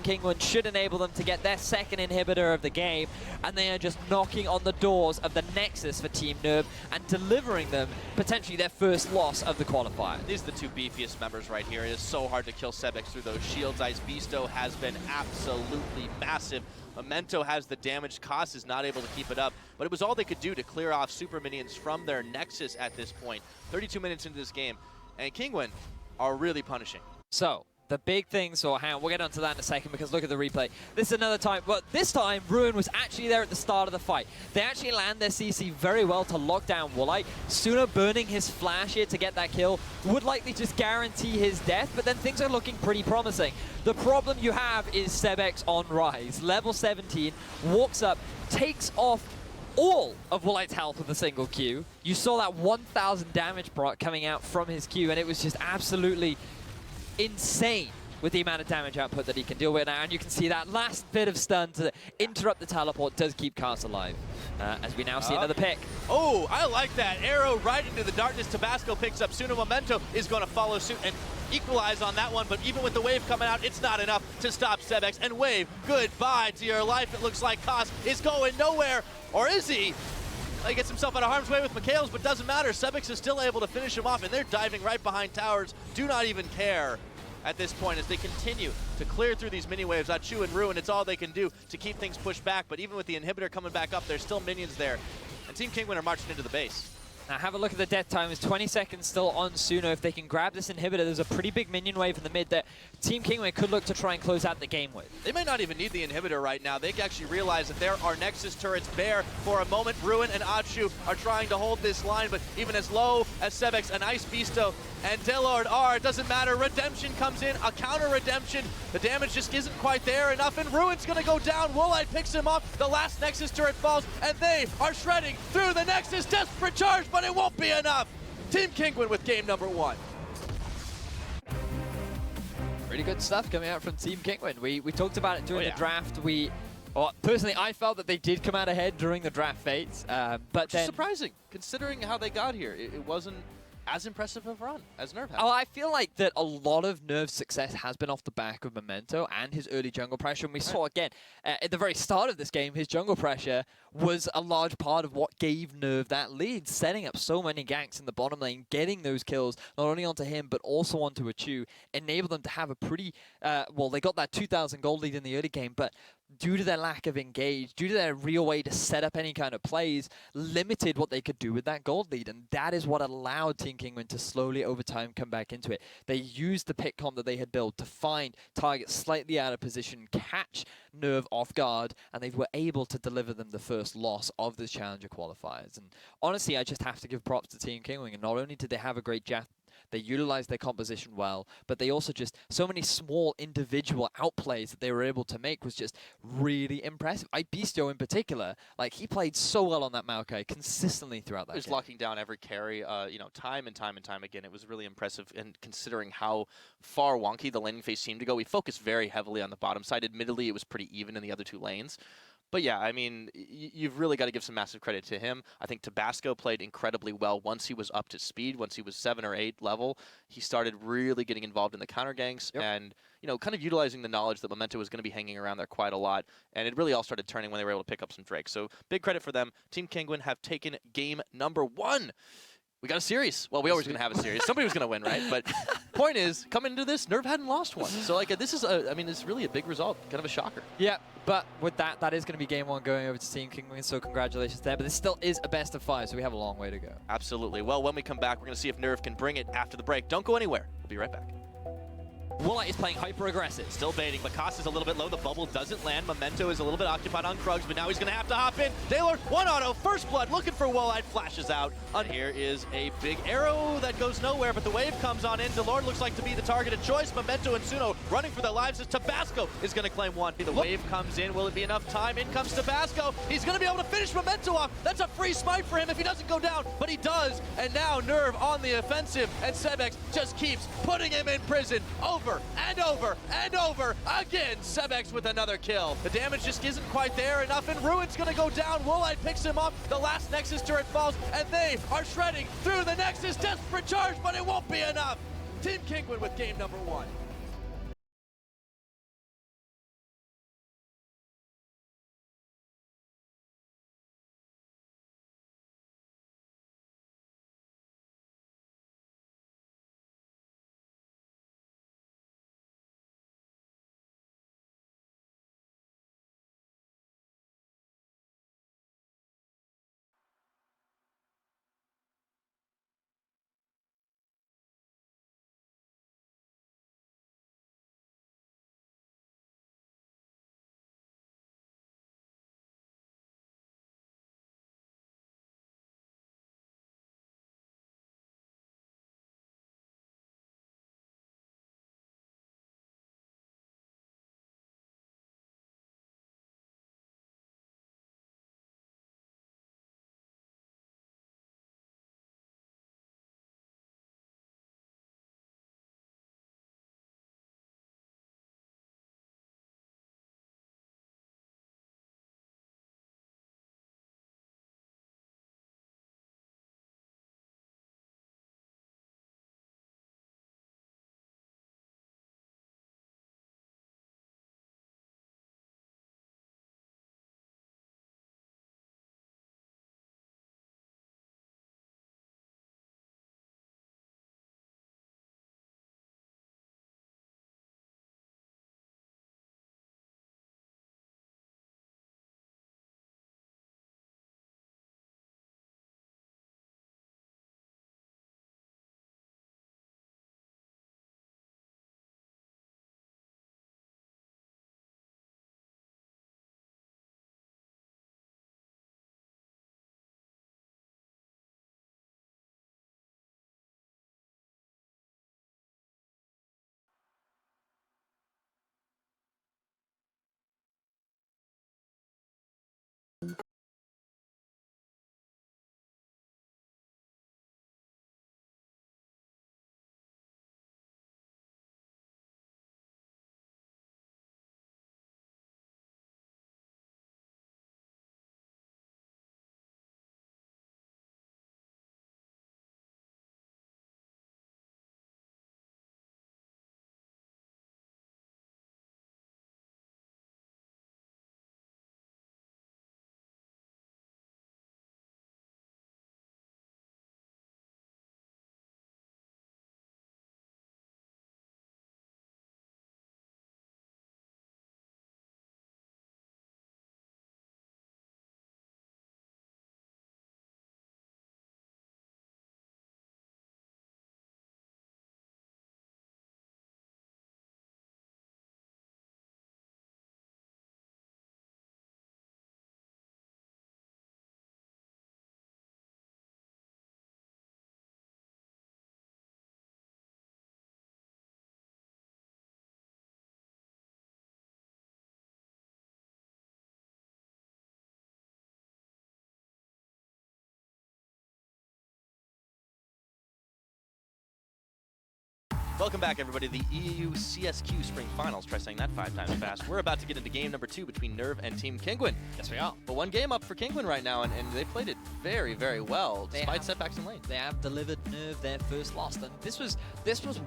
Team Kingwin should enable them to get their second inhibitor of the game, and they are just knocking on the doors of the Nexus for Team NERV and delivering them potentially their first loss of the qualifier. These are the two beefiest members right here. It is so hard to kill Sebex through those shields. Ice Beasto has been absolutely massive. Memento has the damage. Koss is not able to keep it up, but it was all they could do to clear off super minions from their Nexus at this point. 32 minutes into this game, and Kingwin are really punishing. So, the big thing, so we'll get onto that in a second because look at the replay. This is another time, but this time Ruin was actually there at the start of the fight. They actually land their CC very well to lock down Woolite. Sooner burning his flash here to get that kill would likely just guarantee his death, but then things are looking pretty promising. The problem you have is Sebex on Rise. Level 17, walks up, takes off all of Woolite's health with a single Q. You saw that 1,000 damage proc coming out from his Q, and it was just absolutely insane with the amount of damage output that he can deal with now, and you can see that last bit of stun to interrupt the teleport does keep Koss alive, as we now see another pick. Oh, I like that. Arrow right into the darkness. Tabasco picks up. Suno Memento is going to follow suit and equalize on that one, but even with the wave coming out, it's not enough to stop Sebex. And wave, goodbye to your life. It looks like Koss is going nowhere, or is he? He gets himself out of harm's way with Mikhails, but doesn't matter. Sebex is still able to finish him off, and they're diving right behind towers. Do not even care at this point as they continue to clear through these mini waves. Achu and Ruin, it's all they can do to keep things pushed back, but even with the inhibitor coming back up, there's still minions there. And Team Kingwin are marching into the base. Now have a look at the death time. It's 20 seconds still on Suno. If they can grab this inhibitor, there's a pretty big minion wave in the mid that Team Kingwin could look to try and close out the game with. They might not even need the inhibitor right now. They actually realize that there are Nexus turrets bare for a moment. Ruin and Achu are trying to hold this line, but even as low as Sebex and Ice Beasto and Delord are, it doesn't matter. Redemption comes in, a counter redemption. The damage just isn't quite there enough, and Ruin's gonna go down. Woolite picks him up. The last Nexus turret falls, and they are shredding through the Nexus. Desperate charge, but it won't be enough. Team Kingwin with game number 1. Pretty good stuff coming out from Team Kingwin. We talked about it during the draft. Well, personally, I felt that they did come out ahead during the draft phase, but then surprising, considering how they got here. It wasn't as impressive of a run as NERV had. Oh, I feel like that a lot of NERV's success has been off the back of Memento and his early jungle pressure. And we saw again, at the very start of this game, his jungle pressure was a large part of what gave NERV that lead, setting up so many ganks in the bottom lane, getting those kills, not only onto him, but also onto Achu, enabled them to have a pretty, well, they got that 2,000 gold lead in the early game, but due to their lack of engage, due to their real way to set up any kind of plays, limited what they could do with that gold lead. And that is what allowed Team Kingwin to slowly, over time, come back into it. They used the pick comp that they had built to find targets slightly out of position, catch NERV off guard, and they were able to deliver them the first loss of the Challenger qualifiers. And honestly, I just have to give props to Team Kingwin. And not only did they have a great draft, they utilized their composition well, but they also just, so many small individual outplays that they were able to make was just really impressive. Beastio in particular, like he played so well on that Maokai consistently throughout that game. He was locking down every carry, you know, time and time again. It was really impressive, and considering how far wonky the laning phase seemed to go, we focused very heavily on the bottom side. Admittedly, it was pretty even in the other two lanes. But yeah, I mean, you've really got to give some massive credit to him. I think Tabasco played incredibly well once he was up to speed, once he was 7 or 8 level. He started really getting involved in the counter ganks and, you know, kind of utilizing the knowledge that Memento was going to be hanging around there quite a lot. And it really all started turning when they were able to pick up some Drake. So big credit for them. Team Kingwin have taken game number 1. We got a series. Well, we always going to have a series. Somebody was going to win, right? But point is, coming into this, NERV hadn't lost one. So, like, this is, I mean, it's really a big result. Kind of a shocker. Yeah, but with that, that is going to be game 1 going over to Team Kingwin, so congratulations there. But this still is a best of 5, so we have a long way to go. Absolutely. Well, when we come back, we're going to see if NERV can bring it after the break. Don't go anywhere. We'll be right back. Woolite is playing hyper-aggressive. Still baiting, but Koss is a little bit low. The bubble doesn't land. Memento is a little bit occupied on Krugs, but now he's going to have to hop in. Taylor, 1 auto, first blood, looking for Woolite, flashes out. Here is a big arrow that goes nowhere, but the wave comes on in. Delord looks like to be the targeted choice. Memento and Suno running for their lives as Tabasco is going to claim 1. The wave comes in. Will it be enough time? In comes Tabasco. He's going to be able to finish Memento off. That's a free smite for him if he doesn't go down, but he does. And now NERV on the offensive, and Sebex just keeps putting him in prison over and over and over again. Sebex with another kill. The damage just isn't quite there enough, and Ruin's gonna go down. Woolite picks him up. The last Nexus turret falls, and they are shredding through the Nexus. Desperate charge, but it won't be enough. Team Kingwin with game number 1. Welcome back, everybody, to the EUCSQ Spring Finals. Try saying that 5 times fast. We're about to get into game number 2 between NERV and Team Kinguin. Yes, we are. But one game up for Kinguin right now, and they played it very, very well, despite setbacks in lane. They have delivered NERV their first loss, and this was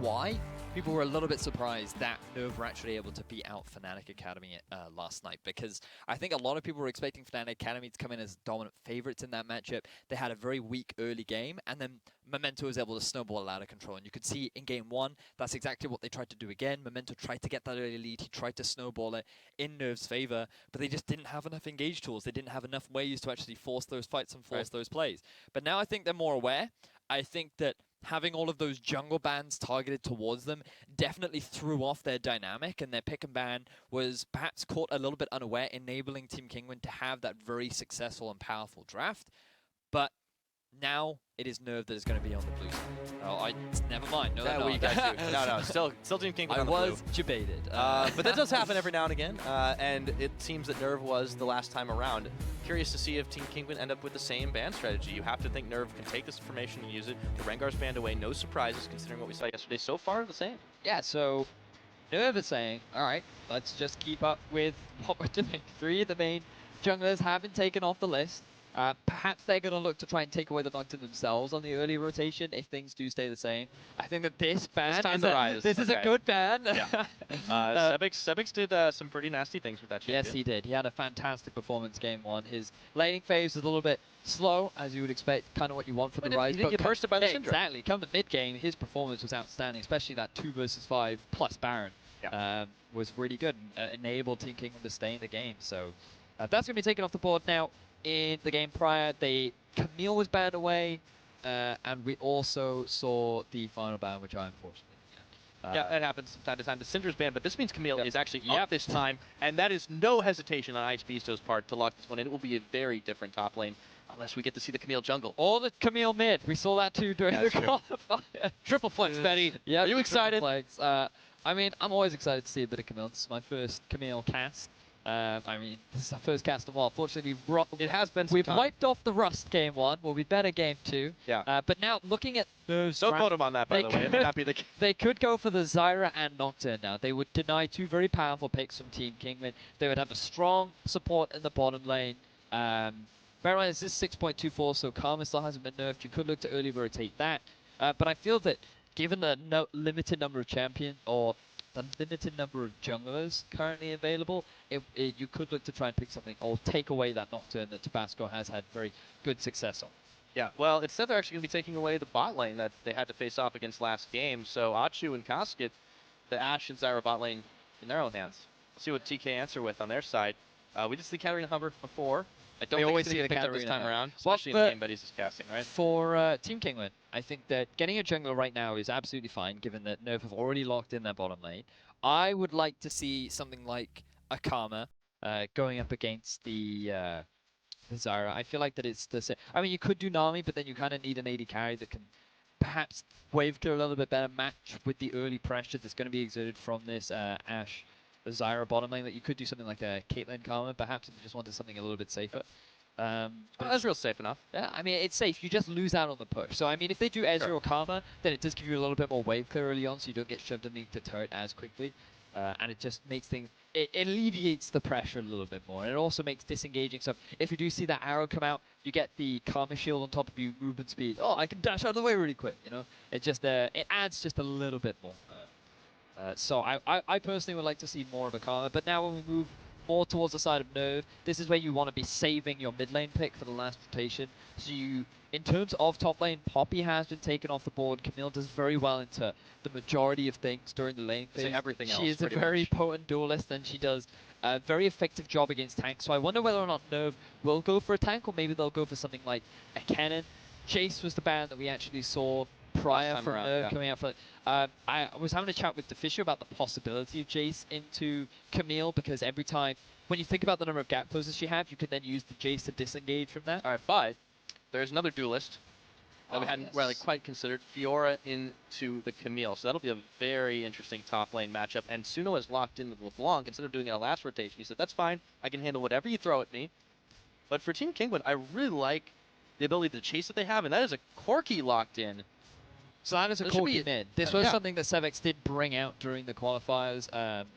why people were a little bit surprised that NERV were actually able to beat out Fnatic Academy last night, because I think a lot of people were expecting Fnatic Academy to come in as dominant favorites in that matchup. They had a very weak early game, and then Memento was able to snowball out of control. And you could see in game 1, that's exactly what they tried to do again. Memento tried to get that early lead. He tried to snowball it in NERV's favor, but they just didn't have enough engage tools. They didn't have enough ways to actually force those fights and force those plays. But now I think they're more aware. I think that having all of those jungle bans targeted towards them definitely threw off their dynamic, and their pick and ban was perhaps caught a little bit unaware, enabling Team Kinguin to have that very successful and powerful draft. But now it is NERV that is going to be on the blue side. Oh, never mind. No, What you guys do. No, still Team Kinguin on the blue. I was debated. But that does happen every now and again, and it seems that NERV was the last time around. Curious to see if Team Kinguin end up with the same ban strategy. You have to think NERV can take this information and use it to Rengar's banned away. No surprises considering what we saw yesterday. So far, the same. Yeah, so NERV is saying, all right, let's just keep up with what we're doing. 3 of the main junglers have been taken off the list. Perhaps they're going to look to try and take away the Nocturne themselves on the early rotation if things do stay the same. I think that this ban this is a good ban. Yeah. Sebix did some pretty nasty things with that champion. Yes, he did. He had a fantastic performance game 1. His laning phase was a little bit slow, as you would expect, kind of what you want for the Rise. He didn't get bursted by the Syndrome. Exactly. Come to mid-game, his performance was outstanding, especially that 2 versus 5 plus Baron. Yeah. Was really good and enabled Team Kinguin to stay in the game. So that's going to be taken off the board now. In the game prior, Camille was banned away, and we also saw the final ban, which I unfortunately. Yeah, it happens from time to time. The Syndra's banned, but this means Camille is actually up this time, and that is no hesitation on Ice Beasto's part to lock this one in. It will be a very different top lane, unless we get to see the Camille jungle. Or the Camille mid. We saw that too during the qualifier. Triple flex, Betty. Yeah, are you excited? Flex. I mean, I'm always excited to see a bit of Camille. This is my first Camille cast. I mean, this is our first cast of all. Fortunately, we've wiped off the Rust game 1. We'll be better game 2. Yeah. But now, looking at those... Don't quote him on that, by the way. It may not be the case. They could go for the Zyra and Nocturne now. They would deny 2 very powerful picks from Team Kinguin. They would have a strong support in the bottom lane. Bear in mind, this is 6.24, so Karma still hasn't been nerfed. You could look to early rotate that. But I feel that given the limited number of champions, or the limited number of junglers currently available, you could look to try and pick something or take away that Nocturne that Tabasco has had very good success on. Yeah, well, instead they're actually going to be taking away the bot lane that they had to face off against last game. So Achu and Casket, the Ashe and Zyra bot lane in their own hands. Let's see what TK answer with on their side. We did see Katarina Humber before. I don't think it's going to be picked up this time around, especially in the game Betty's just casting, right? For Team Kinguin, I think that getting a jungler right now is absolutely fine, given that NERV have already locked in their bottom lane. I would like to see something like a Karma going up against the Zyra. I feel like that it's the same. I mean, you could do Nami, but then you kind of need an AD carry that can perhaps wave clear a little bit better, match with the early pressure that's going to be exerted from this Ashe. The Zyra bottom lane, that you could do something like a Caitlyn Karma, perhaps, if you just wanted something a little bit safer. That's real safe enough. Yeah, I mean, it's safe. You just lose out on the push. So, I mean, if they do Ezreal or Karma, then it does give you a little bit more wave clear early on, so you don't get shoved underneath the turret as quickly. And it just makes things... It alleviates the pressure a little bit more. And it also makes disengaging stuff. If you do see that arrow come out, you get the Karma shield on top of you, movement speed. Oh, I can dash out of the way really quick, you know? It just, it adds just a little bit more. So I personally would like to see more of a Karma, but now when we move more towards the side of NERV, this is where you want to be saving your mid lane pick for the last rotation. So you, in terms of top lane, Poppy has been taken off the board. Camille does very well into the majority of things during the lane phase. Everything else, she is a very potent duelist, and she does a very effective job against tanks. So I wonder whether or not NERV will go for a tank, or maybe they'll go for something like a cannon. Jace was the ban that we actually saw prior from NERV coming out for. I was having a chat with DeFisher about the possibility of Jace into Camille, because every time, when you think about the number of gap closes she have, you could then use the Jace to disengage from that. All right, but there's another duelist that we hadn't really quite considered, Fiora into the Camille. So that'll be a very interesting top lane matchup. And Suno is locked into LeBlanc instead of doing a last rotation. He said, that's fine, I can handle whatever you throw at me. But for Team Kinguin, I really like the ability to chase that they have, and that is a Corki locked in So that is a There should be corky a- mid. This was yeah. something that Sevex did bring out during the qualifiers,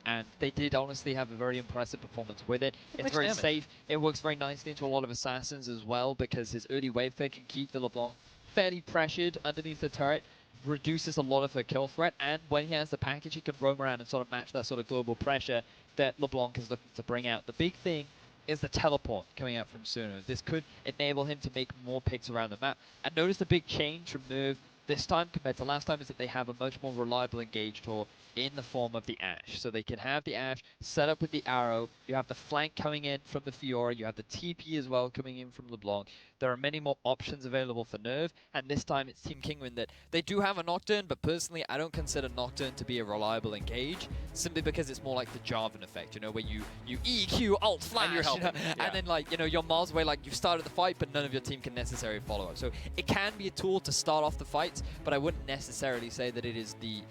and they did honestly have a very impressive performance with it. It's makes very damage. safe. It works very nicely into a lot of assassins as well because his early wave pick can keep the LeBlanc fairly pressured underneath the turret, reduces a lot of her kill threat, and when he has the package, he can roam around and sort of match that sort of global pressure that LeBlanc is looking to bring out. The big thing is the teleport coming out from Suno. This could enable him to make more picks around the map. And notice the big change from NERV this time compared to last time is that they have a much more reliable engage tool in the form of the Ashe. So they can have the Ashe set up with the arrow, you have the flank coming in from the Fiora, you have the TP as well coming in from LeBlanc. There are many more options available for NERV, and this time it's Team Kingwin that they do have a Nocturne, but personally I don't consider Nocturne to be a reliable engage, simply because it's more like the Jarvan effect, you know, where you EQ, alt, flash, And you're helping, and then like, you know, you're miles away, like you've started the fight, but none of your team can necessarily follow up. So it can be a tool to start off the fights, but I wouldn't necessarily say that it is the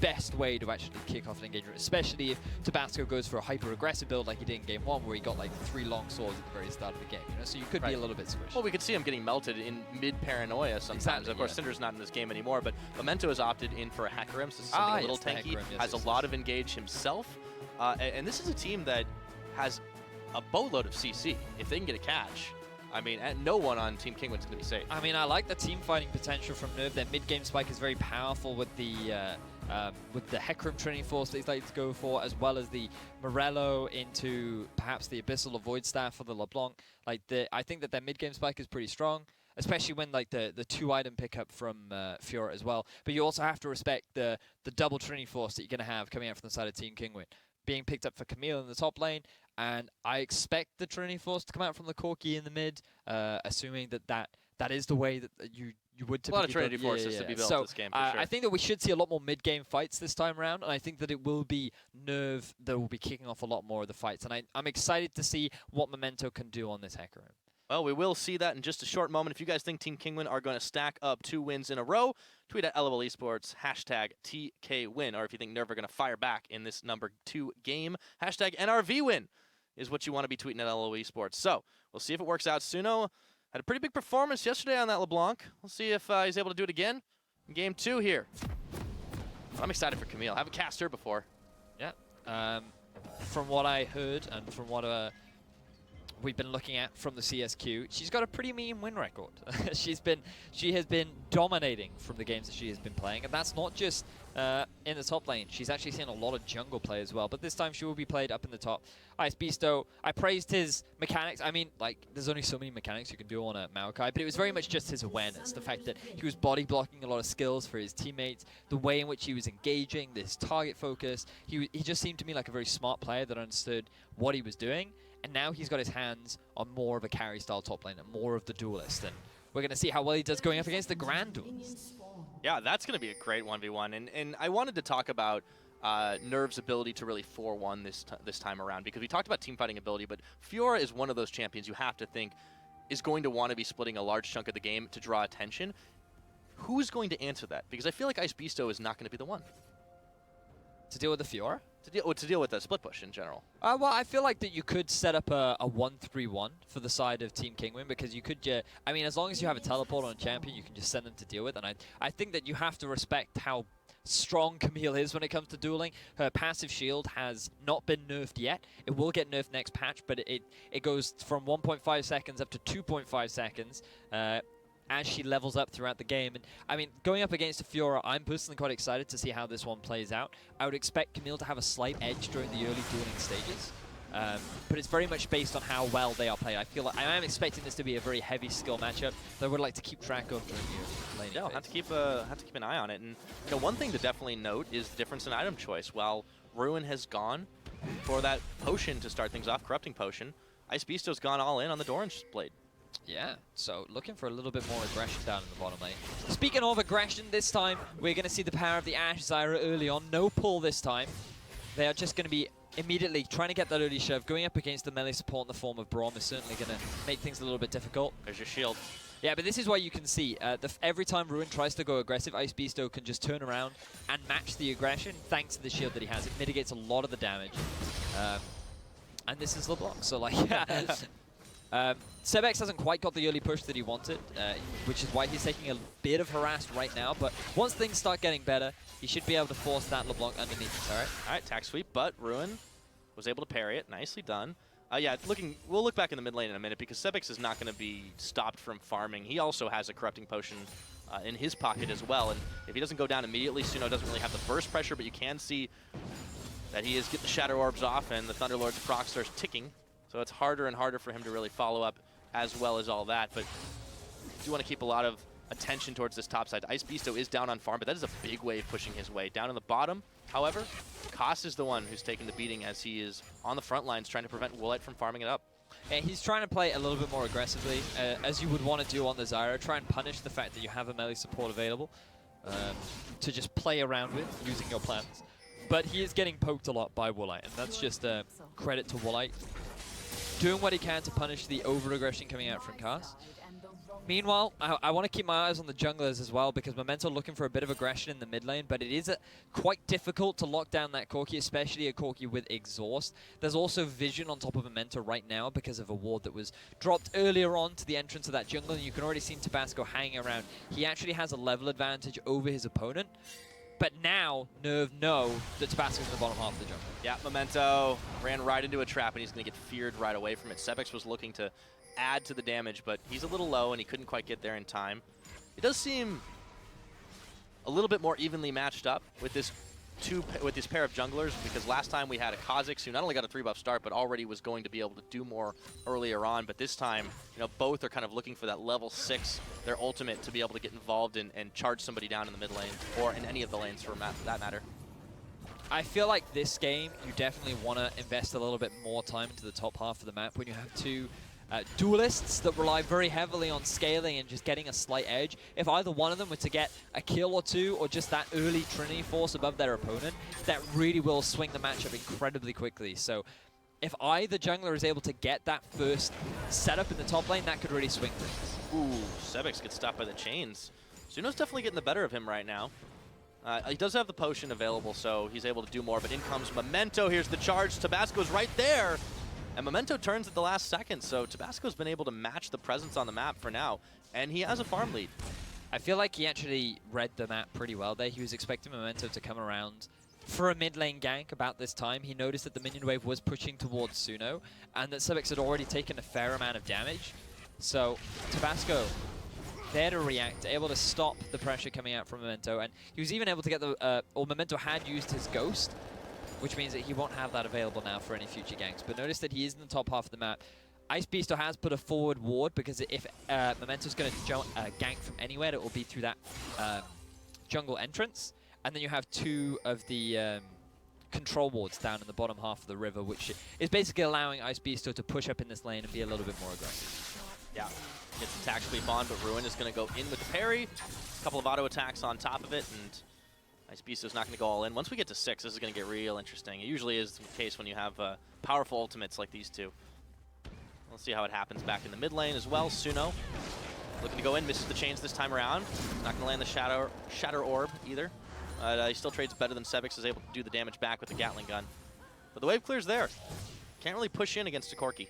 best way to actually kick off an engagement, especially if Tabasco goes for a hyper-aggressive build like he did in Game 1, where he got like 3 long swords at the very start of the game, you know, so you could be a little bit squishy. Well, we could see him getting melted in mid-paranoia sometimes. Exactly, Of course, yeah. Cinder's not in this game anymore, but Memento has opted in for a Hecarim, so this is something a little yes, the tanky, Hecarim, yes, has yes, a lot of engage himself, and this is a team that has a boatload of CC. If they can get a catch, I mean, no one on Team Kingwin's going to be safe. I mean, I like the team fighting potential from NERV. Their mid-game spike is very powerful with the Hecarim Trinity Force that they like to go for, as well as the Morello into perhaps the Abyssal or Void Staff for the LeBlanc. Like, I think that their mid-game spike is pretty strong, especially when like the 2-item pickup from Fiora as well. But you also have to respect the double Trinity Force that you're going to have coming out from the side of Team Kingwin, being picked up for Camille in the top lane. And I expect the Trinity Force to come out from the Corki in the mid, assuming that is the way that you would typically A lot of Trinity build. Forces to be built So this game, for sure. I think that we should see a lot more mid-game fights this time around, and I think that it will be NERV that will be kicking off a lot more of the fights. And I'm excited to see what Memento can do on this Hecarim. Well, we will see that in just a short moment. If you guys think Team Kingwin are going to stack up 2 wins in a row, tweet at LOL Esports, #TKWin. Or if you think NERV are going to fire back in this number 2 game, #NRVWin is what you want to be tweeting at LOL Esports. So we'll see if it works out. Suno had a pretty big performance yesterday on that LeBlanc. We'll see if he's able to do it again in Game 2 here. I'm excited for Camille. I haven't cast her before. Yeah. From what I heard and from what we've been looking at from the CSQ, she's got a pretty mean win record. She has been dominating from the games that she has been playing, and that's not just in the top lane. She's actually seen a lot of jungle play as well, but this time she will be played up in the top. Ice Beasto, I praised his mechanics. I mean, like, there's only so many mechanics you can do on a Maokai, but it was very much just his awareness. The fact that he was body blocking a lot of skills for his teammates, the way in which he was engaging, this target focus. He just seemed to me like a very smart player that understood what he was doing. And now he's got his hands on more of a carry-style top lane and more of the duelist. And we're going to see how well he does going up against the Grand Duelist. Yeah, that's going to be a great 1v1. And I wanted to talk about NERV's ability to really 4-1 this time around, because we talked about team fighting ability, but Fiora is one of those champions you have to think is going to want to be splitting a large chunk of the game to draw attention. Who's going to answer that? Because I feel like Ice Beasto is not going to be the one. To deal with the Fiora? To deal with the split push in general. Well, I feel like that you could set up a 1-3-1 for the side of Team Kingwin, because you could I mean, as long as you have a teleport on a champion, you can just send them to deal with. And I think that you have to respect how strong Camille is when it comes to dueling. Her passive shield has not been nerfed yet. It will get nerfed next patch, but it goes from 1.5 seconds up to 2.5 seconds. As she levels up throughout the game. And I mean, going up against a Fiora, I'm personally quite excited to see how this one plays out. I would expect Camille to have a slight edge during the early dueling stages. But it's very much based on how well they are played. I feel like I am expecting this to be a very heavy skill matchup that I would like to keep track of during the laning Yeah, I'll have to keep an eye on it. And you know, one thing to definitely note is the difference in item choice. While Ruin has gone for that potion to start things off, Corrupting Potion, Ice Beasto's gone all in on the Doran's Blade. Yeah, so looking for a little bit more aggression down in the bottom lane. Speaking of aggression, this time we're going to see the power of the Ashe Zyra early on. No pull this time. They are just going to be immediately trying to get that early shove. Going up against the melee support in the form of Braum is certainly going to make things a little bit difficult. There's your shield. Yeah, but this is why you can see every time Ruin tries to go aggressive, Ice Beasto can just turn around and match the aggression thanks to the shield that he has. It mitigates a lot of the damage. And this is LeBlanc, so like... Sebex hasn't quite got the early push that he wanted, which is why he's taking a bit of harass right now. But once things start getting better, he should be able to force that LeBlanc underneath the turret. All right, tack sweep, but Ruin was able to parry it. Nicely done. Yeah, we'll look back in the mid lane in a minute because Sebex is not going to be stopped from farming. He also has a corrupting potion in his pocket as well. And if he doesn't go down immediately, Suno doesn't really have the burst pressure, but you can see that he is getting the Shadow Orbs off and the Thunderlord's proc starts ticking. So it's harder and harder for him to really follow up as well as all that. But I do want to keep a lot of attention towards this top side. Ice Beasto is down on farm, but that is a big wave pushing his way. Down in the bottom, however, Koss is the one who's taking the beating as he is on the front lines trying to prevent Woolite from farming it up. Yeah, he's trying to play a little bit more aggressively, as you would want to do on the Zyra. Try and punish the fact that you have a melee support available to just play around with using your plans. But he is getting poked a lot by Woolite, and that's just a credit to Woolite. Doing what he can to punish the over-aggression coming out from Koss. Meanwhile, I want to keep my eyes on the junglers as well because Memento looking for a bit of aggression in the mid lane, but it is quite difficult to lock down that Corki, especially a Corki with exhaust. There's also vision on top of Memento right now because of a ward that was dropped earlier on to the entrance of that jungle, and you can already see Tabasco hanging around. He actually has a level advantage over his opponent, but now NERV know that Tabasco's in the bottom half of the jungle. Yeah, Memento ran right into a trap and he's going to get feared right away from it. Sebex was looking to add to the damage, but he's a little low and he couldn't quite get there in time. It does seem a little bit more evenly matched up with this pair of junglers, because last time we had a Kha'Zix who not only got a 3-buff start but already was going to be able to do more earlier on, but this time, you know, both are kind of looking for that level 6, their ultimate, to be able to get involved in and charge somebody down in the mid lane or in any of the lanes for that matter. I feel like this game, you definitely want to invest a little bit more time into the top half of the map when you have two duelists that rely very heavily on scaling and just getting a slight edge. If either one of them were to get a kill or two, or just that early Trinity force above their opponent, that really will swing the matchup incredibly quickly. So if either jungler is able to get that first setup in the top lane, that could really swing things. Ooh, Sebex gets stopped by the chains. Suno's definitely getting the better of him right now. He does have the potion available, so he's able to do more, but in comes Memento. Here's the charge. Tabasco's right there. And Memento turns at the last second, so Tabasco's been able to match the presence on the map for now, and he has a farm lead. I feel like he actually read the map pretty well there. He was expecting Memento to come around for a mid lane gank about this time. He noticed that the minion wave was pushing towards Suno, and that Sebex had already taken a fair amount of damage. So Tabasco there to react, able to stop the pressure coming out from Memento, and he was even able to get the, or Memento had used his Ghost, which means that he won't have that available now for any future ganks. But notice that he is in the top half of the map. Ice Beasto has put a forward ward, because if Memento's going to gank from anywhere, it will be through that jungle entrance. And then you have two of the control wards down in the bottom half of the river, which is basically allowing Ice Beasto to push up in this lane and be a little bit more aggressive. Yeah, gets the attack sweep on, but Ruin is going to go in with the parry. A couple of auto attacks on top of it, and Ice Beasto's not going to go all in. Once we get to 6, this is going to get real interesting. It usually is the case when you have powerful ultimates like these two. Let's see how it happens back in the mid lane as well. Suno looking to go in, misses the chains this time around. Not going to land the Shatter Orb either. He still trades better than Sebex, is able to do the damage back with the Gatling gun. But the wave clear's there. Can't really push in against a Corki.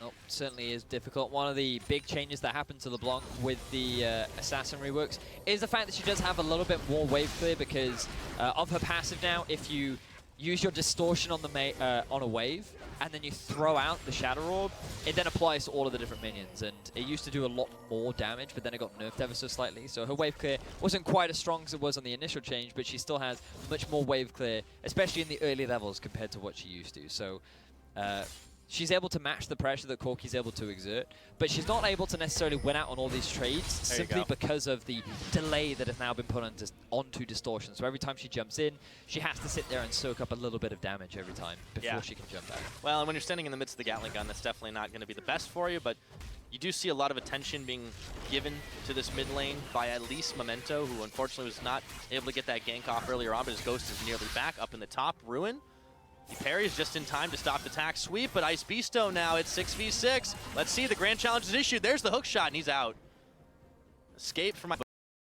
Nope, certainly is difficult. One of the big changes that happened to LeBlanc with the Assassin reworks is the fact that she does have a little bit more wave clear because of her passive now. If you use your distortion on the on a wave and then you throw out the Shadow Orb, it then applies to all of the different minions, and it used to do a lot more damage, but then it got nerfed ever so slightly. So her wave clear wasn't quite as strong as it was on the initial change, but she still has much more wave clear, especially in the early levels compared to what she used to. So she's able to match the pressure that Corki's able to exert, but she's not able to necessarily win out on all these trades simply because of the delay that has now been put onto distortion. So every time she jumps in, she has to sit there and soak up a little bit of damage every time before she can jump out. Well, and when you're standing in the midst of the Gatling gun, that's definitely not going to be the best for you, but you do see a lot of attention being given to this mid lane by at least Memento, who unfortunately was not able to get that gank off earlier on, but his Ghost is nearly back up in the top. Ruin, he parries just in time to stop the attack sweep, but Ice Beasto now at 6v6. Let's see, the grand challenge is issued. There's the hook shot, and he's out. Escape from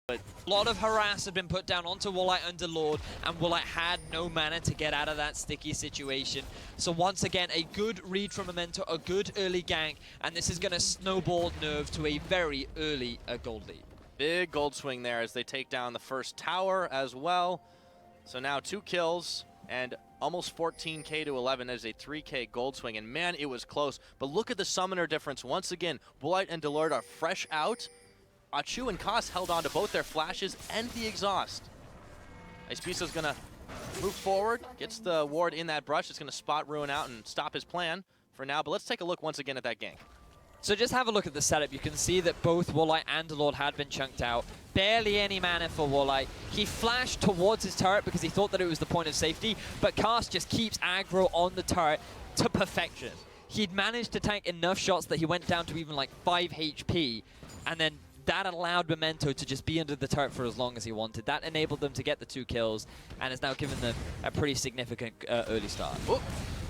A lot of harass had been put down onto Woolite under Lord, and Woolite had no mana to get out of that sticky situation. So once again, a good read from Memento, a good early gank, and this is going to snowball NERV to a very early gold lead. Big gold swing there as they take down the first tower as well. So now 2 kills and almost 14k to 11 as a 3k gold swing. And man, it was close. But look at the summoner difference. Once again, Woolite and Delord are fresh out. Achu and Koss held on to both their flashes and the exhaust. Icebeast's going to move forward, gets the ward in that brush. It's going to spot Ruin out and stop his plan for now. But let's take a look once again at that gank. So just have a look at the setup. You can see that both Woolite and Delord had been chunked out. Barely any mana for Woolite. He flashed towards his turret because he thought that it was the point of safety, but Koss just keeps aggro on the turret to perfection. He'd managed to tank enough shots that he went down to even like 5 HP, and then that allowed Memento to just be under the turret for as long as he wanted. That enabled them to get the 2 kills, and has now given them a pretty significant early start.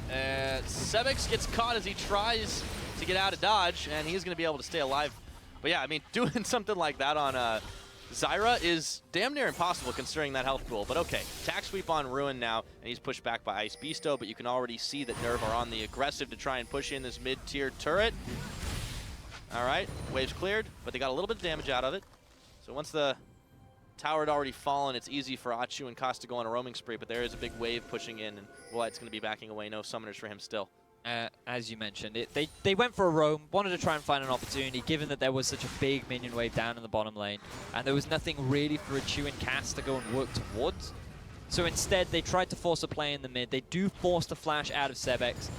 Sebix gets caught as he tries to get out of dodge, and he's going to be able to stay alive. But yeah, I mean, doing something like that on Zyra is damn near impossible considering that health pool. But okay, tack sweep on Ruin now, and he's pushed back by Icebeasto, but you can already see that NERV are on the aggressive to try and push in this mid-tier turret. All right, waves cleared, but they got a little bit of damage out of it. So once the tower had already fallen, it's easy for Achu and Koss to go on a roaming spree, but there is a big wave pushing in, and Woolite's going to be backing away. No summoners for him still. As you mentioned, they went for a roam, wanted to try and find an opportunity, given that there was such a big minion wave down in the bottom lane, and there was nothing really for Achu and Cass to go and work towards. So instead, they tried to force a play in the mid. They do force the flash out of Sebix,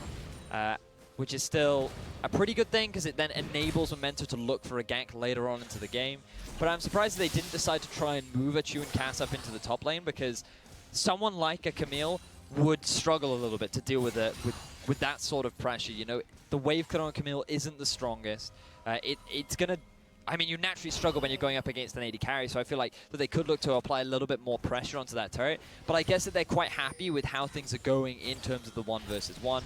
which is still a pretty good thing because it then enables Memento to look for a gank later on into the game. But I'm surprised that they didn't decide to try and move Achu and Cass up into the top lane, because someone like a Camille would struggle a little bit to deal with it with that sort of pressure. You know, the wave cut on Camille isn't the strongest. It's gonna, I mean, you naturally struggle when you're going up against an AD carry, so I feel like that they could look to apply a little bit more pressure onto that turret. But I guess that they're quite happy with how things are going in terms of the 1 versus 1.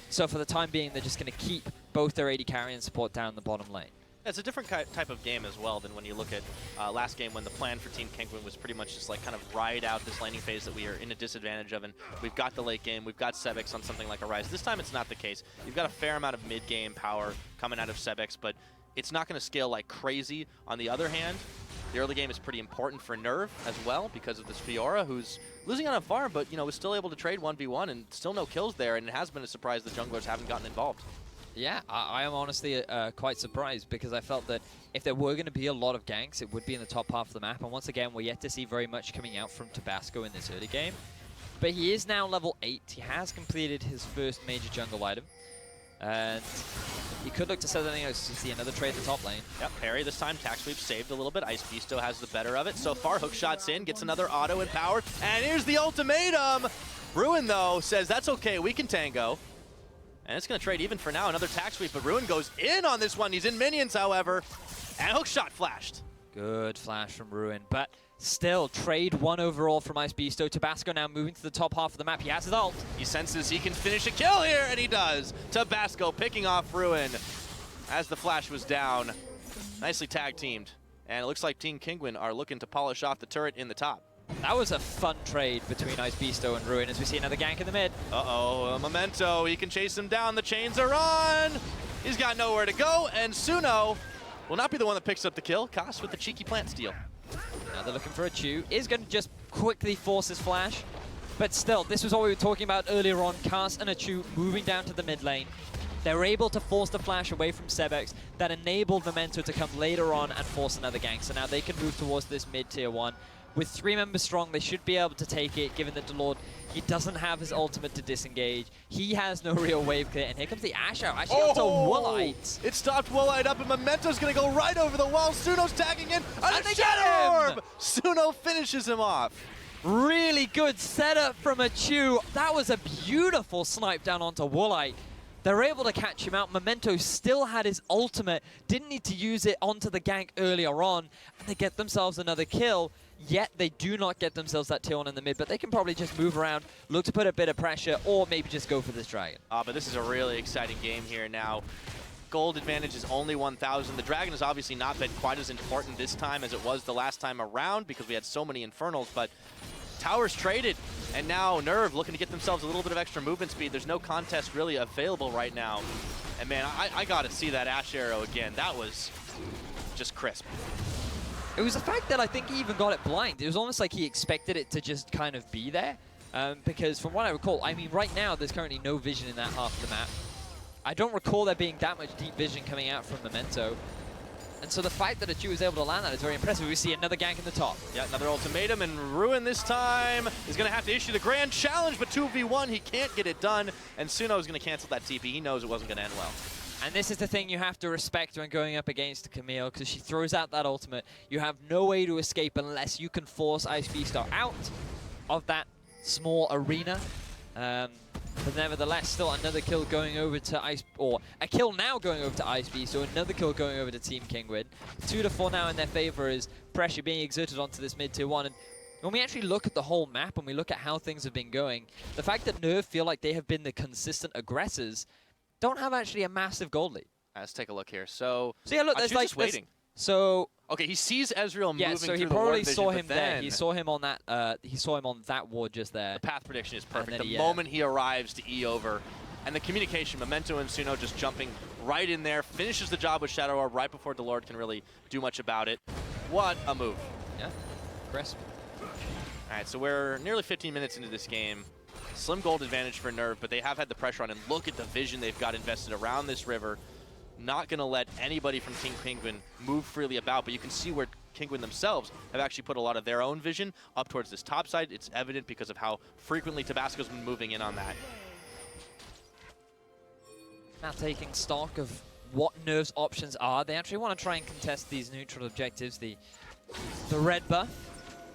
So for the time being, they're just going to keep both their AD carry and support down the bottom lane. It's a different type of game as well than when you look at last game, when the plan for Team Kenguin was pretty much just like kind of ride out this laning phase that we are in a disadvantage of, and we've got the late game, we've got Sebix on something like a Rise. This time it's not the case. You've got a fair amount of mid-game power coming out of Sebix, but it's not going to scale like crazy. On the other hand, the early game is pretty important for NERV as well because of this Fiora, who's losing on a farm, but, you know, was still able to trade 1v1 and still no kills there, and it has been a surprise the junglers haven't gotten involved. Yeah, I am honestly quite surprised, because I felt that if there were going to be a lot of ganks, it would be in the top half of the map. And once again, we're yet to see very much coming out from Tabasco in this early game. But he is now level 8. He has completed his first major jungle item. And he could look to set something else to see another trade in the top lane. Yep, parry this time. Tack sweep saved a little bit. Icebeasto has the better of it. So far, hook shots in, gets another auto and power. And here's the ultimatum! Ruin, though, says that's okay, we can tango. And it's going to trade even for now. Another tack sweep, but Ruin goes in on this one. He's in minions, however. And hookshot flashed. Good flash from Ruin, but still, trade 1 overall from Icebeasto. Tabasco now moving to the top half of the map. He has his ult. He senses he can finish a kill here, and he does. Tabasco picking off Ruin as the flash was down. Nicely tag teamed. And it looks like Team Kenguin are looking to polish off the turret in the top. That was a fun trade between Icebeasto and Ruin as we see another gank in the mid. Uh-oh, Memento, he can chase him down. The chains are on. He's got nowhere to go, and Suno will not be the one that picks up the kill. Koss with the cheeky plant steal. Now they're looking for Achu. Is going to just quickly force his flash. But still, this was what we were talking about earlier on. Koss and Achu moving down to the mid lane. They were able to force the flash away from Sebix. That enabled Memento to come later on and force another gank. So now they can move towards this mid-tier 1. With 3 members strong, they should be able to take it, given that Delord, he doesn't have his ultimate to disengage. He has no real wave clear, and here comes the Ash out. Actually, onto Woolite. It stopped Woolite up, and Memento's going to go right over the wall. Suno's tagging in. And they get him! Suno finishes him off. Really good setup from Achu. That was a beautiful snipe down onto Woolite. They're able to catch him out. Memento still had his ultimate, didn't need to use it onto the gank earlier on, and they get themselves another kill. Yet they do not get themselves that tier 1 in the mid, but they can probably just move around, look to put a bit of pressure, or maybe just go for this dragon. But this is a really exciting game here now. gold advantage is only 1,000. The Dragon has obviously not been quite as important this time as it was the last time around because we had so many Infernals, but towers traded, and now NERV looking to get themselves a little bit of extra movement speed. There's no contest really available right now. And man, I got to see that Ashe arrow again. That was just crisp. It was the fact that I think he even got it blind. It was almost like he expected it to just kind of be there. Because from what I recall, I mean, right now there's currently no vision in that half of the map. I don't recall there being that much deep vision coming out from Memento. And so the fact that Achu was able to land that is very impressive. We see another gank in the top. Yeah, another ultimatum, and Ruin this time is going to have to issue the grand challenge, but 2v1, he can't get it done, and Suno is going to cancel that TP. He knows it wasn't going to end well. And this is the thing you have to respect when going up against Camille, because she throws out that ultimate. You have no way to escape unless you can force Ice Beast out of that small arena. But nevertheless, still another kill going over to Ice, or a kill now going over to Ice Beast, so another kill going over to Team Kingwin. 2-4 now in their favor is pressure being exerted onto this mid tier 1. And when we actually look at the whole map and we look at how things have been going, the fact that NERV feel like they have been the consistent aggressors don't have actually a massive gold lead. Let's take a look here. So yeah, look, there's like just waiting. So okay, he sees Ezreal moving so he through probably the saw ward him vision, there. He saw him on that. He saw him on that ward just there. The path prediction is perfect. then The moment he arrives to E over, and the communication, Memento and Suno just jumping right in there, finishes the job with Shadow Orb right before Delord can really do much about it. What a move! Yeah, crisp. All right, so we're nearly 15 minutes into this game. Slim gold advantage for NERV, but they have had the pressure on, and look at the vision they've got invested around this river. Not going to let anybody from Team Kingwin move freely about, but you can see where Kingwin themselves have actually put a lot of their own vision up towards this top side. It's evident because of how frequently Tabasco's been moving in on that. Now taking stock of what NERV's options are. They actually want to try and contest these neutral objectives. The red buff,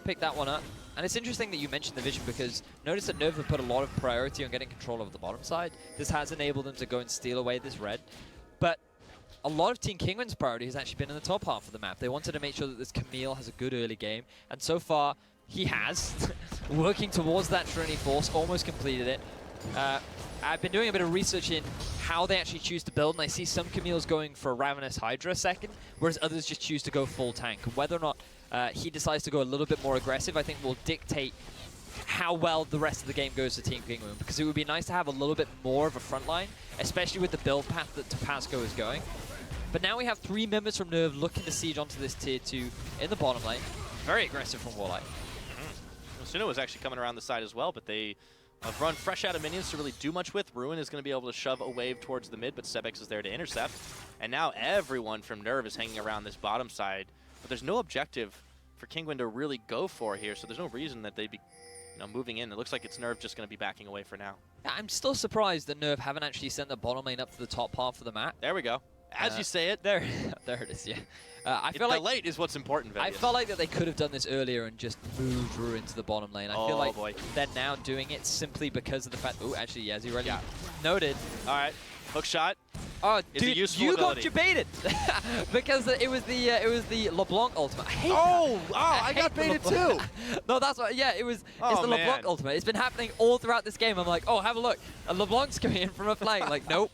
pick that one up. And it's interesting that you mentioned the vision because notice that NERV have put a lot of priority on getting control of the bottom side. This has enabled them to go and steal away this red. But a lot of Team Kingwin's priority has actually been in the top half of the map. They wanted to make sure that this Camille has a good early game. And so far, he has. Working towards that Trinity Force, almost completed it. I've been doing a bit of research in how they actually choose to build, and I see some Camille's going for Ravenous Hydra second, whereas others just choose to go full tank. Whether or not he decides to go a little bit more aggressive, I think will dictate how well the rest of the game goes to Team Kingwin, because it would be nice to have a little bit more of a front line, especially with the build path that Tabasco is going. But now we have 3 members from NERV looking to siege onto this tier 2 in the bottom lane. Very aggressive from Warlight. Suno was actually coming around the side as well, but they have run fresh out of minions to really do much with. Ruin is going to be able to shove a wave towards the mid, but Sebex is there to intercept. And now everyone from NERV is hanging around this bottom side, but there's no objective for Kingwin to really go for here, so there's no reason that they'd be moving in. It looks like it's NERV just going to be backing away for now. I'm still surprised that NERV haven't actually sent the bottom lane up to the top half of the map. There we go. As you say it. There it is, yeah. I feel like late is what's important, Vegas. I felt like that they could have done this earlier and just moved Ruin to the bottom lane. I feel like they're now doing it simply because of the fact... Oh, actually, yeah, as you already noted. All right, hook shot. Oh, It's a dude, useful you ability. got baited because it was the LeBlanc ultimate. I hate that. I got baited too. No, that's what. Yeah, it's the man. LeBlanc ultimate. It's been happening all throughout this game. I'm like, oh, have a look. LeBlanc's coming in from a flank. Like, nope.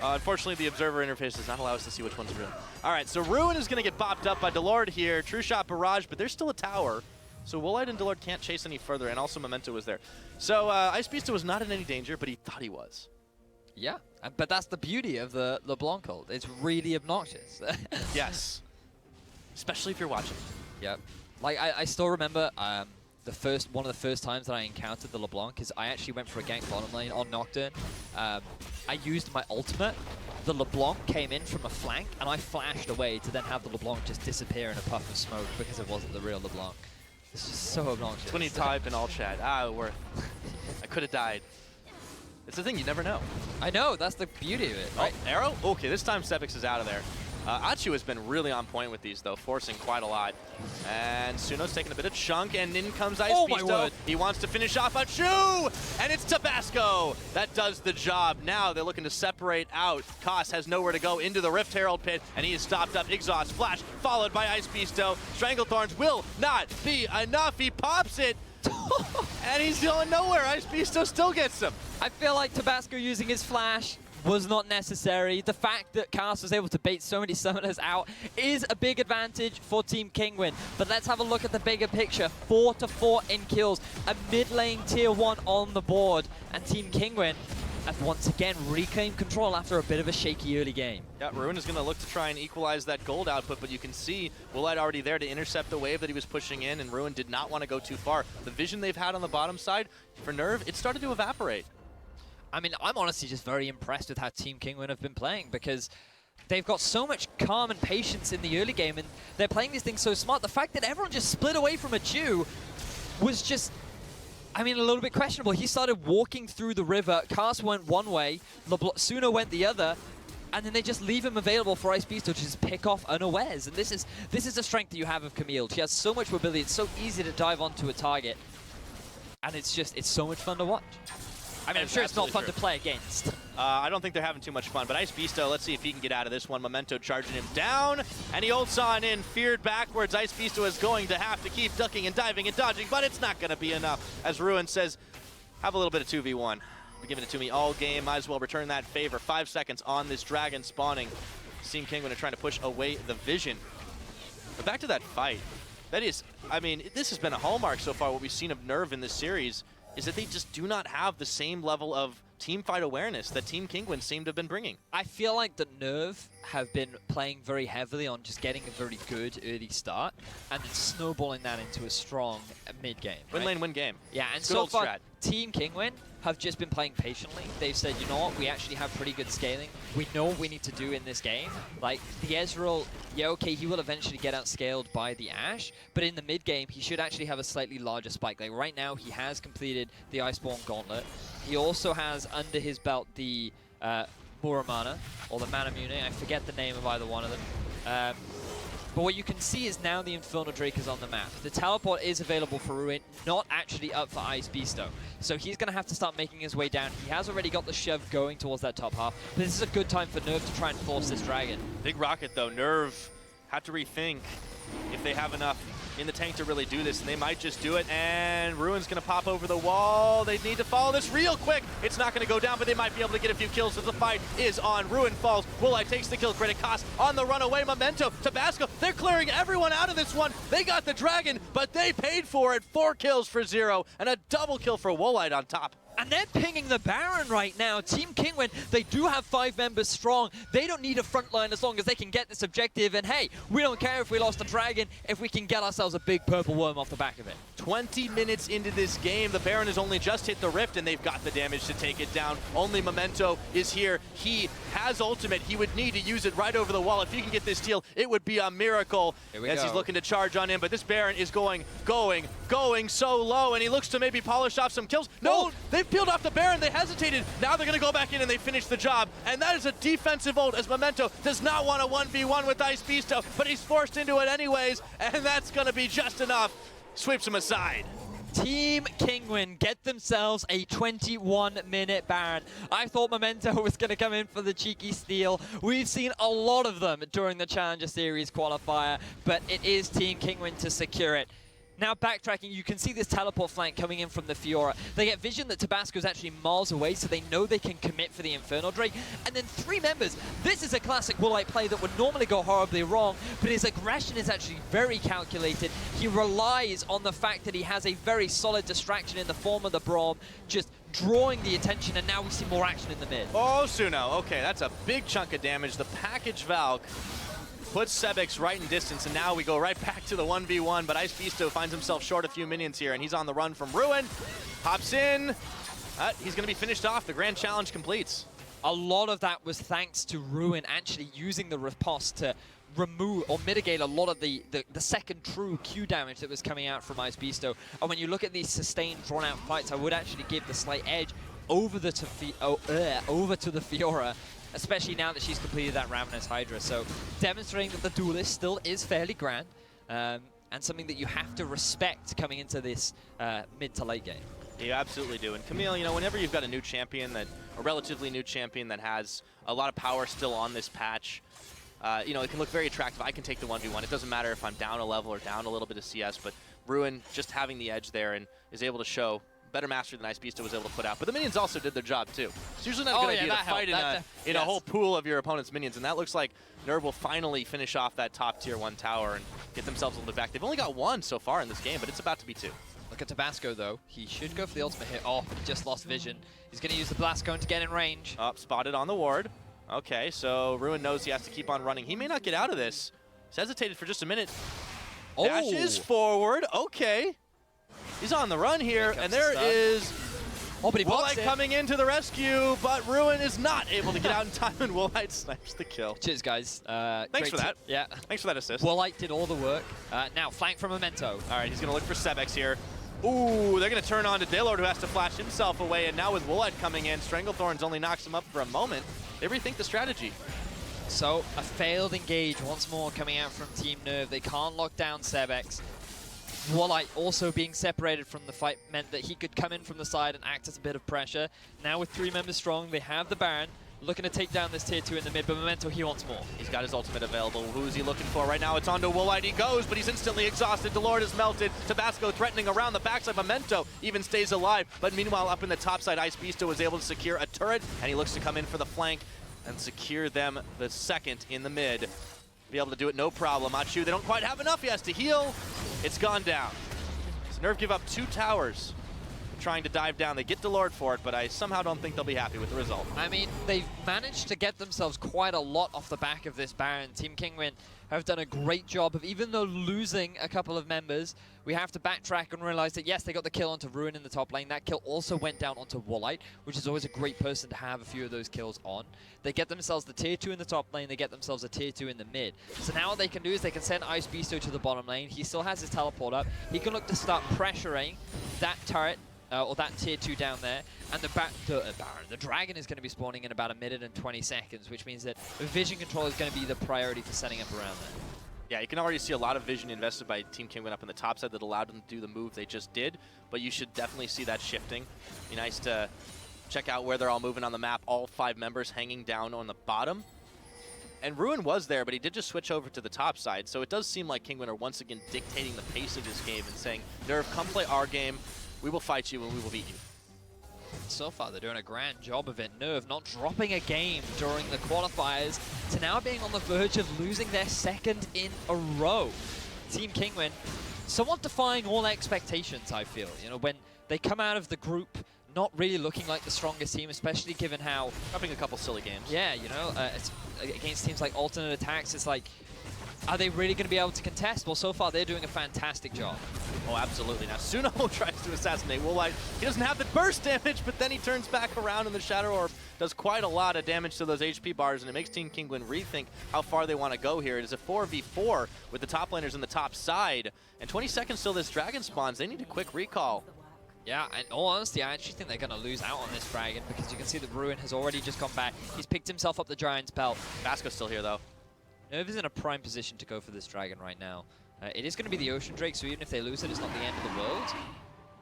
Unfortunately, the observer interface does not allow us to see which one's real. All right, so Ruin is going to get bopped up by Delord here. True shot barrage, but there's still a tower. So Woolite and Delord can't chase any further, and also Memento was there. So Ice Beast was not in any danger, but he thought he was. Yeah, but that's the beauty of the LeBlanc ult. It's really obnoxious. Yes. Especially if you're watching. Yep. Like, I still remember one of the first times that I encountered the LeBlanc is I actually went for a gank bottom lane on Nocturne. I used my ultimate. The LeBlanc came in from a flank, and I flashed away to then have the LeBlanc just disappear in a puff of smoke because it wasn't the real LeBlanc. It's just so obnoxious. It's when you type in all chat, worth. I could have died. It's the thing, you never know. I know, that's the beauty of it, right? Oh, arrow? Okay, this time Sebex is out of there. Achu has been really on point with these, though, forcing quite a lot. And Suno's taking a bit of chunk, and in comes Ice Oh, Beast. my word. He wants to finish off Achu! And it's Tabasco! That does the job. Now they're looking to separate out. Koss has nowhere to go into the Rift Herald pit, and he is stopped up. Exhaust, flash, followed by Ice Beasto. Stranglethorns will not be enough. He pops it, and he's going nowhere. Ice Beasto still gets him. I feel like Tabasco using his flash was not necessary. The fact that Cast was able to bait so many summoners out is a big advantage for Team Kinguin. But let's have a look at the bigger picture. 4-4 in kills, a mid lane tier 1 on the board, and Team Kinguin have once again reclaimed control after a bit of a shaky early game. Yeah, Ruin is going to look to try and equalize that gold output, but you can see Woolite already there to intercept the wave that he was pushing in, and Ruin did not want to go too far. The vision they've had on the bottom side for NERV, it started to evaporate. I mean, I'm honestly just very impressed with how Team Kinguin have been playing, because they've got so much calm and patience in the early game, and they're playing these things so smart. The fact that everyone just split away from a Jew was just, I mean, a little bit questionable. He started walking through the river. Cast went one way, Suno went the other, and then they just leave him available for Ice Beast to just pick off unawares. And this is the strength that you have of Camille. She has so much mobility. It's so easy to dive onto a target, and it's so much fun to watch. I mean, I'm sure it's not fun to play against. I don't think they're having too much fun, but Ice Beasto, let's see if he can get out of this one. Memento charging him down, and he ults on in, feared backwards. Ice Beasto is going to have to keep ducking and diving and dodging, but it's not going to be enough. As Ruin says, have a little bit of 2v1. You're giving it to me all game, might as well return that favor. 5 seconds on this dragon spawning. Team Kinguin are trying to push away the vision. But back to that fight. That is, I mean, this has been a hallmark so far, what we've seen of NERV in this series, is that they just do not have the same level of team fight awareness that Team Kinguin seem to have been bringing. I feel like the NERV have been playing very heavily on just getting a very good early start and then snowballing that into a strong mid-game. Win lane, win game. Yeah, and Good so old far, strat. Team Kinguin have just been playing patiently. They've said, you know what, we actually have pretty good scaling. We know what we need to do in this game. Like, the Ezreal, yeah, okay, he will eventually get outscaled by the Ashe, but in the mid-game, he should actually have a slightly larger spike. Like, right now, he has completed the Iceborne Gauntlet. He also has under his belt the Muramana, or the Manamune. I forget the name of either one of them. But what you can see is now the Infernal Drake is on the map. The teleport is available for Ruin, not actually up for Ice Beasto. So he's going to have to start making his way down. He has already got the shove going towards that top half. But this is a good time for NERV to try and force this dragon. Big rocket though. NERV have to rethink if they have enough in the tank to really do this, and they might just do it, and Ruin's gonna pop over the wall. They need to follow this real quick. It's not gonna go down, but they might be able to get a few kills as the fight is on. Ruin falls. Woolite takes the kill. Critic Cost on the runaway. Memento, Tabasco. They're clearing everyone out of this one. They got the dragon, but they paid for it. 4 kills for 0, and a double kill for Woolite on top. And they're pinging the Baron right now. Team Kinguin, they do have 5 members strong. They don't need a front line as long as they can get this objective. And hey, we don't care if we lost a dragon, if we can get ourselves a big purple worm off the back of it. 20 minutes into this game, the Baron has only just hit the rift, and they've got the damage to take it down. Only Memento is here. He has ultimate. He would need to use it right over the wall. If he can get this steal, it would be a miracle as he's looking to charge on him. But this Baron is going so low, and he looks to maybe polish off some kills. No, they've peeled off the Baron. They hesitated. Now they're going to go back in, and they finish the job. And that is a defensive ult, as Memento does not want a 1v1 with Ice Beasto, but he's forced into it anyways, and that's going to be just enough. Sweeps him aside. Team Kinguin get themselves a 21-minute Baron. I thought Memento was going to come in for the cheeky steal. We've seen a lot of them during the Challenger Series qualifier, but it is Team Kinguin to secure it. Now backtracking, you can see this teleport flank coming in from the Fiora. They get vision that Tabasco is actually miles away, so they know they can commit for the Infernal Drake. And then 3 members. This is a classic Woolite play that would normally go horribly wrong, but his aggression is actually very calculated. He relies on the fact that he has a very solid distraction in the form of the Braum, just drawing the attention, and now we see more action in the mid. Oh, Suno. Okay, that's a big chunk of damage. The package Valk puts Sebix right in distance, and now we go right back to the 1v1, but Ice Beasto finds himself short a few minions here, and he's on the run from Ruin. Hops in. He's going to be finished off. The Grand Challenge completes. A lot of that was thanks to Ruin actually using the riposte to remove or mitigate a lot of the second true Q damage that was coming out from Ice Beasto. And when you look at these sustained, drawn-out fights, I would actually give the slight edge over to the Fiora, especially now that she's completed that Ravenous Hydra. So demonstrating that the duelist still is fairly grand, and something that you have to respect coming into this mid to late game. You absolutely do. And Camille, you know, whenever you've got a new champion, a relatively new champion that has a lot of power still on this patch, you know, it can look very attractive. I can take the 1v1. It doesn't matter if I'm down a level or down a little bit of CS, but Ruin just having the edge there and is able to show better mastery than Ice Beast was able to put out. But the minions also did their job too. It's usually not a good idea to fight in a whole pool of your opponent's minions, and that looks like NERV will finally finish off that top tier 1 tower and get themselves a little bit back. They've only got 1 so far in this game, but it's about to be 2. Look at Tabasco, though. He should go for the ultimate hit. Oh, he just lost vision. He's going to use the Blast Cone to get in range. Up, spotted on the ward. Okay, so Ruin knows he has to keep on running. He may not get out of this. He's hesitated for just a minute. Oh. Dashes forward. Okay. He's on the run here, and there is Woolite coming into the rescue, but Ruin is not able to get out in time, and Woolite snipes the kill. Cheers, guys. Thanks for that. Yeah. Thanks for that assist. Woolite did all the work. Now, flank from Memento. All right, he's going to look for Sebex here. Ooh, they're going to turn on to Daylord, who has to flash himself away, and now with Woolite coming in, Stranglethorns only knocks him up for a moment. They rethink the strategy. So, a failed engage once more coming out from Team NERV. They can't lock down Sebex. Woolite also being separated from the fight meant that he could come in from the side and act as a bit of pressure. Now with 3 members strong, they have the Baron, looking to take down this tier 2 in the mid, but Memento, he wants more. He's got his ultimate available. Who is he looking for right now? It's onto Woolite. He goes, but he's instantly exhausted. Daylord is melted. Tabasco threatening around the backside. Memento even stays alive, but meanwhile up in the top side, Ice Beasto was able to secure a turret, and he looks to come in for the flank and secure them the second in the mid. Be able to do it no problem. Achu, they don't quite have enough. He has to heal. It's gone down. So NERV give up 2 towers trying to dive down. They get Daylord for it, but I somehow don't think they'll be happy with the result. I mean, they've managed to get themselves quite a lot off the back of this Baron. Team Kinguin have done a great job of, even though losing a couple of members, we have to backtrack and realize that, yes, they got the kill onto Ruin in the top lane. That kill also went down onto Woolite, which is always a great person to have a few of those kills on. They get themselves the tier 2 in the top lane, they get themselves a tier 2 in the mid. So now what they can do is they can send Ice Beasto to the bottom lane. He still has his teleport up. He can look to start pressuring that turret, or that tier 2 down there, and the dragon is going to be spawning in about 1 minute and 20 seconds, which means that vision control is going to be the priority for setting up around there. Yeah, you can already see a lot of vision invested by Team Kinguin up in the top side that allowed them to do the move they just did, but you should definitely see that shifting. Be nice to check out where they're all moving on the map, all 5 members hanging down on the bottom. And Ruin was there, but he did just switch over to the top side, so it does seem like Kinguin are once again dictating the pace of this game and saying, NERV, come play our game. We will fight you and we will beat you. So far, they're doing a grand job of it. NERV not dropping a game during the qualifiers to now being on the verge of losing their 2nd in a row. Team Kinguin somewhat defying all expectations, I feel. You know, when they come out of the group not really looking like the strongest team, especially given how... Dropping a couple silly games. Yeah, you know, it's against teams like Alternate Attacks, it's like, are they really going to be able to contest? Well, so far, they're doing a fantastic job. Oh, absolutely. Now, Suno tries to assassinate Woolite. He doesn't have the burst damage, but then he turns back around, and the Shadow Orb does quite a lot of damage to those HP bars, and it makes Team Kinguin rethink how far they want to go here. It is a 4v4 with the top laners in the top side, and 20 seconds till this dragon spawns. They need a quick recall. Yeah, and in all honesty, I actually think they're going to lose out on this dragon, because you can see that Ruin has already just gone back. He's picked himself up the Giant's Belt. Vasco's still here, though. NERV is in a prime position to go for this dragon right now. It is going to be the Ocean Drake, so even if they lose it, it's not the end of the world.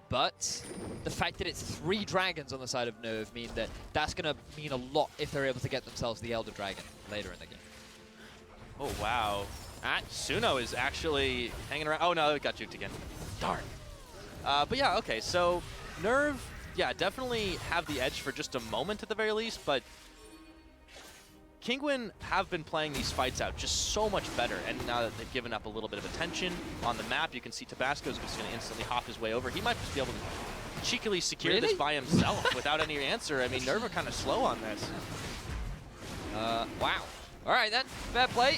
But the fact that it's 3 dragons on the side of NERV mean that that's going to mean a lot if they're able to get themselves the Elder Dragon later in the game. Oh, wow. Suno is actually hanging around. Oh, no, it got juked again. Darn. But yeah, okay, so NERV, yeah, definitely have the edge for just a moment at the very least, but Kinguin have been playing these fights out just so much better, and now that they've given up a little bit of attention on the map, you can see Tabasco's just going to instantly hop his way over. He might just be able to cheekily secure this by himself without any answer. I mean, NERV are kind of slow on this. Wow. All right, then. Fair play.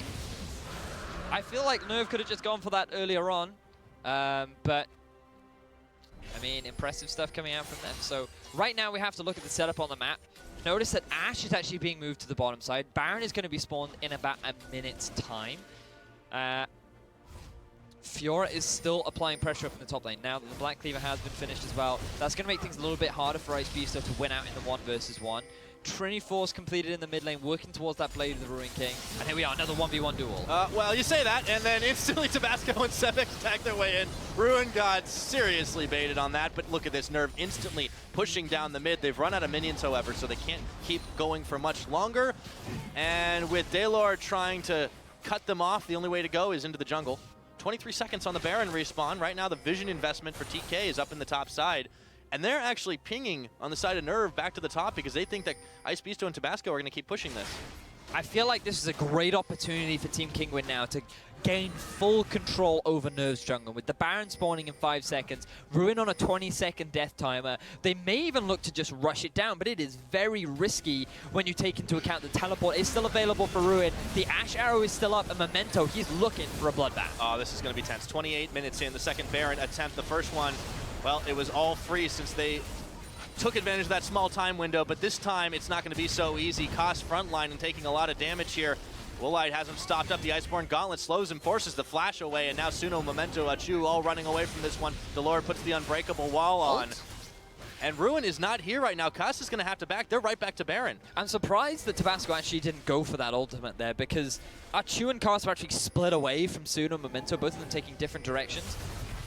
I feel like NERV could have just gone for that earlier on, but I mean, impressive stuff coming out from them. So right now we have to look at the setup on the map. Notice that Ashe is actually being moved to the bottom side. Baron is going to be spawned in about a minute's time. Fiora is still applying pressure up in the top lane. Now that the Black Cleaver has been finished as well, that's going to make things a little bit harder for Ice Beasto to win out in the 1 versus 1. Trinity Force completed in the mid lane, working towards that Blade of the Ruin King. And here we are, another 1v1 duel. Well, you say that, and then instantly Tabasco and Sebex attack their way in. Ruin got seriously baited on that, but look at this, NERV instantly pushing down the mid. They've run out of minions, however, so they can't keep going for much longer. And with Daylord trying to cut them off, the only way to go is into the jungle. 23 seconds on the Baron respawn. Right now, the vision investment for TK is up in the top side. And they're actually pinging on the side of NERV back to the top because they think that Ice Beasto and Tabasco are going to keep pushing this. I feel like this is a great opportunity for Team Kinguin now to gain full control over NERV's jungle. With the Baron spawning in 5 seconds, Ruin on a 20-second death timer, they may even look to just rush it down, but it is very risky when you take into account the teleport is still available for Ruin, the Ash Arrow is still up, and Memento, he's looking for a bloodbath. Oh, this is going to be tense. 28 minutes in, the second Baron attempt. The first one, well, it was all free since they took advantage of that small time window, but this time it's not going to be so easy. Cost frontline and taking a lot of damage here. Woolite has him stopped up. The Iceborne Gauntlet slows him, forces the flash away, and now Suno, Memento, Chu all running away from this one. Delord puts the unbreakable wall on. And Ruin is not here right now. Cost is going to have to back. They're right back to Baron. I'm surprised that Tabasco actually didn't go for that ultimate there, because Chu and Cost have actually split away from Suno and Memento, both of them taking different directions.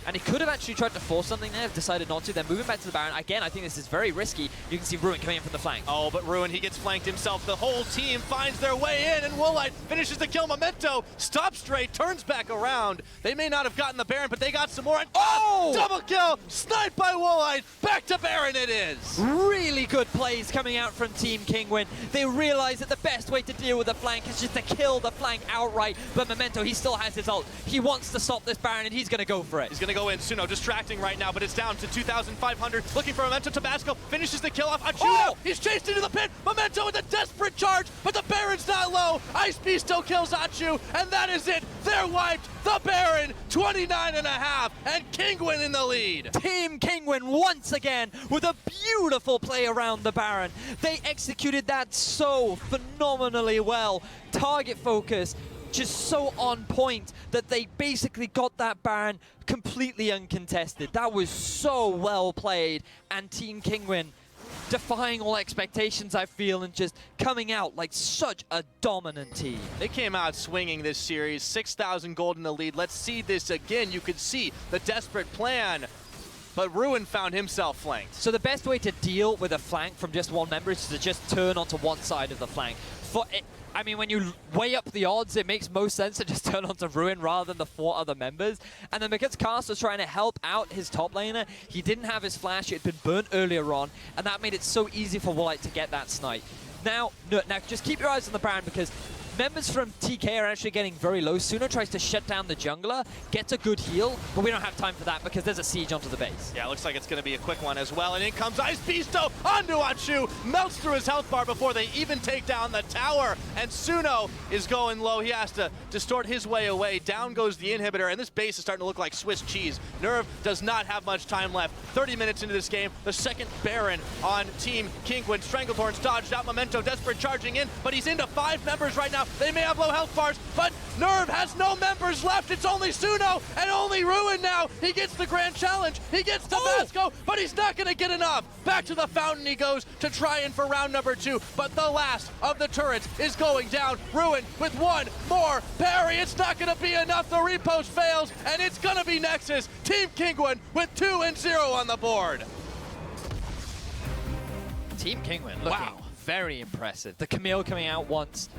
And he could have actually tried to force something there, decided not to. Then moving back to the Baron. Again, I think this is very risky. You can see Ruin coming in from the flank. Oh, but Ruin, he gets flanked himself. The whole team finds their way in, and Woolite finishes the kill. Memento stops straight, turns back around. They may not have gotten the Baron, but they got some more. And double kill! Sniped by Woolite. Back to Baron it is. Really good plays coming out from Team Kinguin. They realize that the best way to deal with the flank is just to kill the flank outright. But Memento, he still has his ult. He wants to stop this Baron, and he's going to go for it. He's going to go in. Suno distracting right now, but it's down to 2,500. Looking for Memento. Tabasco finishes the kill off. Achu, he's chased into the pit. Memento with a desperate charge, but the Baron's not low. Ice Beasto kills Achu, and that is it. They're wiped. The Baron, 29.5, and Kinguin in the lead. Team Kinguin once again with a beautiful play around the Baron. They executed that so phenomenally well. Target focus, just so on point that they basically got that Baron completely uncontested. That was so well played, and Team Kinguin defying all expectations, I feel, and just coming out like such a dominant team. They came out swinging this series, 6,000 gold in the lead. Let's see this again. You could see the desperate plan, but Ruin found himself flanked. So the best way to deal with a flank from just one member is to just turn onto one side of the flank. I mean, when you weigh up the odds, it makes most sense to just turn onto Ruin rather than the 4 other members. And then because Cast was trying to help out his top laner, he didn't have his flash. It had been burnt earlier on, and that made it so easy for Woolite to get that snipe. Now just keep your eyes on the Baron, because members from TK are actually getting very low. Suno tries to shut down the jungler, gets a good heal, but we don't have time for that because there's a siege onto the base. Yeah, it looks like it's going to be a quick one as well. And in comes Ice Beasto onto Achu, melts through his health bar before they even take down the tower. And Suno is going low. He has to distort his way away. Down goes the inhibitor, and this base is starting to look like Swiss cheese. NERV does not have much time left. 30 minutes into this game, the second Baron on Team Kinguin. Stranglethorn's dodged out. Memento desperate charging in, but he's into 5 members right now. They may have low health bars, but NERV has no members left. It's only Suno and only Ruin now. He gets the grand challenge. He gets Tabasco, but he's not going to get enough. Back to the fountain he goes to try in for round number 2, but the last of the turrets is going down. Ruin with one more parry. It's not going to be enough. The repost fails, and it's going to be Nexus. Team Kinguin with 2-0 on the board. Team Kinguin looking very impressive. The Camille coming out once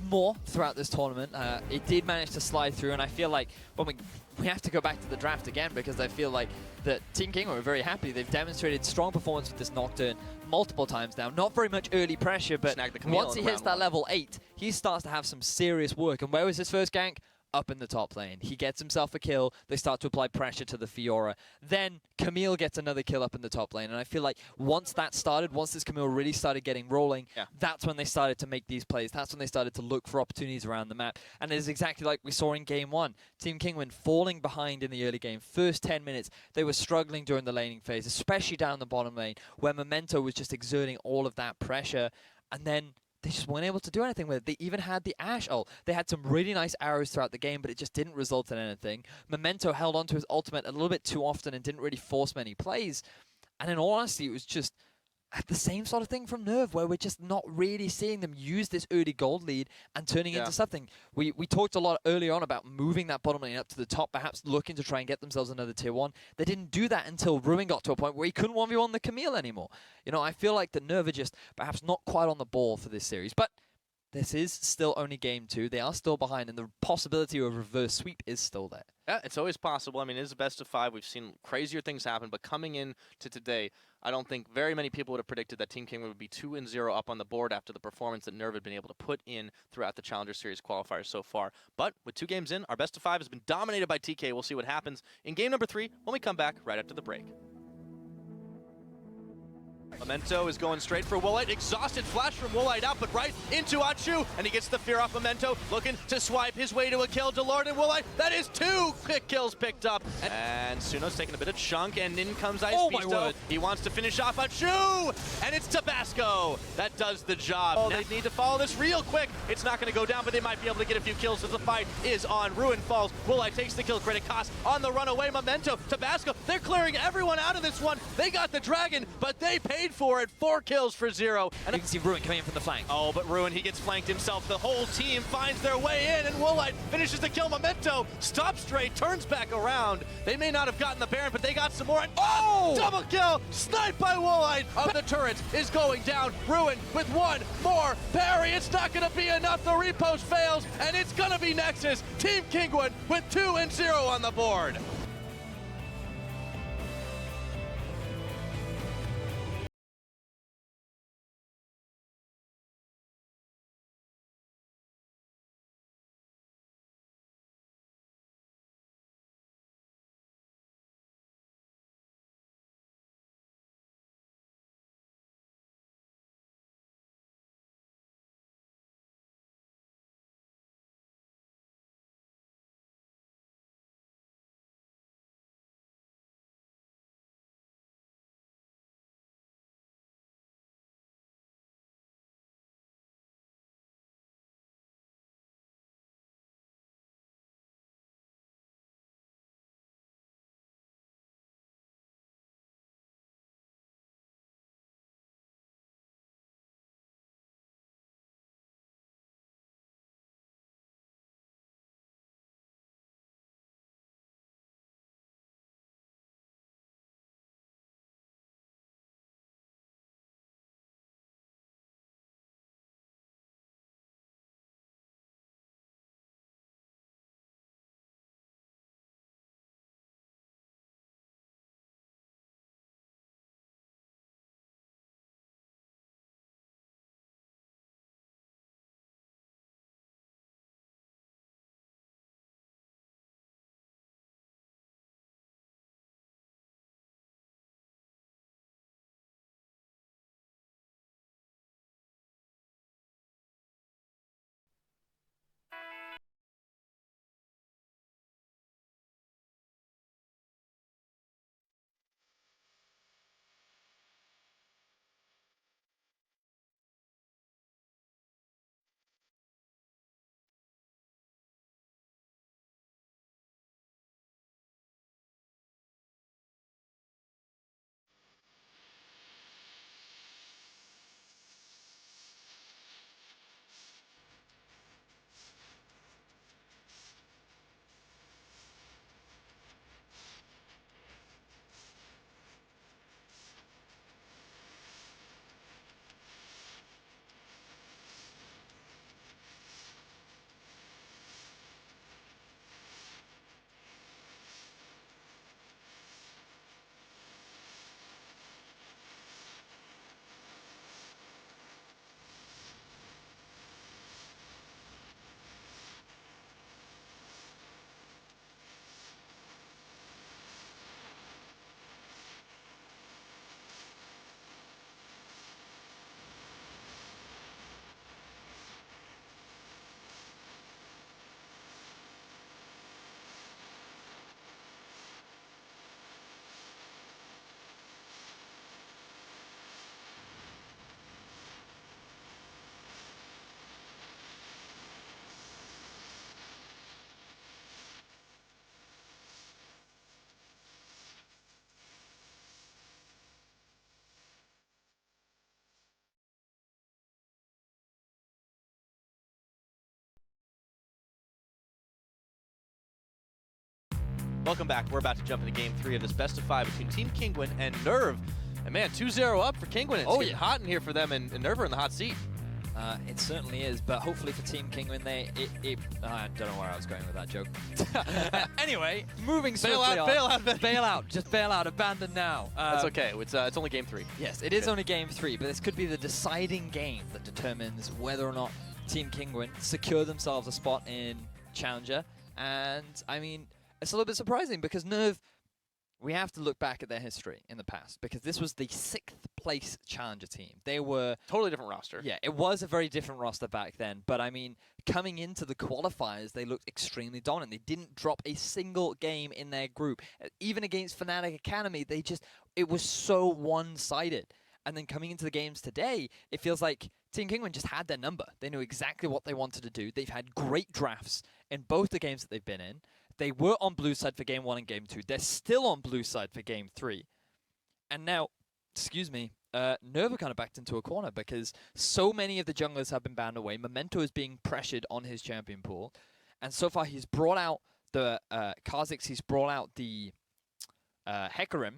more throughout this tournament. It did manage to slide through, and I feel like when we have to go back to the draft again, because I feel like that Team Kinguin were very happy. They've demonstrated strong performance with this Nocturne multiple times now. Not very much early pressure, but once he hits that level 8, he starts to have some serious work. And where was his first gank? Up in the top lane. He gets himself a kill. They start to apply pressure to the Fiora. Then Camille gets another kill up in the top lane. And I feel like once that started, once this Camille really started getting rolling, that's when they started to make these plays. That's when they started to look for opportunities around the map. And it's exactly like we saw in game 1. Team Kinguin falling behind in the early game. First 10 minutes, they were struggling during the laning phase, especially down the bottom lane, where Memento was just exerting all of that pressure. And then they just weren't able to do anything with it. They even had the Ashe ult. They had some really nice arrows throughout the game, but it just didn't result in anything. Memento held onto his ultimate a little bit too often and didn't really force many plays. And in all honesty, it was just the same sort of thing from NERV, where we're just not really seeing them use this early gold lead and turning into something. We talked a lot earlier on about moving that bottom lane up to the top, perhaps looking to try and get themselves another tier 1. They didn't do that until Ruin got to a point where he couldn't 1v1 the Camille anymore. You know, I feel like the NERV are just perhaps not quite on the ball for this series, but This is still only game 2. They are still behind, and the possibility of a reverse sweep is still there. Yeah, it's always possible. I mean, it is a best of 5. We've seen crazier things happen, but coming in to today, I don't think very many people would have predicted that Team Kingwin would be 2-0 up on the board after the performance that NERV had been able to put in throughout the Challenger Series qualifiers so far. But with 2 games in, our best of 5 has been dominated by TK. We'll see what happens in game number 3 when we come back right after the break. Memento is going straight for Woolite. Exhausted flash from Woolite out, but right into Achu, and he gets the fear off Memento, looking to swipe his way to a kill. Delord and Woolite, that is 2 quick kills picked up. And Suno's taking a bit of chunk, and in comes Ice Oh my Pisto. word. He wants to finish off Achu, and it's Tabasco that does the job. Oh, they need to follow this real quick. It's not going to go down, but they might be able to get a few kills as the fight is on. Ruin falls. Woolite takes the kill credit. Cost on the runaway. Memento, Tabasco, they're clearing everyone out of this one. They got the dragon, but they paid for it. 4 kills for 0. And You can see Ruin coming in from the flank. oh, but Ruin, he gets flanked himself. The whole team finds their way in, and Woolite finishes the kill. Memento stops straight, turns back around. They may not have gotten the Baron, but they got some more. And oh! Double kill! Sniped by Woolite! The turret is going down. Ruin with 1 more parry. It's not going to be enough. The repost fails, and it's going to be Nexus. Team Kingwin with 2-0 on the board. Welcome back. We're about to jump into game 3 of this best of 5 between Team Kingwin and NERV. And man, 2-0 up for Kingwin. It's getting hot in here for them, and NERV are in the hot seat. It certainly is, but hopefully for Team Kinguin, I don't know where I was going with that joke. Anyway, moving swiftly on. Bail out, just bail out, abandon now. That's okay, it's only game 3. Yes, it is only game 3, but this could be the deciding game that determines whether or not Team Kinguin secure themselves a spot in Challenger. And, I mean, it's a little bit surprising because NERV, we have to look back at their history in the past because this was the 6th place Challenger team. They were... Totally different roster. Yeah, it was a very different roster back then. But, I mean, coming into the qualifiers, they looked extremely dominant. They didn't drop a single game in their group. Even against Fnatic Academy, it was so one-sided. And then coming into the games today, it feels like Team Kinguin just had their number. They knew exactly what they wanted to do. They've had great drafts in both the games that they've been in. They were on blue side for game 1 and game 2. They're still on blue side for game 3. And now, NERV are kind of backed into a corner because so many of the junglers have been banned away. Memento is being pressured on his champion pool. And so far, he's brought out the Kha'Zix, he's brought out the Hecarim.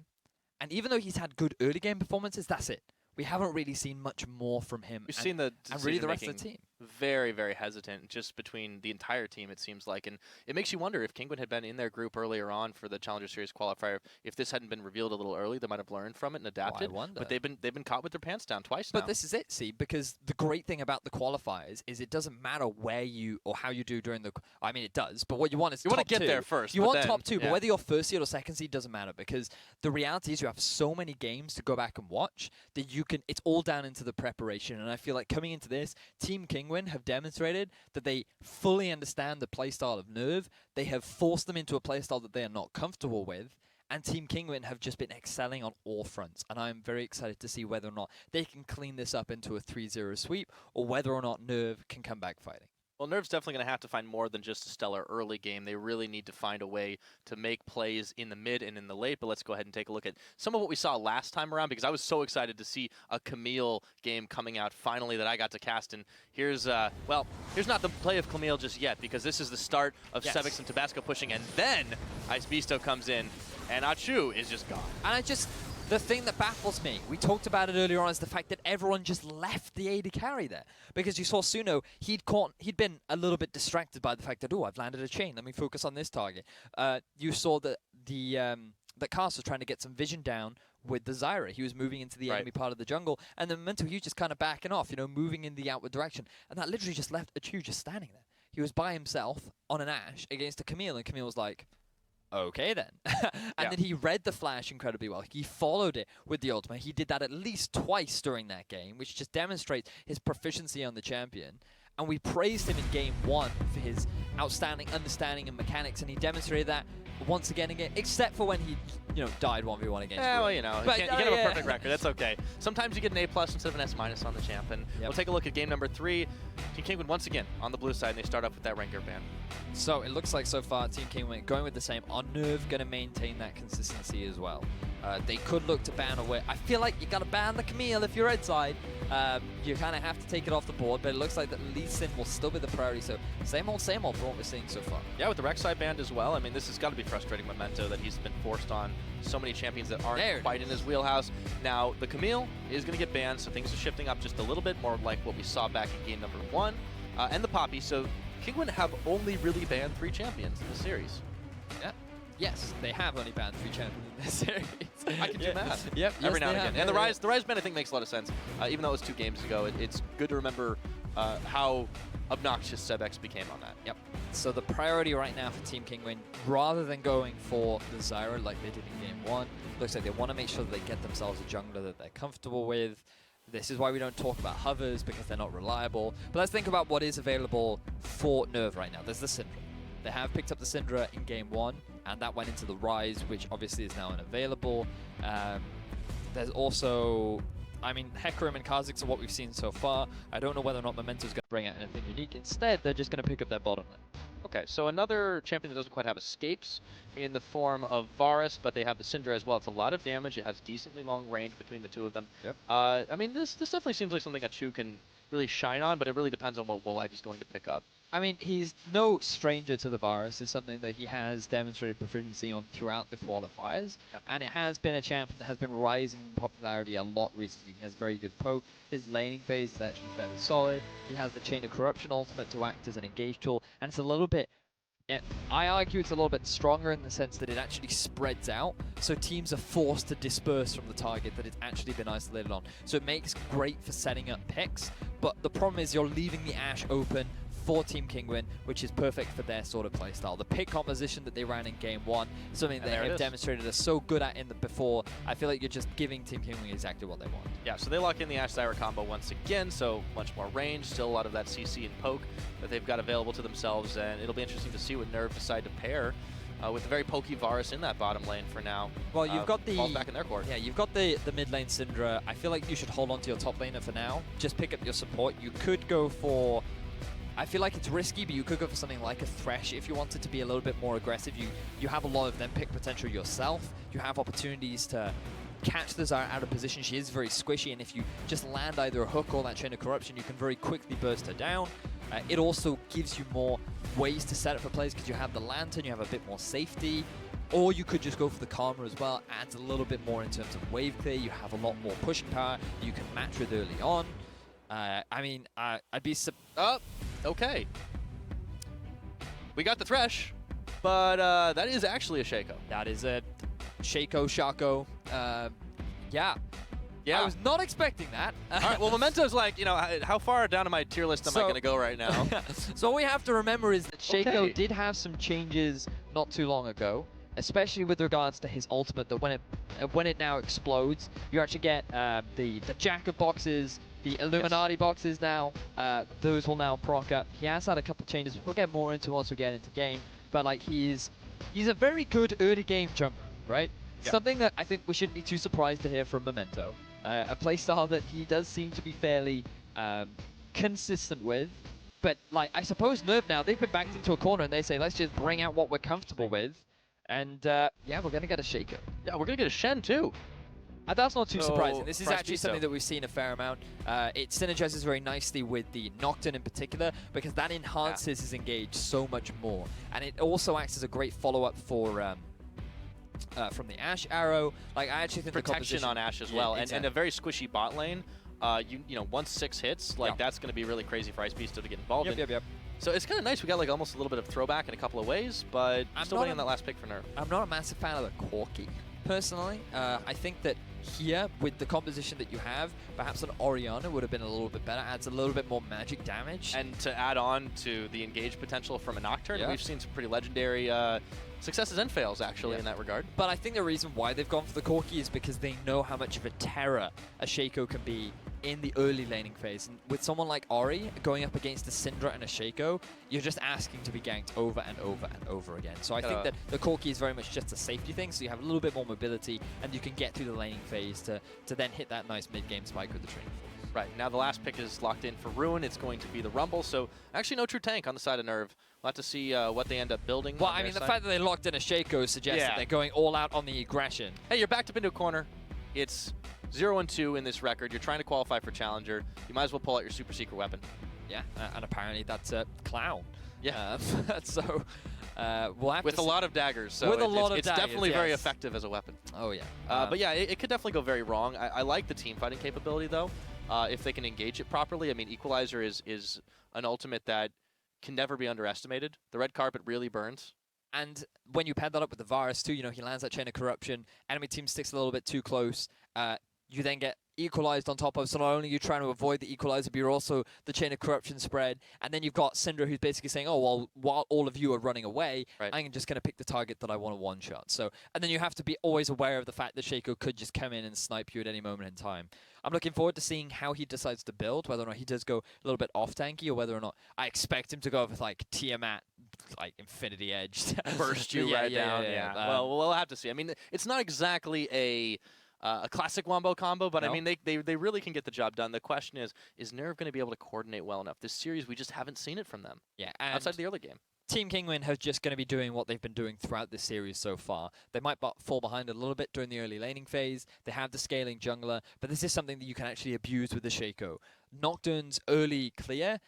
And even though he's had good early game performances, that's it. We haven't really seen much more from him. We've seen the and really the rest of the team. Very, very hesitant just between the entire team, it seems like. And it makes you wonder if Kinguin had been in their group earlier on for the Challenger Series qualifier, if this hadn't been revealed a little early, they might have learned from it and adapted. Well, I wonder. But they've been caught with their pants down twice now. But this is it, see, because the great thing about the qualifiers is it doesn't matter where you or how you do during the... I mean, it does, but what you want is you top want to get two. there first. You want then, top 2, yeah. but whether you're first seed or second seed doesn't matter because the reality is you have so many games to go back and watch that you can... It's all down into the preparation, and I feel like coming into this, Team Kinguin have demonstrated that they fully understand the playstyle of NERV. They have forced them into a playstyle that they are not comfortable with, and Team Kinguin have just been excelling on all fronts, and I'm very excited to see whether or not they can clean this up into a 3-0 sweep, or whether or not NERV can come back fighting. Well, NERV's definitely going to have to find more than just a stellar early game. They really need to find a way to make plays in the mid and in the late, but let's go ahead and take a look at some of what we saw last time around because I was so excited to see a Camille game coming out finally that I got to cast. And here's not the play of Camille just yet because this is the start of Sevix and Tabasco pushing, and then Ice Beasto comes in, and Achu is just gone. And the thing that baffles me, we talked about it earlier on, is the fact that everyone just left the AD carry there. Because you saw Suno, he'd been a little bit distracted by the fact that, oh, I've landed a chain, let me focus on this target. You saw that Cast was trying to get some vision down with the Zyra. He was moving into the enemy part of the jungle, and then Memento, he was just kind of backing off, moving in the outward direction. And that literally just left Achu just standing there. He was by himself on an Ashe against a Camille, and Camille was like, okay then. And then he read the flash incredibly well. He followed it with the ultimate. He did that at least twice during that game, which just demonstrates his proficiency on the champion. And we praised him in game 1 for his outstanding understanding and mechanics, and he demonstrated that once again, except for when he, died 1v1 against Yeah, well, you but, can't have a perfect record. That's okay. Sometimes you get an A+ instead of an S- on the champ. And we'll take a look at game number 3. Team Kinguin once again on the blue side, and they start off with that Rengar ban. So it looks like so far Team Kinguin going with the same. Are NERV going to maintain that consistency as well? They could look to ban away. I feel like you got to ban the Camille if you're red side. You kind of have to take it off the board, but it looks like that Lee Sin will still be the priority. So same old for what we're seeing so far. Yeah, with the Rek'Sai banned as well. I mean, this has got to be frustrating Memento that he's been forced on so many champions that aren't quite in his wheelhouse. Now, the Camille is going to get banned, so things are shifting up just a little bit more like what we saw back in game number 1. And the Poppy, so Kinguin have only really banned 3 champions in the series. Yeah. Yes, they have only banned 3 champions in this series. I can do math. Yep. Every now and again. And the Rise ban, I think, makes a lot of sense. Even though it was 2 games ago, it's good to remember how obnoxious Sevix became on that. Yep. So the priority right now for Team Kinguin, rather than going for the Zyra like they did in game 1, looks like they want to make sure that they get themselves a jungler that they're comfortable with. This is why we don't talk about hovers, because they're not reliable. But let's think about what is available for NERV right now. There's the Syndra. They have picked up the Syndra in game 1, and that went into the Rise, which obviously is now unavailable. There's also, Hecarim and Kha'Zix are what we've seen so far. I don't know whether or not Memento's going to bring out anything unique. Instead, they're just going to pick up their bottom lane. Okay, so another champion that doesn't quite have escapes in the form of Varus, but they have the Syndra as well. It's a lot of damage. It has decently long range between the two of them. Yep. This definitely seems like something that Chu can really shine on, but it really depends on what Wolite he's going to pick up. I mean, he's no stranger to the virus. It's something that he has demonstrated proficiency on throughout the qualifiers. Yep. And it has been a champion that has been rising in popularity a lot recently. He has very good poke. His laning phase is actually fairly solid. He has the Chain of Corruption ultimate to act as an engage tool. And it's a little bit... I argue it's a little bit stronger in the sense that it actually spreads out, so teams are forced to disperse from the target that it's actually been isolated on. So it makes great for setting up picks, but the problem is you're leaving the Ashe open for Team Kinguin, which is perfect for their sort of playstyle. The pick composition that they ran in Game 1, something they have demonstrated are so good at in the before, I feel like you're just giving Team Kinguin exactly what they want. Yeah, so they lock in the Ashe Zyra combo once again, so much more range, still a lot of that CC and poke that they've got available to themselves, and it'll be interesting to see what NERV decide to pair with the very pokey Varus in that bottom lane for now. Well, you've got the... falls back in their court. Yeah, you've got the mid lane Syndra. I feel like you should hold on to your top laner for now. Just pick up your support. You could go for... I feel like it's risky, but you could go for something like a Thresh if you wanted to be a little bit more aggressive. You have a lot of them pick potential yourself. You have opportunities to catch the Zyra out of position. She is very squishy, and if you just land either a hook or that Chain of Corruption, you can very quickly burst her down. It also gives you more ways to set up for plays because you have the Lantern, you have a bit more safety. Or you could just go for the Karma as well. Adds a little bit more in terms of wave clear. You have a lot more pushing power. You can match with early on. I mean, I'd be... Okay. We got the Thresh, but that is actually a Shaco. That is a Shaco. Yeah. Yeah. I was not expecting that. All right, well, Memento's like, you know, how far down in my tier list am I going to go right now? So what we have to remember is that Shaco did have some changes not too long ago, especially with regards to his ultimate, that when it now explodes, you actually get the Jacket boxes, the Illuminati boxes now. Those will now proc up. He has had a couple changes we'll get more into once we get into game, but like he's a very good early game jungler, right? Yep. Something that I think we shouldn't be too surprised to hear from Memento. A playstyle that he does seem to be fairly consistent with. But like, I suppose NERV now, they've been backed into a corner and they say, let's just bring out what we're comfortable with. And yeah, we're going to get a Shaco. Yeah, we're going to get a Shen too. That's not too surprising. This is actually something that we've seen a fair amount. It synergizes very nicely with the Nocturne in particular because that enhances his engage so much more. And it also acts as a great follow-up for... from the Ashe arrow, like I actually think protection on Ashe as well, and a very squishy bot lane. You know, once 6 hits, like that's going to be really crazy for Ice Beast to get involved in. Yep. So it's kind of nice. We got like almost a little bit of throwback in a couple of ways, but I'm still waiting on that last pick for NERV. I'm not a massive fan of the Corki, personally. I think that here, with the composition that you have, perhaps an Orianna would have been a little bit better. Adds a little bit more magic damage. And to add on to the engage potential from a Nocturne, we've seen some pretty legendary successes and fails, actually, in that regard. But I think the reason why they've gone for the Corki is because they know how much of a terror a Shaco can be in the early laning phase. And with someone like Ori going up against a Syndra and a Shaco, you're just asking to be ganked over and over and over again. So I think that the Corki is very much just a safety thing, so you have a little bit more mobility and you can get through the laning phase to then hit that nice mid-game spike with the Training Force. Right, now the last pick is locked in for Ruin. It's going to be the Rumble, so actually no true tank on the side of NERV. We'll have to see what they end up building. Well, I mean, the fact that they locked in a Shaco suggests that they're going all out on the aggression. Hey, you're backed up into a corner. It's 0-2 in this record. You're trying to qualify for Challenger. You might as well pull out your super secret weapon. Yeah, and apparently that's a Clown. Yeah. So we'll have with to a lot of daggers. So with a lot of it's daggers, definitely very effective as a weapon. Oh, yeah. But yeah, it could definitely go very wrong. I like the team fighting capability, though, if they can engage it properly. I mean, Equalizer is an ultimate that can never be underestimated. The red carpet really burns. And when you pair that up with the Varus too, you know, he lands that Chain of Corruption, enemy team sticks a little bit too close, you then get equalized on top of, so not only are you trying to avoid the equalizer, but you're also the Chain of Corruption spread, and then you've got Syndra who's basically saying, oh, well, while all of you are running away, I'm just going to pick the target that I want to one-shot. So, and then you have to be always aware of the fact that Shaco could just come in and snipe you at any moment in time. I'm looking forward to seeing how he decides to build, whether or not he does go a little bit off-tanky, or whether or not I expect him to go with, like, Tiamat, like, Infinity Edge. Burst you down. Yeah. Well, we'll have to see. I mean, it's not exactly a classic wombo combo, but I mean, they really can get the job done. The question is NERV going to be able to coordinate well enough? This series, we just haven't seen it from them. Yeah, outside the early game. Team Kinguin has just going to be doing what they've been doing throughout this series so far. They might fall behind a little bit during the early laning phase. They have the scaling jungler, but this is something that you can actually abuse with the Shaco. Nocturne's early clear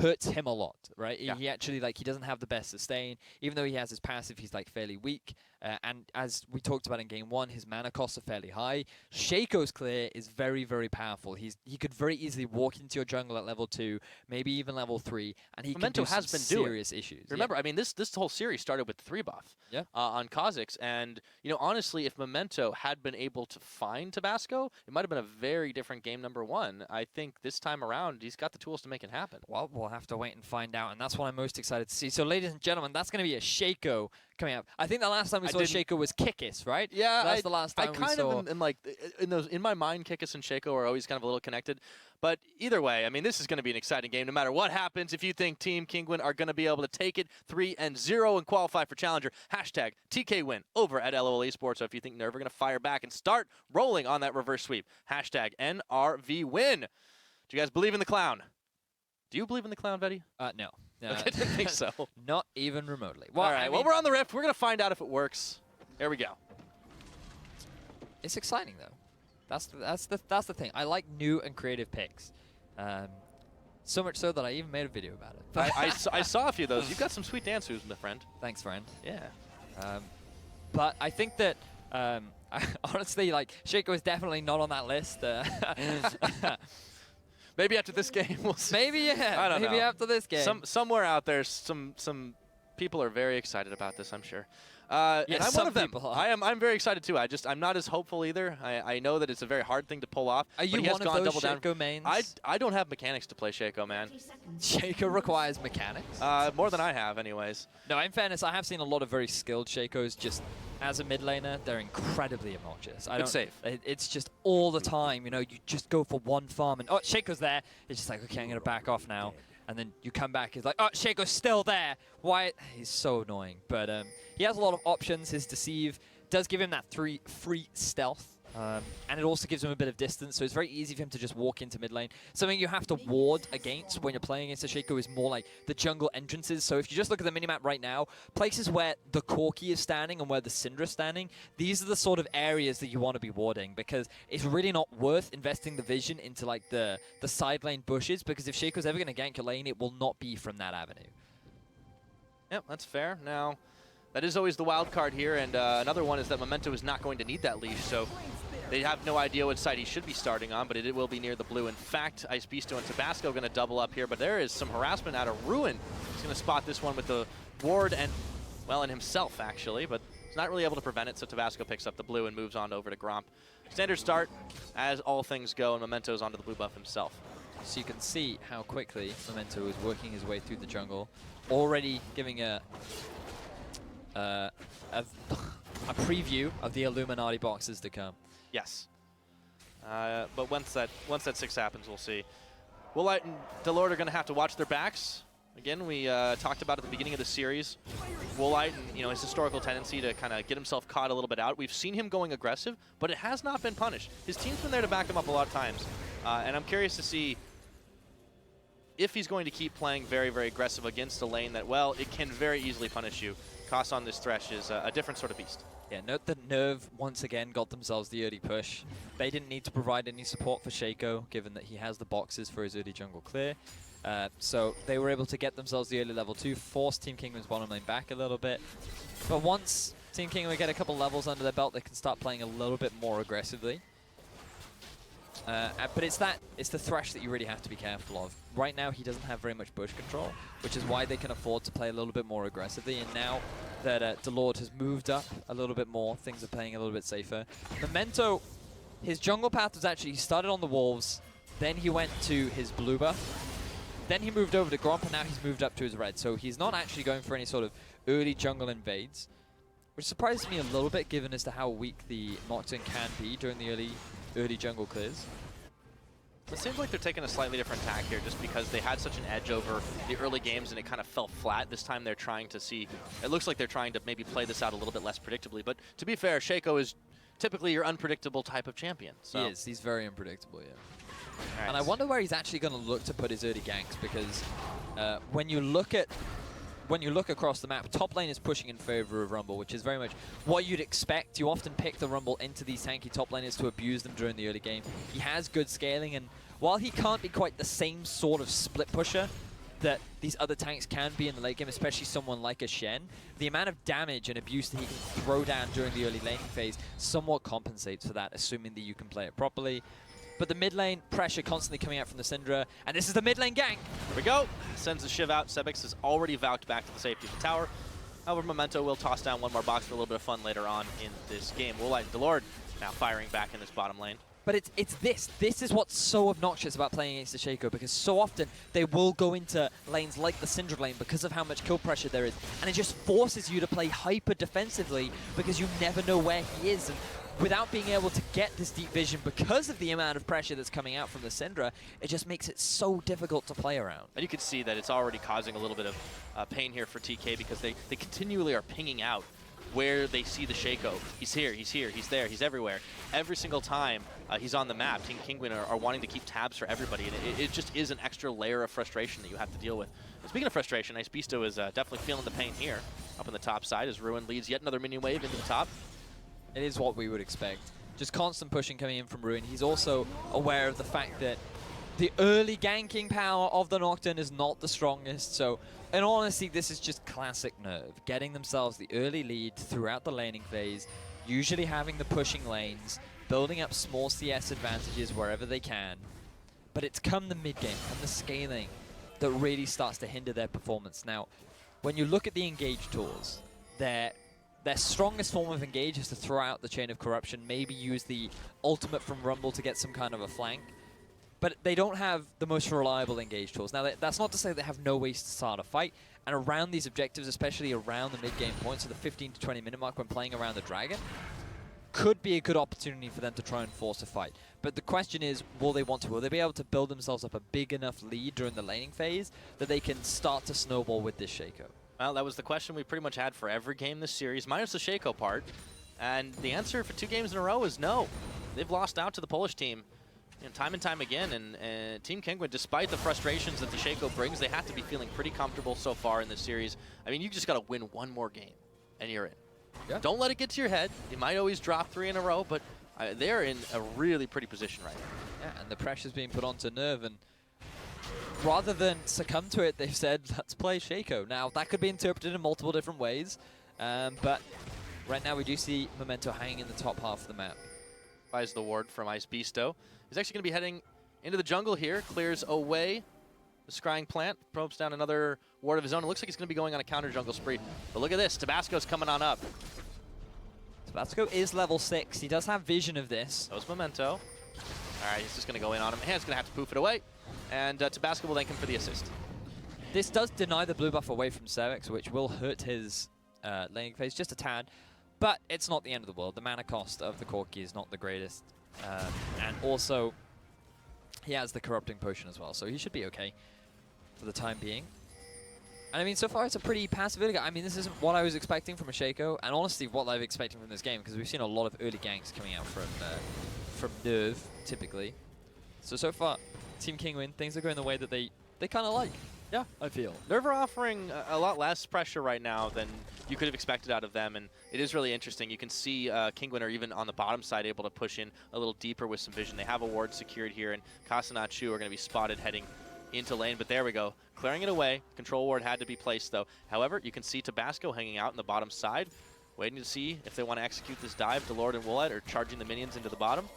hurts him a lot, right? Yeah. He actually, like, he doesn't have the best sustain. Even though he has his passive, he's, like, fairly weak. And as we talked about in Game 1, his mana costs are fairly high. Shaco's clear is very, very powerful. He could very easily walk into your jungle at level 2, maybe even level 3, and he Memento can do has some been doing serious issues. Remember, I mean, this whole series started with 3 buff on Kha'Zix, and you know, honestly, if Memento had been able to find Tabasco, it might have been a very different game number 1. I think this time around, he's got the tools to make it happen. Well, we'll have to wait and find out, and that's what I'm most excited to see. So, ladies and gentlemen, that's going to be a Shaco coming up. I think the last time we saw Shaco was Kikis, right? Yeah, that's the last time I we kind saw. of am like in my mind, Kikis and Shaco are always kind of a little connected. But either way, I mean, this is going to be an exciting game no matter what happens. If you think Team Kinguin are going to be able to take it 3-0 and qualify for Challenger, hashtag TKWin over at LOL Esports. So if you think NERV are going to fire back and start rolling on that reverse sweep, hashtag NRVWin. Do you guys believe in the clown? Do you believe in the clown, Vetty? No. Okay, I didn't think so. Not even remotely. Well, all right, well, we're on the Rift. We're going to find out if it works. Here we go. It's exciting, though. That's the thing. I like new and creative picks. So much so that I even made a video about it. I saw a few of those. You've got some sweet dance moves, my friend. Thanks, friend. Yeah. But I think that, honestly, like, Shaco is definitely not on that list. Maybe after this game, we'll see. Maybe, yeah. I don't know. Maybe after this game. Somewhere out there, some people are very excited about this, I'm sure. And I'm one of them. I'm very excited too. I'm not as hopeful either. I know that it's a very hard thing to pull off. Are you one of those Shaco mains? I don't have mechanics to play Shaco, man. Shaco requires mechanics? More than I have, anyways. No, in fairness, I have seen a lot of very skilled Shacos. Just as a mid laner, they're incredibly obnoxious. It's safe. It's just all the time. You know, you just go for one farm and, oh, Shaco's there. It's just like, okay, I'm going to back off now. And then you come back, it's like, oh, Shaco's still there. Why? He's so annoying. But he has a lot of options. His Deceive does give him that free stealth. And it also gives him a bit of distance, so it's very easy for him to just walk into mid lane. Something you have to ward against when you're playing against a Shaco is more like the jungle entrances. So if you just look at the minimap right now, places where the Corki is standing and where the Syndra is standing, these are the sort of areas that you want to be warding, because it's really not worth investing the vision into like the side lane bushes, because if Shaco's ever going to gank your lane, it will not be from that avenue. Yep, that's fair. Now, that is always the wild card here, and another one is that Memento is not going to need that leash, so they have no idea what side he should be starting on, but it will be near the blue. In fact, Ice Beasto and Tabasco going to double up here, but there is some harassment out of Ruin. He's going to spot this one with the ward and, well, and himself, actually, but he's not really able to prevent it, so Tabasco picks up the blue and moves on over to Gromp. Standard start, as all things go, and Memento's onto the blue buff himself. So you can see how quickly Memento is working his way through the jungle, already giving a preview of the Illuminati boxes to come. Yes. But once that 6 happens, we'll see. Woolite and Delord are going to have to watch their backs. Again, we talked about at the beginning of the series, Woolite and his historical tendency to kind of get himself caught a little bit out. We've seen him going aggressive, but it has not been punished. His team's been there to back him up a lot of times, and I'm curious to see if he's going to keep playing very, very aggressive against a lane that, well, it can very easily punish you. Cost on this Thresh is a different sort of beast. Yeah, note that NERV once again got themselves the early push. They didn't need to provide any support for Shaco, given that he has the boxes for his early jungle clear. So they were able to get themselves the early level 2, force Team Kingdom's bottom lane back a little bit. But once Team Kingdom get a couple levels under their belt, they can start playing a little bit more aggressively. But it's the Thresh that you really have to be careful of. Right now, he doesn't have very much bush control, which is why they can afford to play a little bit more aggressively. And now that Delord has moved up a little bit more, things are playing a little bit safer. Memento, his jungle path was actually, he started on the Wolves, then he went to his blue buff, then he moved over to Gromp, and now he's moved up to his red. So he's not actually going for any sort of early jungle invades, which surprises me a little bit given as to how weak the Nocturne can be during the early jungle clears. It seems like they're taking a slightly different tack here just because they had such an edge over the early games and it kind of fell flat. This time they're trying to see, it looks like they're trying to maybe play this out a little bit less predictably. But to be fair, Shaco is typically your unpredictable type of champion. So. He is. He's very unpredictable, yeah. Right. And I wonder where he's actually going to look to put his early ganks, because when you look across the map, top lane is pushing in favor of Rumble, which is very much what you'd expect. You often pick the Rumble into these tanky top laners to abuse them during the early game. He has good scaling, and while he can't be quite the same sort of split pusher that these other tanks can be in the late game, especially someone like a Shen, the amount of damage and abuse that he can throw down during the early laning phase somewhat compensates for that, assuming that you can play it properly. But the mid lane, pressure constantly coming out from the Syndra, and this is the mid lane gank. Here we go. Sends the Shiv out. Sebix has already valked back to the safety of the tower. However, Memento will toss down one more box for a little bit of fun later on in this game. Woolite and Delord now firing back in this bottom lane. But it's this. This is what's so obnoxious about playing against the Shaco, because so often they will go into lanes like the Syndra lane because of how much kill pressure there is, and it just forces you to play hyper defensively because you never know where he is. And without being able to get this deep vision because of the amount of pressure that's coming out from the Syndra, it just makes it so difficult to play around. And you can see that it's already causing a little bit of pain here for TK because they continually are pinging out where they see the Shaco. He's here, he's there, he's everywhere. Every single time he's on the map, Team Kinguin are wanting to keep tabs for everybody, and it just is an extra layer of frustration that you have to deal with. And speaking of frustration, Ice Beasto is definitely feeling the pain here up on the top side as Ruin leads yet another minion wave into the top. It is what we would expect. Just constant pushing coming in from Ruin. He's also aware of the fact that the early ganking power of the Nocturne is not the strongest, so in all honesty, this is just classic NERV. Getting themselves the early lead throughout the laning phase, usually having the pushing lanes, building up small CS advantages wherever they can. But it's come the mid-game, come the scaling, that really starts to hinder their performance. Now, when you look at the engage tools, their strongest form of engage is to throw out the Chain of Corruption, maybe use the ultimate from Rumble to get some kind of a flank. But they don't have the most reliable engage tools. Now, that's not to say they have no ways to start a fight. And around these objectives, especially around the mid-game points, so the 15 to 20 minute mark when playing around the Dragon, could be a good opportunity for them to try and force a fight. But the question is, will they want to? Will they be able to build themselves up a big enough lead during the laning phase that they can start to snowball with this Shaco? Well, that was the question we pretty much had for every game this series, minus the Shaco part. And the answer for 2 games in a row is no. They've lost out to the Polish team time and time again. And Team Kinguin, despite the frustrations that the Shaco brings, they have to be feeling pretty comfortable so far in this series. I mean, you just got to win one more game, and you're in. Yeah. Don't let it get to your head. You might always drop 3 in a row, but they're in a really pretty position right now. Yeah, and the pressure's being put onto NERV, and rather than succumb to it, they've said, let's play Shaco. Now, that could be interpreted in multiple different ways, but right now we do see Memento hanging in the top half of the map. Buys the ward from Ice Beasto. He's actually going to be heading into the jungle here, clears away the scrying plant, probes down another ward of his own. It looks like he's going to be going on a counter jungle spree. But look at this, Tabasco's coming on up. Tabasco is level 6. He does have vision of this. That was Memento. All right, he's just going to go in on him. He's going to have to poof it away. And Tabasco will thank him for the assist. This does deny the blue buff away from Sebix, which will hurt his laning phase just a tad. But it's not the end of the world. The mana cost of the Corki is not the greatest. And also, he has the Corrupting Potion as well, so he should be okay for the time being. And I mean, so far it's a pretty passive early game. I mean, this isn't what I was expecting from a Shaco, and honestly, what I'm expecting from this game, because we've seen a lot of early ganks coming out from NERV, typically. So far, Team Kinguin, things are going the way that they kind of like. Yeah, I feel. NERV are offering a lot less pressure right now than you could have expected out of them, and it is really interesting. You can see Kinguin are even on the bottom side able to push in a little deeper with some vision. They have a ward secured here, and Kasanachu are going to be spotted heading into lane, but there we go. Clearing it away. Control ward had to be placed, though. However, you can see Tabasco hanging out in the bottom side, waiting to see if they want to execute this dive. Delord and Woolite are charging the minions into the bottom.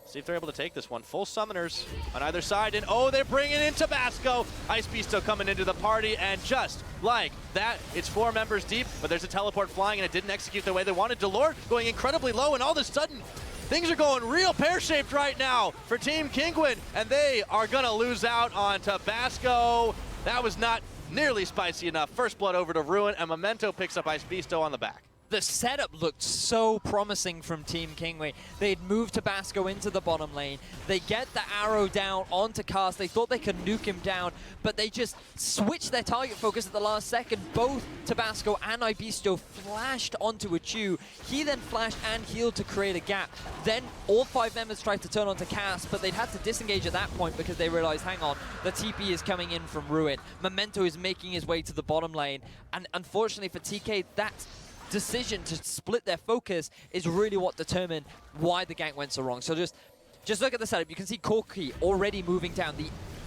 See if they're able to take this one. Full summoners on either side, and oh, they're bringing in Tabasco. Ice Beasto coming into the party, and just like that, it's 4 members deep, but there's a teleport flying, and it didn't execute the way they wanted. Delord going incredibly low, and all of a sudden, things are going real pear-shaped right now for Team Kinguin, and they are going to lose out on Tabasco. That was not nearly spicy enough. First blood over to Ruin, and Memento picks up Ice Beasto on the back. The setup looked so promising from Team Kinguin. They'd moved Tabasco into the bottom lane. They get the arrow down onto Cast. They thought they could nuke him down, but they just switched their target focus at the last second. Both Tabasco and Ibisto flashed onto a Chew. He then flashed and healed to create a gap. Then all 5 members tried to turn onto Cast, but they'd had to disengage at that point because they realized, hang on, the TP is coming in from Ruin. Memento is making his way to the bottom lane, and unfortunately for TK, that's decision to split their focus is really what determined why the gank went so wrong. So just look at the setup. You can see Corki already moving down.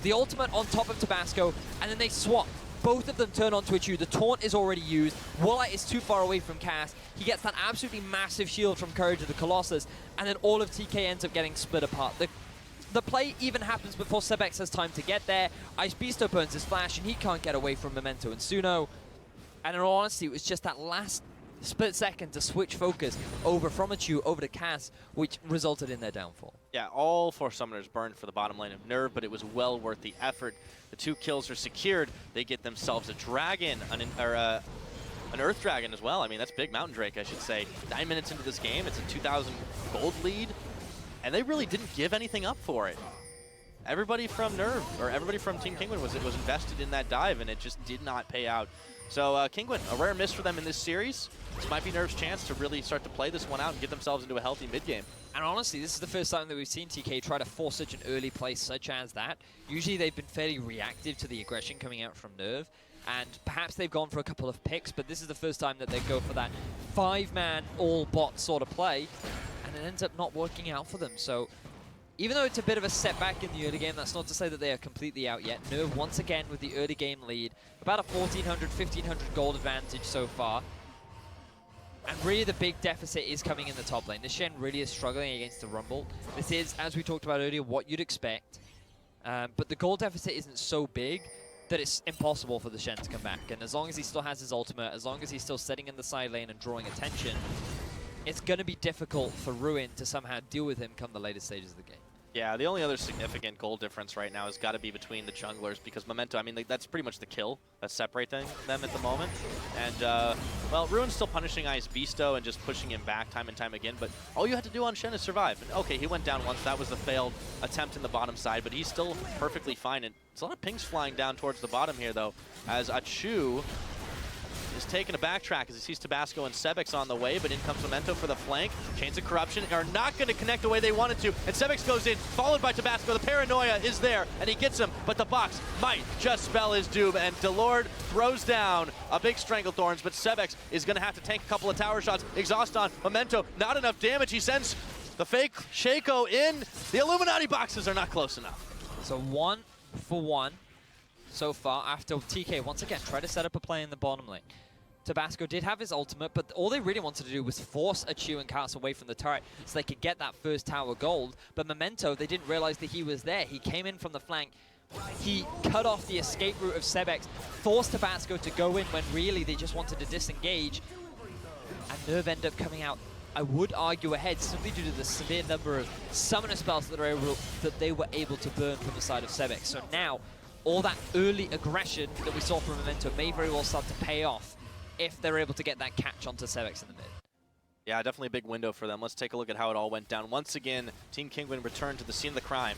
The the ultimate on top of Tabasco, and then they swap. Both of them turn onto a Chu. The taunt is already used. Walleye is too far away from Cass. He gets that absolutely massive shield from Courage of the Colossus, and then all of TK ends up getting split apart. The play even happens before Sebex has time to get there. Ice Beasto burns his flash, and he can't get away from Memento and Suno. And in all honesty, it was just that last split second to switch focus over from a Chu over to Cass, which resulted in their downfall. Yeah, all 4 summoners burned for the bottom lane of NERV, but it was well worth the effort. The 2 kills are secured. They get themselves a dragon, an Earth Dragon as well. I mean, that's big Mountain Drake, I should say. 9 minutes into this game, it's a 2,000 gold lead, and they really didn't give anything up for it. Everybody from NERV, or everybody from Team Kinguin was invested in that dive, and it just did not pay out. So Kinguin, a rare miss for them in this series. This might be NERV's chance to really start to play this one out and get themselves into a healthy mid-game. And honestly, this is the first time that we've seen TK try to force such an early play such as that. Usually they've been fairly reactive to the aggression coming out from NERV, and perhaps they've gone for a couple of picks, but this is the first time that they go for that 5-man all-bot sort of play, and it ends up not working out for them. So even though it's a bit of a setback in the early game, that's not to say that they are completely out yet. NERV once again with the early game lead, about a 1,400, 1,500 gold advantage so far. And really the big deficit is coming in the top lane. The Shen really is struggling against the Rumble. This is, as we talked about earlier, what you'd expect. But the gold deficit isn't so big that it's impossible for the Shen to come back. And as long as he still has his ultimate, as long as he's still sitting in the side lane and drawing attention, it's going to be difficult for Ruin to somehow deal with him come the later stages of the game. Yeah, the only other significant goal difference right now has got to be between the junglers, because Memento, I mean, that's pretty much the kill that's separating them at the moment. And, well, Ruin's still punishing Ice Beasto and just pushing him back time and time again, but all you had to do on Shen is survive. And, okay, he went down once. That was a failed attempt in the bottom side, but he's still perfectly fine. And there's a lot of pings flying down towards the bottom here, though, as Achu is taking a backtrack as he sees Tabasco and Sebex on the way, but in comes Memento for the flank. Chains of Corruption are not going to connect the way they wanted to, and Sebex goes in, followed by Tabasco. The paranoia is there, and he gets him, but the box might just spell his doom, and Delord throws down a big Stranglethorns, but Sebex is going to have to tank a couple of tower shots. Exhaust on Memento, not enough damage. He sends the fake Shaco in. The Illuminati boxes are not close enough. So 1 for 1 so far after TK once again tried to set up a play in the bottom lane. Tabasco did have his ultimate, but all they really wanted to do was force Achu and Cass away from the turret so they could get that first tower gold. But Memento, they didn't realize that he was there. He came in from the flank. He cut off the escape route of Sebex, forced Tabasco to go in when really they just wanted to disengage. And NERV ended up coming out, I would argue, ahead simply due to the severe number of summoner spells that they were able to burn from the side of Sebex. So now, all that early aggression that we saw from Memento may very well start to pay off if they're able to get that catch onto Sebex in the mid. Yeah, definitely a big window for them. Let's take a look at how it all went down. Once again, Team Kinguin returned to the scene of the crime.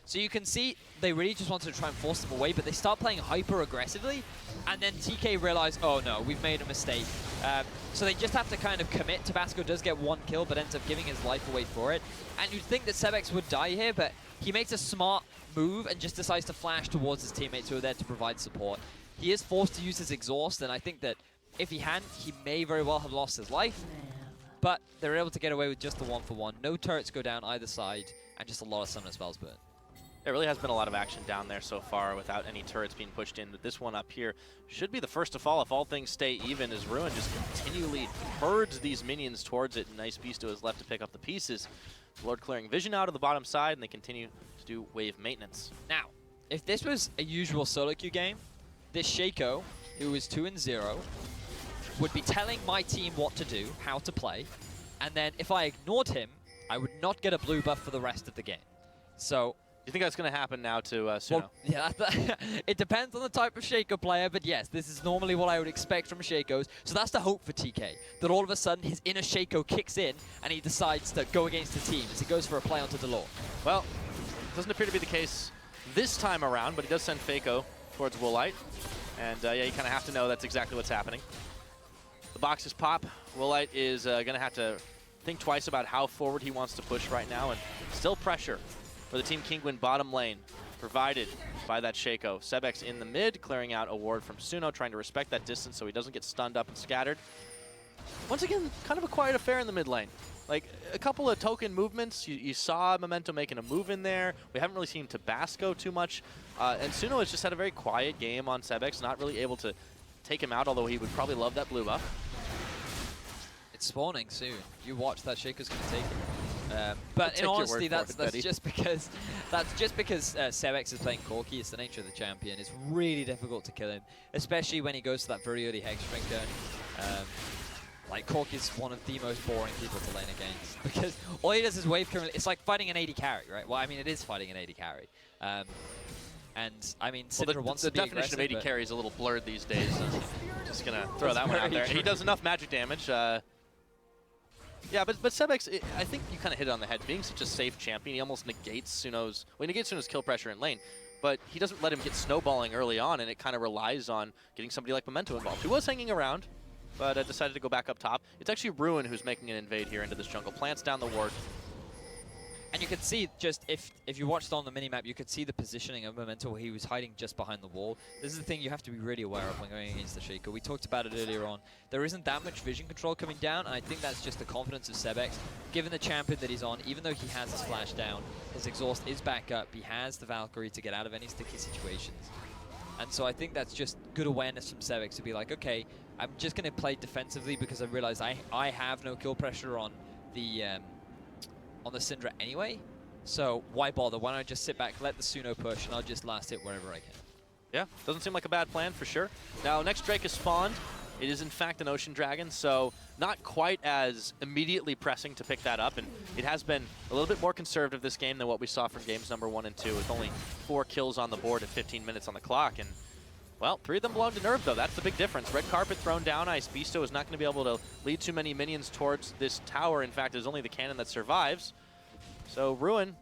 So you can see they really just wanted to try and force them away, but they start playing hyper aggressively, and then TK realized, oh no, we've made a mistake. So they just have to kind of commit. Tabasco does get 1 kill, but ends up giving his life away for it. And you'd think that Sebex would die here, but he makes a smart move and just decides to flash towards his teammates who are there to provide support. He is forced to use his exhaust, and I think that if he hadn't, he may very well have lost his life. But they're able to get away with just the 1 for 1. No turrets go down either side, and just a lot of summoner spells burn. There really has been a lot of action down there so far without any turrets being pushed in. But this one up here should be the first to fall if all things stay even, as Ruin just continually herds these minions towards it. Nice Beasto is left to pick up the pieces. Lord clearing vision out of the bottom side, and they continue to do wave maintenance. Now, if this was a usual solo queue game, this Shaco, who is 2-0, would be telling my team what to do, how to play, and then if I ignored him, I would not get a blue buff for the rest of the game. So, You think that's going to happen now to Suno? well, yeah, it depends on the type of Shaco player, but yes, this is normally what I would expect from Shacos. So that's the hope for TK, that all of a sudden his inner Shaco kicks in and he decides to go against the team as he goes for a play onto Delord. Well, it doesn't appear to be the case this time around, but he does send Faco towards Woolite. And yeah, you kind of have to know that's exactly what's happening. The boxes pop. Woolite is going to have to think twice about how forward he wants to push right now, and still pressure for the Team Kinguin bottom lane, provided by that Shaco. Sebex in the mid, clearing out a ward from Suno, trying to respect that distance so he doesn't get stunned up and scattered. Once again, kind of a quiet affair in the mid lane. like a couple of token movements. You saw Memento making a move in there. We haven't really seen Tabasco too much. And Suno has just had a very quiet game on Sebex, not really able to take him out, although he would probably love that blue buff. It's spawning soon. You watch that Shaco's going to take it. But in your honesty, word for that's it, just because Sebex is playing Corki. It's the nature of the champion. It's really difficult to kill him, especially when he goes to that very early hex string turn. Like Corki is one of the most boring people to lane against because all he does is wave currently. It's like fighting an AD carry, right? Well, I mean, it is fighting an AD carry. And I mean, Syndra wants to be aggressive. The definition of AD carry is a little blurred these days. Just gonna throw that one out there. True. He does enough magic damage. Yeah, but Sebex, I think you kind of hit it on the head. Being such a safe champion, he almost negates Suno's kill pressure in lane. But he doesn't let him get snowballing early on, and it kind of relies on getting somebody like Memento involved. He was hanging around, but decided to go back up top. It's actually Ruin who's making an invade here into this jungle. Plants down the ward. And you could see, just if you watched on the minimap, you could see the positioning of Memento where he was hiding just behind the wall. This is the thing you have to be really aware of when going against the Shaco. We talked about it earlier on. There isn't that much vision control coming down, and I think that's just the confidence of Sebex. Given the champion that he's on, even though he has his flash down, his exhaust is back up, he has the Valkyrie to get out of any sticky situations. And so I think that's just good awareness from Sebex to be like, okay, I'm just going to play defensively because I realize I have no kill pressure on the Syndra anyway, so why bother? Why don't I just sit back, let the Suno push, and I'll just last hit wherever I can. Yeah, doesn't seem like a bad plan for sure. Now, next Drake is spawned. It is, in fact, an Ocean Dragon, so not quite as immediately pressing to pick that up, and it has been a little bit more conservative this game than what we saw from games number 1 and 2, with only 4 kills on the board and 15 minutes on the clock. And well, 3 of them belong to NERV, though. That's the big difference. Red Carpet thrown down. Ice Beasto is not going to be able to lead too many minions towards this tower. In fact, there's only the cannon that survives. So Ruin,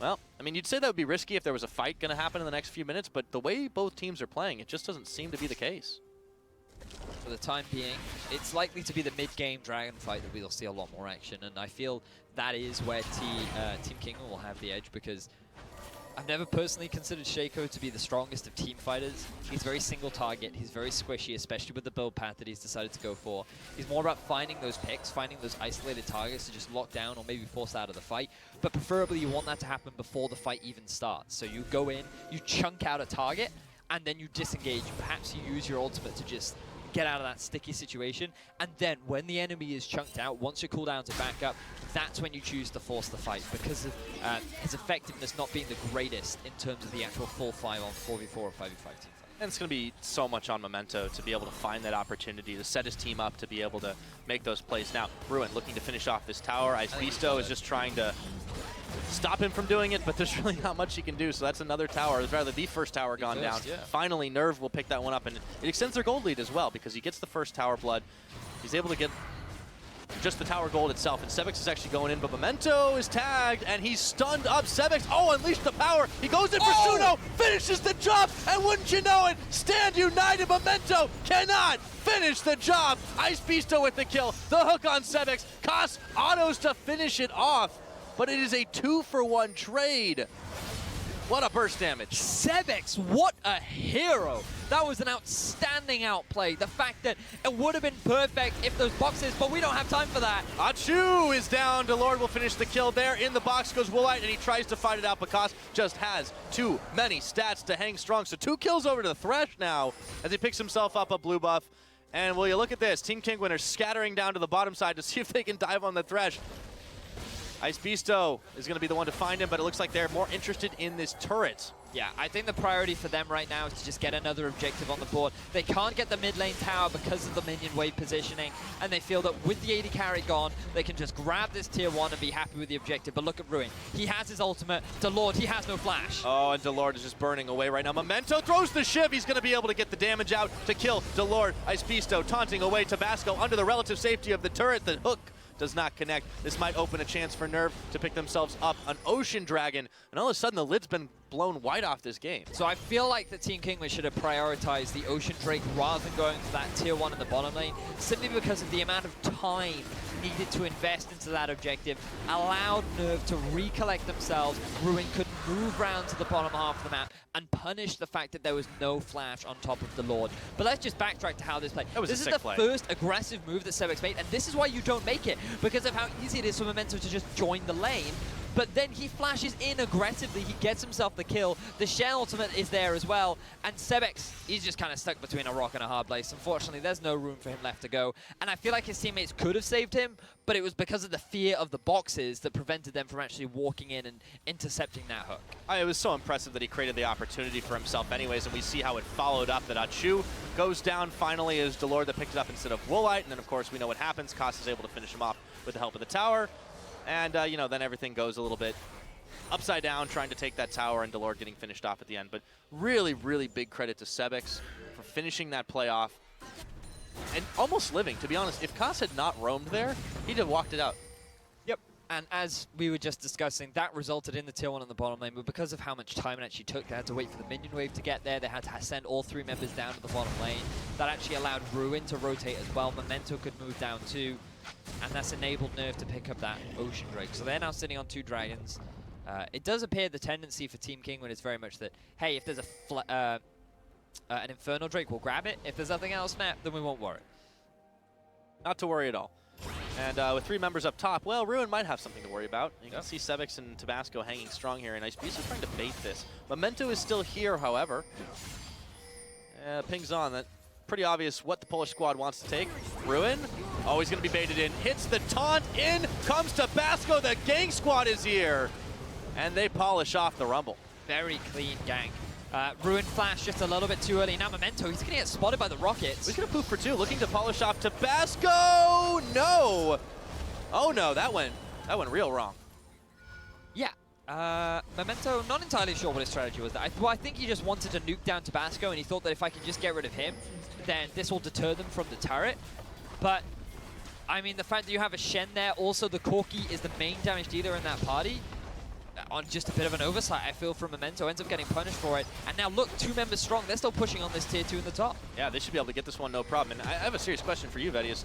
well, I mean, you'd say that would be risky if there was a fight going to happen in the next few minutes, but the way both teams are playing, it just doesn't seem to be the case. For the time being, it's likely to be the mid-game Dragon fight that we'll see a lot more action, and I feel that is where Team Kingdom will have the edge, because I've never personally considered Shaco to be the strongest of team fighters. He's very single target, he's very squishy, especially with the build path that he's decided to go for. He's more about finding those picks, finding those isolated targets to just lock down or maybe force out of the fight. But preferably you want that to happen before the fight even starts. So you go in, you chunk out a target, and then you disengage. Perhaps you use your ultimate to just get out of that sticky situation, and then when the enemy is chunked out, once your cooldowns are back up, that's when you choose to force the fight, because of his effectiveness not being the greatest in terms of the actual full 5 on 4v4 or 5v5 team fight. And it's going to be so much on Memento to be able to find that opportunity, to set his team up to be able to make those plays. Now, Ruin looking to finish off this tower. Ice Beasto is just trying to stop him from doing it, but there's really not much he can do, so that's another tower, or rather the first tower gone down. Yeah. Finally, NERV will pick that one up, and it extends their gold lead as well, because he gets the first tower blood. He's able to get just the tower gold itself, and Sebex is actually going in, but Memento is tagged, and he's stunned up. Sebex, unleashed the power. He goes in for Suno, finishes the job, and wouldn't you know it, Stand United, Memento cannot finish the job. Ice Beasto with the kill, the hook on Sebex, Koss autos to finish it off. But it is a 2-for-1 trade. What a burst damage. Sebex, what a hero. That was an outstanding outplay. The fact that it would have been perfect if those boxes, but we don't have time for that. Achu is down. Delord will finish the kill there. In the box goes Woolite, and he tries to fight it out. Koss just has too many stats to hang strong. So 2 kills over to the Thresh now as he picks himself up a blue buff. And will you look at this? Team Kingwin are scattering down to the bottom side to see if they can dive on the Thresh. Ice Beasto is going to be the one to find him, but it looks like they're more interested in this turret. Yeah, I think the priority for them right now is to just get another objective on the board. They can't get the mid lane tower because of the minion wave positioning, and they feel that with the AD carry gone, they can just grab this tier 1 and be happy with the objective. But look at Ruin. He has his ultimate. Delord, he has no flash. Oh, and Delord is just burning away right now. Memento throws the shiv. He's going to be able to get the damage out to kill Delord. Ice Beasto taunting away Tabasco under the relative safety of the turret. The hook does not connect. This might open a chance for NERV to pick themselves up an Ocean Dragon, and all of a sudden the lid's been blown wide off this game. So I feel like the Team Kingwin should have prioritized the Ocean Drake rather than going for that tier 1 in the bottom lane, simply because of the amount of time needed to invest into that objective allowed NERV to recollect themselves. Ruin couldn't move round to the bottom half of the map and punish the fact that there was no flash on top of the Lord. But let's just backtrack to how this played. That was this a is sick the play. first aggressive move that Sebex made, and this is why you don't make it, because of how easy it is for Memento to just join the lane. But then he flashes in aggressively, he gets himself the kill, the Shen ultimate is there as well, and Sebex, he's just kind of stuck between a rock and a hard place. Unfortunately, there's no room for him left to go, and I feel like his teammates could have saved him, but it was because of the fear of the boxes that prevented them from actually walking in and intercepting that hook. It was so impressive that he created the opportunity for himself anyways, and we see how it followed up, that Achu goes down finally as Delord that picked it up instead of Woolite, and then of course we know what happens. Koss is able to finish him off with the help of the tower. And, you know, then everything goes a little bit upside down, trying to take that tower, and Delord getting finished off at the end. But really, really big credit to Sebex for finishing that play off and almost living. To be honest, if Koss had not roamed there, he'd have walked it out. Yep. And as we were just discussing, that resulted in the tier 1 on the bottom lane, but because of how much time it actually took, they had to wait for the minion wave to get there, they had to send all 3 members down to the bottom lane. That actually allowed Ruin to rotate as well. Memento could move down too. And that's enabled NERV to pick up that Ocean Drake. So they're now sitting on 2 dragons. It does appear the tendency for Team King when it's very much that, hey, if there's an Infernal Drake, we'll grab it. If there's nothing else, then we won't worry. Not to worry at all. And with 3 members up top, well, Ruin might have something to worry about. You can see Sebex and Tabasco hanging strong here, and Ice Beast is trying to bait this. Memento is still here, however. Pings on that. Pretty obvious what the Polish squad wants to take. Ruin, always going to be baited in. Hits the taunt, in comes Tabasco. The gang squad is here. And they polish off the Rumble. Very clean gank. Ruin flash just a little bit too early. Now Memento, he's going to get spotted by the Rockets. He's going to poof for 2, looking to polish off Tabasco. No. Oh no, that went real wrong. Yeah. Memento, not entirely sure what his strategy was. Well, I think he just wanted to nuke down Tabasco, and he thought that if I can just get rid of him, then this will deter them from the turret. But, I mean, the fact that you have a Shen there, also the Corki is the main damage dealer in that party, on just a bit of an oversight, I feel, from Memento, ends up getting punished for it. And now look, 2 members strong, they're still pushing on this tier 2 in the top. Yeah, they should be able to get this one no problem. And I have a serious question for you, Vedius.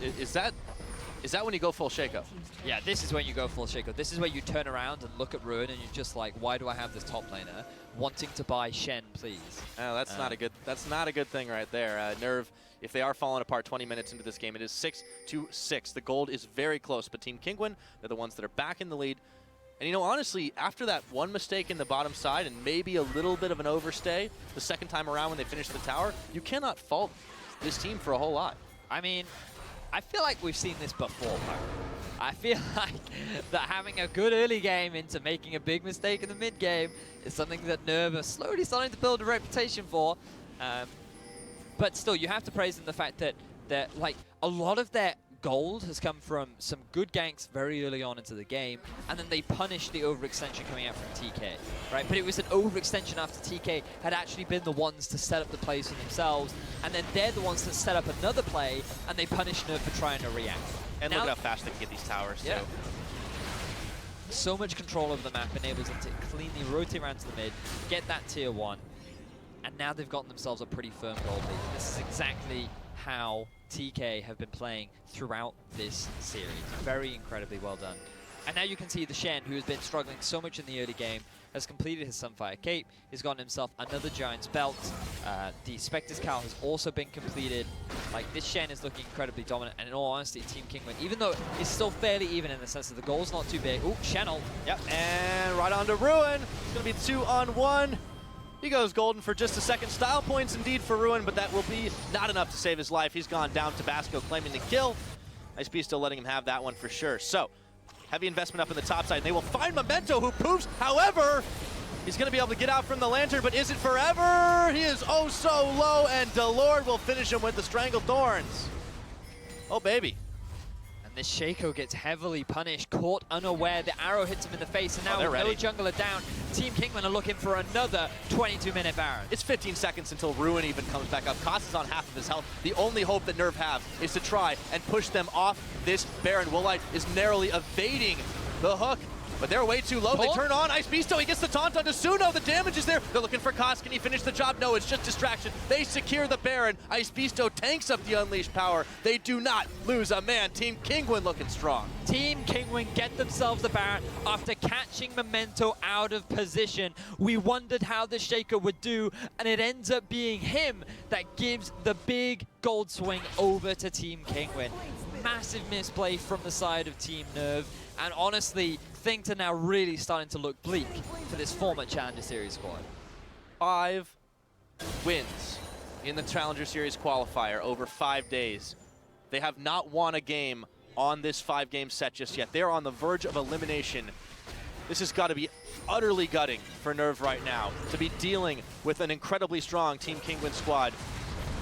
Is that when you go full Shaco? Yeah, this is when you go full Shaco. This is where you turn around and look at Ruin and you're just like, why do I have this top laner wanting to buy Shen, please? Oh, that's not a good thing right there. NERV, if they are falling apart 20 minutes into this game, it is 6-6. The gold is very close, but Team Kingwin, they're the ones that are back in the lead. And you know, honestly, after that one mistake in the bottom side and maybe a little bit of an overstay the second time around when they finished the tower, you cannot fault this team for a whole lot. I mean, I feel like we've seen this before, Pyro. I feel like that having a good early game into making a big mistake in the mid game is something that NERV are slowly starting to build a reputation for. But still, you have to praise them the fact that like a lot of their gold has come from some good ganks very early on into the game, and then they punished the overextension coming out from TK, right? But it was an overextension after TK had actually been the ones to set up the plays for themselves, and then they're the ones that set up another play, and they punish NERV for trying to react. And now, look at how fast they can get these towers, yeah, too. So much control over the map enables them to cleanly rotate around to the mid, get that tier 1, and now they've gotten themselves a pretty firm gold lead. This is exactly how TK have been playing throughout this series. Very incredibly well done. And now you can see the Shen, who has been struggling so much in the early game, has completed his Sunfire Cape. He's gotten himself another Giant's Belt. The Spectre's Cowl has also been completed. Like, this Shen is looking incredibly dominant. And in all honesty, Team Kingwin, even though it's still fairly even in the sense that the goal's not too big. Ooh, Shen ult. Yep, and right on to Ruin. It's going to be 2-on-1. He goes golden for just a second. Style points indeed for Ruin, but that will be not enough to save his life. He's gone down. Tabasco claiming the kill. Ice Beast still letting him have that one for sure. So, heavy investment up in the top side. And they will find Memento, who poofs. However, he's going to be able to get out from the lantern, but is it forever? He is oh so low, and Delord will finish him with the Strangled Thorns. Oh, baby. This Shaco gets heavily punished, caught unaware. The arrow hits him in the face, and now with no jungler down, Team Kingwin are looking for another 22-minute Baron. It's 15 seconds until Ruin even comes back up. Koss is on half of his health. The only hope that NERV have is to try and push them off this Baron. Woolite is narrowly evading the hook, but they're way too low. They turn on Ice Beasto. He gets the taunt onto Suno. The damage is there. They're looking for Koss. Can he finish the job? No, it's just distraction. They secure the Baron. Ice Beasto tanks up the Unleashed power. They do not lose a man. Team Kinguin looking strong. Team Kinguin get themselves the Baron after catching Memento out of position. We wondered how the Shaker would do, and it ends up being him that gives the big gold swing over to Team Kinguin. Massive misplay from the side of Team NERV, and honestly, things are now really starting to look bleak for this former Challenger Series squad. 5 wins in the Challenger Series qualifier over 5 days. They have not won a game on this 5-game set just yet. They're on the verge of elimination. This has got to be utterly gutting for NERV right now to be dealing with an incredibly strong Team Kinguin squad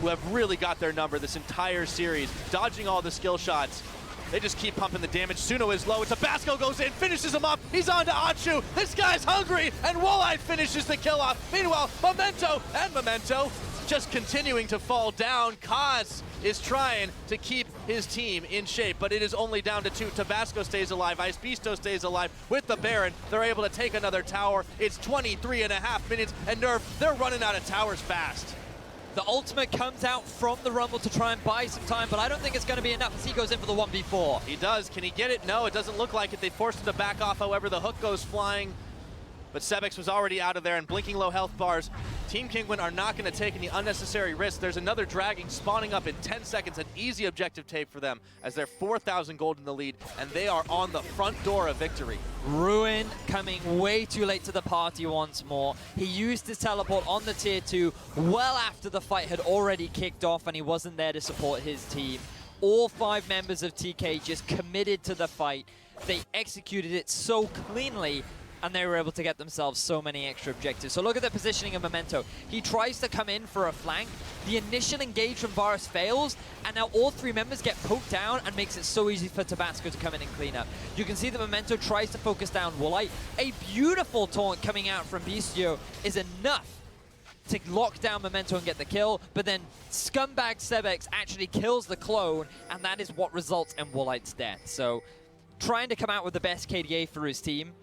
who have really got their number this entire series, dodging all the skill shots. They just keep pumping the damage. Suno is low. Tabasco goes in, finishes him up. He's on to Achu. This guy's hungry, and Walleye finishes the kill off. Meanwhile, Memento just continuing to fall down. Kaz is trying to keep his team in shape, but it is only down to 2. Tabasco stays alive. Ice Beasto stays alive with the Baron. They're able to take another tower. It's 23.5 minutes, and NERV, they're running out of towers fast. The ultimate comes out from the Rumble to try and buy some time, but I don't think it's going to be enough as he goes in for the 1v4. He does. Can he get it? No, it doesn't look like it. They forced him to back off, however, the hook goes flying. But Sebex was already out of there and blinking low health bars. Team Kinguin are not going to take any unnecessary risks. There's another dragging spawning up in 10 seconds, an easy objective tape for them as they're 4,000 gold in the lead, and they are on the front door of victory. Ruin coming way too late to the party once more. He used his teleport on the tier 2 well after the fight had already kicked off and he wasn't there to support his team. All 5 members of TK just committed to the fight. They executed it so cleanly, and they were able to get themselves so many extra objectives. So look at the positioning of Memento. He tries to come in for a flank. The initial engage from Varus fails, and now all 3 members get poked down and makes it so easy for Tabasco to come in and clean up. You can see that Memento tries to focus down Woolite. A beautiful taunt coming out from Beastio is enough to lock down Memento and get the kill, but then scumbag Sebex actually kills the clone, and that is what results in Woolite's death. So trying to come out with the best KDA for his team.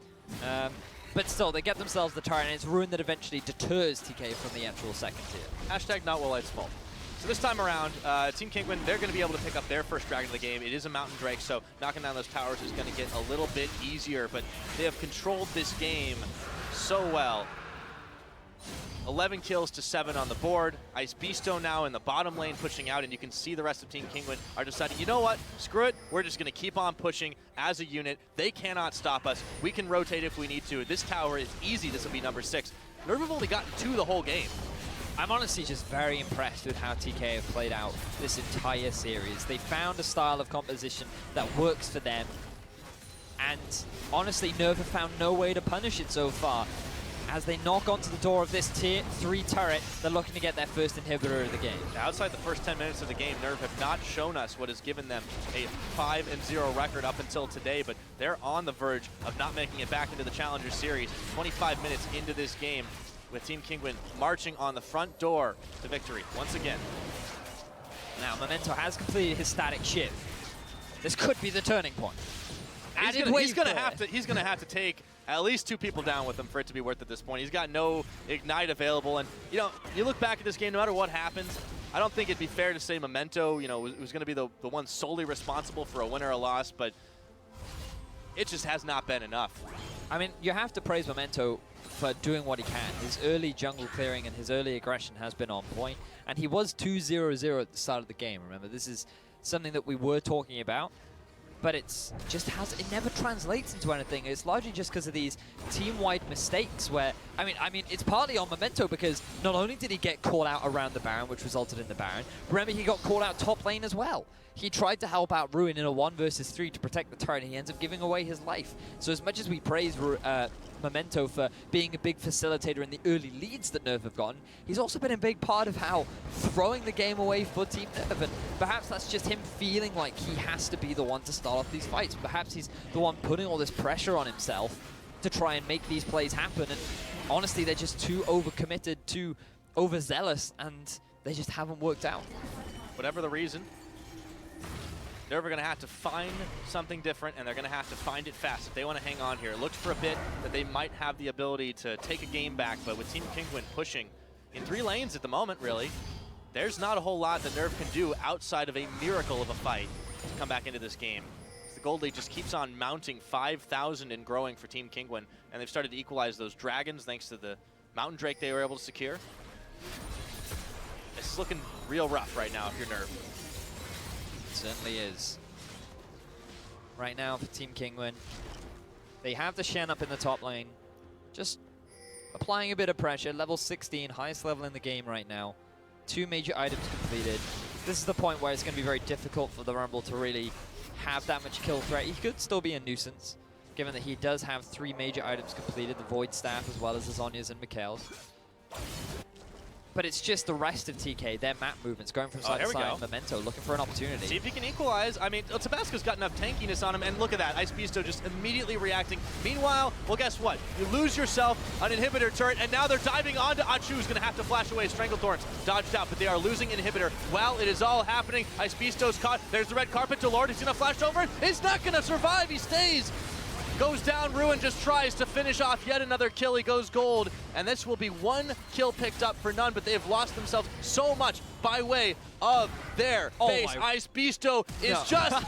But still, they get themselves the turret, and it's Ruin that eventually deters TK from the actual second tier. Hashtag not Woolite's fault. So this time around, Team Kinguin, they're going to be able to pick up their first dragon of the game. It is a Mountain Drake, so knocking down those towers is going to get a little bit easier, but they have controlled this game so well. 11 kills to 7 on the board. Ice Beasto now in the bottom lane pushing out, and you can see the rest of Team Kinguin are deciding, you know what, screw it, we're just going to keep on pushing as a unit. They cannot stop us. We can rotate if we need to. This tower is easy. This will be number 6. NERV have only gotten 2 the whole game. I'm honestly just very impressed with how TK have played out this entire series. They found a style of composition that works for them, and honestly, NERV have found no way to punish it so far. As they knock onto the door of this tier 3 turret, they're looking to get their first inhibitor of the game. Outside the first 10 minutes of the game, NERV have not shown us what has given them a 5-0 record up until today, but they're on the verge of not making it back into the Challenger Series. 25 minutes into this game, with Team Kinguin marching on the front door to victory once again. Now, Memento has completed his static shift. This could be the turning point. He's gonna have to take at least 2 people down with him for it to be worth it at this point. He's got no Ignite available, and you know, you look back at this game, no matter what happens, I don't think it'd be fair to say Memento, you know, was gonna be the one solely responsible for a win or a loss, but it just has not been enough. I mean, you have to praise Memento for doing what he can. His early jungle clearing and his early aggression has been on point, and he was 2-0-0 at the start of the game. Remember, this is something that we were talking about, but it never translates into anything. It's largely just because of these team-wide mistakes where, I mean, it's partly on Memento because not only did he get called out around the Baron, which resulted in the Baron, remember he got called out top lane as well. He tried to help out Ruin in a 1 versus 3 to protect the turret, and he ends up giving away his life. So as much as we praise Memento for being a big facilitator in the early leads that NERV have gotten, he's also been a big part of how throwing the game away for Team NERV, and perhaps that's just him feeling like he has to be the one to start off these fights. Perhaps he's the one putting all this pressure on himself to try and make these plays happen, and honestly, they're just too overcommitted, too overzealous, and they just haven't worked out. Whatever the reason, NERV are going to have to find something different, and they're going to have to find it fast if they want to hang on here. It looked for a bit that they might have the ability to take a game back, but with Team Kinguin pushing in 3 lanes at the moment, really, there's not a whole lot that NERV can do outside of a miracle of a fight to come back into this game. The gold lead just keeps on mounting 5,000 and growing for Team Kinguin, and they've started to equalize those dragons thanks to the Mountain Drake they were able to secure. This is looking real rough right now if you're NERV. It certainly is. Right now for Team Kinguin, they have the Shen up in the top lane, just applying a bit of pressure. Level 16, highest level in the game right now. 2 major items completed. This is the point where it's going to be very difficult for the Rumble to really have that much kill threat. He could still be a nuisance, given that he does have 3 major items completed, the Void Staff as well as the Zhonya's and Mikhail's. But it's just the rest of TK, their map movements, going from side to side. Memento looking for an opportunity. See if he can equalize. I mean, Tabasco's got enough tankiness on him, and look at that. Ice Beasto just immediately reacting. Meanwhile, well, guess what? You lose yourself an inhibitor turret, and now they're diving onto Achu, who's going to have to flash away. Stranglethorns dodged out, but they are losing inhibitor. While it is all happening, Ice Beasto's caught. There's the red carpet. Delord is going to flash over. He's not going to survive. He stays. Goes down, Ruin just tries to finish off yet another kill. He goes gold, and this will be 1 kill picked up for none, but they have lost themselves so much by way of their base. Ice Beasto is just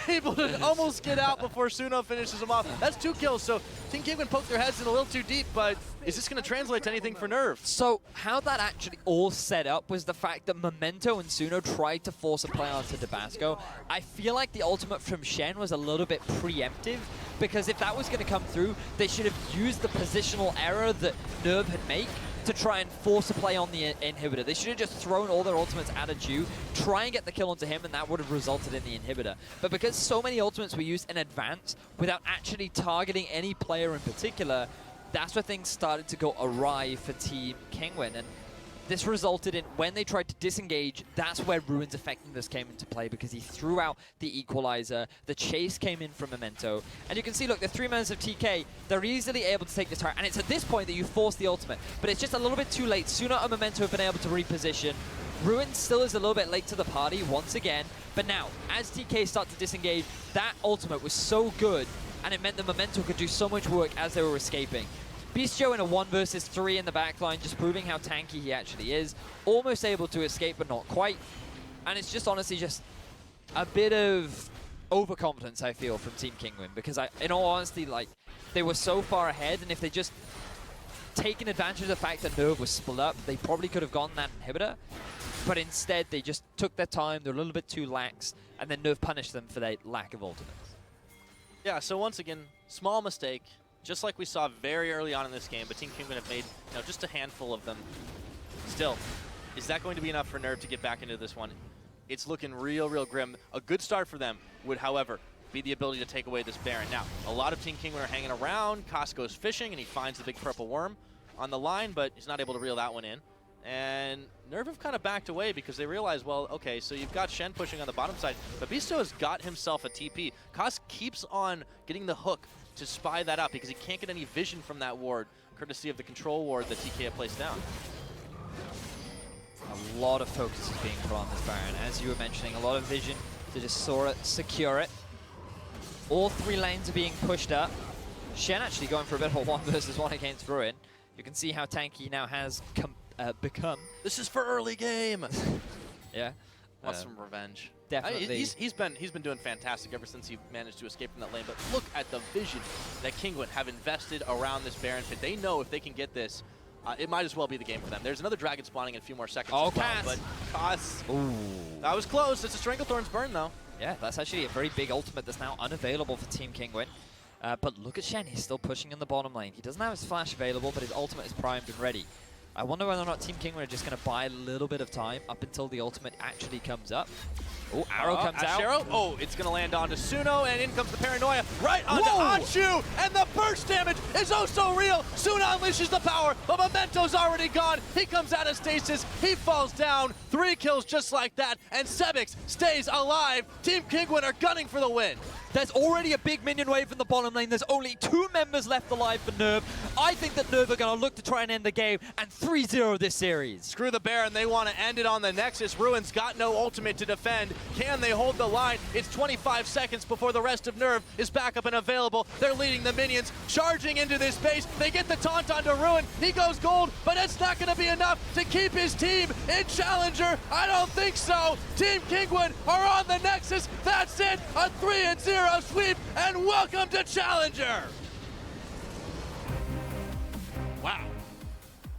able to almost get out before Suno finishes him off. That's 2 kills, so Team Kinguin poked their heads in a little too deep, but is this going to translate to anything for NERV? So how that actually all set up was the fact that Memento and Suno tried to force a play onto Tabasco. I feel like the ultimate from Shen was a little bit preemptive, because if that was going to come through, they should have used the positional error that NERV had made to try and force a play on the inhibitor. They should have just thrown all their ultimates at a Jew, try and get the kill onto him, and that would have resulted in the inhibitor. But because so many ultimates were used in advance without actually targeting any player in particular, that's where things started to go awry for Team Kinguin. And this resulted in, when they tried to disengage, that's where Ruin's effectiveness came into play, because he threw out the equalizer. The chase came in from Memento. And you can see, look, the 3 members of TK, they're easily able to take this tower. And it's at this point that you force the ultimate. But it's just a little bit too late. Suno and Memento have been able to reposition. Ruin still is a little bit late to the party once again. But now, as TK start to disengage, that ultimate was so good, and it meant that Memento could do so much work as they were escaping. Beastio in a 1 versus 3 in the backline, just proving how tanky he actually is. Almost able to escape, but not quite. And it's just honestly just a bit of overconfidence, I feel, from Team Kinguin, because in all honesty, like, they were so far ahead, and if they just taken advantage of the fact that NERV was split up, they probably could have gotten that inhibitor. But instead, they just took their time, they're a little bit too lax, and then NERV punished them for their lack of ultimates. Yeah, so once again, small mistake. Just like we saw very early on in this game, but Team Kinguin have made just a handful of them. Still, is that going to be enough for NERV to get back into this one? It's looking real, real grim. A good start for them would, however, be the ability to take away this Baron. Now, a lot of Team Kinguin are hanging around. Koss goes fishing, and he finds the big purple worm on the line, but he's not able to reel that one in. And NERV have kind of backed away because they realize, well, okay, so you've got Shen pushing on the bottom side, but Beasto has got himself a TP. Koss keeps on getting the hook to spy that out because he can't get any vision from that ward, courtesy of the control ward that TK have placed down. A lot of focus is being put on this Baron. As you were mentioning, a lot of vision to just secure it. All 3 lanes are being pushed up. Shen actually going for a bit of a 1 versus 1 against Ruin. You can see how tanky he now has become. This is for early game. Yeah. Wants some revenge. Definitely. He's been doing fantastic ever since he managed to escape from that lane. But look at the vision that Kinguin have invested around this Baron pit. They know if they can get this, it might as well be the game for them. There's another dragon spawning in a few more seconds. Oh, as well, Cass. but Koss. Ooh. That was close. It's a Stranglethorn's burn though. Yeah, that's actually a very big ultimate that's now unavailable for Team Kinguin. But look at Shen. He's still pushing in the bottom lane. He doesn't have his flash available, but his ultimate is primed and ready. I wonder whether or not Team Kinguin are just going to buy a little bit of time up until the ultimate actually comes up. Oh, arrow comes out. Arrow. Oh, it's going to land onto Suno, and in comes the paranoia right onto Achu, and the burst damage is oh so real. Suno unleashes the power, but Memento's already gone. He comes out of stasis. He falls down. 3 kills just like that, and Sebix stays alive. Team Kinguin are gunning for the win. There's already a big minion wave in the bottom lane. There's only 2 members left alive for NERV. I think that NERV are going to look to try and end the game and 3-0 this series. Screw the Baron, they want to end it on the Nexus. Ruin's got no ultimate to defend. Can they hold the line? It's 25 seconds before the rest of NERV is back up and available. They're leading the minions, charging into this base. They get the taunt onto Ruin. He goes gold, but it's not going to be enough to keep his team in Challenger. I don't think so. Team Kingwin are on the Nexus. That's it, a 3-0 sweep, and welcome to Challenger. Wow.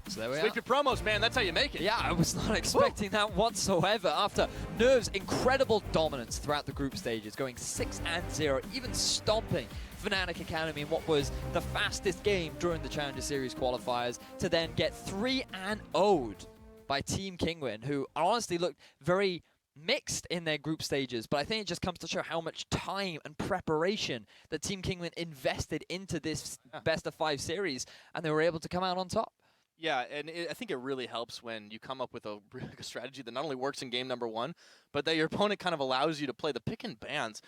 So there we Sweep are. your promos, man. That's how you make it. Yeah, I was not expecting that whatsoever after NERV's incredible dominance throughout the group stages, going 6-0, even stomping Fnatic Academy in what was the fastest game during the Challenger Series qualifiers, to then get 3-0'd by Team Kingwin, who honestly looked very mixed in their group stages, but I think it just comes to show how much time and preparation that Team Kingwin invested into this best of 5 series, and they were able to come out on top. Yeah, and I think it really helps when you come up with a strategy that not only works in game number 1, but that your opponent kind of allows you to play the pick and bans,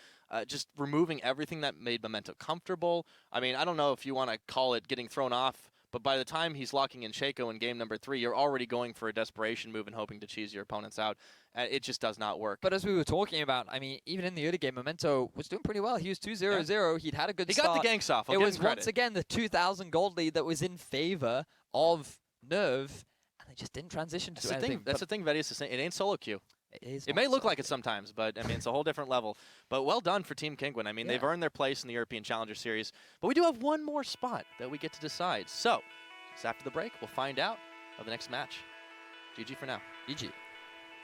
just removing everything that made Memento comfortable. I mean, I don't know if you want to call it getting thrown off, but by the time he's locking in Shaco in game number 3, you're already going for a desperation move and hoping to cheese your opponents out. It just does not work. But as we were talking about, I mean, even in the early game, Memento was doing pretty well. He was 2-0-0. Yeah. He'd had a good He start. got the ganks off. I'll It give was him credit. once again the 2,000 gold lead that was in favor of NERV, and they just didn't transition to anything. That's the thing Vedius is saying. It ain't solo queue. It may not look so like it sometimes, but I mean, it's a whole different level. But well done for Team Kingwin. I mean, they've earned their place in the European Challenger Series. But we do have one more spot that we get to decide. So, just after the break, we'll find out of the next match. GG for now. GG.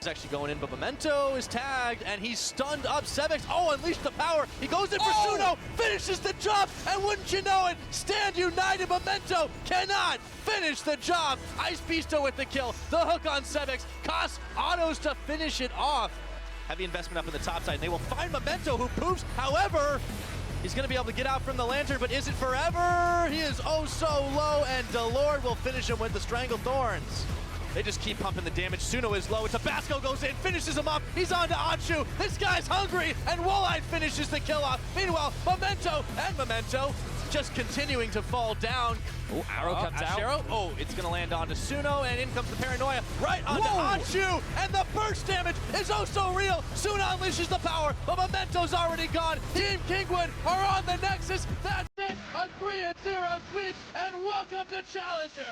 He's actually going in, but Memento is tagged, and he's stunned up Sevix. Oh, unleash the power. He goes in for Suno, finishes the job, and wouldn't you know it, Stand United Memento cannot finish the job. Ice Beasto with the kill, the hook on Sevix, costs autos to finish it off. Heavy investment up in the top side, and they will find Memento, who poops. However, he's going to be able to get out from the lantern, but is it forever? He is oh so low, and Delord will finish him with the Strangle Thorns. They just keep pumping the damage. Suno is low. Tabasco goes in, finishes him up. He's on to Achu. This guy's hungry, and Walleye finishes the kill off. Meanwhile, Memento just continuing to fall down. Oh, arrow comes out. Arrow. Oh, it's going to land onto Suno, and in comes the Paranoia right onto Achu. And the burst damage is oh so real. Suno unleashes the power, but Memento's already gone. Team Kingwin are on the Nexus. That's it. A 3-0 sweep, and welcome to Challenger.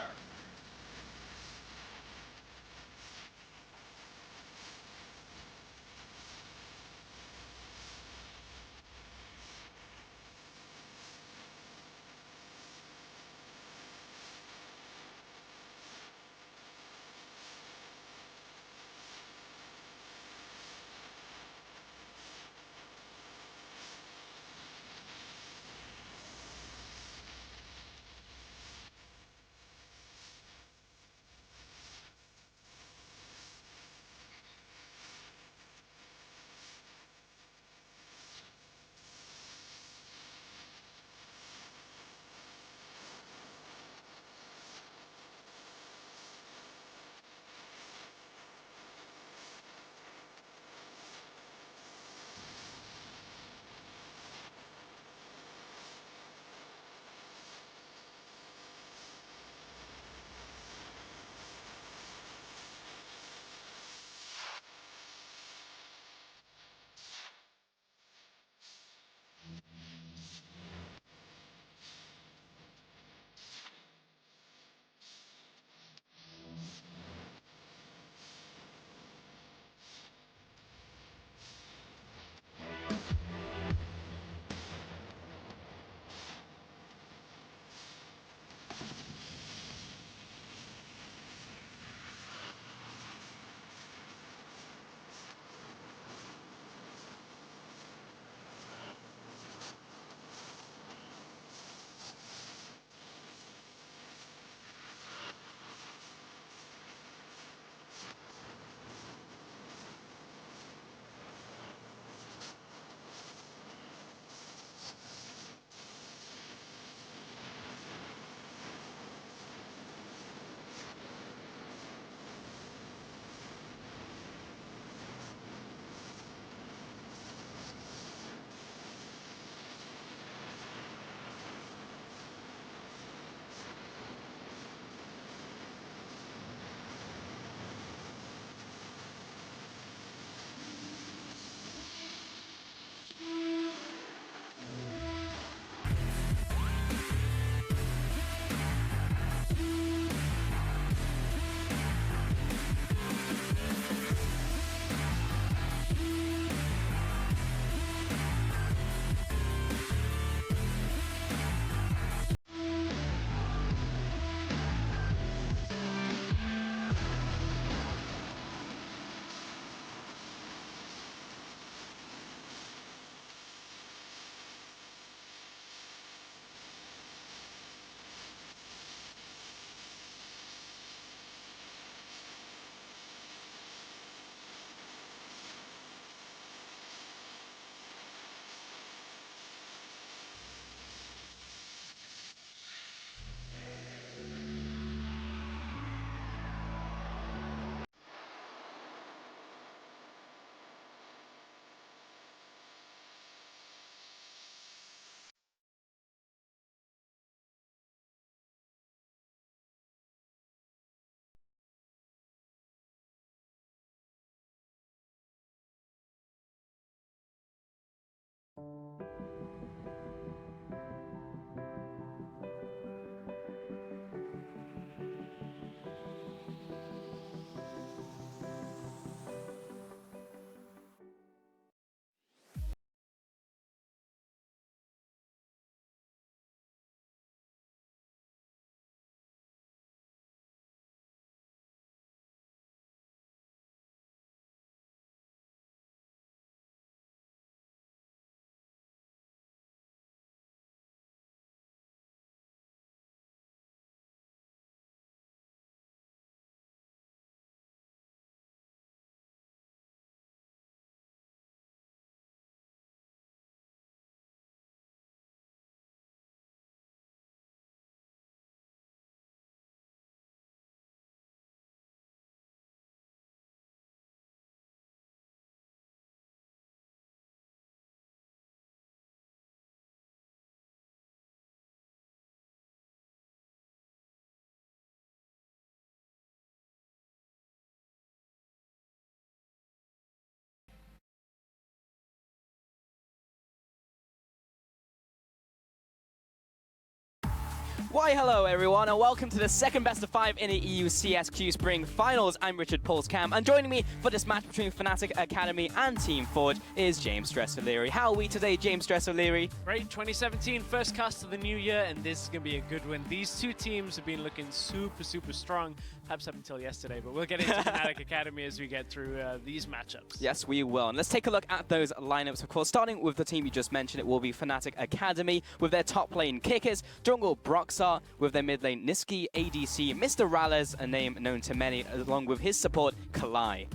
Why hello everyone and welcome to the second best of 5 in the EUCS Q Spring Finals. I'm Richard Pulscam and joining me for this match between Fnatic Academy and Team Forge is James Stress O'Leary. How are we today, James Stress O'Leary? Great, 2017 first cast of the new year, and this is going to be a good one. These two teams have been looking super strong, perhaps up until yesterday, but we'll get into Fnatic Academy as we get through these matchups. Yes, we will. And let's take a look at those lineups, of course. Starting with the team you just mentioned, it will be Fnatic Academy with their top lane Kickers, jungle Broxar, with their mid lane Niski, ADC, Mr. Rales, a name known to many, along with his support Kalai.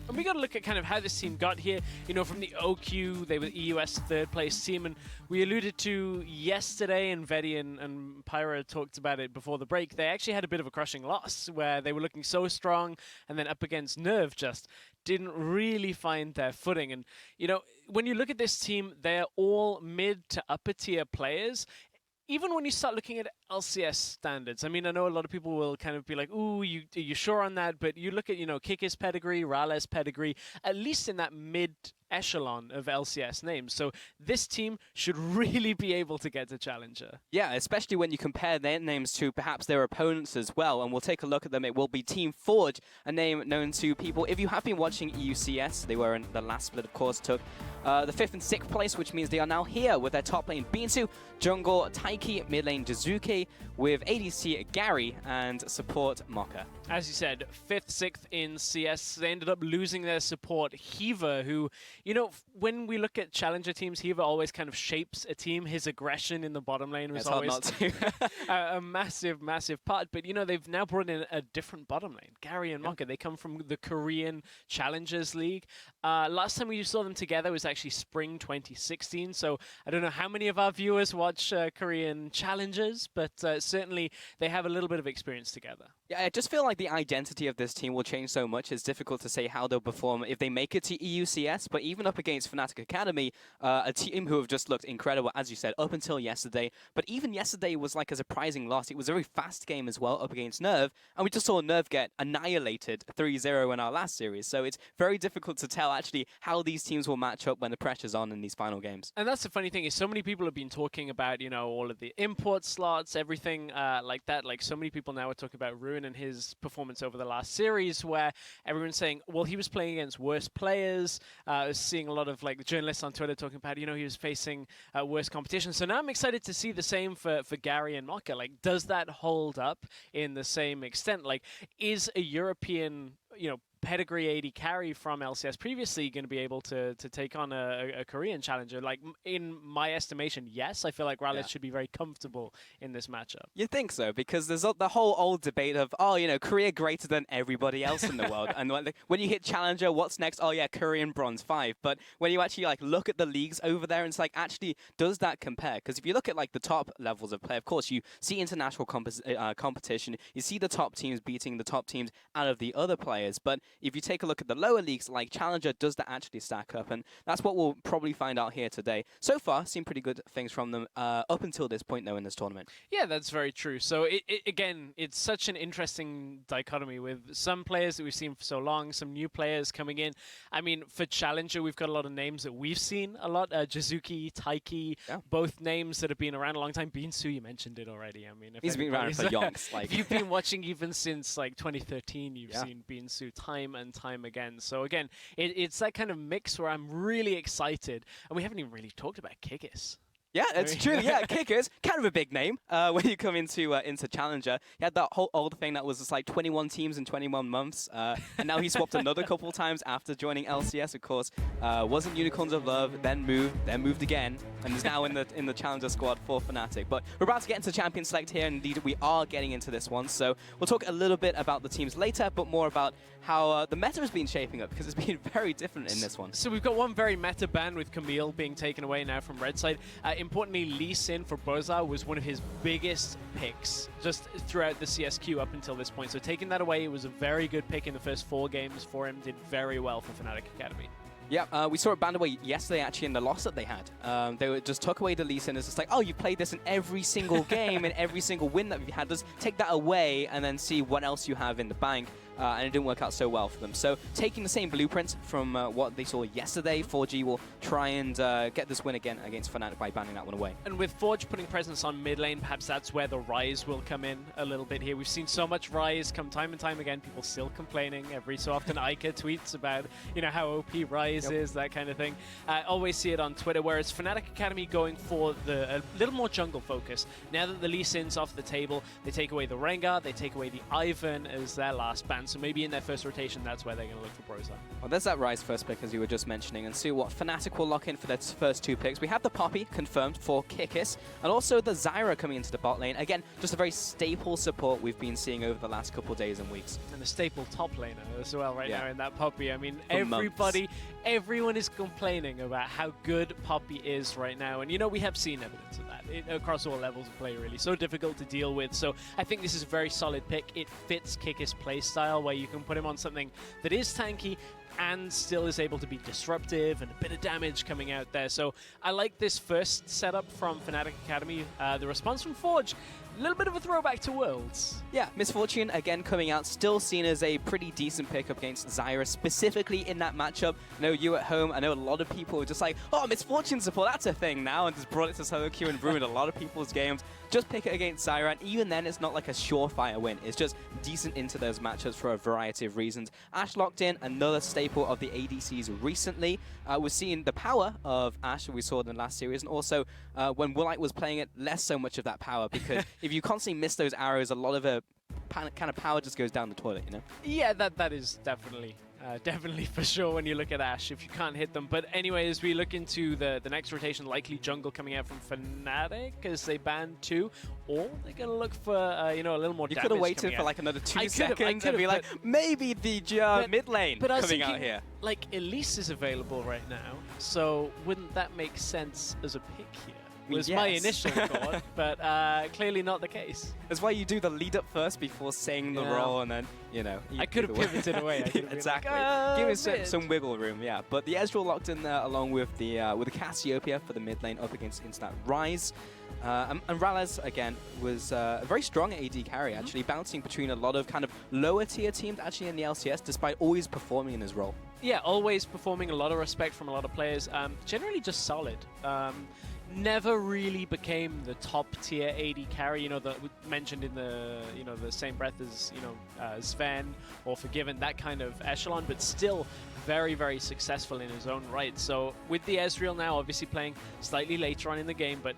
And we got to look at kind of how this team got here. You know, from the OQ, they were EUS third place team, and we alluded to yesterday, and Vedi and Pyro talked about it before the break. They actually had a bit of a crushing loss where they were looking so strong, and then up against NERV just didn't really find their footing. And, you know, when you look at this team, they're all mid to upper tier players. Even when you start looking at LCS standards, I mean, I know a lot of people will kind of be like, ooh, are you sure on that? But you look at, you know, Kicker's pedigree, Rales' pedigree, at least in that mid-echelon of LCS names. So this team should really be able to get to Challenger. Yeah, especially when you compare their names to perhaps their opponents as well. And we'll take a look at them. It will be Team Forge, a name known to people. If you have been watching EUCS, they were in the last split, of course, took the 5th and 6th place, which means they are now here with their top lane Binsu, jungle Taiki, mid lane Jizuki, with ADC Gary and support Mocha. As you said, 5th, 6th in CS. They ended up losing their support, Hiva, who, you know, when we look at challenger teams, Hiva always kind of shapes a team. His aggression in the bottom lane was always a massive part. But, you know, they've now brought in a different bottom lane. Gary and Mocha, they come from the Korean Challengers League. Last time we saw them together was actually spring 2016. So I don't know how many of our viewers watch Korean Challengers, but certainly they have a little bit of experience together. Yeah, I just feel like the identity of this team will change so much. It's difficult to say how they'll perform if they make it to EUCS, but even up against Fnatic Academy, a team who have just looked incredible, as you said, up until yesterday. But even yesterday was like a surprising loss. It was a very fast game as well up against NERV, and we just saw NERV get annihilated 3-0 in our last series. So it's very difficult to tell actually how these teams will match up when the pressure's on in these final games. And that's the funny thing is so many people have been talking about, you know, all of the import slots, everything like that. Like so many people now are talking about Ruin and his performance over the last series, where everyone's saying, well, he was playing against worse players. I was seeing a lot of like journalists on Twitter talking about, you know, he was facing worse competition. So now I'm excited to see the same for Gary and Mocha. Like, does that hold up in the same extent? Like, is a European, you know, pedigree AD carry from LCS previously going to be able to take on a Korean challenger? Like, in my estimation, yes. I feel like Rales should be very comfortable in this matchup. You think so? Because there's the whole old debate of, oh, you know, Korea greater than everybody else in the world. And when you hit challenger, what's next? Oh, yeah, Korean bronze 5. But when you actually like look at the leagues over there, it's like, actually, does that compare? Because if you look at like the top levels of play, of course, you see international competition. You see the top teams beating the top teams out of the other players. But if you take a look at the lower leagues, like Challenger, does that actually stack up? And that's what we'll probably find out here today. So far, seen pretty good things from them up until this point, though, in this tournament. Yeah, that's very true. So, again, it's such an interesting dichotomy with some players that we've seen for so long, some new players coming in. I mean, for Challenger, we've got a lot of names that we've seen a lot. Jizuki, Taiki, both names that have been around a long time. Binsu, you mentioned it already. I mean, he's been around for yonks. Like, if you've been watching even since like 2013, you've seen Binsu time and time again. So again, it's that kind of mix where I'm really excited, and we haven't even really talked about Kickers. Yeah, it's true. Yeah, Kickers, kind of a big name when you come into Challenger. He had that whole old thing that was just like 21 teams in 21 months, and now he swapped another couple times after joining LCS. Of course, wasn't Unicorns of Love, then moved again, and is now in the Challenger squad for Fnatic. But we're about to get into Champion Select here, and indeed we are getting into this one. So we'll talk a little bit about the teams later, but more about how the meta has been shaping up, because it's been very different in this one. So we've got one very meta ban with Camille being taken away now from Red Side. Importantly, Lee Sin for Boza was one of his biggest picks just throughout the CSQ up until this point. So taking that away, it was a very good pick in the first 4 games for him. Did very well for Fnatic Academy. Yeah, we saw it banned away yesterday, actually, in the loss that they had. They just took away the Lee Sin. It's just like, oh, you played this in every single game and every single win that you've had. Just take that away and then see what else you have in the bank. and it didn't work out so well for them. So taking the same blueprint from what they saw yesterday, 4G will try and get this win again against Fnatic by banning that one away. And with Forge putting presence on mid lane, perhaps that's where the Rise will come in a little bit here. We've seen so much Rise come time and time again, people still complaining. Every so often Ica tweets about, you know, how OP Rise is, that kind of thing. Always see it on Twitter, whereas Fnatic Academy going for a little more jungle focus. Now that the Lee Sin's off the table, they take away the Rengar, they take away the Ivan as their last ban, so maybe in their first rotation, that's where they're going to look for Brozar. Well, there's that Rise first pick, as you were just mentioning, and see what Fnatic will lock in for their first two picks. We have the Poppy confirmed for Kikis, and also the Zyra coming into the bot lane. Again, just a very staple support we've been seeing over the last couple of days and weeks. And the staple top laner as well now in that Poppy. I mean, For everyone is complaining about how good Poppy is right now, and you know, we have seen evidence of that across all levels of play, really. So difficult to deal with, so I think this is a very solid pick. It fits Kikis' playstyle, where you can put him on something that is tanky and still is able to be disruptive and a bit of damage coming out there. So I like this first setup from Fnatic Academy. The response from Forge, a little bit of a throwback to Worlds. Yeah, Misfortune again coming out, still seen as a pretty decent pick up against Zyra, specifically in that matchup. I know you at home, I know a lot of people were just like, oh, Misfortune support, that's a thing now, and just brought it to solo queue and ruined a lot of people's games. Just pick it against Zyra, and even then it's not like a surefire win. It's just decent into those matchups for a variety of reasons. Ashe locked in, another staple of the ADCs recently. We're seeing the power of Ashe we saw in the last series, and also when Woolite was playing it, less so much of that power, because if you constantly miss those arrows, a lot of a kind of power just goes down the toilet, you know? Yeah, that is definitely for sure when you look at Ashe, if you can't hit them. But anyway, as we look into the next rotation, likely jungle coming out from Fnatic as they ban 2, or they're going to look for, you know, a little more damage. You could have waited for like another 2 seconds and be like, but maybe the mid lane coming out here. Like, Elise is available right now, so wouldn't that make sense as a pick here? Was my initial thought, but clearly not the case. That's why you do the lead up first before saying the role, and then, you know. I could have pivoted away. Exactly. Like, give it some wiggle room, yeah. But the Ezreal locked in there along with the Cassiopeia for the mid lane up against Instant Rise. And Ralaz, again, was a very strong AD carry, actually, bouncing between a lot of kind of lower tier teams, actually, in the LCS, despite always performing in his role. Yeah, always performing, a lot of respect from a lot of players. Generally just solid. Never really became the top tier AD carry, you know, mentioned in the, you know, the same breath as, you know, Sven or Forgiven, that kind of echelon, but still very, very successful in his own right. So with the Ezreal now obviously playing slightly later on in the game, but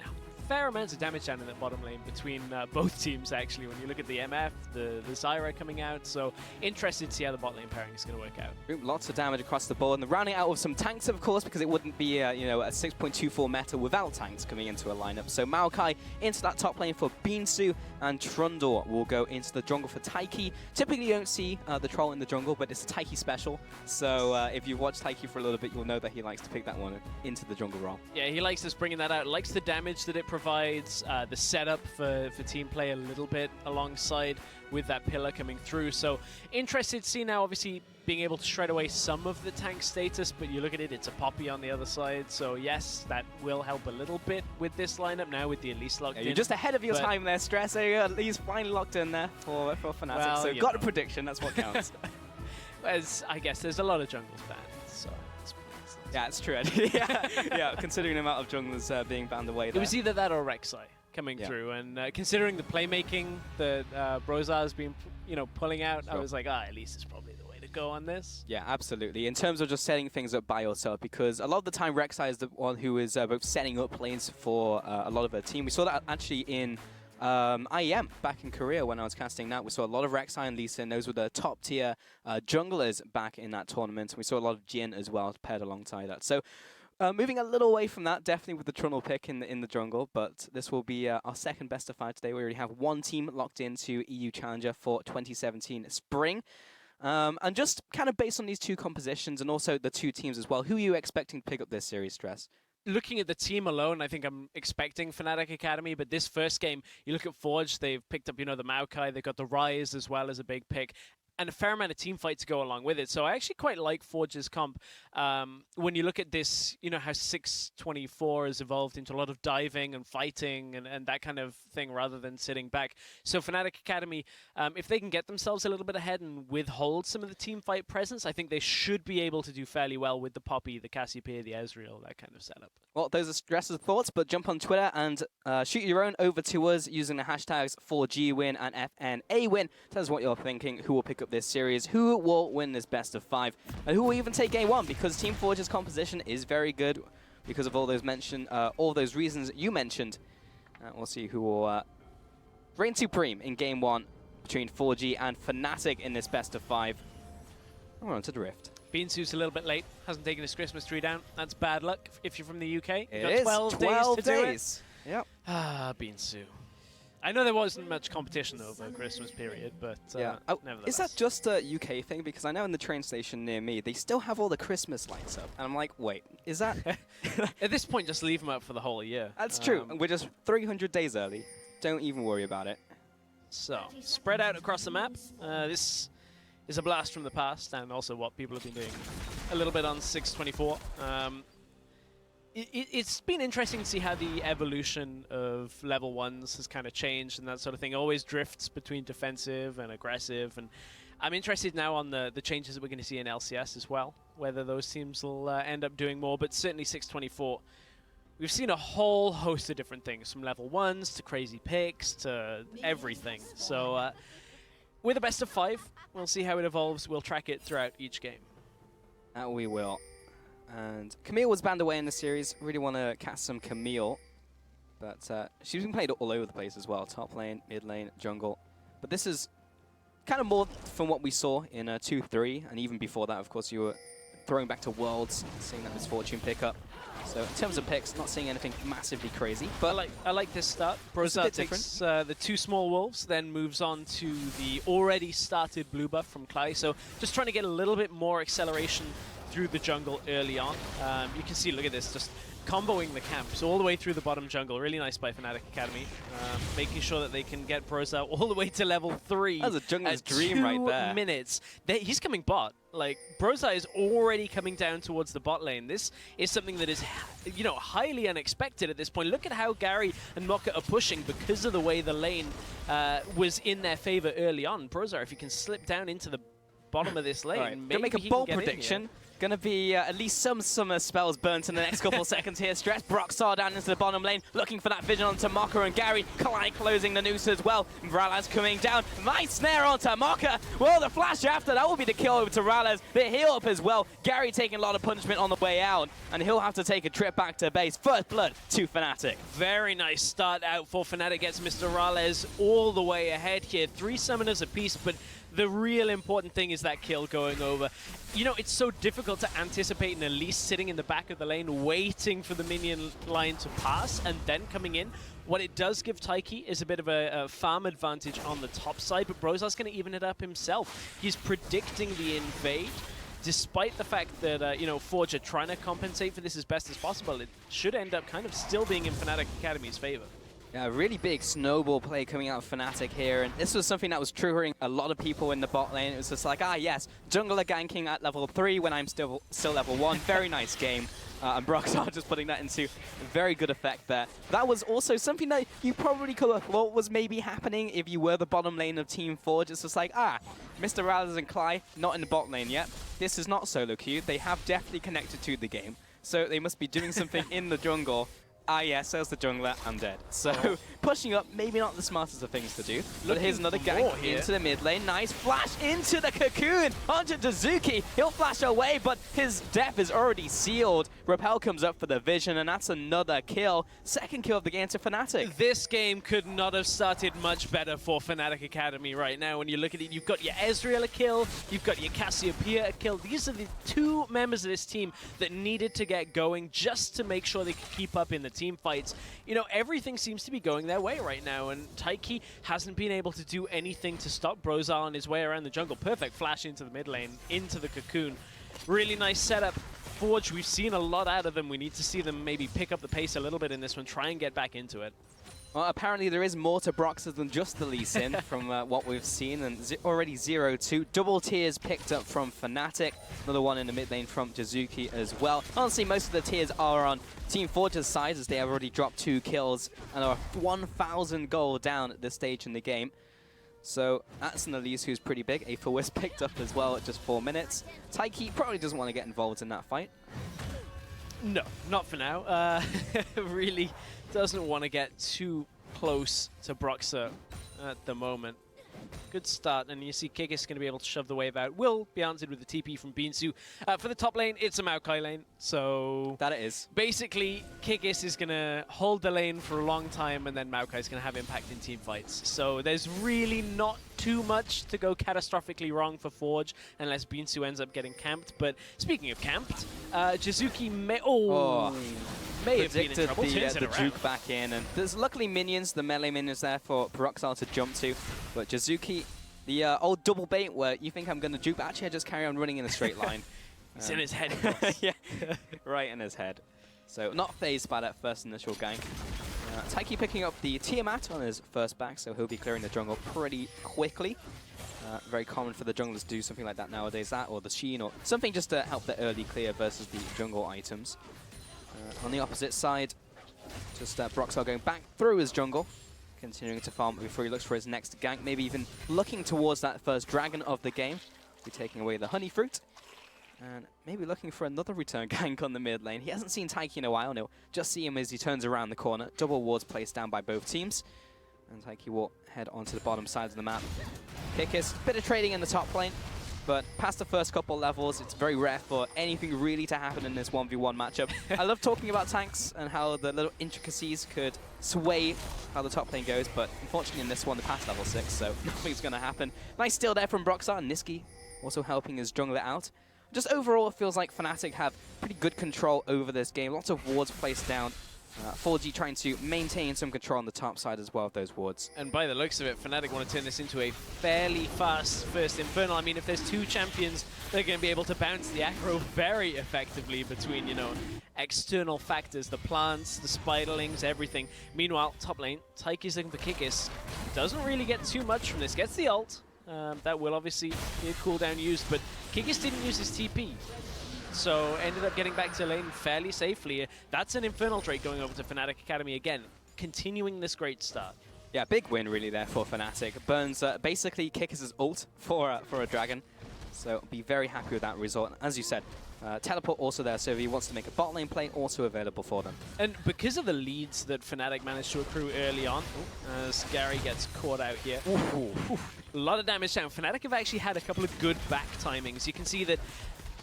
fair amounts of damage down in that bottom lane between both teams, actually, when you look at the MF, the Zyra coming out. So interested to see how the bot lane pairing is going to work out. Lots of damage across the board, and the rounding out with some tanks, of course, because it wouldn't be you know, a 6.24 meta without tanks coming into a lineup. So Maokai into that top lane for Beansu, and Trundle will go into the jungle for Taiki. Typically you don't see the troll in the jungle, but it's a Taiki special. So if you've watched Taiki for a little bit, you'll know that he likes to pick that one into the jungle role. Yeah, he likes us bringing that out, likes the damage that it provides, the setup for team play a little bit alongside with that pillar coming through. So interested to see now, obviously, being able to shred away some of the tank status, but you look at it, it's a Poppy on the other side. So yes, that will help a little bit with this lineup now with the Elise locked in. You're just ahead of your time there, Stress. There you go. Elise finally locked in there for Fnatic. Well, so got a prediction, that's what counts. I guess there's a lot of jungles banned, so yeah, it's true. yeah, considering the amount of junglers being banned away there. It was either that or Rek'Sai coming through, and considering the playmaking that Brozar has been, you know, pulling out, I was like, Elise is probably the way to go on this. Yeah, absolutely. In terms of just setting things up by yourself, because a lot of the time Rek'Sai is the one who is both setting up lanes for a lot of her team. We saw that actually in IEM back in Korea when I was casting that. We saw a lot of Rek'Sai and Lee Sin. Those were the top tier junglers back in that tournament. We saw a lot of Jhin as well paired alongside that. So moving a little away from that, definitely with the Trundle pick in the jungle, but this will be our second best of 5 today. We already have one team locked into EU Challenger for 2017 Spring. And just kind of based on these two compositions and also the two teams as well, who are you expecting to pick up this series, Stress? Looking at the team alone, I think I'm expecting Fnatic Academy, but this first game, you look at Forge, they've picked up, you know, the Maokai, they've got the Rise as well as a big pick. and a fair amount of team fight to go along with it. So I actually quite like Forge's comp. When you look at this, you know, how 624 has evolved into a lot of diving and fighting and that kind of thing rather than sitting back. So Fnatic Academy, if they can get themselves a little bit ahead and withhold some of the team fight presence, I think they should be able to do fairly well with the Poppy, the Cassiopeia, the Ezreal, that kind of setup. Well, those are Stress's thoughts, but jump on Twitter and shoot your own over to us using the hashtags 4GWin and FNAWin. Tell us what you're thinking, who will pick up this series, who will win this best of 5, and who will even take Game 1, because Team Forge's composition is very good because of all those reasons you mentioned. We'll see who will reign supreme in Game 1 between 4G and Fnatic in this best of 5. We're on to the Rift. Beansu's a little bit late, hasn't taken his Christmas tree down. That's bad luck if you're from the UK. It You've is got 12 days to do it. Yep. Ah, Beansu. I know there wasn't much competition over the Christmas period, but nevertheless. Is that just a UK thing? Because I know in the train station near me, they still have all the Christmas lights up. And I'm like, wait, is that... At this point, just leave them up for the whole year. That's true. We're just 300 days early. Don't even worry about it. So, spread out across the map. This is a blast from the past, and also what people have been doing a little bit on 624. It's been interesting to see how the evolution of level 1s has kind of changed and that sort of thing. It always drifts between defensive and aggressive, and I'm interested now on the changes that we're going to see in LCS as well, whether those teams will end up doing more, but certainly 624. We've seen a whole host of different things, from level 1s to crazy picks to everything. So with a best of 5, we'll see how it evolves. We'll track it throughout each game. That we will. And Camille was banned away in the series. Really want to cast some Camille. But she's been played all over the place as well. Top lane, mid lane, jungle. But this is kind of more from what we saw in 2-3. And even before that, of course, you were throwing back to Worlds, seeing that misfortune pick up. So in terms of picks, not seeing anything massively crazy. But I like this start. Brozar takes the 2 small wolves, then moves on to the already started blue buff from Klai. So just trying to get a little bit more acceleration through the jungle early on. You can see, look at this, just comboing the camps all the way through the bottom jungle. Really nice by Fnatic Academy. Making sure that they can get Brozar all the way to level 3. That's a jungler's dream right there. 2 minutes. He's coming bot. Like, Brozar is already coming down towards the bot lane. This is something that is, you know, highly unexpected at this point. Look at how Gary and Mocha are pushing because of the way the lane was in their favor early on. Brozar, if you can slip down into the bottom of this lane, right. maybe Gonna make a bold prediction. Gonna be at least some summer spells burnt in the next couple seconds here. Stress Broxar down into the bottom lane, looking for that vision onto Mocha and Gary. Klai closing the noose as well. Ralaz coming down. Nice snare onto Mocha. Well, the flash after, that will be the kill over to Ralaz. The heal up as well. Gary taking a lot of punishment on the way out, and he'll have to take a trip back to base. First blood to Fnatic. Very nice start out for Fnatic. Gets Mr. Ralez all the way ahead here. 3 summoners apiece, but the real important thing is that kill going over. You know, it's so difficult to anticipate an Elise sitting in the back of the lane, waiting for the minion line to pass, and then coming in. What it does give Taiki is a bit of a farm advantage on the top side, but Brozar's going to even it up himself. He's predicting the invade. Despite the fact that, you know, Forge are trying to compensate for this as best as possible, it should end up kind of still being in Fnatic Academy's favor. Yeah, really big snowball play coming out of Fnatic here, and this was something that was triggering a lot of people in the bot lane. It was just like, yes, jungler ganking at level 3 when I'm still level 1. Very nice game. And Broxar just putting that into very good effect there. That was also something that you probably could have thought was maybe happening if you were the bottom lane of Team Forge. It's just like, Mr. Ralaz and Klai not in the bot lane yet. This is not solo queue. They have definitely connected to the game. So they must be doing something in the jungle. Yes, there's the jungler, I'm dead. So pushing up, maybe not the smartest of things to do. But here's another gank into the mid lane. Nice flash into the cocoon onto Dazuki. He'll flash away, but his death is already sealed. Repel comes up for the vision, and that's another kill. Second kill of the game to Fnatic. This game could not have started much better for Fnatic Academy right now. When you look at it, you've got your Ezreal a kill, you've got your Cassiopeia a kill. These are the 2 members of this team that needed to get going just to make sure they could keep up in the team fights. You know, everything seems to be going their way right now, and Taiki hasn't been able to do anything to stop Brozar on his way around the jungle. Perfect flash into the mid lane, into the cocoon. Really nice setup. Forge, we've seen a lot out of them. We need to see them maybe pick up the pace a little bit in this one, try and get back into it. Well, apparently there is more to Broxah than just the Lee Sin from what we've seen, and already 0-2. Double tiers picked up from Fnatic, another one in the mid lane from Jizuki as well. Honestly, most of the tiers are on Team Forge's side, as they have already dropped 2 kills and are 1,000 gold down at this stage in the game. So that's an Elise who's pretty big. Aether was picked up as well at just 4 minutes. Taiki probably doesn't want to get involved in that fight. No, not for now. Really doesn't want to get too close to Broxah at the moment. Good start, and you see Kikis going to be able to shove the wave out. Will be answered with the TP from Beansu. For the top lane, it's a Maokai lane, so... That it is. Basically, Kikis is going to hold the lane for a long time, and then Maokai is going to have impact in team fights. So there's really not too much to go catastrophically wrong for Forge, unless Beansu ends up getting camped. But speaking of camped, Jizuki may... may have been in trouble. The juke back in, and there's luckily minions, the melee minions there for Broxah to jump to, but Jizuki, the old double bait where you think I'm going to juke, but actually I just carry on running in a straight line. It's in his head. Yeah, right in his head. So not phased by that first initial gank. Taiki picking up the Tiamat on his first back, so he'll be clearing the jungle pretty quickly. Very common for the junglers to do something like that nowadays, that or the Sheen, or something just to help the early clear versus the jungle items. On the opposite side, just Broxah going back through his jungle, continuing to farm before he looks for his next gank, maybe even looking towards that first dragon of the game. Be taking away the honey fruit, and maybe looking for another return gank on the mid lane. He hasn't seen Taiki in a while, no. Just see him as he turns around the corner. Double wards placed down by both teams, and Taiki will head onto the bottom side of the map. Kikis, bit of trading in the top lane, but past the first couple levels, it's very rare for anything really to happen in this 1v1 matchup. I love talking about tanks and how the little intricacies could sway how the top lane goes, but unfortunately in this one, the past level 6, so nothing's going to happen. Nice steal there from Broxah, and Niski also helping his jungler out. Just overall, it feels like Fnatic have pretty good control over this game. Lots of wards placed down. 4G trying to maintain some control on the top side as well of those wards. And by the looks of it, Fnatic want to turn this into a fairly fast first Infernal. I mean, if there's 2 champions, they're going to be able to bounce the aggro very effectively between, you know, external factors, the plants, the spiderlings, everything. Meanwhile, top lane, Taiki's looking for Kikis. Doesn't really get too much from this. Gets the ult. That will obviously be a cooldown used, but Kikis didn't use his TP. So ended up getting back to lane fairly safely. That's an Infernal Drake going over to Fnatic Academy again, continuing this great start. Yeah, big win really there for Fnatic. Burns basically Kikis' ult for a dragon, so be very happy with that result. As you said, teleport also there, so if he wants to make a bot lane play, also available for them. And because of the leads that Fnatic managed to accrue early on, as Gary gets caught out here, a lot of damage down. Fnatic have actually had a couple of good back timings. You can see that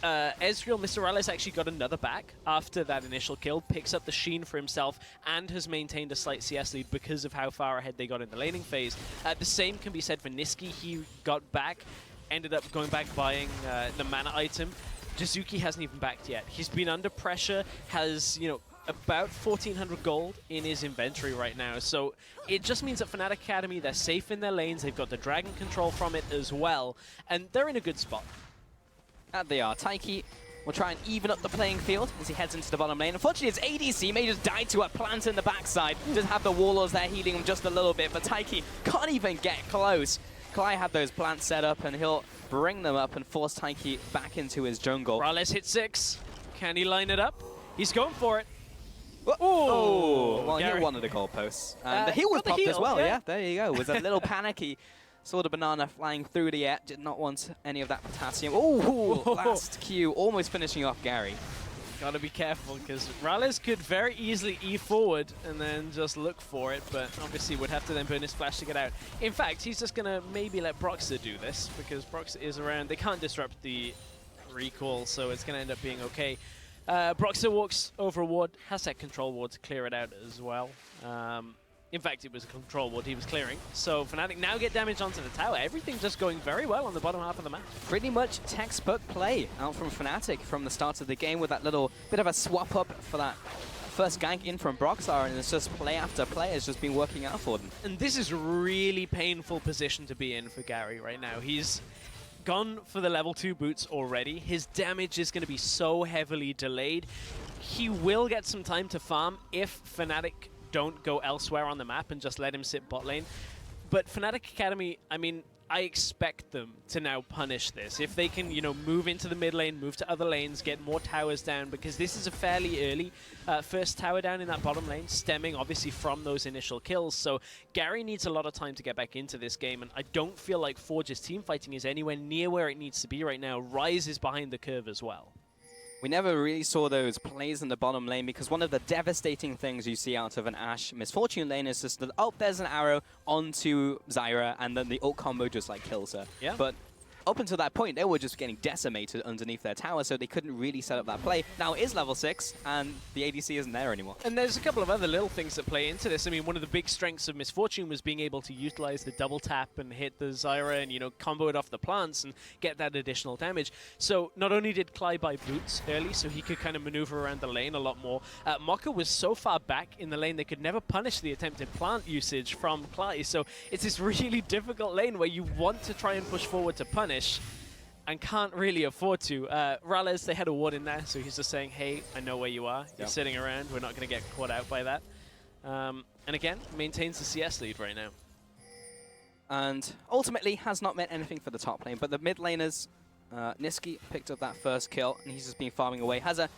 Ezreal, Mr. Rallis actually got another back after that initial kill, picks up the Sheen for himself, and has maintained a slight CS lead because of how far ahead they got in the laning phase. The same can be said for Niski. He got back, ended up going back buying the mana item. Jizuki hasn't even backed yet. He's been under pressure, has, you know, about 1,400 gold in his inventory right now. So it just means that Fnatic Academy, they're safe in their lanes, they've got the dragon control from it as well, and they're in a good spot. That they are. Taiki will try and even up the playing field as he heads into the bottom lane. Unfortunately, his ADC may just die to a plant in the backside. Does have the Warlords there healing him just a little bit, but Taiki can't even get close. Klai had those plants set up, and he'll bring them up and force Taiki back into his jungle. Rales hit 6. Can he line it up? He's going for it. Oh, well, he hit one of the goalposts. And the heal was popped as well, yeah. There you go. Was a little panicky. Saw the banana flying through the air. Did not want any of that potassium. Oh, last Q. Almost finishing off Gary. Gotta be careful, because Rales could very easily E forward and then just look for it, but obviously would have to then burn his flash to get out. In fact, he's just gonna maybe let Broxah do this, because Broxah is around. They can't disrupt the recall, so it's gonna end up being okay. Broxah walks over a ward, has that control ward to clear it out as well. In fact, it was a control ward he was clearing. So Fnatic now get damage onto the tower. Everything just going very well on the bottom half of the map. Pretty much textbook play out from Fnatic from the start of the game, with that little bit of a swap up for that first gank in from Broxah, and it's just play after play has just been working out for them. And this is a really painful position to be in for Gary right now. He's gone for the level 2 boots already. His damage is going to be so heavily delayed. He will get some time to farm if Fnatic don't go elsewhere on the map and just let him sit bot lane. But Fnatic Academy, I mean, I expect them to now punish this. If they can, you know, move into the mid lane, move to other lanes, get more towers down, because this is a fairly early first tower down in that bottom lane, stemming obviously from those initial kills. So Gary needs a lot of time to get back into this game, and I don't feel like Forge's team fighting is anywhere near where it needs to be right now. Rise is behind the curve as well. We never really saw those plays in the bottom lane because one of the devastating things you see out of an Ashe Misfortune lane is just that, oh, there's an arrow onto Zyra and then the ult combo just like kills her. Yeah. But up until that point, they were just getting decimated underneath their tower, so they couldn't really set up that play. Now it is level 6, and the ADC isn't there anymore. And there's a couple of other little things that play into this. I mean, one of the big strengths of Misfortune was being able to utilize the double tap and hit the Zyra and, you know, combo it off the plants and get that additional damage. So not only did Cly buy boots early, so he could kind of maneuver around the lane a lot more, Maka was so far back in the lane they could never punish the attempted plant usage from Cly. So it's this really difficult lane where you want to try and push forward to punish, and can't really afford to. Ralez, they had a ward in there, so he's just saying, hey, I know where you are. You're sitting around. We're not going to get caught out by that. And again, maintains the CS lead right now. And ultimately has not meant anything for the top lane, but the mid laners, Niski picked up that first kill, and he's just been farming away. Has a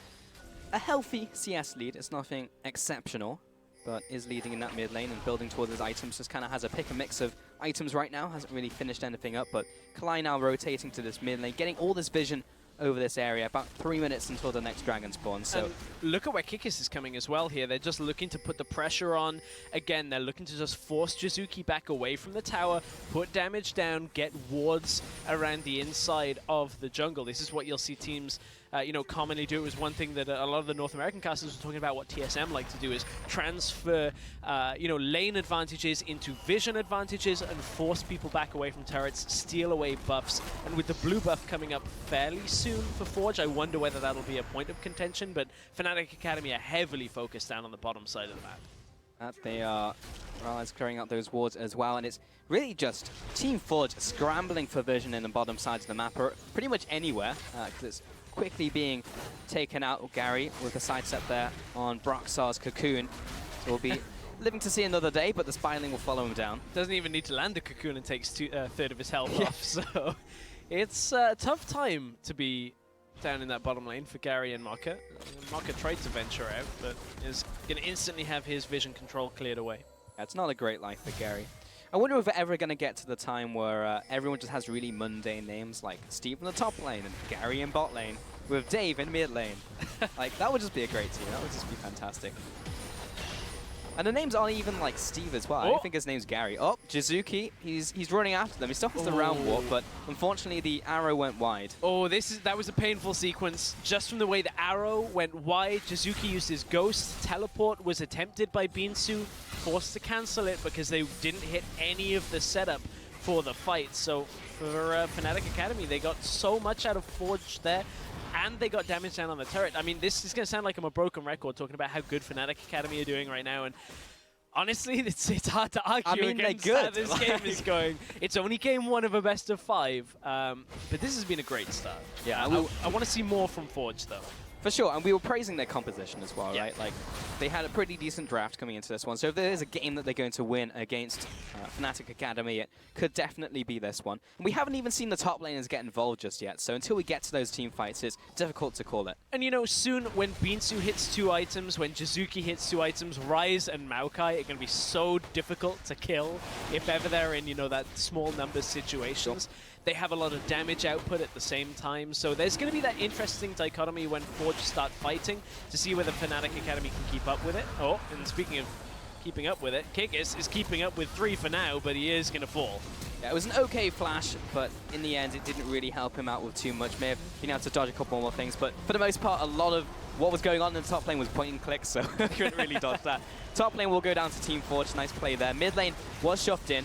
healthy CS lead. It's nothing exceptional, but is leading in that mid lane and building towards his items. Just kind of has a pick and mix of items right now. Hasn't really finished anything up, but Kalai now rotating to this mid lane, getting all this vision over this area. About 3 minutes until the next dragon spawn. So and look at where Kikis is coming as well here. They're just looking to put the pressure on. Again, they're looking to just force Jizuki back away from the tower, put damage down, get wards around the inside of the jungle. This is what you'll see teams you know, commonly do. It was one thing that a lot of the North American casters were talking about what TSM like to do is transfer, you know, lane advantages into vision advantages and force people back away from turrets, steal away buffs. And with the blue buff coming up fairly soon for Forge, I wonder whether that'll be a point of contention, but Fnatic Academy are heavily focused down on the bottom side of the map. that they are clearing out those wards as well, and it's really just Team Forge scrambling for vision in the bottom sides of the map, or pretty much anywhere, because it's quickly being taken out. Gary with a sidestep there on Broxar's Cocoon. So we'll be living to see another day, but the Spiling will follow him down. Doesn't even need to land the Cocoon and takes a third of his health off, so it's a tough time to be down in that bottom lane for Gary and Maka. Maka tried to venture out, but is going to instantly have his vision control cleared away. Yeah, it's not a great life for Gary. I wonder if we're ever going to get to the time where everyone just has really mundane names, like Steve in the top lane and Gary in bot lane, with Dave in mid lane. Like, that would just be a great team. That would just be fantastic. And the names aren't even like Steve as well. I think his name's Gary. Oh, Jizuki, he's running after them. He still has the round warp, but unfortunately the arrow went wide. Oh, that was a painful sequence. Just from the way the arrow went wide, Jizuki used his ghost. Teleport was attempted by Binsu, forced to cancel it because they didn't hit any of the setup for the fight. So for Fnatic Academy, they got so much out of Forge there, and they got damage down on the turret. I mean, this is going to sound like I'm a broken record talking about how good Fnatic Academy are doing right now, and honestly, it's hard to argue against how this game is going. It's only game 1 of a best of 5, but this has been a great start. Yeah, I want to see more from Forge, though. For sure, and we were praising their composition as well, right? Like, they had a pretty decent draft coming into this one, so if there is a game that they're going to win against Fnatic Academy, it could definitely be this one. And we haven't even seen the top laners get involved just yet, so until we get to those team fights, it's difficult to call it. And you know, soon when Binsu hits 2 items, when Jizuki hits 2 items, Rise and Maokai are going to be so difficult to kill if ever they're in, you know, that small numbers situations. Sure. They have a lot of damage output at the same time, so there's going to be that interesting dichotomy when Forge start fighting to see whether Fnatic Academy can keep up with it. Oh, and speaking of keeping up with it, Kikis is keeping up with 3 for now, but he is going to fall. Yeah, it was an okay flash, but in the end it didn't really help him out with too much. May have been able to dodge a couple more things, but for the most part, a lot of what was going on in the top lane was point and click, so couldn't really dodge that. Top lane will go down to Team Forge, nice play there. Mid lane was shoved in.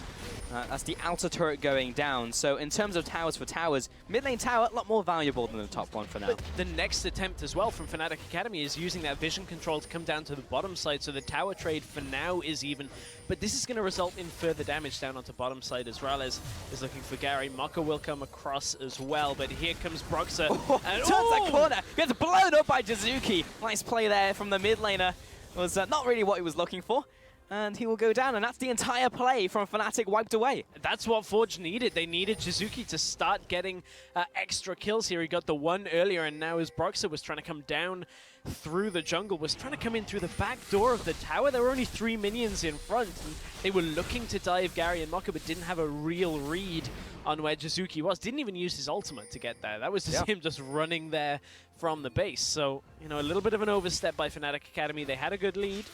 That's the outer turret going down. So in terms of towers for towers, mid lane tower, a lot more valuable than the top one for now. But the next attempt as well from Fnatic Academy is using that vision control to come down to the bottom side, so the tower trade for now is even. But this is going to result in further damage down onto bottom side as well as is looking for Gary. Maka will come across as well, but here comes Broxer. And turns that corner, gets blown up by Jizuki. Nice play there from the mid laner. Was not really what he was looking for. and he will go down, and that's the entire play from Fnatic wiped away. That's what Forge needed. They needed Jizuki to start getting extra kills here. He got the one earlier, and now as Broxah was trying to come down through the jungle, was trying to come in through the back door of the tower. There were only 3 minions in front, and they were looking to dive Gary and Mokka, but didn't have a real read on where Jizuki was. Didn't even use his ultimate to get there. That was just him just running there from the base. So, you know, a little bit of an overstep by Fnatic Academy. They had a good lead.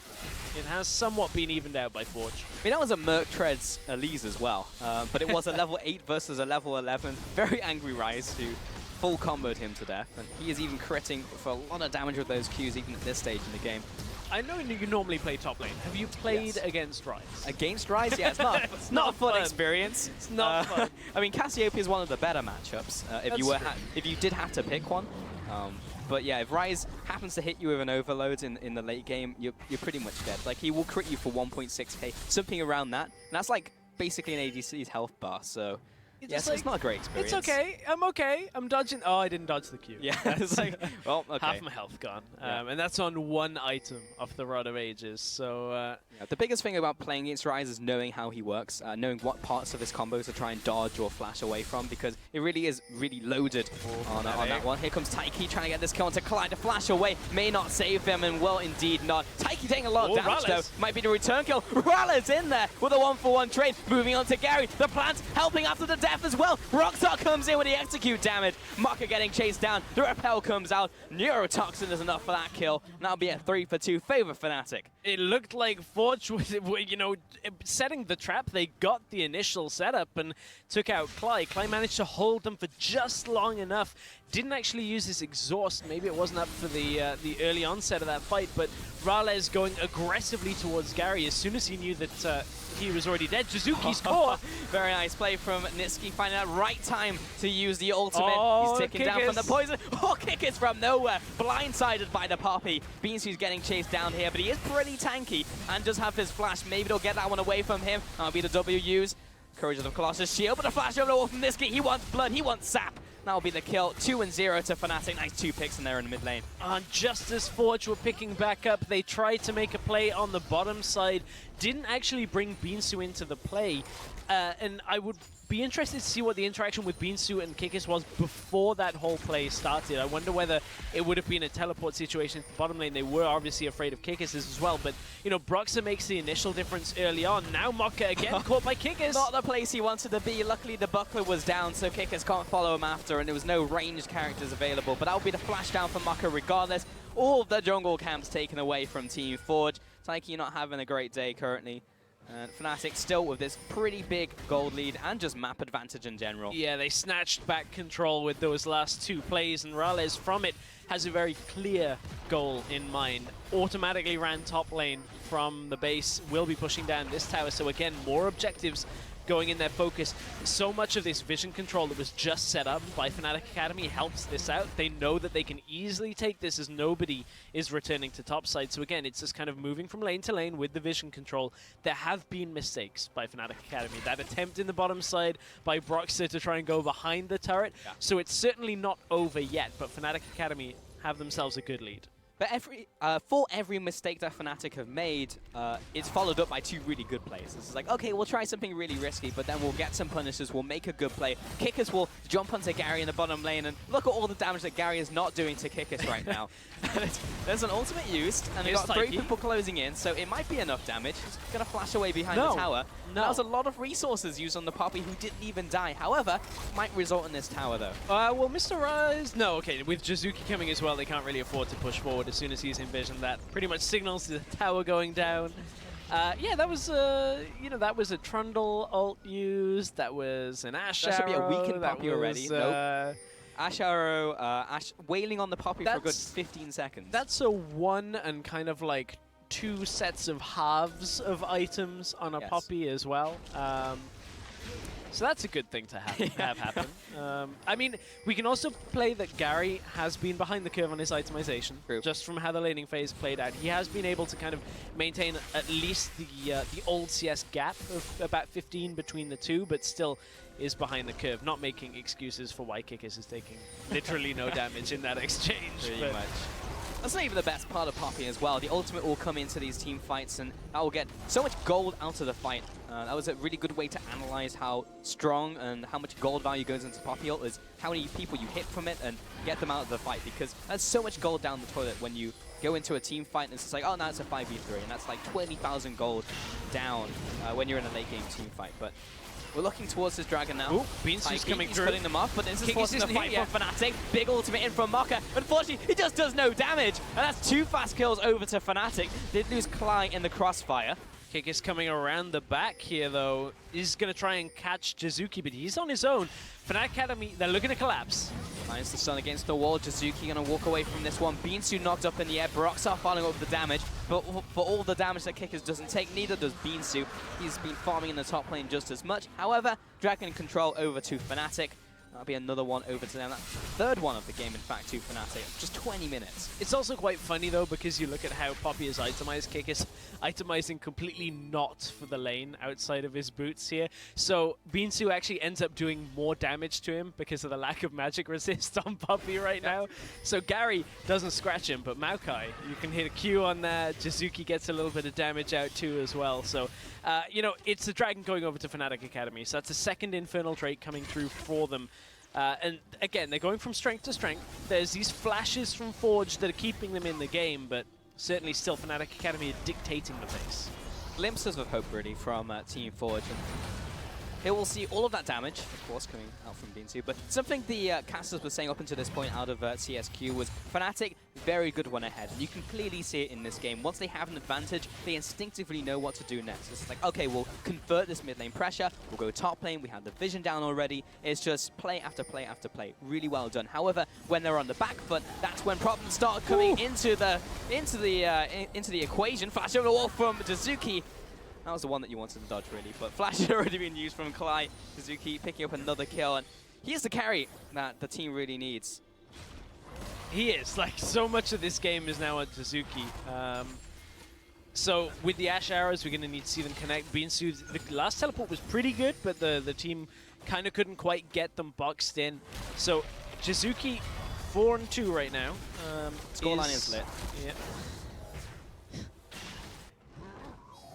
It has somewhat been evened out by Forge. I mean, that was a Merc Treads Elise as well, but it was a level 8 versus a level 11. Very angry Rise who full comboed him to death, and he is even critting for a lot of damage with those Qs even at this stage in the game. I know you normally play top lane. Have you played against Rise? Against Rise? Yeah, it's not a fun experience. It's not fun. I mean, Cassiopeia is one of the better matchups if you did have to pick one. But yeah, if Rise happens to hit you with an overload in the late game, you're pretty much dead. Like, he will crit you for 1.6k, something around that. And that's like basically an ADC's health bar, so yes, it's not a great experience. It's okay. I'm okay. I'm dodging. Oh, I didn't dodge the Q. Yeah, it's like, well, okay. Half my health gone. And that's on one item of the Rod of Ages. So the biggest thing about playing against Rise is knowing how he works, knowing what parts of his combos to try and dodge or flash away from, because it really is really loaded on that one. Here comes Taiki trying to get this kill onto Clyde. To flash away may not save him, and well, indeed not. Taiki taking a lot of damage, though. Might be the return kill. Rallis in there with a 1-for-1 trade. Moving on to Gary. The plant helping after the death as well. Rockstar comes in with the execute damage. Mokka getting chased down. The repel comes out. Neurotoxin is enough for that kill. And that'll be a 3-for-2 favor Fnatic. It looked like Forge was, you know, setting the trap. They got the initial setup and took out Clyde. Clyde managed to hold them for just long enough. Didn't actually use his exhaust. Maybe it wasn't up for the early onset of that fight, but Rales going aggressively towards Gary as soon as he knew that he was already dead. Jizuki's caught. Very nice play from Nitsky, finding that right time to use the ultimate. He's ticking down from the poison. Kick is from nowhere. Blindsided by the Poppy. Beansu's getting chased down here, but he is pretty tanky and does have his flash. Maybe they'll get that one away from him. That'll be the W use. Courage of Colossus shield, but a flash over the wall from Nitsky. He wants blood. He wants sap. That'll be the kill. 2-0 to Fnatic. Nice 2 picks in there in the mid lane. Just as Forge were picking back up, they tried to make a play on the bottom side. Didn't actually bring Beansu into the play. And I would be interested to see what the interaction with Beansu and Kikis was before that whole play started. I wonder whether it would have been a teleport situation to the bottom lane. They were obviously afraid of Kikis as well, but, you know, Broxah makes the initial difference early on. Now Mokka again caught by Kikis. Not the place he wanted to be. Luckily, the buckler was down, so Kikis can't follow him after, and there was no ranged characters available, but that will be the flash down for Mokka regardless. All of the jungle camps taken away from Team Forge. Taiki not having a great day currently. And Fnatic still with this pretty big gold lead and just map advantage in general. Yeah, they snatched back control with those last 2 plays, and Rales from it has a very clear goal in mind. Automatically ran top lane from the base, will be pushing down this tower, so again, more objectives going in their focus. So much of this vision control that was just set up by Fnatic Academy helps this out. They know that they can easily take this as nobody is returning to top side. So again, it's just kind of moving from lane to lane with the vision control. There have been mistakes by Fnatic Academy. That attempt in the bottom side by Broxah to try and go behind the turret. Yeah. So it's certainly not over yet, but Fnatic Academy have themselves a good lead. But for every mistake that Fnatic have made, it's followed up by 2 really good plays. It's like, okay, we'll try something really risky, but then we'll get some punishes, we'll make a good play. Kikis will jump onto Gary in the bottom lane, and look at all the damage that Gary is not doing to Kikis right now. There's an ultimate used, and they've got 3 people closing in, so it might be enough damage. He's going to flash away behind the tower. No. That was a lot of resources used on the Poppy who didn't even die. However, might result in this tower, though. Well, Mr. Rise... No, okay, with Jizuki coming as well, they can't really afford to push forward as soon as he's envisioned that. Pretty much signals the tower going down. Yeah, that was, you know, that was a Trundle ult used. That was an Ash That should be a Arrow, weakened Poppy already. Nope. Ash Arrow, Ash wailing on the Poppy for a good 15 seconds. That's a 1 and kind of like 2 sets of halves of items on a Poppy as well. So that's a good thing to have happen. I mean, we can also play that Gary has been behind the curve on his itemization. True. Just from how the laning phase played out. He has been able to kind of maintain at least the old CS gap of about 15 between the 2, but still is behind the curve, not making excuses for why Kikis is taking literally no damage in that exchange. Pretty much. That's not even the best part of Poppy as well. The ultimate will come into these team fights, and that will get so much gold out of the fight. That was a really good way to analyze how strong and how much gold value goes into Poppy ult, is how many people you hit from it and get them out of the fight, because that's so much gold down the toilet when you go into a team fight and it's just like, oh, now it's a 5v3, and that's like 20,000 gold down when you're in a late game team fight. But we're looking towards this dragon now. Ooh, Beansu's coming through. Cutting them off, but this is Kikis forcing the isn't fight here from Fnatic. Big ultimate in from Mocha. Unfortunately, he just does no damage, and that's 2 fast kills over to Fnatic. Did lose Cly in the crossfire. Kick is coming around the back here, though. He's going to try and catch Jizuki, but he's on his own. Fnatic Academy, they're looking to collapse. Finds the sun against the wall. Jizuki going to walk away from this one. Beansu knocked up in the air. Baroxar following up with the damage. But for all the damage that Kickers doesn't take, neither does Beansu. He's been farming in the top lane just as much. However, Dragon control over to Fnatic. That'll be another one over to them. That's the third one of the game, in fact, to Fnatic. Just 20 minutes. It's also quite funny, though, because you look at how Poppy is itemized. Kick is itemizing completely not for the lane outside of his boots here. So Beansu actually ends up doing more damage to him because of the lack of magic resist on Poppy right now. So Gary doesn't scratch him, but Maokai, you can hit a Q on there. Jizuki gets a little bit of damage out too as well. So, you know, it's the Dragon going over to Fnatic Academy. So that's a second Infernal trait coming through for them. And again, they're going from strength to strength. There's these flashes from Forge that are keeping them in the game, but certainly still Fnatic Academy are dictating the pace. Glimpses of hope, really, from Team Forge. And here we'll see all of that damage, of course, coming out from Beansu. But something the casters were saying up until this point out of CSQ was Fnatic, very good one ahead. And you can clearly see it in this game. Once they have an advantage, they instinctively know what to do next. It's like, okay, we'll convert this mid lane pressure. We'll go top lane. We have the vision down already. It's just play after play after play. Really well done. However, when they're on the back foot, that's when problems start coming into the equation. Flash over the wall from Jizuki. That was the one that you wanted to dodge, really. But Flash had already been used from Cly. Jizuki picking up another kill. And he is the carry that the team really needs. He is. Like, so much of this game is now on Jizuki. So with the Ash Arrows, we're going to need to see them connect. Beansu, the last teleport was pretty good, but the team kind of couldn't quite get them boxed in. So Jizuki, 4-2 right now. Scoreline is lit. Yeah.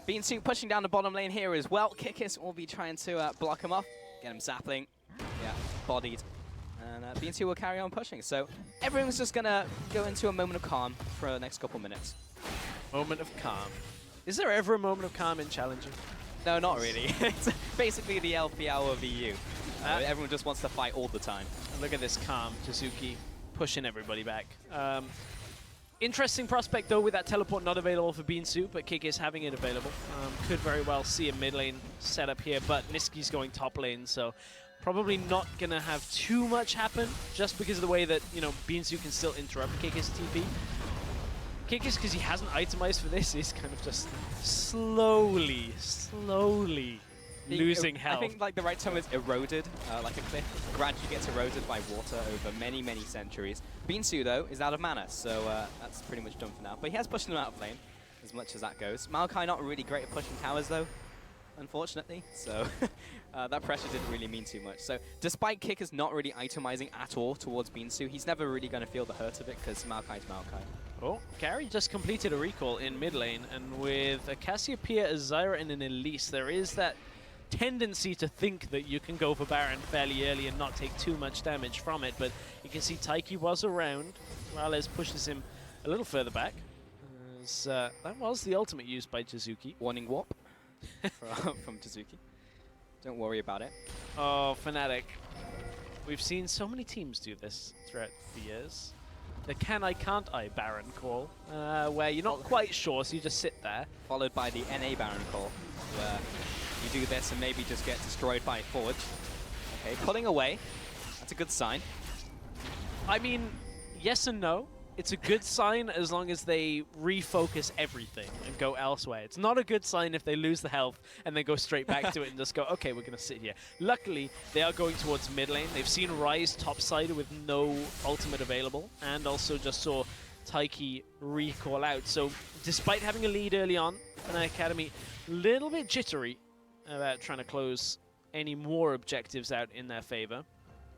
Beansu pushing down the bottom lane here as well. Kikis will be trying to block him off. Get him zapping. Yeah, bodied. And Beansu will carry on pushing. So everyone's just going to go into a moment of calm for the next couple minutes. Moment of calm. Is there ever a moment of calm in Challenger? No, not really. It's basically the LPL of EU. Everyone just wants to fight all the time. Look at this calm Jizuki pushing everybody back. Interesting prospect, though, with that teleport not available for Beansu, but Kick is having it available. Could very well see a mid lane setup here, but Niski's going top lane, so probably not going to have too much happen, just because of the way that, you know, Beansu can still interrupt Kik's TP. Kikis, because he hasn't itemized for this, is kind of just slowly losing health. I think like the right term is eroded, like a cliff gradually gets eroded by water over many, many centuries. Beansu, though, is out of mana, so that's pretty much done for now. But he has pushed them out of lane, as much as that goes. Maokai not really great at pushing towers, though, unfortunately. So that pressure didn't really mean too much. So despite Kickers not really itemizing at all towards Beansu, he's never really going to feel the hurt of it, because Maokai's Maokai. Oh, Gary just completed a recall in mid lane, and with a Cassiopeia, a Zyra, and an Elise, there is that tendency to think that you can go for Baron fairly early and not take too much damage from it, but you can see Taiki was around. Rales pushes him a little further back. As, that was the ultimate used by Jizuki. Warning warp from Jizuki. Don't worry about it. Oh, Fnatic. We've seen so many teams do this throughout the years. The can I, can't I Baron call, where you're not quite sure, so you just sit there. Followed by the NA Baron call, where you do this and maybe just get destroyed by Forge. Okay, pulling away. That's a good sign. I mean, yes and no. It's a good sign as long as they refocus everything and go elsewhere. It's not a good sign if they lose the health and then go straight back to it and just go, okay, we're going to sit here. Luckily, they are going towards mid lane. They've seen Ryze topside with no ultimate available, and also just saw Taiki recall out. So despite having a lead early on, Fnatic Academy a little bit jittery about trying to close any more objectives out in their favor.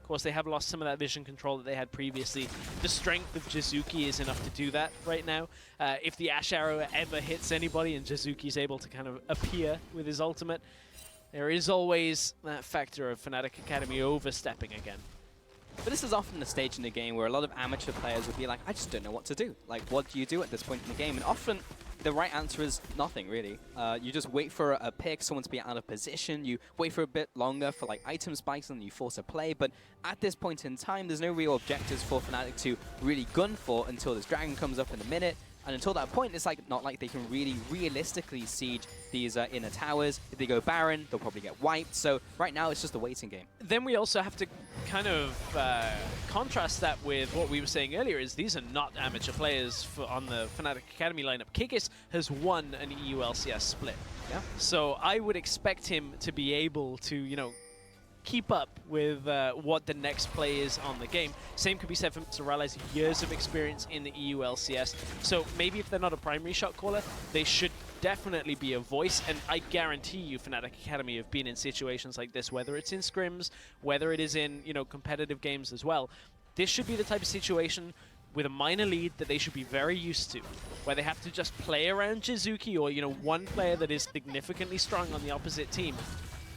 Of course, they have lost some of that vision control that they had previously. The strength of Jizuki is enough to do that right now. If the Ash Arrow ever hits anybody and Jizuki's able to kind of appear with his ultimate, there is always that factor of Fnatic Academy overstepping again. But this is often the stage in the game where a lot of amateur players would be like, I just don't know what to do. Like, what do you do at this point in the game? And often, the right answer is nothing, really. You just wait for a pick, someone to be out of position, you wait for a bit longer for like item spikes, and you force a play. But at this point in time, there's no real objectives for Fnatic to really gun for until this dragon comes up in a minute. And until that point, it's like not like they can really realistically siege these inner towers. If they go Baron, they'll probably get wiped. So right now, it's just a waiting game. Then we also have to kind of contrast that with what we were saying earlier, is these are not amateur players on the Fnatic Academy lineup. Kikis has won an EULCS split. Yeah. So I would expect him to be able to, you know, keep up with what the next play is on the game. Same could be said for Sorale's years of experience in the EULCS. So maybe if they're not a primary shot caller, they should definitely be a voice. And I guarantee you Fnatic Academy have been in situations like this, whether it's in scrims, whether it is in, you know, competitive games as well. This should be the type of situation with a minor lead that they should be very used to, where they have to just play around Jizuki or, you know, one player that is significantly strong on the opposite team.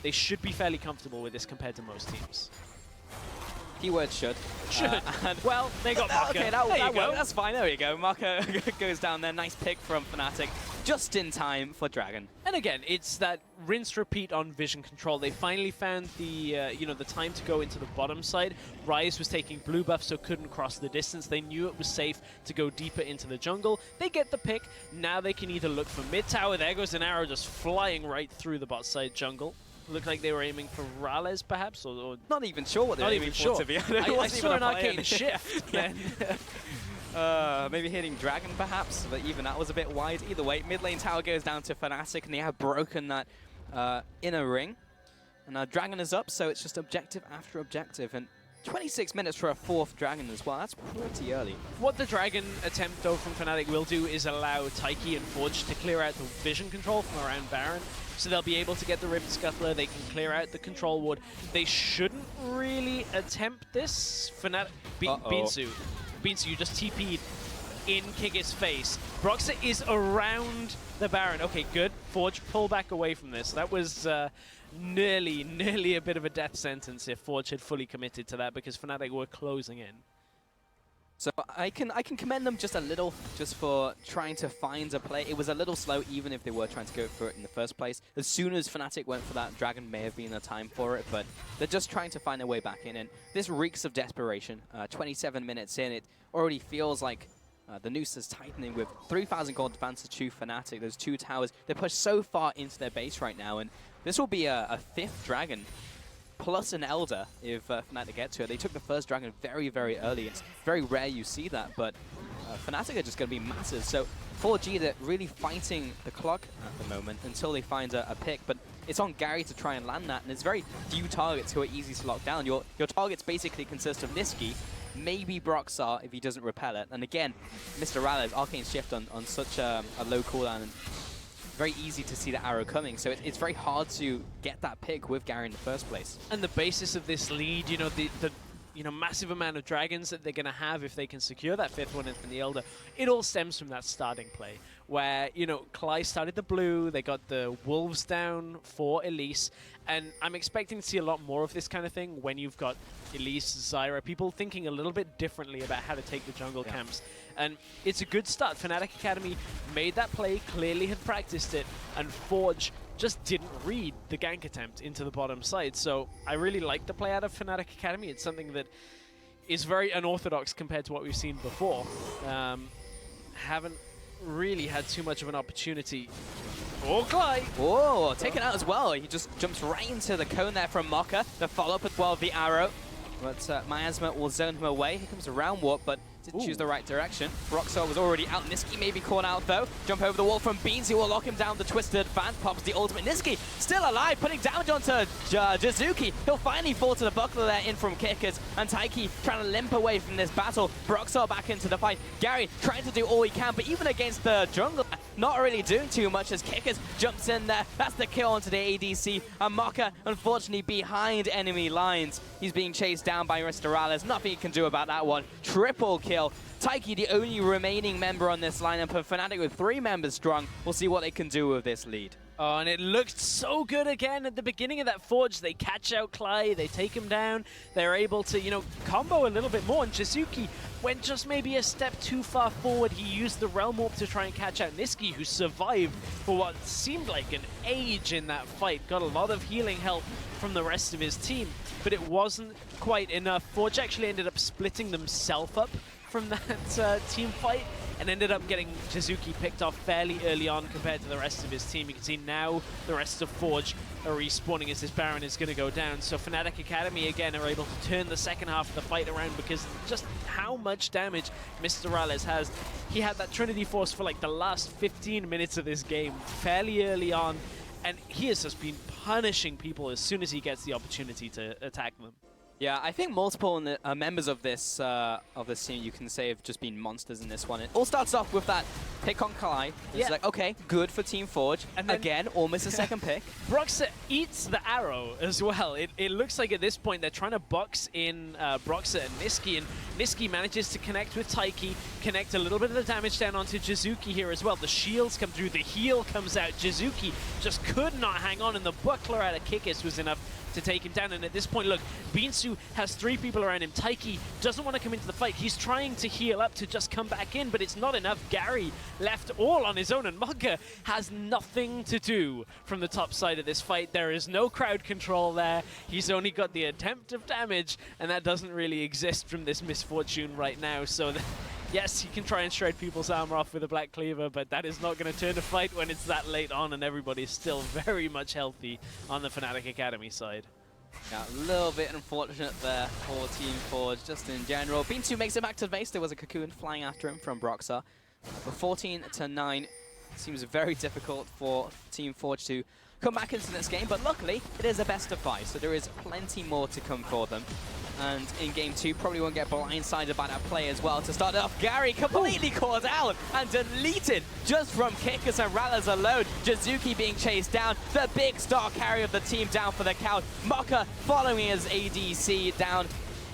They should be fairly comfortable with this compared to most teams. Keyword should. Should. Well, they got Maka. Okay, There you go. that's fine. There we go. Maka goes down there. Nice pick from Fnatic. Just in time for Dragon. And again, it's that rinse repeat on vision control. They finally found the you know, the time to go into the bottom side. Ryze was taking blue buff, so couldn't cross the distance. They knew it was safe to go deeper into the jungle. They get the pick. Now they can either look for mid tower. There goes an arrow just flying right through the bot side jungle. Looked like they were aiming for Rales, perhaps, or Not even sure what they're aiming for, to be honest. I saw an arcane shift. Then. Maybe hitting Dragon, perhaps, but even that was a bit wide. Either way, mid lane tower goes down to Fnatic, and they have broken that inner ring. And Dragon is up, so it's just objective after objective. And 26 minutes for a fourth Dragon as well. That's pretty early. What the Dragon attempt, though, from Fnatic will do is allow Taiki and Forge to clear out the vision control from around Baron. So they'll be able to get the Rift Scuttler, they can clear out the control ward. They shouldn't really attempt this. Fnatic, Beansu, you just TP'd in Kikis' face. Broxah is around the Baron. Okay, good. Forge, pull back away from this. That was nearly a bit of a death sentence if Forge had fully committed to that, because Fnatic were closing in. So I can commend them just a little, just for trying to find a play. It was a little slow, even if they were trying to go for it in the first place. As soon as Fnatic went for that, Dragon may have been the time for it, but they're just trying to find their way back in. And this reeks of desperation. 27 minutes in, it already feels like the noose is tightening with 3,000 gold advantage to Fnatic. Those two towers, they're pushed so far into their base right now, and this will be a fifth Dragon plus an Elder if Fnatic get to it. They took the first Dragon very, very early. It's very rare you see that, but Fnatic are just going to be massive. So 4G, they're really fighting the clock at the moment until they find a pick, but it's on Gary to try and land that, and it's very few targets who are easy to lock down. Your targets basically consist of Niski, maybe Broxah if he doesn't repel it, and again, Mr. Raleigh, Arcane Shift on such a low cooldown, and very easy to see the arrow coming, so it's very hard to get that pick with Gary in the first place. And the basis of this lead, you know, the massive amount of dragons that they're going to have if they can secure that fifth one in the Elder, it all stems from that starting play where, you know, Klai started the blue, they got the wolves down for Elise, and I'm expecting to see a lot more of this kind of thing when you've got Elise, Zyra, people thinking a little bit differently about how to take the jungle camps. And it's a good start. Fnatic Academy made that play, clearly had practiced it, and Forge just didn't read the gank attempt into the bottom side. So I really like the play out of Fnatic Academy. It's something that is very unorthodox compared to what we've seen before. Haven't really had too much of an opportunity. Oh, Klai! Oh, taken out as well. He just jumps right into the cone there from Mocha. The follow-up as well, the arrow. But Miasma will zone him away. Here comes a round warp, but didn't choose the right direction. Broxah was already out. Niski may be caught out, though. Jump over the wall from Beans. He will lock him down. The Twisted Advance pops the ultimate. Niski still alive, putting damage onto Jizuki. He'll finally fall to the buckler there in from Kickers. And Taiki trying to limp away from this battle. Broxah back into the fight. Gary trying to do all he can, but even against the jungle, not really doing too much as Kickers jumps in there. That's the kill onto the ADC. And Mocha, unfortunately, behind enemy lines. He's being chased down by Mr. Rales. Nothing he can do about that one. Triple kill. Taiki, the only remaining member on this lineup, and Fnatic with 3 members strong. We'll see what they can do with this lead. Oh, and it looked so good again at the beginning of that Forge. They catch out Clyde, they take him down. They're able to, you know, combo a little bit more. And Jizuki went just maybe a step too far forward. He used the Realm Warp to try and catch out Niski, who survived for what seemed like an age in that fight. Got a lot of healing help from the rest of his team, but it wasn't quite enough. Forge actually ended up splitting themselves up from that team fight, and ended up getting Jizuki picked off fairly early on compared to the rest of his team. You can see now the rest of Forge are respawning as this Baron is going to go down. So Fnatic Academy again are able to turn the second half of the fight around because just how much damage Mr. Rales has. He had that Trinity Force for like the last 15 minutes of this game fairly early on, and he has just been punishing people as soon as he gets the opportunity to attack them. Yeah, I think multiple members of this team, you can say, have just been monsters in this one. It all starts off with that pick on Kalai. It's like, okay, good for Team Forge. And again, almost a second pick. Broxah eats the arrow as well. It looks like at this point they're trying to box in Broxah and Niski, and Niski manages to connect with Taiki, connect a little bit of the damage down onto Jizuki here as well. The shields come through, the heal comes out. Jizuki just could not hang on, and the buckler out of Kikis was enough to take him down. And at this point, look, Binsu has 3 people around him. Taiki doesn't want to come into the fight. He's trying to heal up to just come back in, but it's not enough. Gary left all on his own, and Mugga has nothing to do from the top side of this fight. There is no crowd control there. He's only got the attempt of damage, and that doesn't really exist from this Misfortune right now. So yes, he can try and shred people's armor off with a Black Cleaver, but that is not going to turn a fight when it's that late on and everybody's still very much healthy on the Fnatic Academy side. Yeah, a little bit unfortunate there for Team Forge, just in general. Binsu makes it back to base. There was a cocoon flying after him from Broxah. But 14 to 9, it seems very difficult for Team Forge to come back into this game, but luckily it is a best of 5, so there is plenty more to come for them. And in game 2, probably won't get blindsided by that play as well. To start it off, Gary completely caught out and deleted just from Kikis and Rales alone. Jizuki being chased down, the big star carrier of the team down for the count. Mokka following his ADC down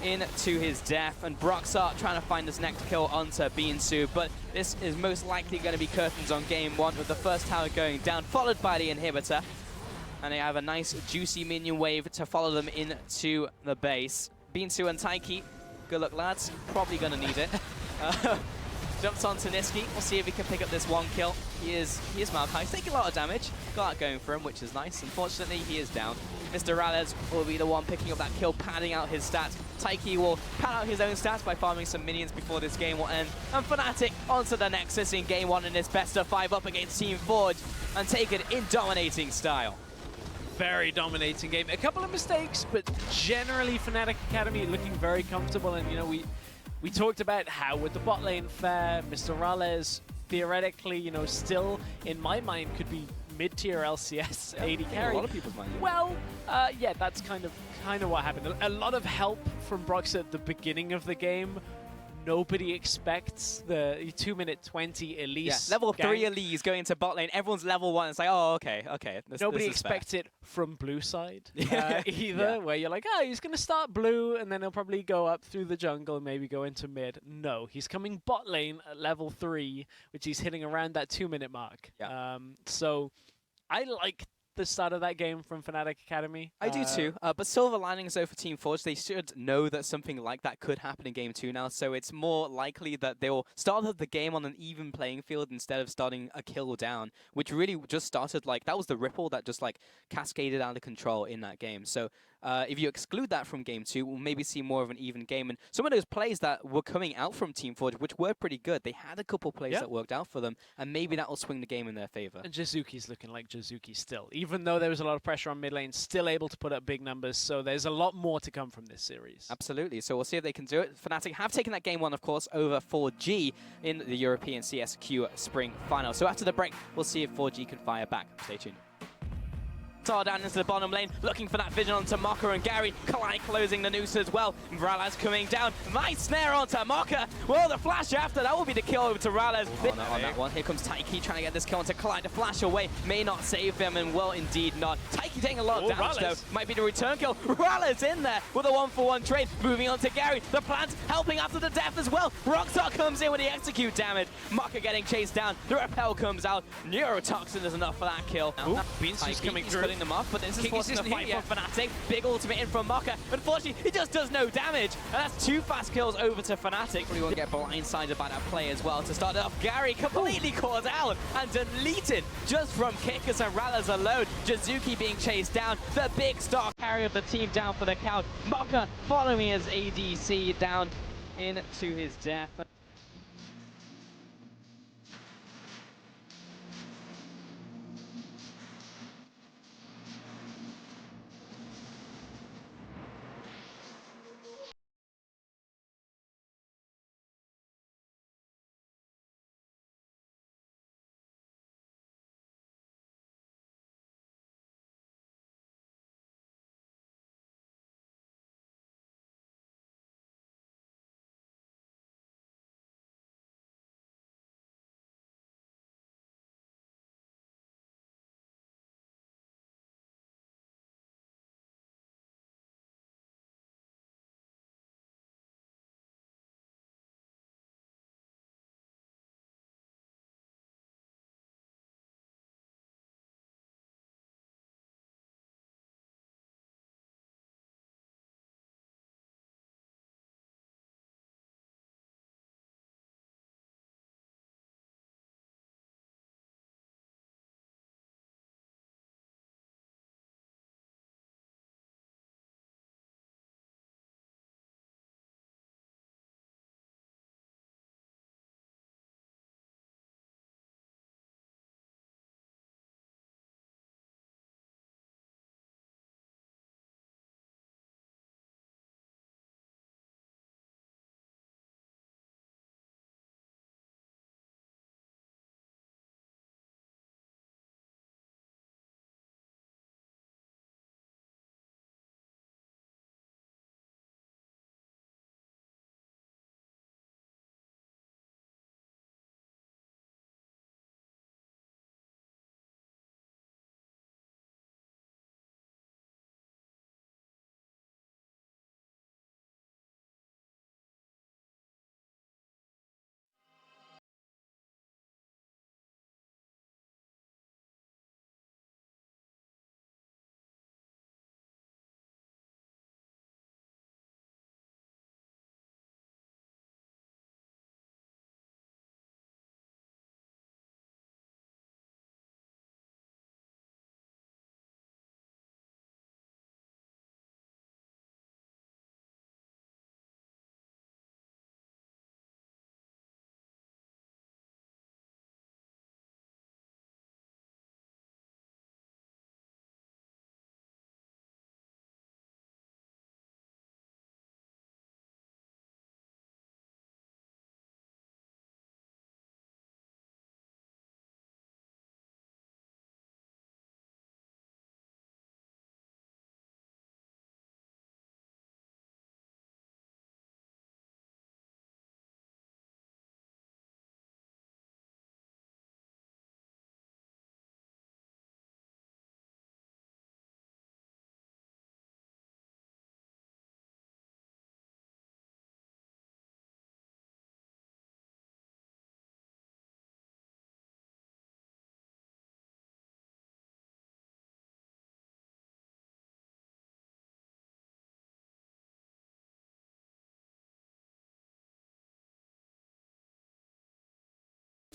into his death, and Broxah trying to find this next kill onto Binsu, but this is most likely going to be curtains on game 1 with the first tower going down, followed by the inhibitor. And they have a nice juicy minion wave to follow them into the base. Binsu and Taiki, good luck lads, probably going to need it. Jumps onto Niski, we'll see if he can pick up this 1 kill. He is Maokai, he's taking a lot of damage, got that going for him, which is nice. Unfortunately, he is down. Mr. Rales will be the one picking up that kill, padding out his stats. Taiki will pad out his own stats by farming some minions before this game will end. And Fnatic onto the Nexus in game 1 in this best of 5 up against Team Forge, and take it in dominating style. Very dominating game. A couple of mistakes, but generally Fnatic Academy looking very comfortable. And you know, we talked about how would the bot lane fare. Mr. Rales theoretically, you know, still in my mind could be mid-tier LCS AD carry. A lot of people's mind. Well, yeah, that's kind of what happened. A lot of help from Broxah at the beginning of the game. Nobody expects the 2-minute 20 Elise. Yeah, level gang. 3 Elise going into bot lane. Everyone's level 1. It's like, oh, okay. Nobody this expects it from blue side Yeah. either, where you're like, oh, he's going to start blue, and then he'll probably go up through the jungle and maybe go into mid. No, he's coming bot lane at level 3, which he's hitting around that 2-minute mark. Yeah. So I like the start of that game from Fnatic Academy. I do too, but silver linings though for Team Forge, they should know that something like that could happen in game 2 now, so it's more likely that they'll start the game on an even playing field instead of starting a kill down, which really just started like, that was the ripple that just like cascaded out of control in that game. So if you exclude that from game 2, we'll maybe see more of an even game. And some of those plays that were coming out from Team Forge, which were pretty good, they had a couple plays that worked out for them, and maybe that will swing the game in their favor. And Jizuki's looking like Jizuki still. Even though there was a lot of pressure on mid lane, still able to put up big numbers, so there's a lot more to come from this series. Absolutely, so we'll see if they can do it. Fnatic have taken that game 1, of course, over 4G in the European CSQ Spring Final. So after the break, we'll see if 4G can fire back. Stay tuned. Tar down into the bottom lane, looking for that vision onto Mocha and Gary. Kalai closing the noose as well. Ralaz coming down. Nice snare onto Mocha. Well, the flash after, that will be the kill over to Ralaz. On that one, here comes Taiki trying to get this kill onto Kalai. The flash away may not save him, and well, indeed not. Taiki taking a lot of damage though. Might be the return kill. Ralaz in there with a 1-for-1 trade. Moving on to Gary. The plant helping after the death as well. Rockstar comes in with the execute damage. Mocha getting chased down. The repel comes out. Neurotoxin is enough for that kill. Beans is coming through. Cutting them off, but this is forcing the fight from Fnatic. Big ultimate in from Mocha. Unfortunately, he just does no damage. And that's 2 fast kills over to Fnatic. We will get blindsided by that play as well. To start it off, Gary completely caught out and deleted just from Kickers and Rallas alone. Jizuki being chased down. The big star carry of the team down for the count. Mocha following his ADC down into his death.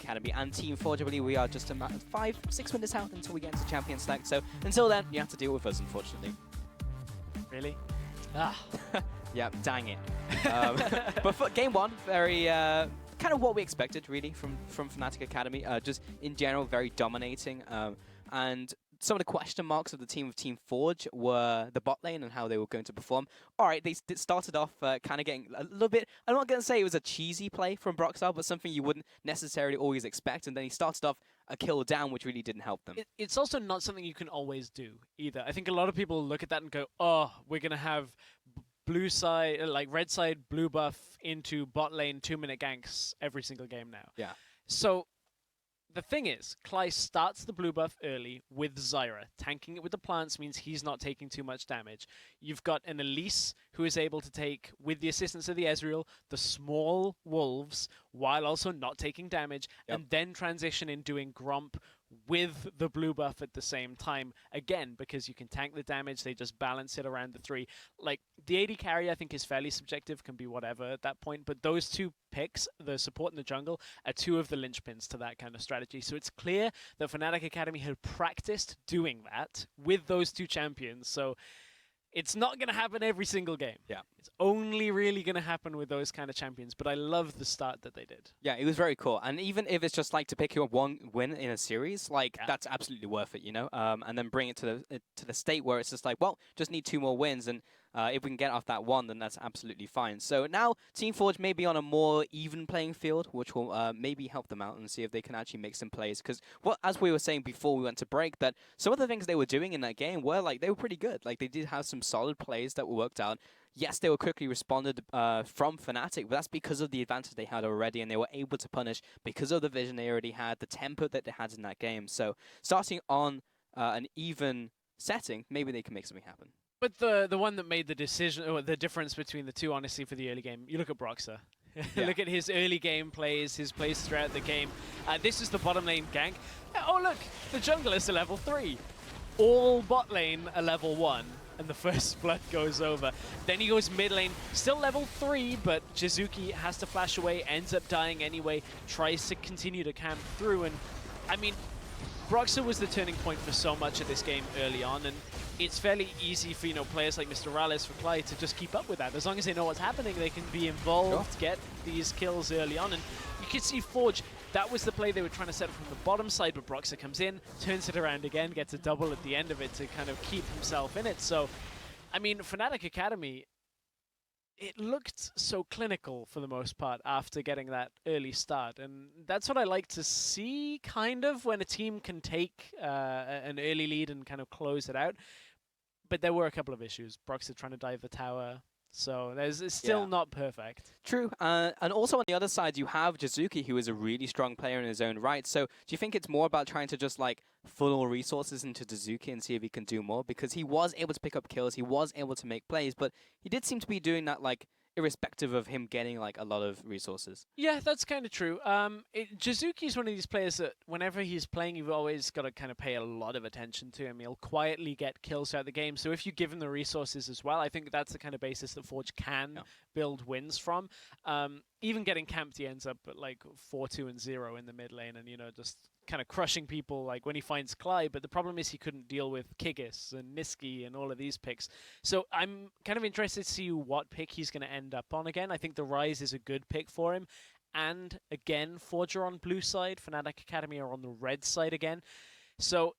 Academy and Team Forge. I believe we are just about 5-6 minutes out until we get into Champion Select. So until then, you have to deal with us, unfortunately. Really? Yeah, dang it. But for game one, very kind of what we expected, really, from Fnatic Academy. Just in general, very dominating. And some of the question marks of the team of Team Forge were the bot lane and how they were going to perform. All right, they started off kind of getting a little bit, I'm not going to say it was a cheesy play from Broxar, but something you wouldn't necessarily always expect. And then he started off a kill down, which really didn't help them. It's also not something you can always do either. I think a lot of people look at that and go, oh, we're going to have blue side, like red side, blue buff into bot lane 2-minute ganks every single game now. Yeah. So the thing is, Klai starts the blue buff early with Zyra. Tanking it with the plants means he's not taking too much damage. You've got an Elise who is able to take, with the assistance of the Ezreal, the small wolves while also not taking damage, and then transition in doing Gromp with the blue buff at the same time. Again, because you can tank the damage, they just balance it around the 3. Like, the AD carry, I think, is fairly subjective, can be whatever at that point, but those 2 picks, the support and the jungle, are 2 of the linchpins to that kind of strategy. So it's clear that Fnatic Academy had practiced doing that with those 2 champions, so it's not going to happen every single game. Yeah. It's only really going to happen with those kind of champions, but I love the start that they did. Yeah, it was very cool. And even if it's just like to pick your one win in a series, like that's absolutely worth it, you know? And then bring it to the state where it's just like, well, just need 2 more wins, and if we can get off that 1, then that's absolutely fine. So now Team Forge may be on a more even playing field, which will maybe help them out and see if they can actually make some plays. Because as we were saying before we went to break, that some of the things they were doing in that game were like, they were pretty good. Like, they did have some solid plays that were worked out. Yes, they were quickly responded from Fnatic, but that's because of the advantage they had already, and they were able to punish because of the vision they already had, the tempo that they had in that game. So starting on an even setting, maybe they can make something happen. But the one that made the decision, or the difference between the 2, honestly, for the early game, you look at Broxah. Look at his early game plays, his plays throughout the game. This is the bottom lane gank. Oh, look, the jungle is a level 3. All bot lane are level 1, and the first blood goes over. Then he goes mid lane, still level 3, but Jizuki has to flash away, ends up dying anyway, tries to continue to camp through, and I mean, Broxah was the turning point for so much of this game early on, and it's fairly easy for, you know, players like Mr. Rallis, for Klai to just keep up with that. As long as they know what's happening, they can be involved, get these kills early on. And you can see Forge, that was the play they were trying to set up from the bottom side, but Broxah comes in, turns it around again, gets a double at the end of it to kind of keep himself in it. So, I mean, Fnatic Academy, it looked so clinical for the most part after getting that early start. And that's what I like to see, kind of, when a team can take an early lead and kind of close it out. But there were a couple of issues. Broxah trying to dive the tower. So it's still not perfect. True. And also on the other side, you have Jizuki, who is a really strong player in his own right. So do you think it's more about trying to just like funnel resources into Jizuki and see if he can do more? Because he was able to pick up kills, he was able to make plays, but he did seem to be doing that like irrespective of him getting like a lot of resources. Yeah, that's kind of true. Jizuki's one of these players that whenever he's playing, you've always got to kind of pay a lot of attention to him. He'll quietly get kills throughout the game. So if you give him the resources as well, I think that's the kind of basis that Forge can build wins from. Even getting camped, he ends up at like 4-2-0 in the mid lane, and, you know, just kind of crushing people like when he finds Klai. But the problem is he couldn't deal with Kigis and Niski and all of these picks. So I'm kind of interested to see what pick he's going to end up on again. I think the Rise is a good pick for him. And again, Forge are on blue side, Fnatic Academy are on the red side again. So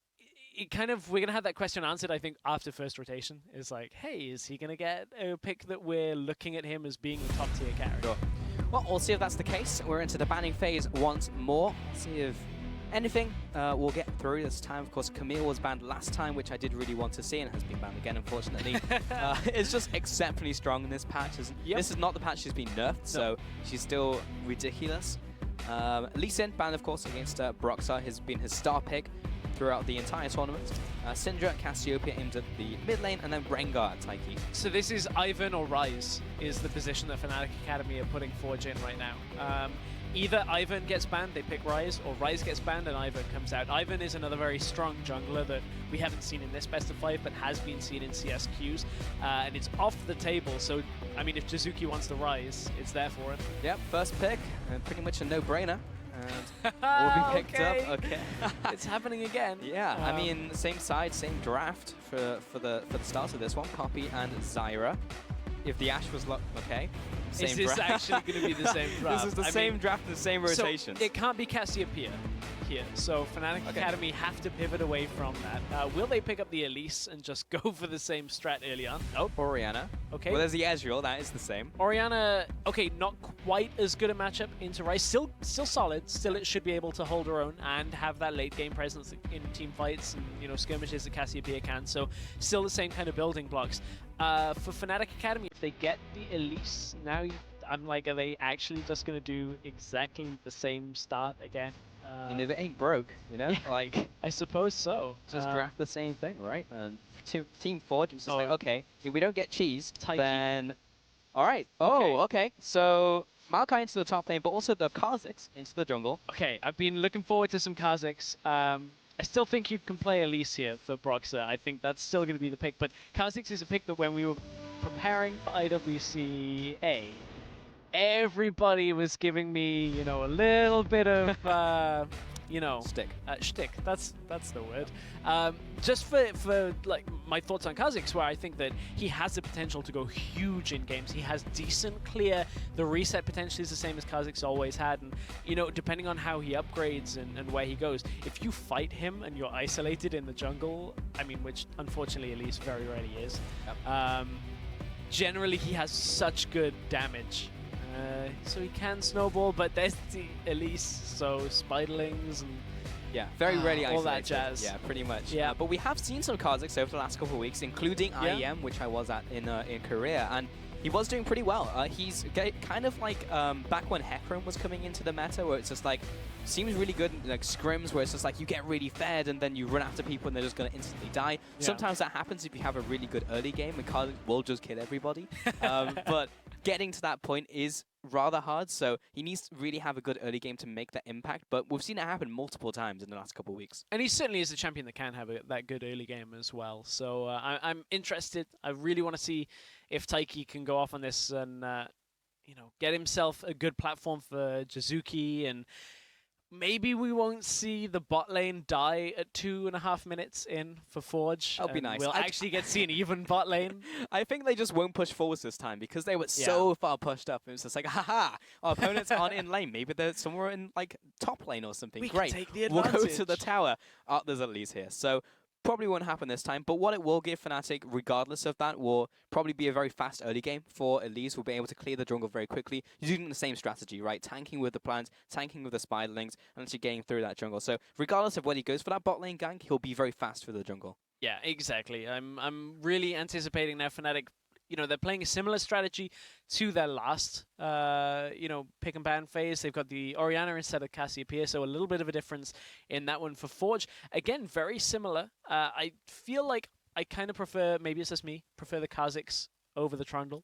it kind of, we're going to have that question answered, I think, after first rotation. Is like, hey, is he going to get a pick that we're looking at him as being a top tier carry? Sure. Well, we'll see if that's the case. We're into the banning phase once more. See if anything we'll get through this time. Of course, Camille was banned last time, which I did really want to see, and has been banned again, unfortunately. It's just exceptionally strong in this patch. This is not the patch she's been nerfed, so she's still ridiculous. Lee Sin banned, of course, against Broxah, has been his star pick throughout the entire tournament. Syndra, Cassiopeia aimed at the mid lane, and then Rengar at Taiki. So this is Ivan or Rise is the position that Fnatic Academy are putting Forge in right now. Either Ivan gets banned, they pick Rise, or Rise gets banned and Ivan comes out. Ivan is another very strong jungler that we haven't seen in this best of 5, but has been seen in CSQs, and it's off the table. So, I mean, if Jizuki wants the Rise, it's there for him. Yep, first pick, pretty much a no-brainer. And will be picked up. Okay, it's happening again. Yeah, I mean, same side, same draft for the start of this one. Poppy and Zyra. If the Ashe was okay. Same is this draft. actually going to be the same draft? This is the same draft and the same rotation. So it can't be Cassiopeia. here. So Fnatic Academy have to pivot away from that. Will they pick up the Elise and just go for the same strat early on? Oh, Orianna. okay. Well, there's the Ezreal. That is the same. Orianna, okay, not quite as good a matchup into Rice. Still solid. Still, it should be able to hold her own and have that late game presence in team fights and, you know, skirmishes that Cassiopeia can. So still the same kind of building blocks. For Fnatic Academy, if they get the Elise, now I'm like, are they actually just going to do exactly the same start again? And if it ain't broke, you know, like I suppose so. just draft the same thing, right? And Team Forge was just like, okay, if we don't get cheese, then all right. Oh, okay. So Maokai into the top lane, but also the Kha'Zix into the jungle. Okay, I've been looking forward to some Kha'Zix. I still think you can play Elise here for Broxah. I think that's still going to be the pick, but Kha'Zix is a pick that when we were preparing for IWCA, everybody was giving me, you know, a little bit of, you know, shtick. That's the word. Just for like my thoughts on Kha'Zix, where I think that he has the potential to go huge in games. He has decent clear. The reset potentially is the same as Kha'Zix always had, and you know, depending on how he upgrades and where he goes, if you fight him and you're isolated in the jungle, I mean, which unfortunately Elise very rarely is. Generally, he has such good damage. So he can snowball, but there's the Elise, so Spiderlings and very rarely all isolated. that jazz. Yeah, pretty much. Yeah. But we have seen some Kha'Zix over the last couple of weeks, including IEM, which I was at in Korea, and he was doing pretty well. He's kind of like back when Hecarim was coming into the meta, where it's just like, seems really good in like scrims, where it's just like you get really fed and then you run after people and they're just going to instantly die. Yeah. Sometimes that happens if you have a really good early game, and Kha'Zix will just kill everybody. But getting to that point is rather hard, so he needs to really have a good early game to make that impact, but we've seen it happen multiple times in the last couple of weeks. And he certainly is a champion that can have that good early game as well, so I'm interested. I really want to see if Taiki can go off on this and you know, get himself a good platform for Jizuki, and maybe we won't see the bot lane die at 2.5 minutes in for Forge. That'll be nice. We'll actually get to see an even bot lane. I think they just won't push forwards this time because they were so far pushed up. It was just like, haha, our opponents aren't in lane. Maybe they're somewhere in like top lane or something. Great. Can take the we'll advantage. go to the tower. There's Elise here. So probably won't happen this time, but what it will give Fnatic, regardless of that, will probably be a very fast early game for Elise. Will be able to clear the jungle very quickly, using the same strategy, right? Tanking with the plants, tanking with the spiderlings, and actually getting through that jungle. So regardless of whether he goes for that bot lane gank, he'll be very fast through the jungle. Yeah, exactly. I'm really anticipating now Fnatic. You know, they're playing a similar strategy to their last, you know, pick and ban phase. They've got the Orianna instead of Cassiopeia, so a little bit of a difference in that one for Forge. Again, very similar. I feel like I kind of prefer, maybe it's just me, prefer the Kha'Zix over the Trundle.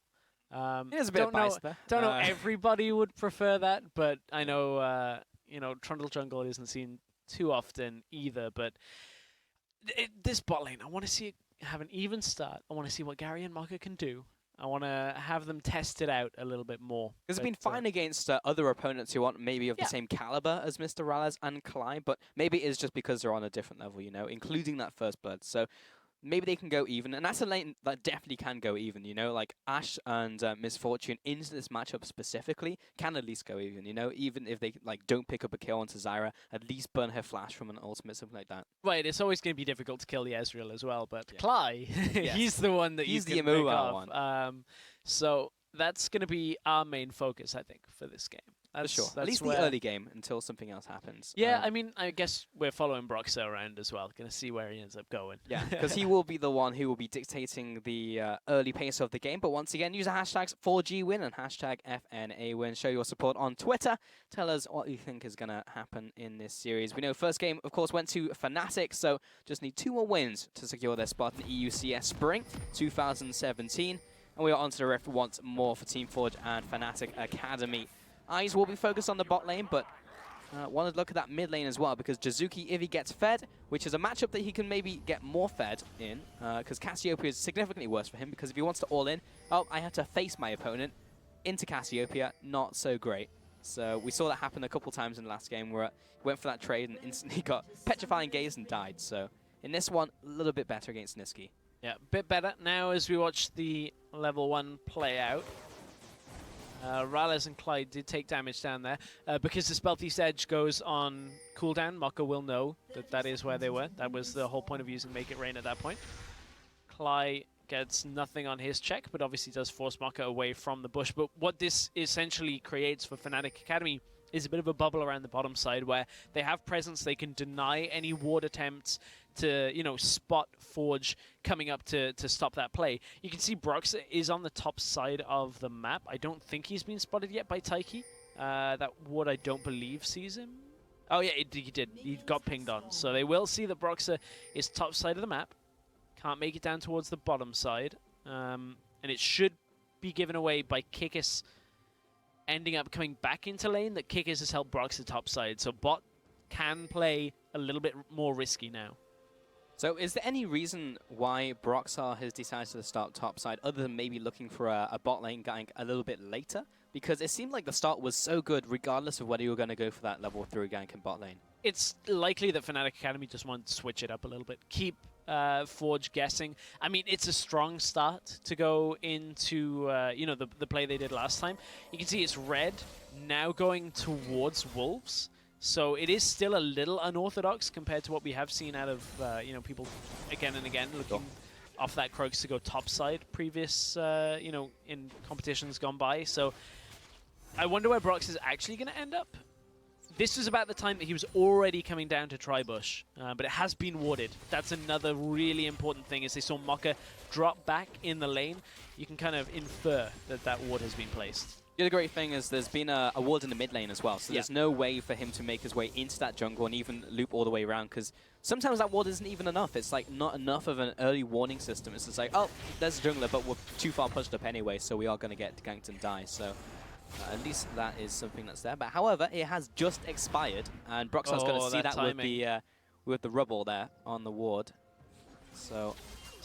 There's a bit of bias there. Don't know everybody would prefer that, but I know, you know, Trundle jungle isn't seen too often either, but this bot lane, I want to see it have an even start. I want to see what Gary and Maka can do. I want to have them test it out a little bit more. It's been fine against other opponents who aren't maybe of the same caliber as Mr. Ralez and Clyde, but maybe it is just because they're on a different level, you know, including that first blood. So maybe they can go even, and that's a lane that definitely can go even, you know, like Ashe and Miss Fortune into this matchup specifically can at least go even, you know, even if they like don't pick up a kill onto Zyra, at least burn her flash from an ultimate, something like that. Right, it's always going to be difficult to kill the Ezreal as well, but Clyde, he's the one that he's you the can pick immobile off. one. So that's going to be our main focus, I think, for this game. For sure. At least the early game until something else happens. Yeah, I mean, I guess we're following Broxah around as well. Going to see where he ends up going. Yeah, because he will be the one who will be dictating the early pace of the game. But once again, use the hashtags 4GWin and hashtag FNAWin. Show your support on Twitter. Tell us what you think is going to happen in this series. We know first game, of course, went to Fnatic, so just need 2 more wins to secure their spot in EUCS Spring 2017. And we are on to the ref once more for Team Forge and Fnatic Academy. Eyes will be focused on the bot lane, but want to look at that mid lane as well, because Jizuki, if he gets fed, which is a matchup that he can maybe get more fed in, because Cassiopeia is significantly worse for him, because if he wants to all in, I have to face my opponent into Cassiopeia, not so great. So we saw that happen a couple times in the last game, where he went for that trade and instantly got Petrifying Gaze and died. So in this one, a little bit better against Niski. Yeah, a bit better. Now as we watch the level 1 play out, Rallis and Clyde did take damage down there. Because the Spell-Thief's Edge goes on cooldown, Maka will know that that is where they were. That was the whole point of using Make It Rain at that point. Clyde gets nothing on his check, but obviously does force Maka away from the bush. But what this essentially creates for Fnatic Academy is a bit of a bubble around the bottom side where they have presence, they can deny any ward attempts to, you know, spot Forge coming up to stop that play. You can see Brox is on the top side of the map. I don't think he's been spotted yet by Taiki. That ward I don't believe sees him. Oh yeah, he did. He got pinged on. So they will see that Broxer is top side of the map. Can't make it down towards the bottom side. And it should be given away by Kikis ending up coming back into lane. That Kikis has helped Brox the top side. So bot can play a little bit more risky now. So is there any reason why Broxar has decided to start topside other than maybe looking for a bot lane gank a little bit later? Because it seemed like the start was so good regardless of whether you were going to go for that level 3 gank in bot lane. It's likely that Fnatic Academy just wanted to switch it up a little bit. Keep Forge guessing. I mean, it's a strong start to go into you know, the play they did last time. You can see it's red now going towards Wolves. So it is still a little unorthodox compared to what we have seen out of you know, people again and again looking off that Krogs to go topside previous you know, in competitions gone by. So I wonder where Brox is actually going to end up. This was about the time that he was already coming down to Tribush, but it has been warded. That's another really important thing, is they saw Maka drop back in the lane. You can kind of infer that that ward has been placed. The other great thing is there's been a ward in the mid lane as well, so there's no way for him to make his way into that jungle and even loop all the way around, because sometimes that ward isn't even enough. It's like not enough of an early warning system. It's just like, oh, there's a jungler, but we're too far pushed up anyway, so we are going to get ganked and die. So at least that is something that's there. But however, it has just expired, and Broxar's going to see that with the rubble there on the ward. So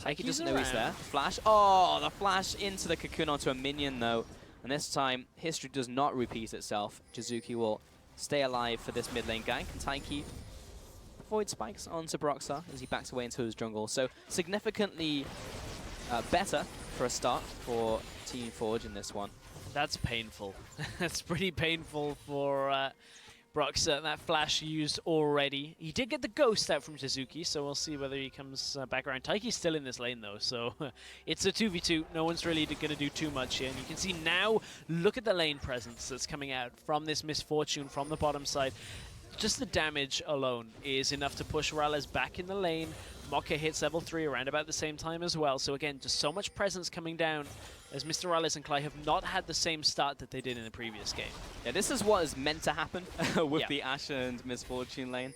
Taiki doesn't know he's there. Flash. Oh, the flash into the cocoon onto a minion though. And this time, history does not repeat itself. Jizuki will stay alive for this mid lane gank, and Taiki avoid spikes onto Broxar as he backs away into his jungle. So significantly better for a start for Team Forge in this one. That's painful. That's pretty painful for Broxar. That flash used already. He did get the ghost out from Jizuki, so we'll see whether he comes back around. Taiki's still in this lane though, so it's a 2v2. No one's really going to do too much here. And you can see now, look at the lane presence that's coming out from this Misfortune from the bottom side. Just the damage alone is enough to push Rallis back in the lane. Maka hits level 3 around about the same time as well. So again, just so much presence coming down, as Mr. Rallis and Clyde have not had the same start that they did in the previous game. Yeah, this is what is meant to happen with the Ashe and Misfortune lane.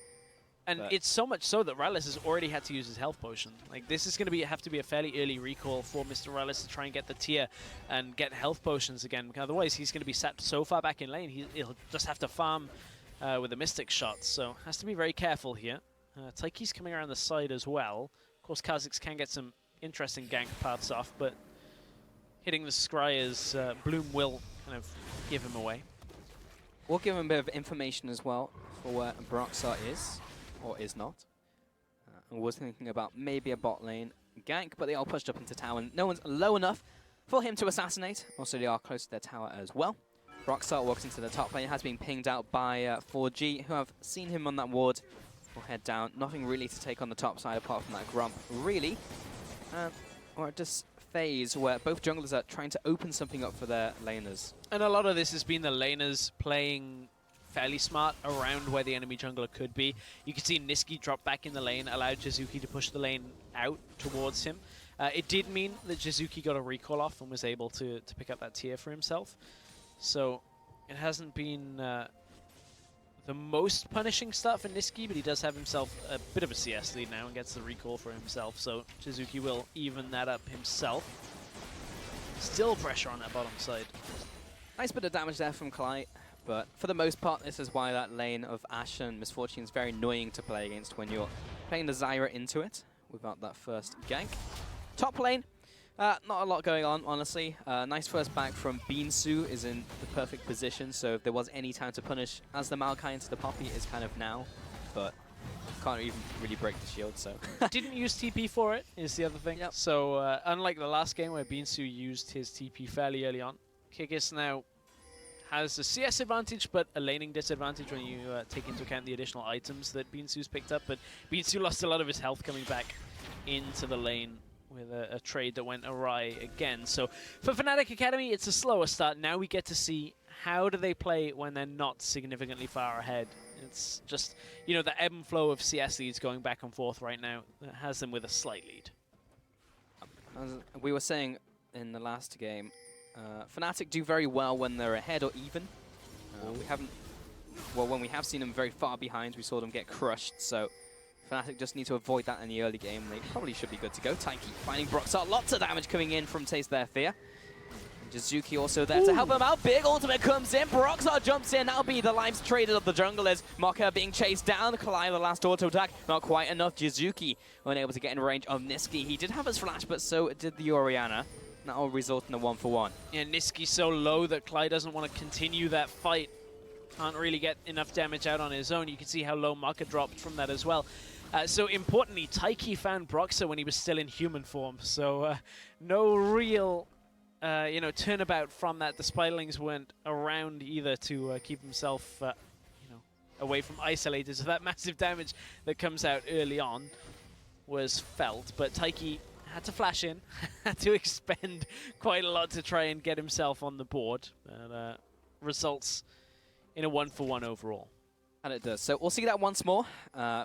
And it's so much so that Rallis has already had to use his health potion. Like, this is going to have to be a fairly early recall for Mr. Rallis to try and get the tier and get health potions again. Otherwise, he's going to be sat so far back in lane, he'll just have to farm with the Mystic shots. So has to be very careful here. Taiki's coming around the side as well. Of course, Kha'Zix can get some interesting gank paths off, but hitting the Scryer's Bloom will kind of give him away. We'll give him a bit of information as well for where Broxar is, or is not. I was thinking about maybe a bot lane gank, but they all pushed up into tower, and no one's low enough for him to assassinate. Also, they are close to their tower as well. Broxar walks into the top lane, has been pinged out by 4G, who have seen him on that ward. We'll head down. Nothing really to take on the top side apart from that Grump, really. Or this phase where both junglers are trying to open something up for their laners. And a lot of this has been the laners playing fairly smart around where the enemy jungler could be. You can see Niski drop back in the lane, allowed Jizuki to push the lane out towards him. It did mean that Jizuki got a recall off and was able to pick up that tier for himself. So it hasn't been the most punishing start for Niski, but he does have himself a bit of a CS lead now and gets the recall for himself. So Jizuki will even that up himself. Still pressure on that bottom side. Nice bit of damage there from Clyde, but for the most part, this is why that lane of Ashe and Misfortune is very annoying to play against when you're playing the Zyra into it without that first gank. Top lane, not a lot going on, honestly. Nice first back from Beansu is in the perfect position, so if there was any time to punish as the Maokai into the Poppy, it's kind of now, but can't even really break the shield, so. Didn't use TP for it, is the other thing. So unlike the last game where Beansu used his TP fairly early on, Kikis now has a CS advantage, but a laning disadvantage when you take into account the additional items that Binsu's picked up. But Binsu lost a lot of his health coming back into the lane with a trade that went awry again. So for Fnatic Academy, it's a slower start. Now we get to see how do they play when they're not significantly far ahead. It's just, you know, the ebb and flow of CS leads going back and forth right now that has them with a slight lead. As we were saying in the last game, Fnatic do very well when they're ahead or even. When we have seen them very far behind, we saw them get crushed, so Fnatic just need to avoid that in the early game. They probably should be good to go. Taiki finding Broxart, lots of damage coming in from Taste Their Fear. Jizuki also there to help him out. Big ultimate comes in. Broxart jumps in. That'll be the lives traded of the junglers. Mocha being chased down. Kalai, the last auto attack. Not quite enough. Jizuki unable to get in range of Niski. He did have his flash, but so did the Orianna. That will result in a 1-for-1. Yeah, Niski's so low that Kalai doesn't want to continue that fight. Can't really get enough damage out on his own. You can see how low Mocha dropped from that as well. So importantly, Taiki found Broxah when he was still in human form. So no real turnabout from that. The Spiderlings weren't around either to keep himself away from Isolated. So that massive damage that comes out early on was felt. But Taiki had to flash in, had to expend quite a lot to try and get himself on the board. And results in a 1-for-1 overall. And it does. So we'll see that once more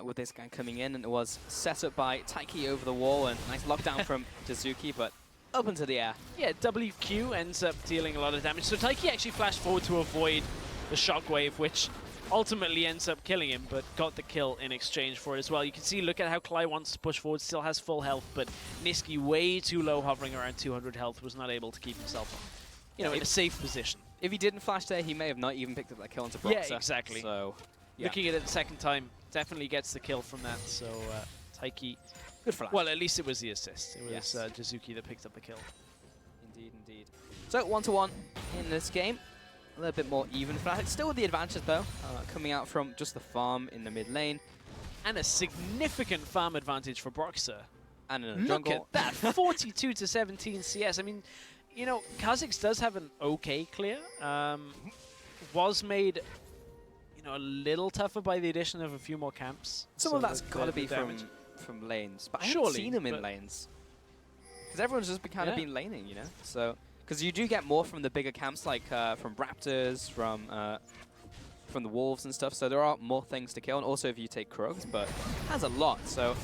with this guy coming in. And it was set up by Taiki over the wall. And nice lockdown from Jizuki, but up into the air. Yeah, WQ ends up dealing a lot of damage. So Taiki actually flashed forward to avoid the shockwave, which ultimately ends up killing him, but got the kill in exchange for it as well. You can see, look at how Kalai wants to push forward, still has full health, but Niski way too low, hovering around 200 health, was not able to keep himself, in a safe position. If he didn't flash there, he may have not even picked up that kill onto Broxah. Yeah, exactly. So, yeah. Looking at it the second time, definitely gets the kill from that. So Taiki, good flash. well, at least it was the assist. It was Yes. Jizuki that picked up the kill. Indeed, indeed. So 1-to-1 in this game. A little bit more even. Fnatic still with the advantage though, coming out from just the farm in the mid lane. And a significant farm advantage for Broxah. And in a Look jungle. at that, 42 to 17 CS. I mean, you know, Kha'Zix does have an okay clear. Was made, a little tougher by the addition of a few more camps. Some of that's got to be from lanes, but I haven't seen them in lanes. Because everyone's just kind of been laning, So, because you do get more from the bigger camps, like from Raptors, from the Wolves and stuff. So there are more things to kill, and also if you take Krugs, but has a lot. So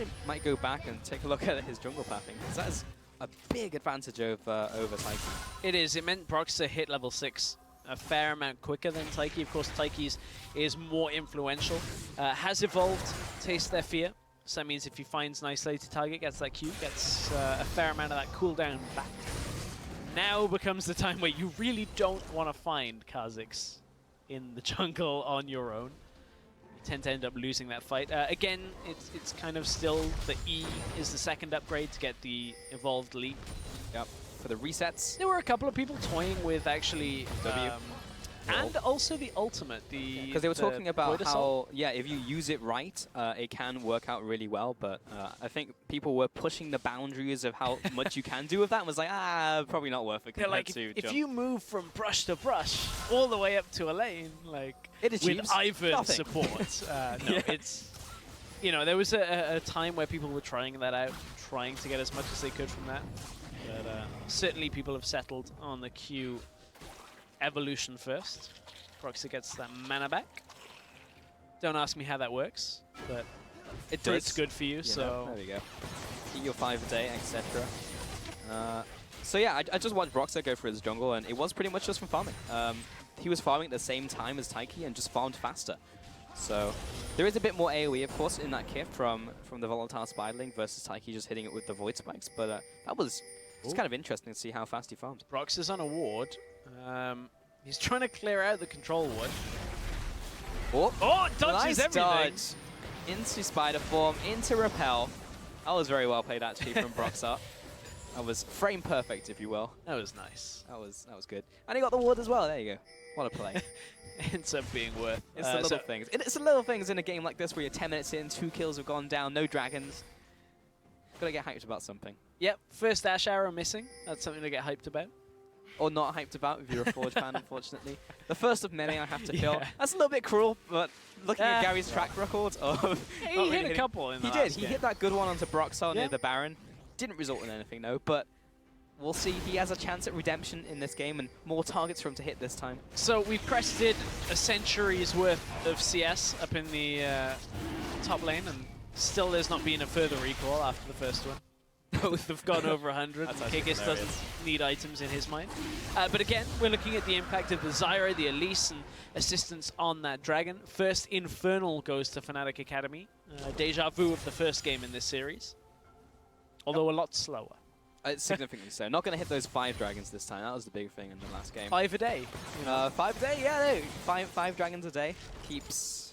I might go back and take a look at his jungle pathing, because that is a big advantage over Taiki. It is. It meant Broxah hit level 6 a fair amount quicker than Taiki. Of course, Taiki's is more influential. Has evolved Taste Their Fear. So that means if he finds an isolated target, gets that Q, gets a fair amount of that cooldown back. Now becomes the time where you really don't want to find Kha'Zix in the jungle on your own. You tend to end up losing that fight. Again, it's kind of still the E is the second upgrade to get the evolved leap. Yep. For the resets. There were a couple of people toying with actually and also the ultimate. Because they were talking about how, if you use it right, it can work out really well. But I think people were pushing the boundaries of how much you can do with that and was like, probably not worth it. They're like, if you move from brush to brush all the way up to a lane, like it achieves with Ivern nothing. support, it's, there was a time where people were trying that out, trying to get as much as they could from that. But certainly people have settled on the Q evolution first. Broxah gets that mana back. Don't ask me how that works, but it's good for you. So there we go. Eat your 5 a day, etc. So yeah, I just watched Broxah go for his jungle, and it was pretty much just from farming. He was farming at the same time as Taiki and just farmed faster. So there is a bit more AoE, of course, in that kit from the Volatile Spiderling versus Taiki just hitting it with the Void Spikes. But that was just kind of interesting to see how fast he farmed. Broxah's on a ward. He's trying to clear out the control ward. Oh, dodges everything! Dodge into Spider form, into Repel. That was very well played actually from Broxah. That was frame perfect, if you will. That was nice. That was good. And he got the ward as well. There you go. What a play. Ends up being worth. It's the little things. It's the little things in a game like this where you're 10 minutes in, 2 kills have gone down, no dragons. Gotta get hyped about something. Yep, first Ash arrow missing. That's something to get hyped about. or not hyped about if you're a Forge fan, unfortunately. The first of many I have to kill. Yeah. That's a little bit cruel, but looking at Gary's track record of... He not hit really a couple in the He last did. He game. hit that good one onto Broxar Yeah. near the Baron. Didn't result in anything, though, but we'll see. He has a chance at redemption in this game and more targets for him to hit this time. So we've crested a century's worth of CS up in the top lane, and still there's not been a further recall after the first one. Both have gone over 100. That's actually Kikis hilarious. doesn't need items in his mind. But again, we're looking at the impact of the Zyra, the Elise, and assistance on that Dragon. First Infernal goes to Fnatic Academy. Deja vu of the first game in this series. Although a lot slower. Significantly so. Not going to hit those 5 dragons this time. That was the big thing in the last game. 5 a day. 5 a day? Yeah, no. 5 dragons a day keeps,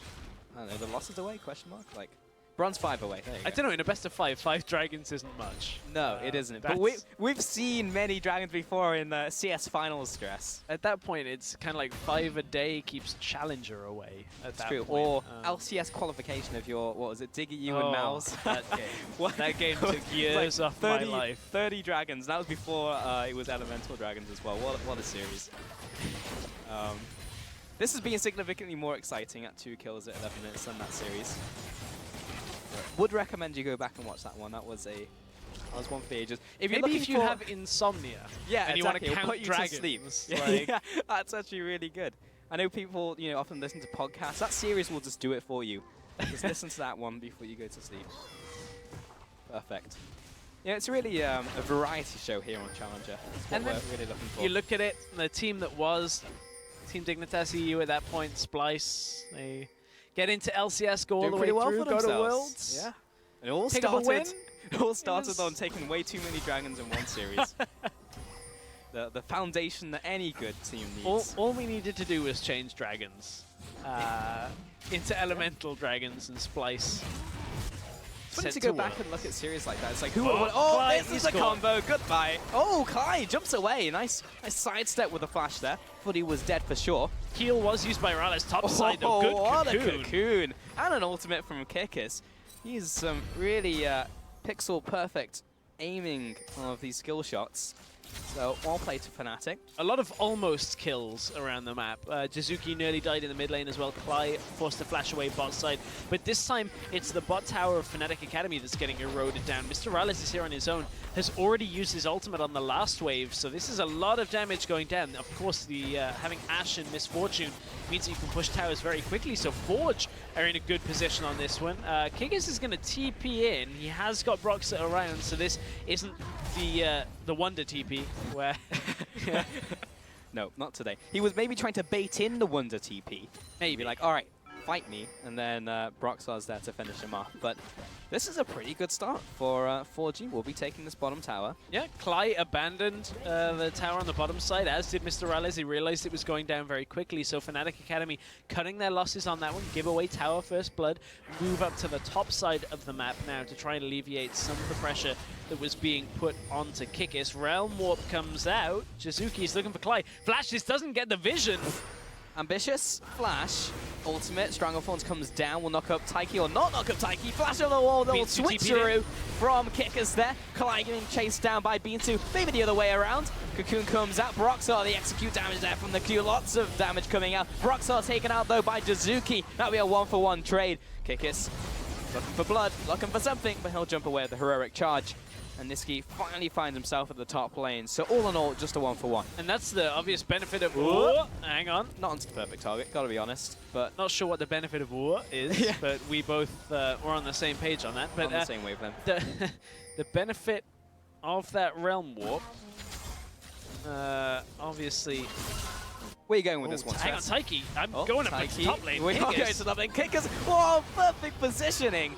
I don't know, the losses away, question mark? Like, bronze 5 away. There you I go. don't know, in a best of 5 dragons isn't much. No, it isn't. But That's- we've seen many dragons before in the CS finals stress. At that point, it's kind of like 5 a day keeps Challenger away. At that True. point. Or LCS qualification if you're, what was it, Diggy You and Mouse. That game. What? That game took It's years like off my life. 30 dragons. That was before it was Elemental Dragons as well. What a series. This has been significantly more exciting at 2 kills at 11 minutes than that series. Would recommend you go back and watch that one. That was one for the ages. If you're Maybe looking if you for, have insomnia yeah, and you exactly. want to It'll count put you dragons, to sleep. like, Yeah, that's actually really good. I know people, often listen to podcasts. That series will just do it for you. Just listen to that one before you go to sleep. Perfect. Yeah, it's really a variety show here on Challenger. That's what And then we're really looking for. you look at it, the team that was Team Dignitas EU at that point, Splice, they get into LCS, go all Doing the way pretty well through, for go to themselves. Worlds. Yeah. It all Pick up a started. win. It all started was- on taking way too many dragons in one series. the foundation that any good team needs. All we needed to do was change dragons into elemental dragons and Splice. It's funny sent to go to back Worlds. and look at series like that. It's like, who Oh, would oh, Clyde, this is he's a gone. combo. Goodbye. Oh, Clyde jumps away. Nice sidestep with a flash there. Thought he was dead for sure. Heal was used by Rallis top side though. Good what cocoon. a cocoon. And an ultimate from Kikis. He's some really pixel perfect aiming of these skill shots. So, well played to Fnatic. A lot of almost kills around the map. Jizuki nearly died in the mid lane as well. Klai forced to flash away bot side. But this time, it's the bot tower of Fnatic Academy that's getting eroded down. Mr. Rallis is here on his own. Has already used his ultimate on the last wave. So this is a lot of damage going down. Of course, the having Ashe and Misfortune means that you can push towers very quickly. So Forge are in a good position on this one. Kikis is going to TP in. He has got Broxah around. So this isn't the Wonder TP where... No, not today. He was maybe trying to bait in the Wonder TP. Maybe. Like, all right, fight me. And then Broxar's there to finish him off. But this is a pretty good start for 4G. We'll be taking this bottom tower. Yeah, Klai abandoned the tower on the bottom side, as did Mr. Rallis. He realized it was going down very quickly, so Fnatic Academy cutting their losses on that one, give away tower first blood, move up to the top side of the map now to try and alleviate some of the pressure that was being put onto Kikis. Realm Warp comes out. Jizuki's looking for Klai. Flashes doesn't get the vision. Ambitious, flash, ultimate, Stranglethorns comes down, will knock up Taiki or not knock up Taiki, flash on the wall, little Beansu TP'd switcheroo from Kickers there, Kalai getting chased down by Beansu, maybe the other way around, Cocoon comes out, Broxar, the execute damage there from the Q, lots of damage coming out, Broxar taken out though by Jizuki, that'll be a 1-for-1 trade, Kickers looking for blood, looking for something, but he'll jump away with the heroic charge. And Niski finally finds himself at the top lane. So all in all, just a 1-for-1. And that's the obvious benefit of... Whoa, hang on. Not onto the perfect target, gotta be honest. But Not sure what the benefit of war is, Yeah. but we both were on the same page on that. But on the same wavelength. the benefit of that Realm Warp, obviously... Where are you going with this one, Hang on, Stress? Taiki. I'm Oh, going up Taiki. to top lane. We are Kickers. going to top lane. Kickers. Whoa, perfect positioning.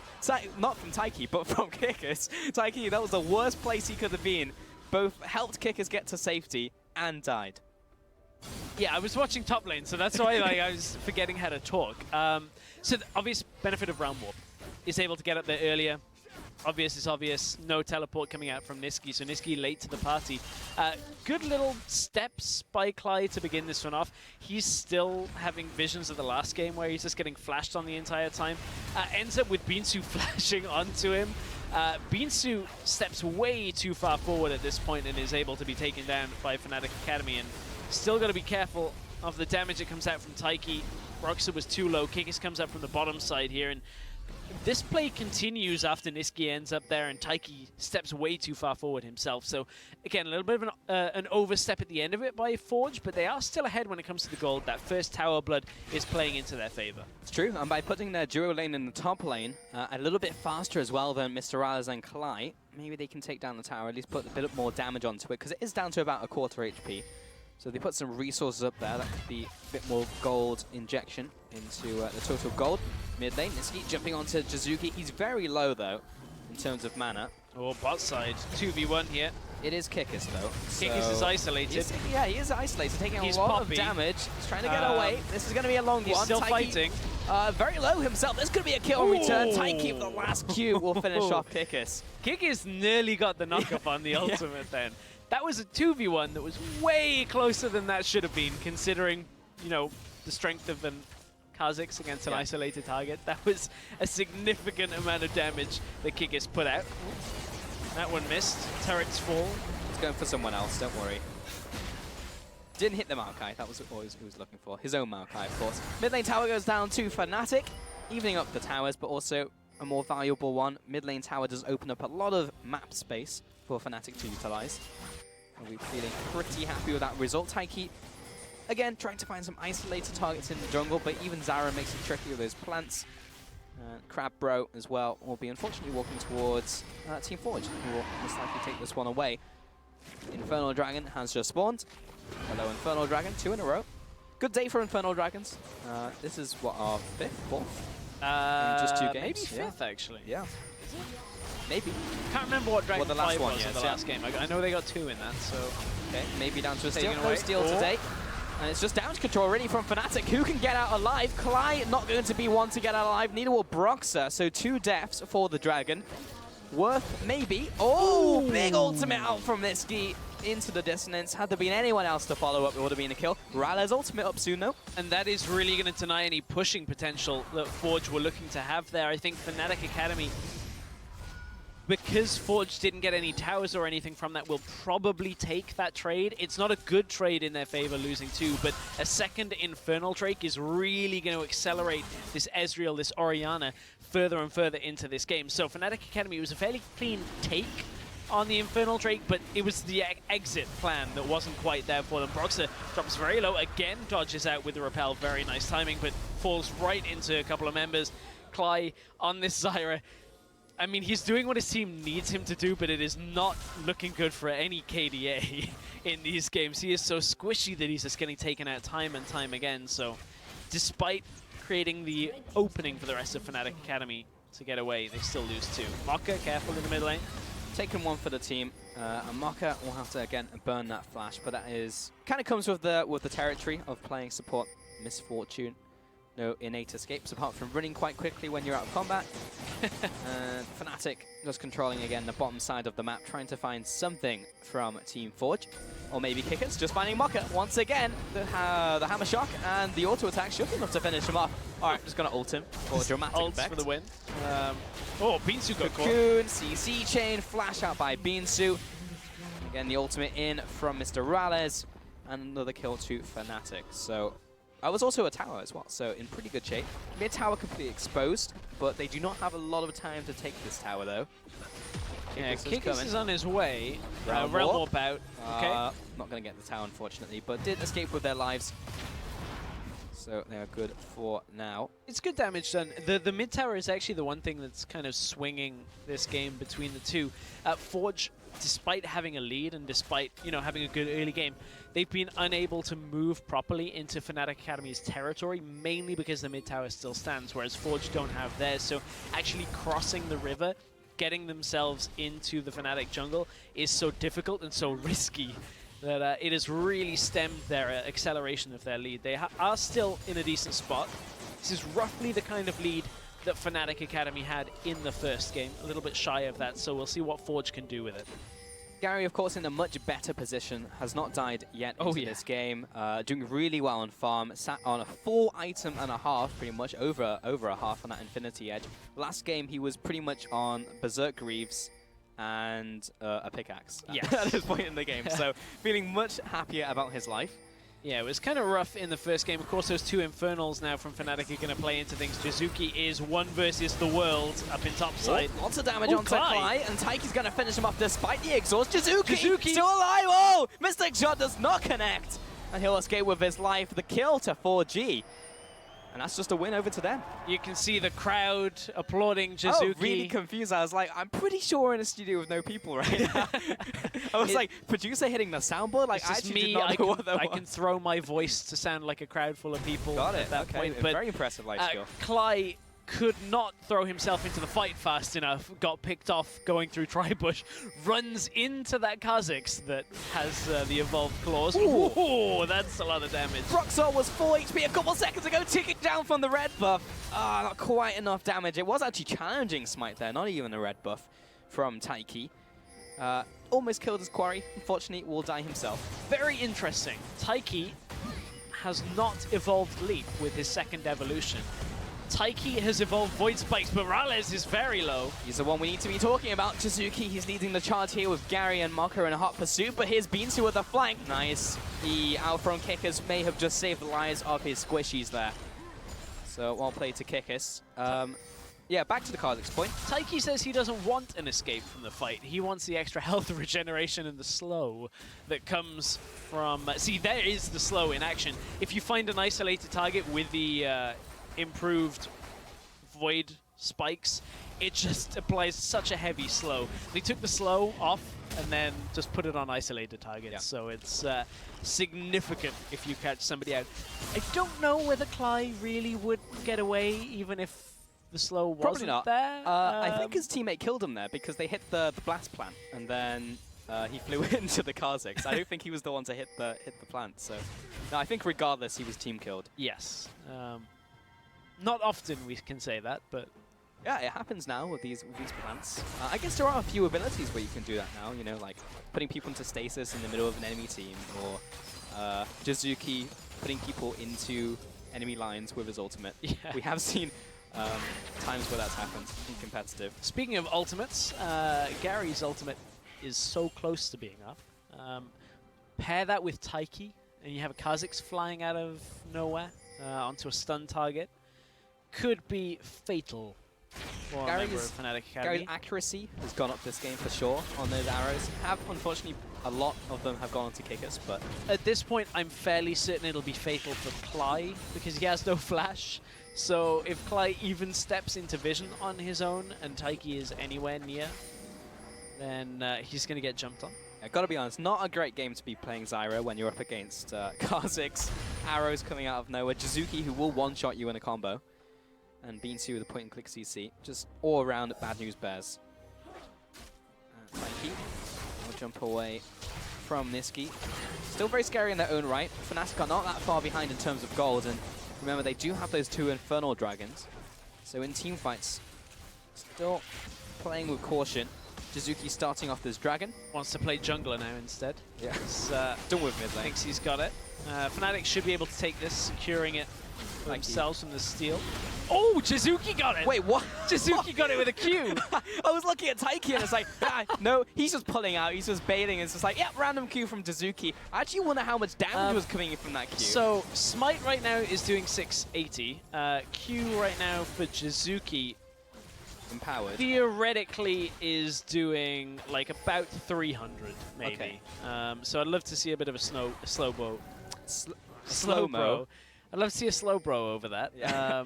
Not from Taiki, but from Kickers. Taiki, that was the worst place he could have been. Both helped Kickers get to safety and died. Yeah, I was watching top lane, so that's why I was forgetting how to talk. So the obvious benefit of Realm Warp is able to get up there earlier, obvious is obvious. No teleport coming out from Niski, so Niski late to the party. Good little steps by Clyde to begin this one off. He's still having visions of the last game where he's just getting flashed on the entire time. Ends up with Binsu flashing onto him. Binsu steps way too far forward at this point and is able to be taken down by Fnatic Academy, and still got to be careful of the damage that comes out from Taiki. Broxah was too low. Kikis comes up from the bottom side here, and this play continues after Niski ends up there and Taiki steps way too far forward himself. So again, a little bit of an overstep at the end of it by Forge, but they are still ahead when it comes to the gold. That first tower blood is playing into their favor. It's true, and by putting their duo lane in the top lane a little bit faster as well than Mr. Rales and Clyde, maybe they can take down the tower, at least put a bit more damage onto it, because it is down to about a quarter HP. So they put some resources up there. That could be a bit more gold injection into the total gold. Mid lane, Niski jumping onto Jizuki. He's very low, though, in terms of mana. Oh, bot side, 2v1 here. It is Kikis, though. Kikis is isolated. Yeah, he is isolated, taking He's a lot Poppy. of damage. He's trying to get away. This is going to be a long He's one. still Taiki, fighting. very low himself. This could be a kill return. Taiki with the last Q will finish off Kikis. Kikis nearly got the knockup on the ultimate then. That was a 2v1 that was way closer than that should have been, considering, you know, the strength of an Kha'Zix against an isolated target. That was a significant amount of damage that Kikis put out. That one missed. Turrets fall. He's going for someone else, don't worry. Didn't hit the Maokai, that was what he was looking for. His own Maokai, of course. Mid lane tower goes down to Fnatic, evening up the towers, but also a more valuable one. Mid lane tower does open up a lot of map space for Fnatic to utilize. And we're feeling pretty happy with that result. Taiki, again, trying to find some isolated targets in the jungle, but even Zara makes it tricky with those plants. Crab Bro as well will be unfortunately walking towards Team Forge, who will most likely take this one away. Infernal Dragon has just spawned. Hello, Infernal Dragon, 2 in a row. Good day for Infernal Dragons. This is what, our 5th, 4th? In just 2 games. Maybe 5th, actually. Yeah. Maybe. Can't remember what Dragon the last 5 one, was in the yes, last game. I know they got 2 in that, so... Okay, maybe down to a steal. Taken No away. steal today. And it's just damage control really from Fnatic. Who can get out alive? Clyde not going to be one to get out alive. Neither will Broxah. So 2 deaths for the Dragon. Worth maybe. Oh, big ultimate out from Niski into the dissonance. Had there been anyone else to follow up, it would have been a kill. Rale's ultimate up soon though. And that is really going to deny any pushing potential that Forge were looking to have there. I think Fnatic Academy, because Forge didn't get any towers or anything from that, will probably take that trade. It's not a good trade in their favor, losing 2, but a second Infernal Drake is really going to accelerate this Ezreal, this Orianna, further and further into this game. So Fnatic Academy, it was a fairly clean take on the Infernal Drake, but it was the exit plan that wasn't quite there for them. Broxah drops very low, again dodges out with the repel, very nice timing, but falls right into a couple of members. Clyde on this Zyra, I mean, he's doing what his team needs him to do, but it is not looking good for any KDA in these games. He is so squishy that he's just getting taken out time and time again. So despite creating the opening for the rest of Fnatic Academy to get away, they still lose 2. Mokka, careful in the mid lane. Taking 1 for the team. And Mokka will have to, again, burn that flash, but that is kind of comes with the territory of playing support Misfortune. No innate escapes apart from running quite quickly when you're out of combat. And Fnatic just controlling again the bottom side of the map, trying to find something from Team Forge. Or maybe Kickers, just finding Mokka once again. The Hammer Shock and the auto attack should be enough to finish him off. Alright, just gonna ult him for dramatic Ults effect. for the win. Oh, Binsu got caught. Cocoon, CC chain, flash out by Binsu. Again, the ultimate in from Mr. Rales. And another kill to Fnatic. So I was also a tower as well, so in pretty good shape. Mid tower completely exposed, but they do not have a lot of time to take this tower though. Yeah, Kikis Kikis is on his way. Realm Realm Warp. Warp out. Okay. Not going to get the tower, unfortunately, but did escape with their lives. So they are good for now. It's good damage done. The mid tower is actually the one thing that's kind of swinging this game between the two. Forge, despite having a lead and despite having a good early game, they've been unable to move properly into Fnatic Academy's territory, mainly because the mid tower still stands, whereas Forge don't have theirs. So actually crossing the river, getting themselves into the Fnatic jungle is so difficult and so risky that it has really stemmed their acceleration of their lead. They are still in a decent spot. This is roughly the kind of lead that Fnatic Academy had in the first game. A little bit shy of that, so we'll see what Forge can do with it. Gary, of course, in a much better position, has not died yet into this game. Doing really well on farm, sat on a 4 item and a half, pretty much over a half on that Infinity Edge. Last game, he was pretty much on Berserk Greaves and a pickaxe at this point in the game. So feeling much happier about his life. Yeah, it was kind of rough in the first game. Of course, those 2 Infernals now from Fnatic are going to play into things. Jizuki is 1 versus the world up in top side. Lots of damage onto Klai, and Taiki's going to finish him off despite the exhaust. Jizuki still alive! Oh! Mystic Shot does not connect! And he'll escape with his life. The kill to 4G. And that's just a win over to them. You can see the crowd applauding Jizuki. Oh, really confused. I was like, I'm pretty sure we're in a studio with no people right now. I was like, producer hitting the soundboard? Like, I actually did not know what that was. I can throw my voice to sound like a crowd full of people at that point. But very impressive life skill. Klai could not throw himself into the fight fast enough, got picked off going through Tribush, runs into that Kha'Zix that has the evolved claws. Ooh, that's a lot of damage. Roxor was 4 HP a couple seconds ago, ticking down from the red buff. Ah, not quite enough damage. It was actually challenging Smite there, not even a red buff from Taiki. Almost killed his quarry. Unfortunately, will die himself. Very interesting. Taiki has not evolved Leap with his second evolution. Taiki has evolved Void Spikes, but Rales is very low. He's the one we need to be talking about. Jizuki, he's leading the charge here with Gary and Maka in a hot pursuit, but here's Beansu with the flank. Nice. The out-thrown kickers may have just saved the lives of his squishies there. So, well played to Kickers. Yeah, back to the Kha'Zix point. Taiki says he doesn't want an escape from the fight. He wants the extra health regeneration and the slow that comes from... see, there is the slow in action. If you find an isolated target with the improved Void Spikes, it just applies such a heavy slow. They took the slow off and then just put it on isolated targets, so it's significant if you catch somebody out. I don't know whether Klai really would get away even if the slow wasn't there. I think his teammate killed him there because they hit the blast plant and then he flew into the Kha'Zix. I don't think he was the one to hit the plant. So no, I think regardless he was team killed. Yes. Not often we can say that, but yeah, it happens now with these plants. I guess there are a few abilities where you can do that now. You know, like putting people into stasis in the middle of an enemy team, or Jizuki putting people into enemy lines with his ultimate. Yeah. We have seen times where that's happened in competitive. Speaking of ultimates, Gary's ultimate is so close to being up. Pair that with Taiki, and you have a Kha'Zix flying out of nowhere onto a stun target. Could be fatal for a member of Fnatic Academy. Gary's accuracy has gone up this game for sure on those arrows. Unfortunately, a lot of them have gone on to Kickers, but... At this point, I'm fairly certain it'll be fatal for Klai, because he has no flash. So if Klai even steps into vision on his own, and Taiki is anywhere near, then he's going to get jumped on. I gotta be honest, not a great game to be playing Zyra when you're up against Kha'Zix, arrows coming out of nowhere, Jizuki who will one-shot you in a combo, and Beansu with a point-and-click CC. Just all around bad news bears. Taiki will jump away from Niski. Still very scary in their own right. Fnatic are not that far behind in terms of gold, and remember they do have those 2 Infernal Dragons. So in team fights, still playing with caution. Jizuki starting off this dragon. Wants to play jungler now instead. Yeah. Done with mid lane. Thinks he's got it. Fnatic should be able to take this, securing it for themselves from the steal. Oh, Jizuki got it! Wait, what? Jizuki got it with a Q! I was looking at Taiki and it's like, no, he's just pulling out, he's just baiting. It's just like, yeah, random Q from Jizuki. I actually wonder how much damage was coming in from that Q. So, Smite right now is doing 680. Q right now for Jizuki empowered theoretically is doing like about 300 maybe. Okay. So I'd love to see a bit of a slow bro. Slow-mo. I'd love to see a slow bro over that. Yeah.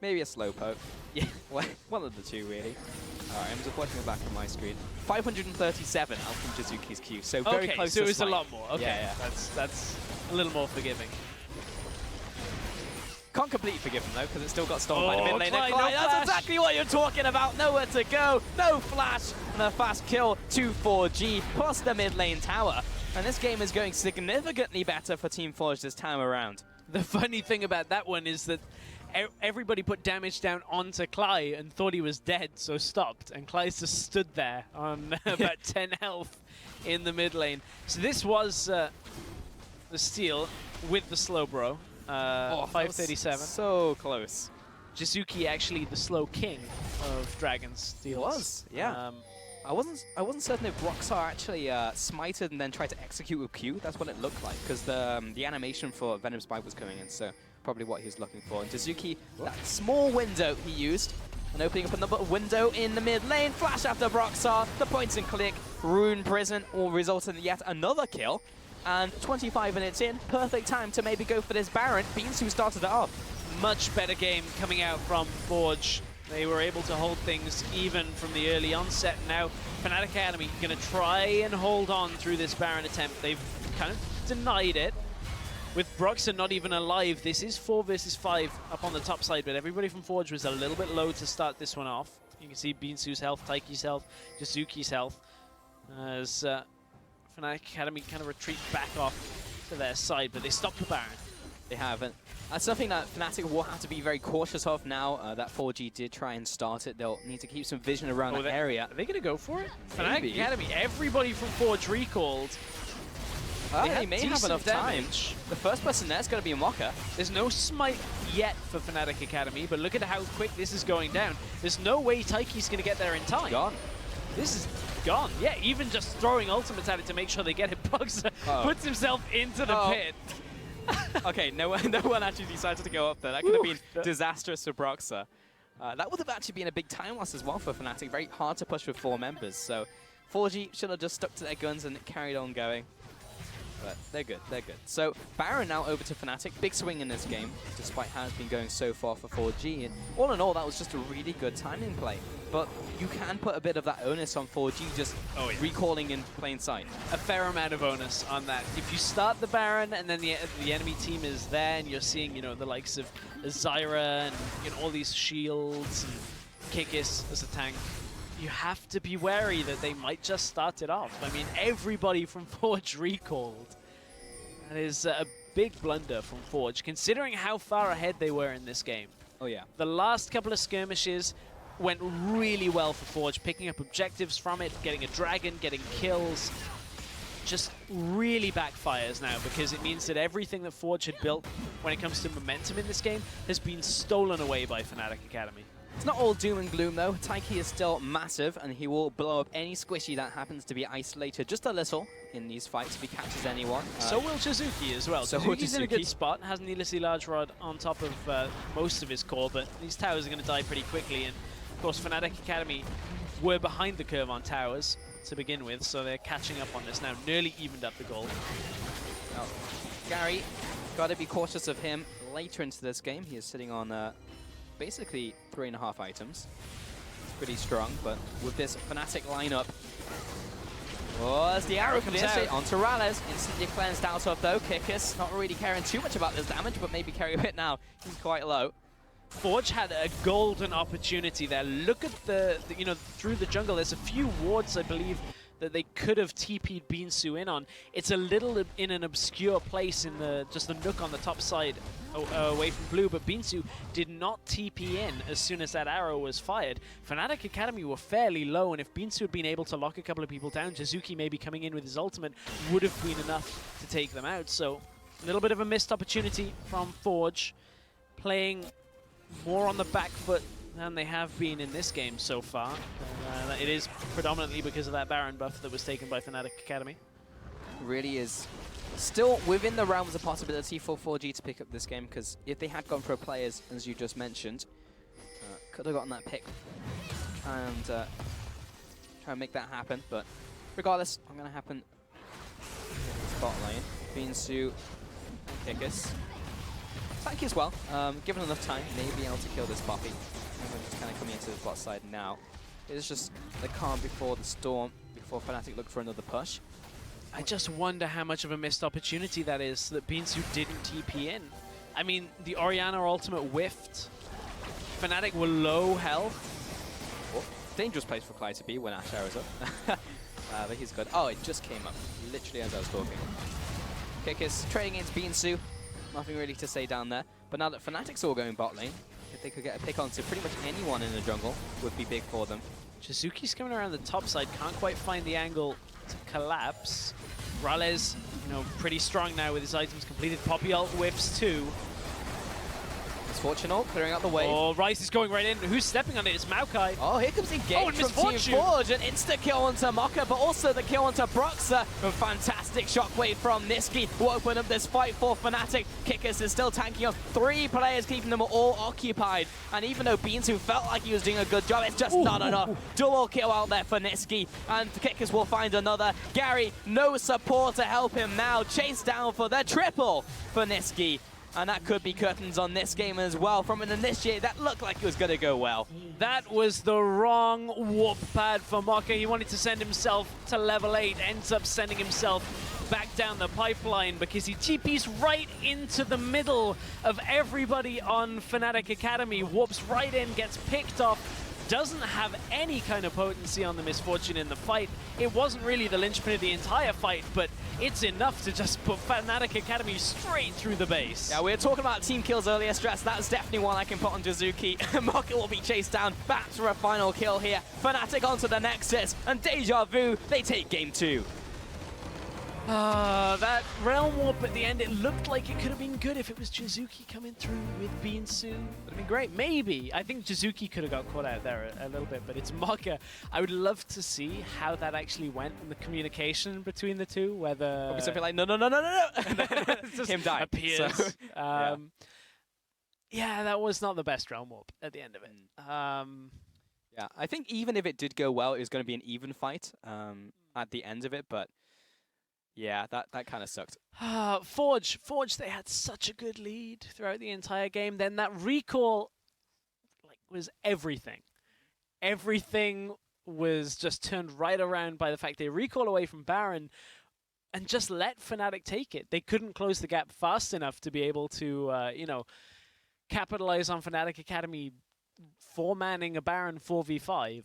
Maybe a slow poke. Yeah, one of the two really. Alright, I'm just watching it back on my screen. 537 out from Jizuki's Q, so very close so to it was Smite. a lot more. Okay, yeah. That's a little more forgiving. Can't completely forgive him though, because it's still got stolen by the mid lane. Klai, no That's exactly what you're talking about. Nowhere to go, no flash, and a fast kill to 4G, plus the mid lane tower. And this game is going significantly better for Team Forge this time around. The funny thing about that one is that everybody put damage down onto Cly and thought he was dead, so stopped. And Cly's just stood there on about 10 health in the mid lane. So this was the steal with the slow bro. 537. So close. Jizuki actually the slow king of Dragon's steals. He was, yeah. I wasn't certain if Roxar actually smited and then tried to execute with Q. That's what it looked like, because the animation for Venom's Bite was coming in, so probably what he was looking for. And Jizuki, that small window he used, and opening up another window in the mid lane, flash after Roxar, the points and click, Rune Prison will result in yet another kill. And 25 minutes in, perfect time to maybe go for this Baron. Beans who started it off. Much better game coming out from Forge. They were able to hold things even from the early onset. Now, Fnatic Academy going to try and hold on through this Baron attempt. They've kind of denied it. With Broxah not even alive, this is 4 versus 5 up on the top side, but everybody from Forge was a little bit low to start this one off. You can see Binsu's health, Taiki's health, Jizuki's health, as Fnatic Academy kind of retreat back off to their side, but they stopped the Baron. They haven't. That's something that Fnatic will have to be very cautious of now that 4G did try and start it. They'll need to keep some vision around that area. Are they going to go for it? Maybe. Fnatic Academy, everybody from Forge recalled. They may have enough time. The first person there's going to be a Mocha. There's no smite yet for Fnatic Academy, but look at how quick this is going down. There's no way Taiki's going to get there in time. Gone. This is gone. Yeah, even just throwing ultimates at it to make sure they get it, Broxah puts himself into the pit. Okay, no one actually decided to go up there. That could have been disastrous for Broxah. That would have actually been a big time loss as well for Fnatic. Very hard to push with 4 members. So 4G should have just stuck to their guns and carried on going. But they're good, they're good. So Baron now over to Fnatic. Big swing in this game, despite how it's been going so far for 4G. And all in all, that was just a really good timing play. But you can put a bit of that onus on 4G just recalling in plain sight. A fair amount of onus on that. If you start the Baron and then the enemy team is there and you're seeing, you know, the likes of Zyra and, you know, all these shields and Kikis as a tank, you have to be wary that they might just start it off. I mean, everybody from Forge recalled. That is a big blunder from Forge, considering how far ahead they were in this game. Oh, yeah. The last couple of skirmishes went really well for Forge, picking up objectives from it, getting a dragon, getting kills. Just really backfires now, because it means that everything that Forge had built when it comes to momentum in this game has been stolen away by Fnatic Academy. It's not all doom and gloom though. Taiki is still massive and he will blow up any squishy that happens to be isolated just a little in these fights if he catches anyone. So will Jizuki as well. So Jizuki's in a good spot, has needlessly large rod on top of most of his core, but these towers are going to die pretty quickly. And of course Fnatic Academy were behind the curve on towers to begin with, so they're catching up on this now. Nearly evened up the goal. Oh. Gary, got to be cautious of him later into this game. He is sitting on basically 3.5 items. Pretty strong, but with this Fnatic lineup. Oh, as the arrow comes out onto Rales, instantly cleansed out of though. Kikis not really caring too much about this damage, but maybe carry a bit now. He's quite low. Forge had a golden opportunity there. Look at the you know, through the jungle, there's a few wards, I believe, that they could have TP'd Binsu in on. It's a little in an obscure place in just the nook on the top side away from blue, but Binsu did not TP in as soon as that arrow was fired. Fnatic Academy were fairly low, and if Binsu had been able to lock a couple of people down, Jizuki maybe coming in with his ultimate would have been enough to take them out. So a little bit of a missed opportunity from Forge, playing more on the back foot than they have been in this game so far. It is predominantly because of that Baron buff that was taken by Fnatic Academy. Really is still within the realms of possibility for 4G to pick up this game, because if they had gone pro players, as you just mentioned, could have gotten that pick and try and make that happen. But regardless, I'm going to happen spot lane. Binsu and Kikis. Tanky as well. Given enough time, maybe able to kill this Poppy. Everyone's just kind of coming into the bot side now. It's just the calm before the storm, before Fnatic look for another push. I just wonder how much of a missed opportunity that is, that Binsu didn't TP in. I mean, the Orianna ultimate whiffed. Fnatic were low health. Oh, dangerous place for Clyde to be when Ash arrows up. But he's good. Oh, it just came up, literally as I was talking. Kikis trading into Binsu. Nothing really to say down there. But now that Fnatic's all going bot lane, if they could get a pick onto pretty much anyone in the jungle, would be big for them. Jizuki's coming around the top side, can't quite find the angle to collapse. Rales, you know, pretty strong now with his items completed. Poppy ult whiffs too. Misfortune clearing out the way. Oh, Rice is going right in. Who's stepping on it? It's Maokai. Oh, here comes Engage and from Team Misfortune. Forge. An insta-kill onto Mocha, but also the kill onto Broxer. A fantastic shockwave from Niski, who opened up this fight for Fnatic. Kickers is still tanking up 3 players, keeping them all occupied. And even though Beans, who felt like he was doing a good job, it's just not enough. Double kill out there for Niski, and Kickers will find another. Gary, no support to help him now. Chase down for the triple for Niski. And that could be curtains on this game as well. From an initiate, that looked like it was going to go well. That was the wrong warp pad for Mocha. He wanted to send himself to level 8, ends up sending himself back down the pipeline because he TPs right into the middle of everybody on Fnatic Academy, warps right in, gets picked off, doesn't have any kind of potency on the Misfortune in the fight. It wasn't really the linchpin of the entire fight, but it's enough to just put Fnatic Academy straight through the base. Yeah, we were talking about team kills earlier, Stress. That's definitely one I can put on Jizuki. Mocha will be chased down, back for a final kill here. Fnatic onto the Nexus, and Deja Vu, they take game 2. That Realm Warp at the end, it looked like it could have been good if it was Jizuki coming through with Beansu. Would have been great. Maybe. I think Jizuki could have got caught out there a little bit, but it's Mocha. I would love to see how that actually went in the communication between the two, whether... Probably something like, no, no, no, no, no, no. just Him died. appears. So, yeah, that was not the best Realm Warp at the end of it. Yeah, I think even if it did go well, it was going to be an even fight at the end of it, but yeah, that kind of sucked. Forge, they had such a good lead throughout the entire game. Then that recall was everything. Everything was just turned right around by the fact they recall away from Baron and just let Fnatic take it. They couldn't close the gap fast enough to be able to, you know, capitalize on Fnatic Academy four-manning a Baron 4v5.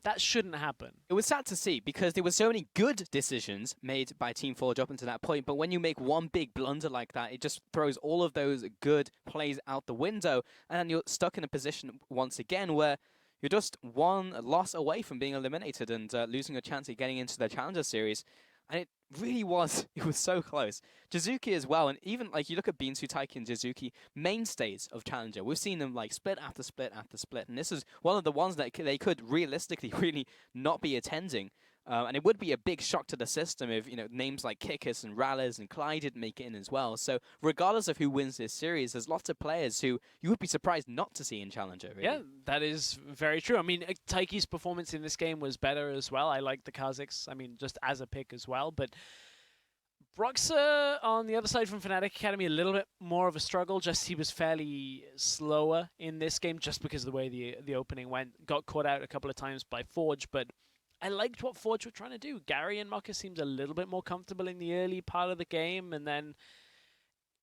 That shouldn't happen. It was sad to see because there were so many good decisions made by Team Forge up until that point, but when you make one big blunder like that, it just throws all of those good plays out the window, and then you're stuck in a position once again where you're just one loss away from being eliminated and losing a chance of getting into the Challenger Series. And it really was, it was so close. Jizuki as well, and even like you look at Beansu, Taiki and Jizuki, mainstays of Challenger. We've seen them like split after split after split, and this is one of the ones that they could realistically really not be attending. And it would be a big shock to the system if, you know, names like Kikis and Rales and Clyde didn't make it in as well. So regardless of who wins this series, there's lots of players who you would be surprised not to see in Challenger, really. Yeah, that is very true. I mean, Taiki's performance in this game was better as well. I like the Kazakhs, I mean, just as a pick as well. But Broxer on the other side from Fnatic Academy, a little bit more of a struggle. Just he was fairly slower in this game just because of the way the opening went. Got caught out a couple of times by Forge, but I liked what Forge were trying to do. Gary and Mocha seemed a little bit more comfortable in the early part of the game, and then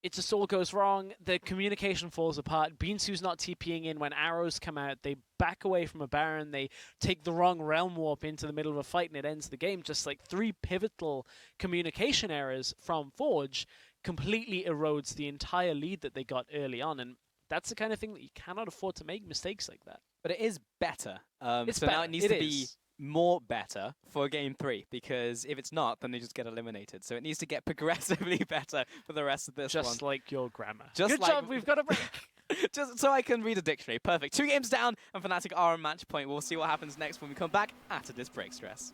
it just all goes wrong. The communication falls apart. Beansu's not TPing in when arrows come out. They back away from a Baron. They take the wrong Realm Warp into the middle of a fight, and it ends the game. Just like 3 pivotal communication errors from Forge completely erodes the entire lead that they got early on, and that's the kind of thing that you cannot afford to make mistakes like that. But it is better. It's so better. now it needs to be more better for game 3, because if it's not, then they just get eliminated. So it needs to get progressively better for the rest of this one. Just like your grammar. Just Good like job, we've got a break. Just so I can read a dictionary. Perfect. 2 games down, and Fnatic are on match point. We'll see what happens next when we come back after this break, Stress.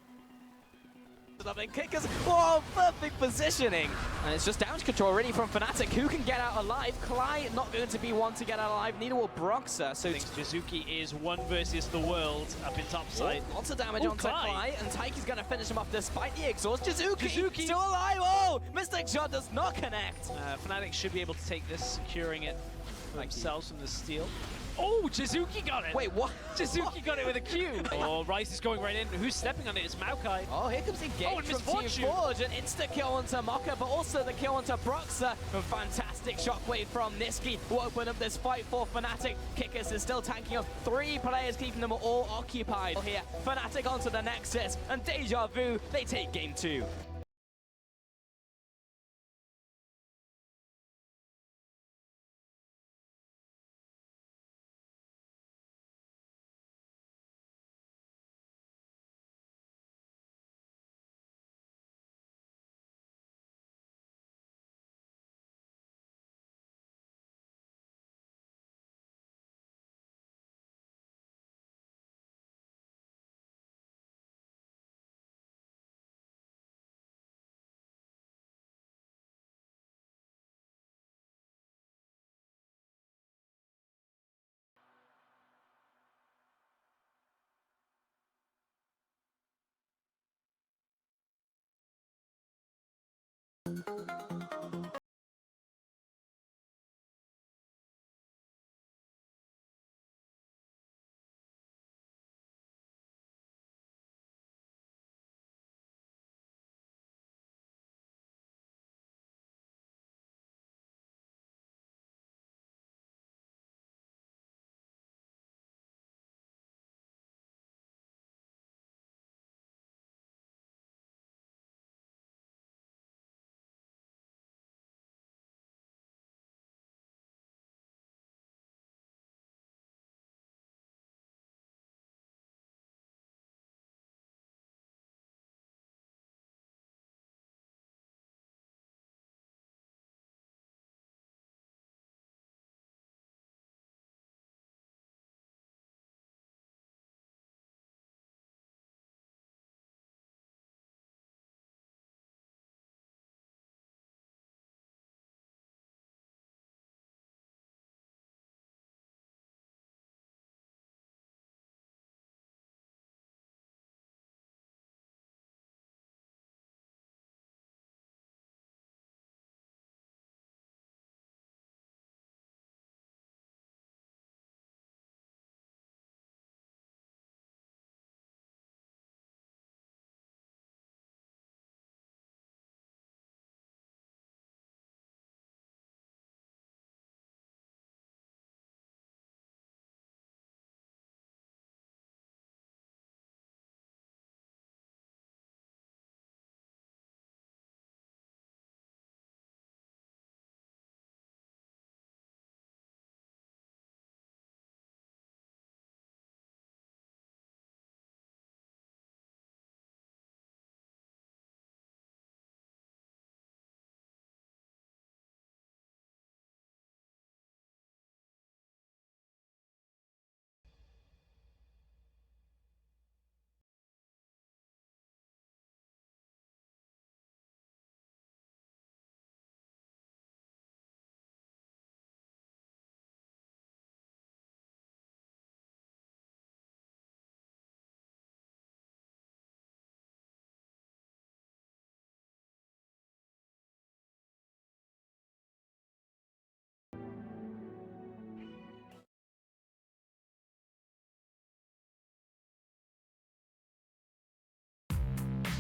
Kickers. Whoa, perfect positioning. And it's just damage control really from Fnatic. Who can get out alive? Clyde not going to be one to get out alive. Neither will Broxer. So Jizuki is 1 versus the world up in top side. Lots of damage Ooh, onto Clyde. And Taiki's going to finish him off despite the exhaust. Jizuki Jizuki. still alive. Oh, Mystic Shot does not connect. Fnatic should be able to take this, securing it for themselves from the steal. Oh, Jizuki got it! Wait, what? Jizuki got it with a Q! Oh, Rice is going right in. Who's stepping on it? It's Maokai. Oh, here comes Engage and from Team Misfortune. Forge. An insta-kill onto Mocha, but also the kill onto Broxer. A fantastic shockwave from Niski, who opened up this fight for Fnatic. Kickers is still tanking up 3 players, keeping them all occupied. Here, Fnatic onto the Nexus, and Deja Vu, they take game 2.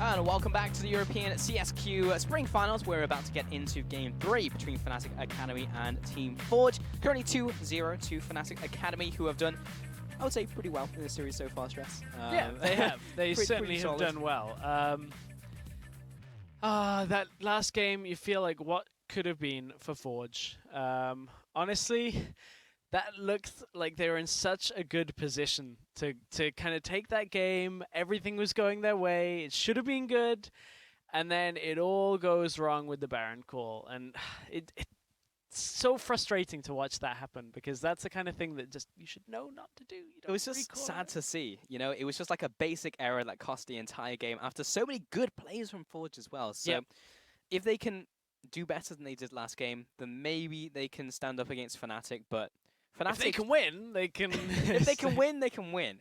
And welcome back to the European CSQ Spring Finals. We're about to get into Game 3 between Fnatic Academy and Team Forge. Currently 2-0 to Fnatic Academy, who have done, I would say, pretty well in the series so far, Stress. Yeah, they have. They certainly have solid. done well. That last game, you feel like what could have been for Forge. Honestly, that looked like they were in such a good position to kind of take that game. Everything was going their way. It should have been good. And then it all goes wrong with the Baron call. And it's so frustrating to watch that happen, because that's the kind of thing that just you should know not to do. You It was just sad to see, you know. It was just like a basic error that cost the entire game after so many good plays from Forge as well. So if they can do better than they did last game, then maybe they can stand up against Fnatic. But Fnatic, if they can win, they can. if they can win, they can win.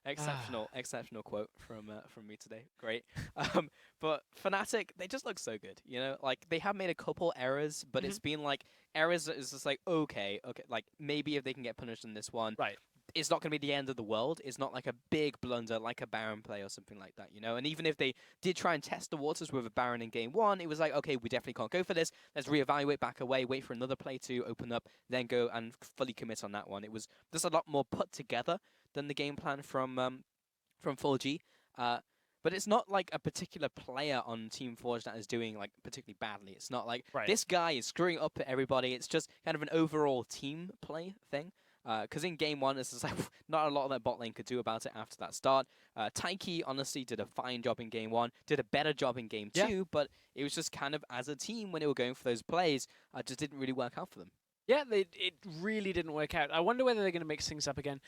Exceptional quote from me today. Great. But Fnatic, they just look so good. You know, like they have made a couple errors, but it's been like errors that is just like okay, like maybe if they can get punished in this one, Right. it's not going to be the end of the world. It's not like a big blunder like a Baron play or something like that, you know? And even if they did try and test the waters with a Baron in game 1, it was like, okay, we definitely can't go for this. Let's reevaluate, back away, wait for another play to open up, then go and fully commit on that one. It was just a lot more put together than the game plan from 4G. But it's not like a particular player on Team Forge that is doing like particularly badly. It's not like this guy is screwing up at everybody. It's just kind of an overall team play thing. Because in game 1, it's just like not a lot that bot lane could do about it after that start. Taiki honestly did a fine job in game 1, did a better job in game 2, but it was just kind of as a team when they were going for those plays, just didn't really work out for them. Yeah, it really didn't work out. I wonder whether they're going to mix things up again.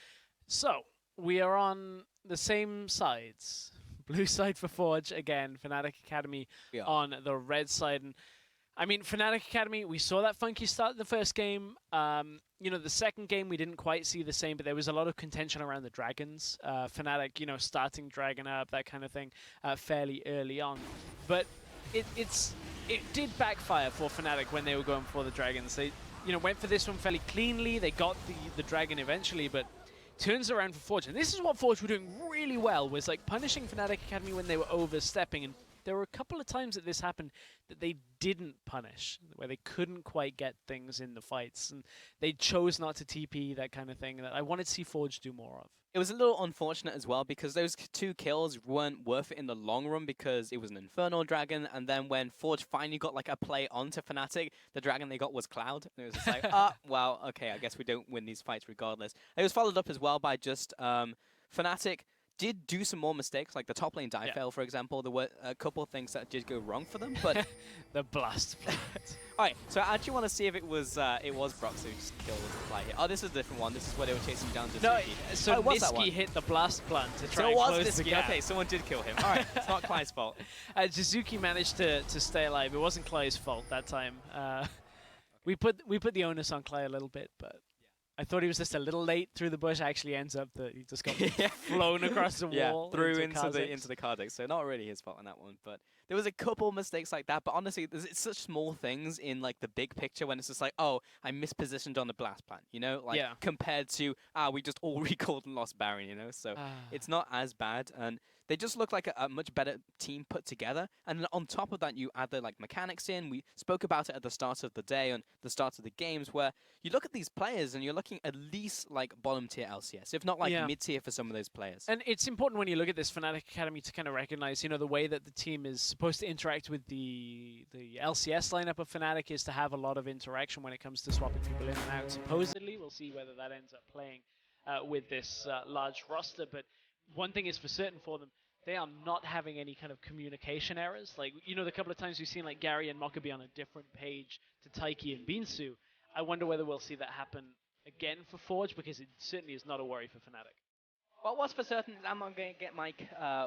So, we are on the same sides. Blue side for Forge again, Fnatic Academy on the red side. And I mean, Fnatic Academy, we saw that funky start the first game. You know, the second game, we didn't quite see the same, but there was a lot of contention around the dragons. Fnatic, you know, starting dragon up, that kind of thing, fairly early on. But it's it did backfire for Fnatic when they were going for the Dragons. They, went for this one fairly cleanly. They got the Dragon eventually, but turns around for Forge. And this is what Forge were doing really well, was like punishing Fnatic Academy when they were overstepping. And there were a couple of times that this happened that they didn't punish, where they couldn't quite get things in the fights. And they chose not to TP, that kind of thing, that I wanted to see Forge do more of. It was a little unfortunate as well because those 2 kills weren't worth it in the long run because it was an Infernal Dragon, and then when Forge finally got like a play onto Fnatic, the dragon they got was Cloud. And it was just like, well, okay, I guess we don't win these fights regardless. It was followed up as well by just Fnatic did do some more mistakes, like the top lane dive fail, for example. There were a couple of things that did go wrong for them, but the blast plant. All right, so I actually want to see if it was Brox who just killed the fly here. Oh, this is a different one. This is where they were chasing down Decisive. No, so Niski hit the blast plant to try and close the gap. Okay, someone did kill him. All right, it's not Clyde's fault. Jizuki managed to stay alive. It wasn't Clyde's fault that time. We put the onus on Clyde a little bit, but I thought he was just a little late through the bush. Actually, ends up that he just got flown across the wall. Through into the Kha'Zix. So not really his fault on that one, but there was a couple mistakes like that. But honestly, it's such small things in like the big picture when it's just like, oh, I mispositioned on the blast plant, compared to we just all recalled and lost Baron, So it's not as bad, and they just look like a much better team put together. And then on top of that, you add the mechanics in. We spoke about it at the start of the day and the start of the games, where you look at these players and you're looking at least like bottom tier LCS, if not like mid tier for some of those players. And it's important when you look at this Fnatic Academy to kind of recognize, the way that the team is supposed to interact with the LCS lineup of Fnatic is to have a lot of interaction when it comes to swapping people in and out. Supposedly, we'll see whether that ends up playing with this large roster, but one thing is for certain for them, they are not having any kind of communication errors. Like, the couple of times we've seen like Gary and Moka be on a different page to Taiki and Binsu. I wonder whether we'll see that happen again for Forge, because it certainly is not a worry for Fnatic. Well, what's for certain is I'm going to get my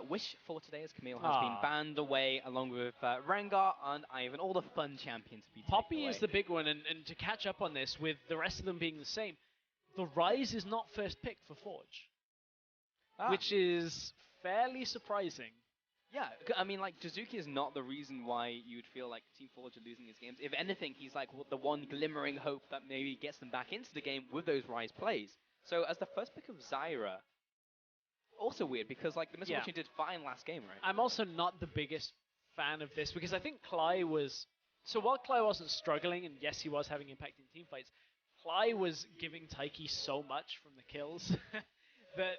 wish for today, as Camille has been banned away, along with Rengar and Ivan, all the fun champions to be Poppy away. is the big one, and to catch up on this, with the rest of them being the same, the Rise is not first pick for Forge, which is fairly surprising. Yeah, I mean, like, Jizuki is not the reason why you'd feel like Team Forge are losing his games. If anything, he's like the one glimmering hope that maybe gets them back into the game with those Rise plays. So as the first pick of Zyra, also weird, because like the Miss Fortune did fine last game, right? I'm also not the biggest fan of this, because I think Cly was... So while Cly wasn't struggling, and yes, he was having impact in team fights, Cly was giving Taiki so much from the kills that,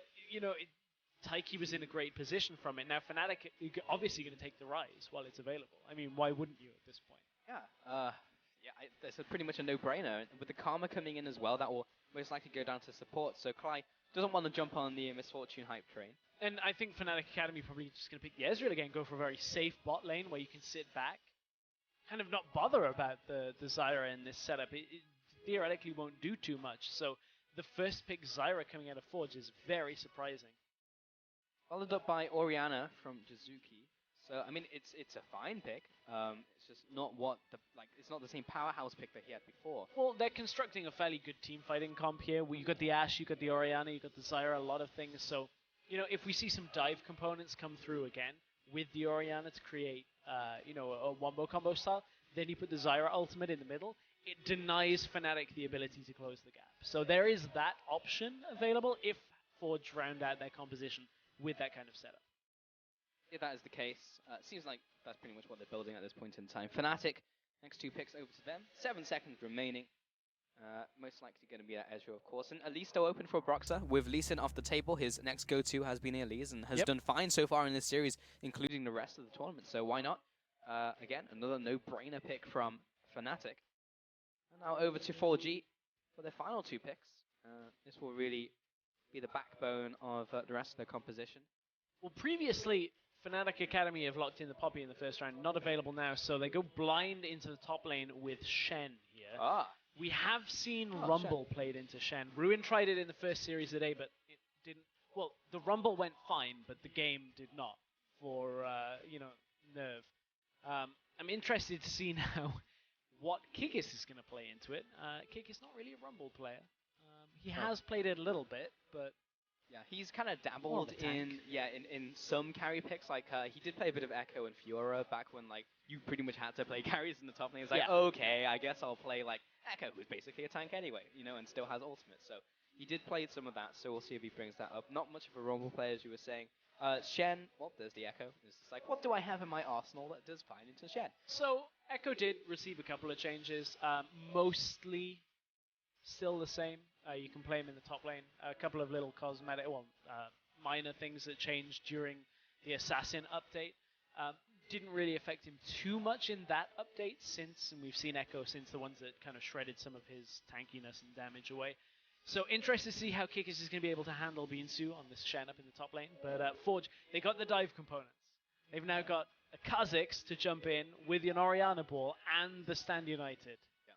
Taiki was in a great position from it. Now, Fnatic are obviously going to take the Rise while it's available. I mean, why wouldn't you at this point? Yeah, that's pretty much a no-brainer. With the Karma coming in as well, that will most likely go down to support. So Cly doesn't want to jump on the Miss Fortune hype train. And I think Fnatic Academy probably just going to pick the Ezreal again, go for a very safe bot lane where you can sit back, kind of not bother about the Zyra in this setup. It theoretically won't do too much. So the first pick Zyra coming out of Forge is very surprising. Followed up by Orianna from Jizuki. So I mean, it's a fine pick. It's just not it's not the same powerhouse pick that he had before. Well, they're constructing a fairly good team fighting comp here. You got the Ashe, you got the Orianna, you got the Zyra, a lot of things. So, if we see some dive components come through again with the Orianna to create, a wombo combo style, then you put the Zyra ultimate in the middle. It denies Fnatic the ability to close the gap. So there is that option available if Forge round out their composition with that kind of setup. If that is the case, it seems like that's pretty much what they're building at this point in time. Fnatic, next 2 picks over to them. 7 seconds remaining. Most likely going to be that Ezreal, of course. And at least still open for Broxah. With Lee Sin off the table, his next go-to has been Elise and has done fine so far in this series, including the rest of the tournament. So why not? Again, another no-brainer pick from Fnatic. And now over to 4G for their final 2 picks. This will really be the backbone of the rest of their composition. Well, previously, Fnatic Academy have locked in the Poppy in the first round. Not available now, so they go blind into the top lane with Shen here. We have seen Rumble played into Shen. Ruin tried it in the first series today, but it didn't... Well, the Rumble went fine, but the game did not for, NERV. I'm interested to see now what Kikis is going to play into it. Kikis not really a Rumble player. He has played it a little bit, but Yeah, he's kind of dabbled in some carry picks. Like he did play a bit of Echo and Fiora back when like you pretty much had to play carries in the top lane. It's like, okay, I guess I'll play like Echo, who's basically a tank anyway, you know, and still has ultimate. So he did play some of that. So we'll see if he brings that up. Not much of a Rumble player, as you were saying. Shen, well, there's the Echo. It's just like, what do I have in my arsenal that does fine into Shen? So Echo did receive a couple of changes, mostly still the same. You can play him in the top lane. A couple of little cosmetic, minor things that changed during the Assassin update. Didn't really affect him too much in that update and we've seen Echo since, the ones that kind of shredded some of his tankiness and damage away. So interested to see how Kickers is going to be able to handle Binsu on this Shen up in the top lane. But Forge, they got the dive components. They've now got a Kha'Zix to jump in with an Orianna ball and the Stand United. Yeah.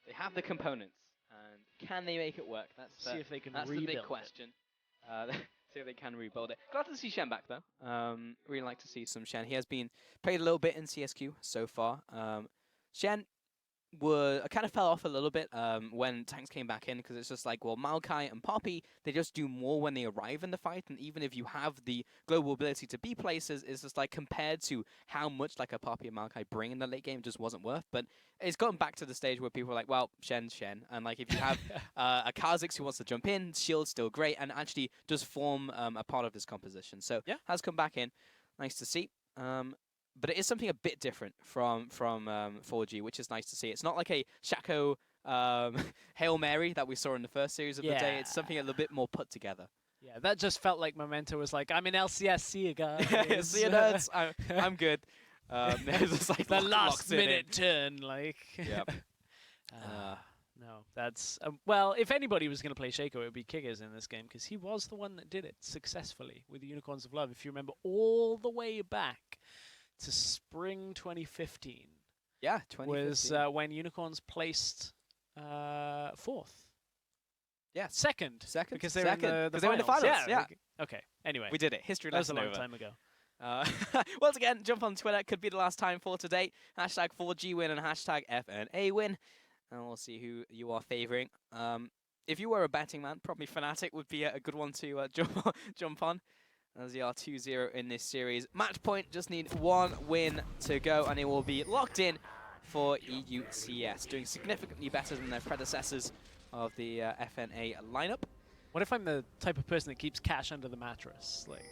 They have the components, and can they make it work? See if they can that's rebuild the big question. See if they can rebuild it. Glad to see Shen back though. Really like to see some Shen. He has been played a little bit in CSQ so far. Shen kind of fell off a little bit when tanks came back in, because it's just like, well, Maokai and Poppy, they just do more when they arrive in the fight, and even if you have the global ability to be places, it's just like compared to how much like a Poppy and Maokai bring in the late game, it just wasn't worth. But it's gotten back to the stage where people are like, well, Shen's Shen, and like if you have a Kha'Zix who wants to jump in, Shield's still great, and actually does form a part of this composition. So has come back in, nice to see. But it is something a bit different from 4G, which is nice to see. It's not like a Shaco Hail Mary that we saw in the first series of the day. It's something a little bit more put together. Yeah, that just felt like Memento was like, I'm in LCS, see you guys. See you nerds, I'm good. It was like the last minute turn, like. Yep. No, that's... well, if anybody was going to play Shaco, it would be Kiggers in this game, because he was the one that did it successfully with the Unicorns of Love, if you remember all the way back to spring 2015. Yeah, 2015. Was when Unicorns placed fourth. Yeah. Second. Because they were in the finals. Yeah. Okay, anyway. We did it. History lesson over. That was a long time ago. Once again, jump on Twitter. Could be the last time for today. Hashtag 4G win and hashtag FNA win. And we'll see who you are favoring. If you were a betting man, probably Fnatic would be a good one to jump on. As they are 2-0 in this series. Match point, just need one win to go, and it will be locked in for EUCS, doing significantly better than their predecessors of the FNA lineup. What if I'm the type of person that keeps cash under the mattress? Like,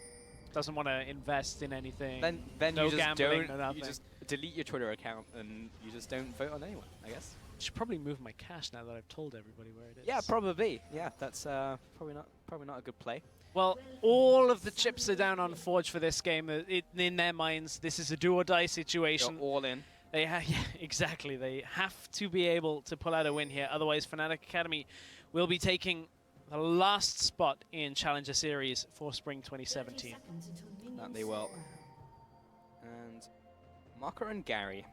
doesn't want to invest in anything. Then no you just gambling, don't. No you just delete your Twitter account, and you just don't vote on anyone, I guess. I should probably move my cash now that I've told everybody where it is. Yeah, probably. Yeah, that's probably not a good play. Well, all of the chips are down on Forge for this game. In their minds, this is a do-or-die situation. You're all in. Yeah, exactly. They have to be able to pull out a win here. Otherwise, Fnatic Academy will be taking the last spot in Challenger Series for Spring 2017. That they will. And Marker and Gary.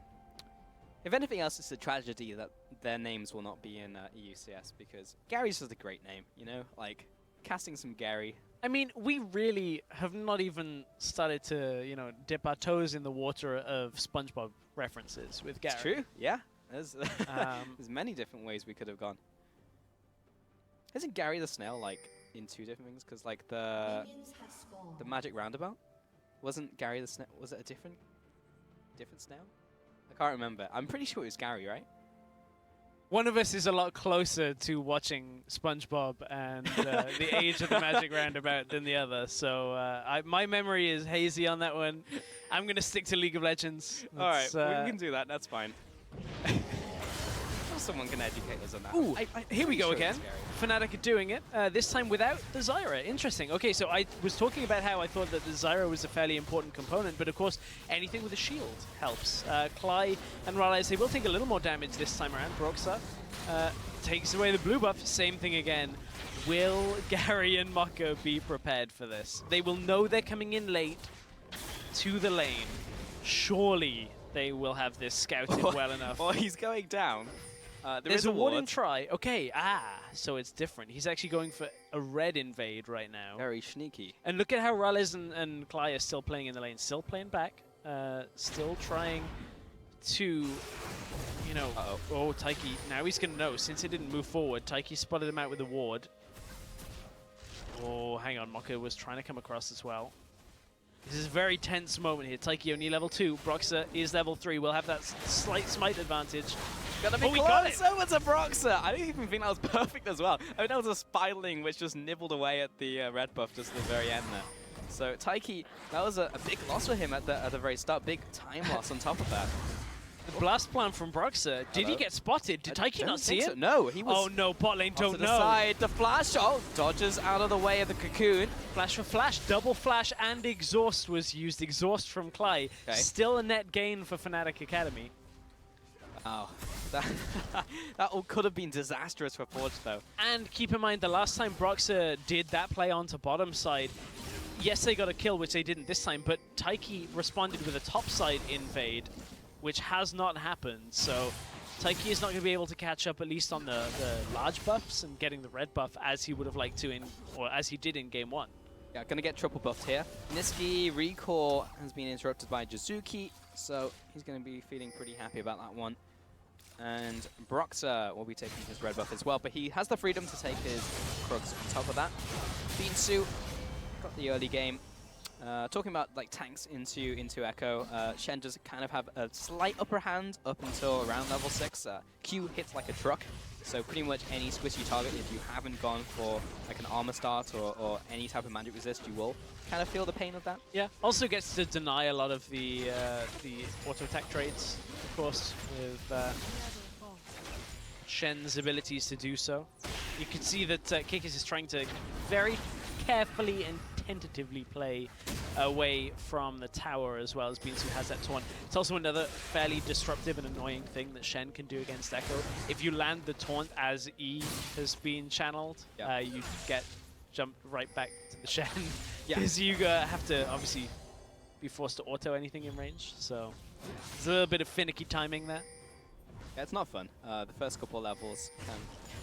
If anything else, it's a tragedy that their names will not be in EUCS, because Gary's just a great name, you know? Like, casting some Gary. I mean, we really have not even started to, dip our toes in the water of SpongeBob references with Gary. It's true, yeah. There's many different ways we could have gone. Isn't Gary the snail, like, in two different things? Because, like, the magic roundabout? Wasn't Gary the snail? Was it a different snail? I can't remember. I'm pretty sure it was Gary, right? One of us is a lot closer to watching SpongeBob and the Age of the Magic Roundabout than the other, so my memory is hazy on that one. I'm going to stick to League of Legends. All right, we can do that. That's fine. Someone can educate us on that. Ooh, here we go again. Fnatic are doing it, this time without the Zyra. Interesting. Okay, so I was talking about how I thought that the Zyra was a fairly important component, but of course, anything with a shield helps. Cly and Raleigh, they will take a little more damage this time around. Broxah takes away the blue buff. Same thing again. Will Gary and Mako be prepared for this? They will know they're coming in late to the lane. Surely they will have this scouted well enough. Well, he's going down. There's a ward try. Okay, so it's different. He's actually going for a red invade right now. Very sneaky. And look at how Raleigh and Cly are still playing in the lane. Still playing back. Still trying to, oh, Taiki. Now he's going to know. Since he didn't move forward, Taiki spotted him out with a ward. Oh, hang on. Moko was trying to come across as well. This is a very tense moment here. Taiki only level 2. Broxah is level 3. We'll have that slight smite advantage. Gonna be we got it! close over to Broxah. I don't even think that was perfect as well. I mean, that was a spiraling which just nibbled away at the red buff just at the very end there. So Taiki, that was a big loss for him at the very start. Big time loss on top of that. The blast plan from Broxah. Did he get spotted? Did Taiki not see it? So. No, he was. Oh no, bot lane off don't to the know. side. The flash. Oh, dodges out of the way of the cocoon. Flash for flash, double flash and exhaust was used. Exhaust from Clay. Okay. Still a net gain for Fnatic Academy. Wow. That all could have been disastrous for Forge though. And keep in mind, the last time Broxah did that play onto bottom side, yes, they got a kill, which they didn't this time, but Taiki responded with a top side invade, which has not happened. So Taiki is not going to be able to catch up, at least on the large buffs and getting the red buff as he would have liked to or as he did in game 1. Yeah, gonna get triple buffed here. Niski recall has been interrupted by Jizuki, so he's gonna be feeling pretty happy about that one. And Broxah will be taking his red buff as well, but he has the freedom to take his Krugs on top of that. Beansu got the early game. Talking about like tanks into Echo, Shen does kind of have a slight upper hand up until around level 6. Q hits like a truck, so pretty much any squishy target, if you haven't gone for like an armor start or any type of magic resist, you will kind of feel the pain of that. Yeah, also gets to deny a lot of the auto attack trades, of course, with Shen's abilities to do so. You can see that Kikis is trying to very carefully and tentatively play away from the tower, as well as Beansu has that taunt. It's also another fairly disruptive and annoying thing that Shen can do against Echo. If you land the taunt as E has been channeled, you get jumped right back to the Shen. Because you have to obviously be forced to auto anything in range. So there's a little bit of finicky timing there. Yeah, it's not fun. The first couple of levels can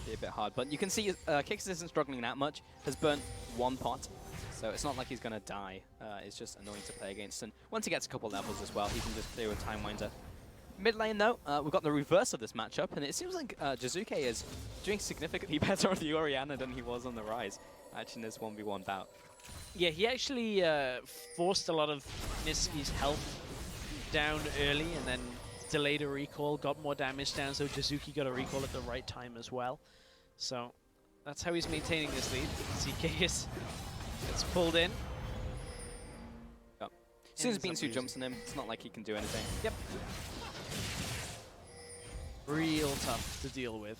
be a bit hard, but you can see Kikis isn't struggling that much. Has burnt 1 pot. So it's not like he's going to die. It's just annoying to play against. And once he gets a couple levels as well, he can just clear with Time Winder. Mid lane, though, we've got the reverse of this matchup. And it seems like Jizuke is doing significantly better on the Orianna than he was on the Rise, actually, in this 1v1 bout. Yeah, he actually forced a lot of Niski's health down early and then delayed a recall, got more damage down, so Jizuki got a recall at the right time as well. So that's how he's maintaining this lead. CK gets pulled in. Yep. As soon as Beansu jumps on him, it's not like he can do anything. Yep. Real tough to deal with.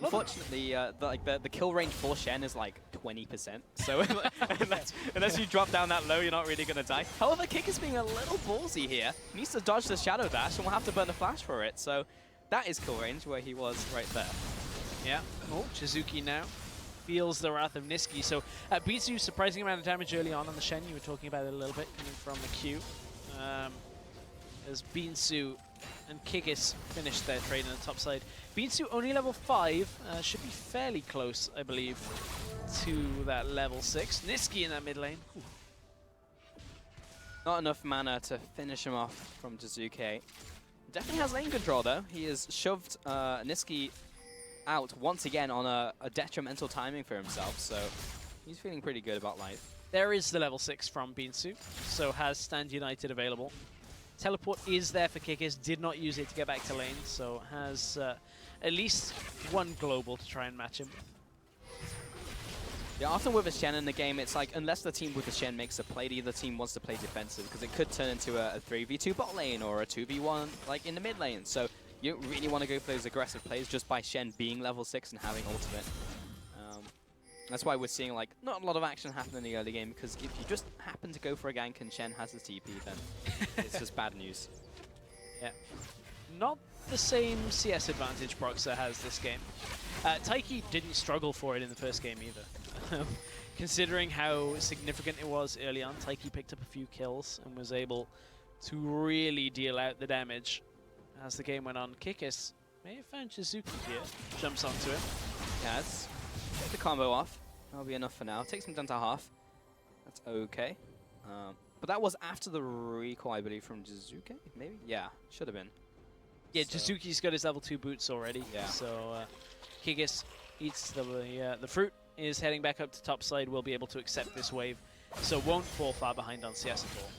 Unfortunately, the kill range for Shen is like 20%. So unless you drop down that low, you're not really going to die. However, Kick is being a little ballsy here. He needs to dodge the Shadow Dash, and we'll have to burn the flash for it. So that is kill range where he was right there. Yeah. Oh, Jizuki now feels the wrath of Niski. So Beansu, surprising amount of damage early on the Shen. You were talking about it a little bit coming from the Q. As Beansu and Kikis finished their trade on the top side. Beansu only level 5, should be fairly close, I believe, to that level 6. Niski in that mid lane. Ooh. Not enough mana to finish him off from Jizuke. Definitely has lane control though. He has shoved Niski out once again on a detrimental timing for himself, so he's feeling pretty good about life. There is the level 6 from Beansu, so has Stand United available. Teleport is there for Kikis, did not use it to get back to lane, so has at least one global to try and match him. Yeah, often with a Shen in the game, it's like, unless the team with the Shen makes a play, the other team wants to play defensive, because it could turn into a 3v2 bot lane or a 2v1 like in the mid lane. So you don't really want to go for those aggressive plays just by Shen being level 6 and having ultimate. That's why we're seeing like not a lot of action happen in the early game, because if you just happen to go for a gank and Shen has his TP, then it's just bad news. Yeah. Not the same CS advantage Broxah has this game. Taiki didn't struggle for it in the first game either. Considering how significant it was early on, Taiki picked up a few kills and was able to really deal out the damage as the game went on. Kikis may have found Jizuki here. Jumps onto him. Yeah, it's get the combo off. That'll be enough for now. Takes him down to half. That's okay. But that was after the recall, I believe, from Jizuke, maybe? Yeah, should have been. Yeah, so. Jizuki's got his level 2 boots already. Yeah. So Kikis eats the fruit is heading back up to top side will be able to accept this wave, so won't fall far behind on CS at all.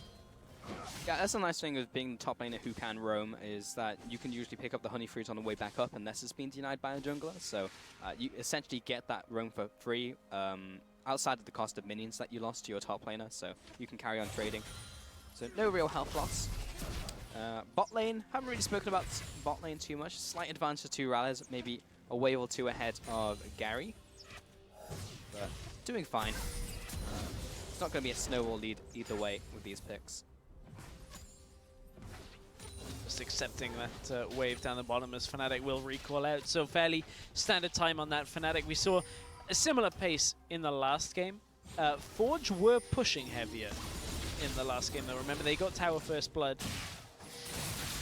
Yeah, that's a nice thing of being the top laner who can roam, is that you can usually pick up the honey fruit on the way back up unless it's been denied by a jungler. So you essentially get that roam for free outside of the cost of minions that you lost to your top laner, so you can carry on trading. So no real health loss. Bot lane, haven't really spoken about bot lane too much. Slight advantage to Rallies, maybe a wave or two ahead of Gary. But doing fine. It's not going to be a snowball lead either way with these picks. Just accepting that wave down the bottom as Fnatic will recall out. So fairly standard time on that Fnatic. We saw a similar pace in the last game. Forge were pushing heavier in the last game though. Remember, they got tower first blood.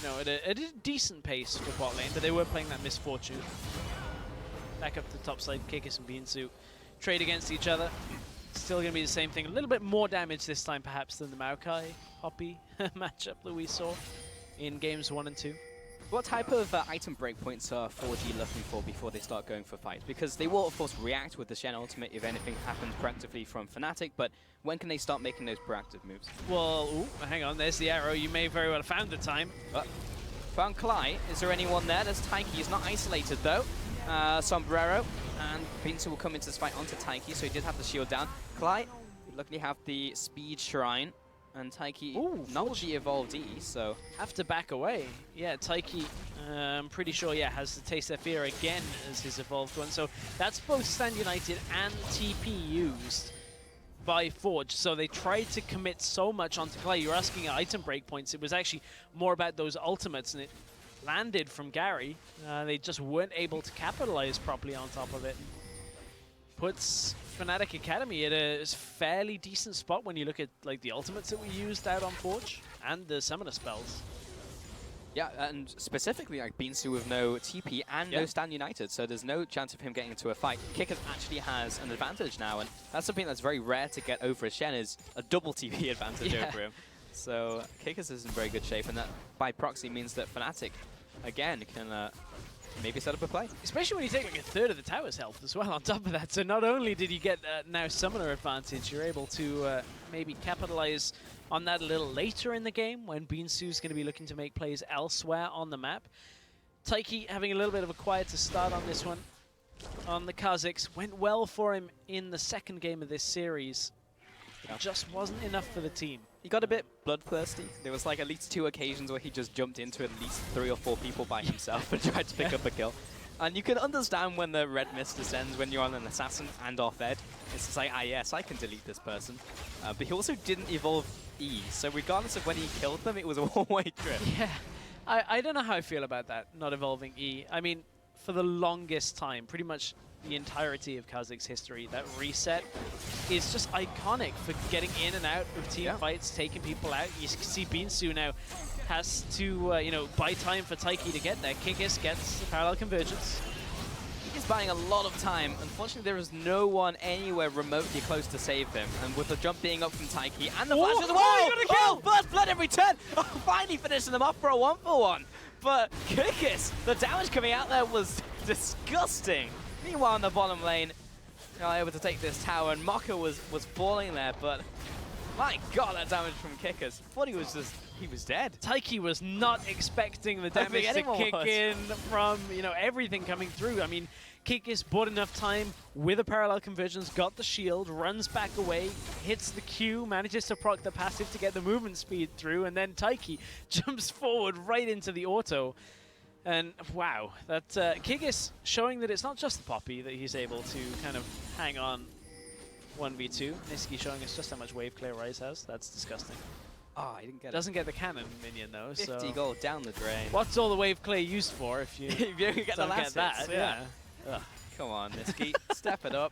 No, at a decent pace for bot lane, but they were playing that Misfortune. Back up to the top side, Kikis and Beansu trade against each other. Still going to be the same thing. A little bit more damage this time perhaps than the Maokai Hoppy matchup that we saw in games 1 and 2. What type of item breakpoints are 4G looking for before they start going for fights? Because they will, of course, react with the Shen ultimate if anything happens proactively from Fnatic, but when can they start making those proactive moves? Well, ooh, hang on, there's the arrow. You may very well have found the time. Found Clyde. Is there anyone there? There's Taiki. He's not isolated, though. Sombrero. And Beansu will come into this fight onto Taiki, so he did have the shield down. Clyde, luckily have the speed shrine. And Taiki, not the evolved E, so... Have to back away. Yeah, Taiki, I'm pretty sure, has the Taste of Fear again as his evolved one. So that's both Stand United and TP used by Forge. So they tried to commit so much onto Clay. You're asking item breakpoints. It was actually more about those ultimates, and it landed from Gary. They just weren't able to capitalize properly on top of it. Puts Fnatic Academy at a fairly decent spot when you look at like the ultimates that we used out on Forge and the summoner spells. Yeah, and specifically like Beansu with no TP and no Stand United, so there's no chance of him getting into a fight. Kickers actually has an advantage now, and that's something that's very rare to get over Shen, is a double TP advantage over him. So Kickers is in very good shape, and that by proxy means that Fnatic, again, can maybe set up a play. Especially when you take like a third of the tower's health as well on top of that. So not only did you get now summoner advantage, you're able to maybe capitalize on that a little later in the game when Beansu's going to be looking to make plays elsewhere on the map. Taiki having a little bit of a quieter start on this one. On the Kazakhs, went well for him in the second game of this series. It just wasn't enough for the team. He got a bit bloodthirsty. There was like at least 2 occasions where he just jumped into at least 3 or 4 people by himself and tried to pick up a kill. And you can understand when the red mist descends when you're on an assassin and off Ed. It's just like, yes, I can delete this person. But he also didn't evolve E, so regardless of when he killed them, it was a one-way trip. Yeah, I don't know how I feel about that, not evolving E. I mean, for the longest time, pretty much the entirety of Kazakh's history, that reset is just iconic for getting in and out of team fights, taking people out. You can see Beansu now has to, buy time for Taiki to get there. Kikis gets the parallel convergence. He's buying a lot of time. Unfortunately, there is no one anywhere remotely close to save him. And with the jump being up from Taiki and the flash as well, first blood every turn. Finally finishing them off for a 1-for-1. But Kikis, the damage coming out there was disgusting. Meanwhile, in the bottom lane, able to take this tower, and Maka was falling there, but my god, that damage from Kikis. Thought he was dead. Taiki was not expecting the damage to kick in from, everything coming through. I mean, Kikis bought enough time with a parallel convergence, got the shield, runs back away, hits the Q, manages to proc the passive to get the movement speed through, and then Taiki jumps forward right into the auto. And wow, that Kikis showing that it's not just the Poppy that he's able to kind of hang on 1v2. Niski showing us just how much wave clear Rise has. That's disgusting. Oh, he didn't get Doesn't get the cannon minion though. 50 gold down the drain. What's all the wave clear used for if you, if you get don't get that? Yeah. Come on, Niski, step it up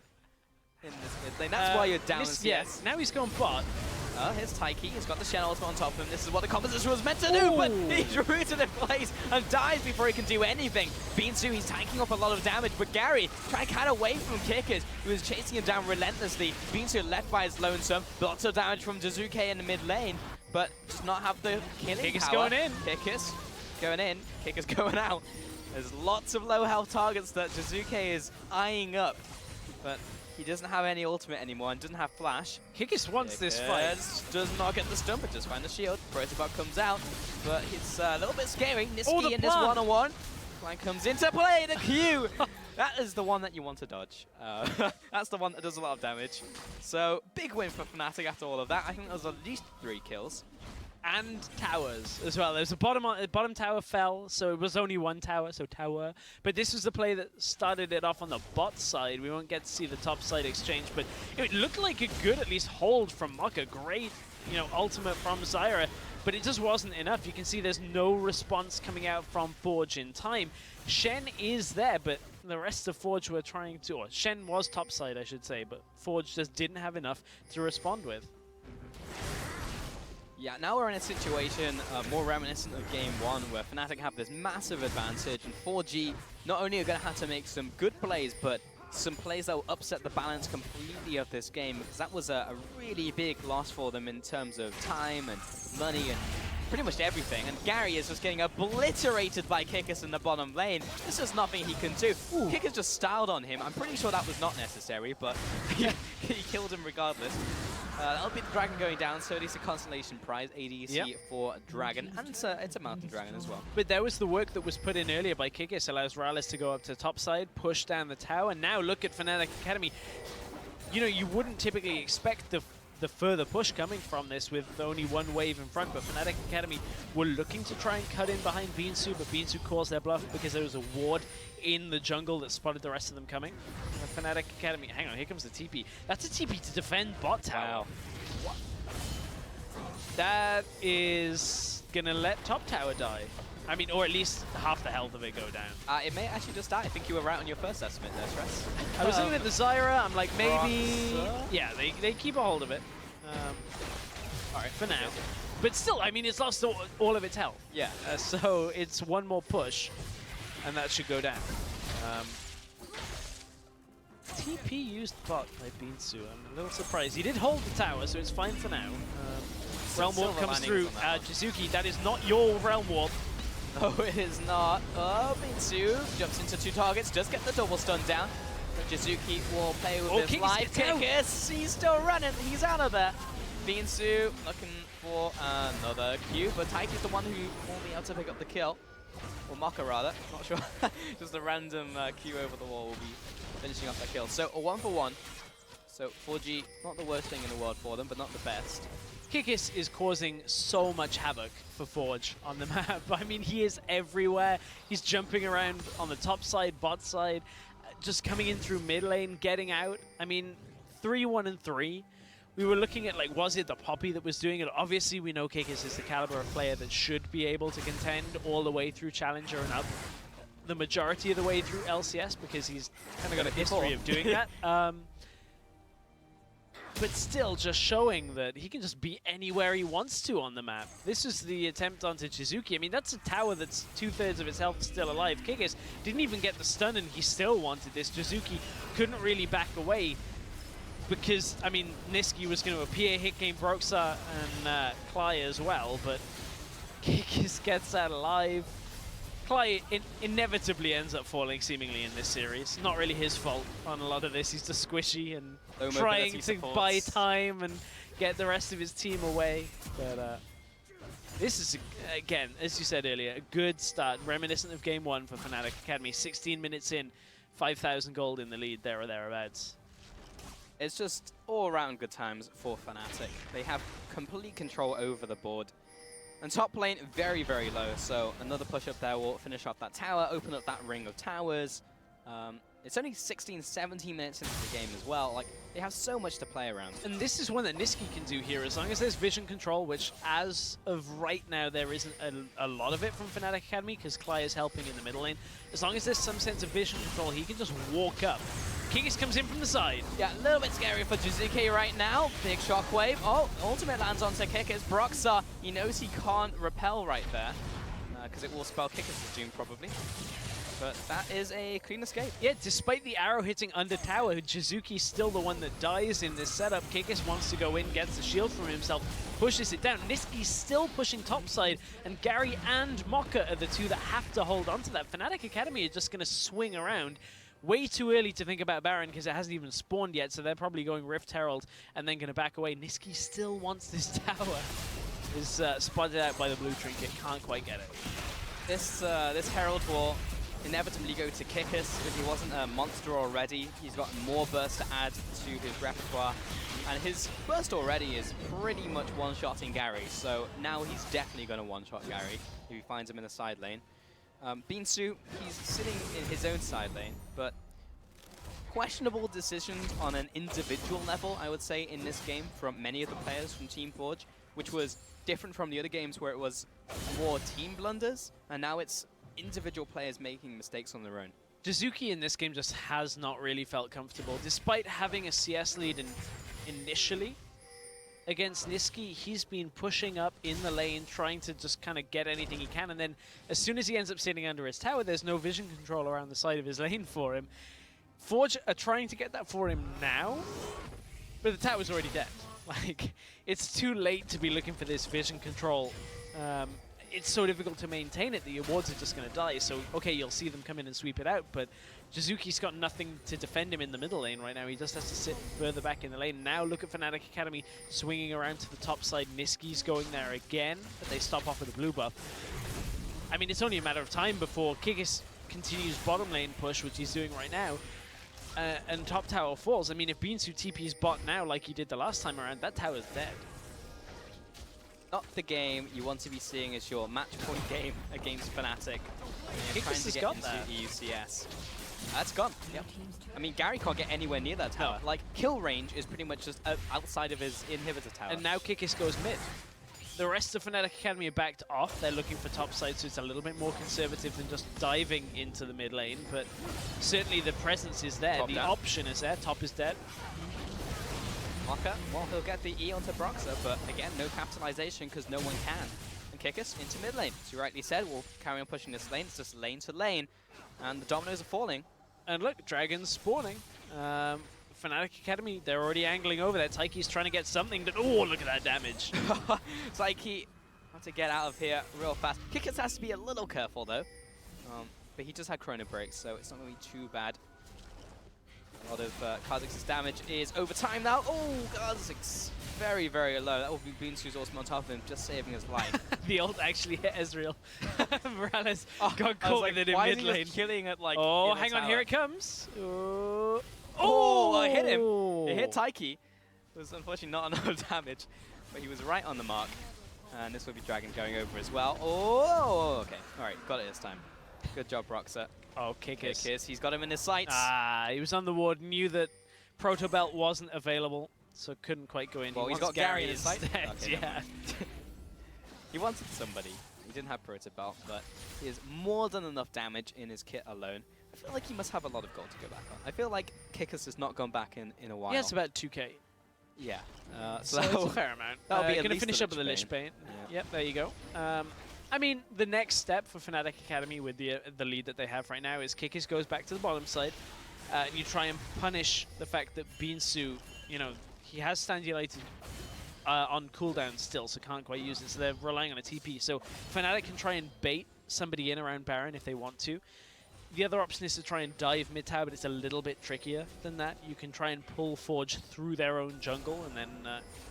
in this mid lane. That's why you're down. Yes. Now he's gone bot. Here's Taiki. He's got the Shen ultimate on top of him. This is what the composition was meant to do, but he's rooted in place and dies before he can do anything. Beansu, he's tanking up a lot of damage, but Gary trying to cut away from Kickers, who was chasing him down relentlessly. Beansu left by his lonesome. Lots of damage from Dazuke in the mid lane, but does not have the killing Kickers power. going in. Kickers going in. Kickers going out. There's lots of low health targets that Dazuke is eyeing up, but He doesn't have any ultimate anymore and doesn't have flash. Kikis wants this fight. Does not get the stun, but just find the shield. Protobot comes out, but it's a little bit scary. Oh, Niski the in this plant. one-on-one. Plan comes into play, the Q! That is the one that you want to dodge. That's the one that does a lot of damage. So, big win for Fnatic after all of that. I think there was at least 3 kills. And towers as well. There's a bottom tower fell, so it was only 1 tower, so tower. But this was the play that started it off on the bot side. We won't get to see the top side exchange, but it looked like a good at least hold from Maka. Great, ultimate from Zyra, but it just wasn't enough. You can see there's no response coming out from Forge in time. Shen is there, but the rest of Forge were trying to, or Shen was top side, I should say, but Forge just didn't have enough to respond with. Yeah, now we're in a situation more reminiscent of Game 1 where Fnatic have this massive advantage and 4G not only are going to have to make some good plays, but some plays that will upset the balance completely of this game, because that was a really big loss for them in terms of time and money and pretty much everything. And Gary is just getting obliterated by Kikis in the bottom lane. There's just nothing he can do. Kikis just styled on him. I'm pretty sure that was not necessary, but he killed him regardless. That'll be the Dragon going down, so it is a consolation prize, ADC for Dragon, and it's a Mountain Dragon as well. But there was the work that was put in earlier by Kikis, allows Rallis to go up to top side, push down the tower. Now look at Fnatic Academy. You wouldn't typically expect the further push coming from this with only 1 wave in front, but Fnatic Academy were looking to try and cut in behind Beansu, but Beansu calls their bluff because there was a ward in the jungle that spotted the rest of them coming. Fnatic Academy, hang on, here comes the TP. That's a TP to defend bot tower. Wow. What? That is gonna let top tower die. I mean, or at least half the health of it go down. It may actually just die. I think you were right on your first estimate there, Stress. I was looking at the Zyra, I'm like, maybe... Roxa? Yeah, they keep a hold of it. Alright, for now. But still, I mean, it's lost all of its health. Yeah. So it's 1 more push, and that should go down. TP used bot by Beansu. I'm a little surprised. He did hold the tower, so it's fine for now. Realm Warp comes through. Jizuki, that is not your Realm Warp. No, it is not. Oh, Beansu jumps into 2 targets, does get the double stun down. Jizuki will play with his life. Kikis, he's still running, he's out of there. Beansu looking for another Q, but Taiki's the one who won't be able to pick up the kill. Or Maka rather, not sure. Just a random Q over the wall will be finishing off that kill. So a 1-for-1. So 4G, not the worst thing in the world for them, but not the best. Kikis is causing so much havoc for Forge on the map. I mean, he is everywhere. He's jumping around on the top side, bot side, just coming in through mid lane, getting out. I mean, 3-1-3. We were looking at, like, was it the Poppy that was doing it? Obviously, we know Kikis is the caliber of player that should be able to contend all the way through Challenger and up the majority of the way through LCS, because he's kind of got a history of doing that. But still just showing that he can just be anywhere he wants to on the map. This is the attempt onto Jizuki. I mean, that's a tower that's 2/3 of its health still alive. Kikis didn't even get the stun and he still wanted this. Jizuki couldn't really back away because, I mean, Niski was going to appear, hit game Broxa and Cly as well, but Kikis gets out alive. Cly inevitably ends up falling seemingly in this series. Not really his fault on a lot of this. He's just squishy and trying to buy time and get the rest of his team away. But this is, again, as you said earlier, a good start, reminiscent of Game 1 for Fnatic Academy. 16 minutes in, 5,000 gold in the lead, there or thereabouts. It's just all around good times for Fnatic. They have complete control over the board. And top lane, very, very low, so another push up there will finish off that tower, open up that ring of towers. It's only 16, 17 minutes into the game as well. Like, they have so much to play around. And this is one that Niski can do here, as long as there's vision control, which as of right now, there isn't a lot of it from Fnatic Academy, because Cly is helping in the middle lane. As long as there's some sense of vision control, he can just walk up. Kikis comes in from the side. Yeah, a little bit scary for Jizuki right now. Big shockwave. Oh, ultimate lands onto Kikis. Broxa, he knows he can't repel right there, because it will spell Kikis' doom probably. But that is a clean escape. Yeah, despite the arrow hitting under tower, Jizuki's still the one that dies in this setup. Kikis wants to go in, gets the shield from himself, pushes it down. Niski's still pushing topside, and Gary and Mokka are the two that have to hold on to that. Fnatic Academy are just going to swing around way too early to think about Baron because it hasn't even spawned yet, so they're probably going Rift Herald and then going to back away. Nisqy still wants this tower. Is spotted out by the blue trinket, can't quite get it. This Herald will inevitably go to Kikis. If he wasn't a monster already, he's got more burst to add to his repertoire. And his burst already is pretty much one-shotting Gary, so now he's definitely going to one-shot Gary if he finds him in the side lane. Beansu, he's sitting in his own side lane, but questionable decisions on an individual level, I would say, in this game from many of the players from Team Forge, which was different from the other games where it was more team blunders, and now it's individual players making mistakes on their own. Jizuki in this game just has not really felt comfortable. Despite having a CS lead initially against Nisqy, he's been pushing up in the lane, trying to just kind of get anything he can, and then as soon as he ends up sitting under his tower, there's no vision control around the side of his lane for him. Forge are trying to get that for him now, but the tower's already dead. Like, it's too late to be looking for this vision control. It's so difficult to maintain it that your wards are just going to die. So, okay, you'll see them come in and sweep it out, but Jizuki's got nothing to defend him in the middle lane right now. He just has to sit further back in the lane. Now look at Fnatic Academy swinging around to the top side. Nisqy's going there again, but they stop off with a blue buff. I mean, it's only a matter of time before Kikis continues bottom lane push, which he's doing right now, and top tower falls. I mean, if Beansu TP's bot now like he did the last time around, that tower's dead. Not the game you want to be seeing as your match point game against Fnatic. Trying to get into EUCS. That's gone. Yep. I mean, Gary can't get anywhere near that tower. No. Like, kill range is pretty much just outside of his inhibitor tower. And now Kikis goes mid. The rest of Fnatic Academy are backed off. They're looking for top side, so it's a little bit more conservative than just diving into the mid lane. But certainly the presence is there. The option is there. Top is dead. Mocha, well, he'll get the E onto Broxer, but again, no capitalization because no one can. And Kikis into mid lane. As you rightly said, we'll carry on pushing this lane. It's just lane to lane. And the dominoes are falling. And look, Dragon's spawning. Fnatic Academy, they're already angling over there. Taiki's trying to get something. Oh, look at that damage. Taiki have to get out of here real fast. Kikis has to be a little careful, though. But he just had chrono breaks, so it's not going to be too bad. A lot of Kha'Zix's damage is over time now. Oh, Kha'Zix very, very low. That will be Beansu's awesome on top of him, just saving his life. The ult actually hit Ezreal. Morales got caught with it in mid lane. Killing it like. Oh, hang on, here it comes. Oh, it hit him. It hit Taiki. It was unfortunately not enough damage, but he was right on the mark. And this will be Dragon going over as well. Oh, okay. All right, got it this time. Good job, Broxer. Oh, Kikis. He's got him in his sights. Ah, he was on the ward, knew that Proto Belt wasn't available, so couldn't quite go in. Well, he's got Gary in his sights. Okay, yeah. He wanted somebody. He didn't have Proto Belt, but he has more than enough damage in his kit alone. I feel like he must have a lot of gold to go back on. I feel like Kikis has not gone back in a while. Yeah, it's about 2k. Yeah. So that's a fair amount. That'll be going to finish up with the Lich Bane. Yeah. Yep, there you go. I mean, the next step for Fnatic Academy with the lead that they have right now is Kikis goes back to the bottom side. And you try and punish the fact that Beansu, you know, he has Standulated on cooldown still, so can't quite use it. So they're relying on a TP. So Fnatic can try and bait somebody in around Baron if they want to. The other option is to try and dive mid-tower, but it's a little bit trickier than that. You can try and pull Forge through their own jungle and then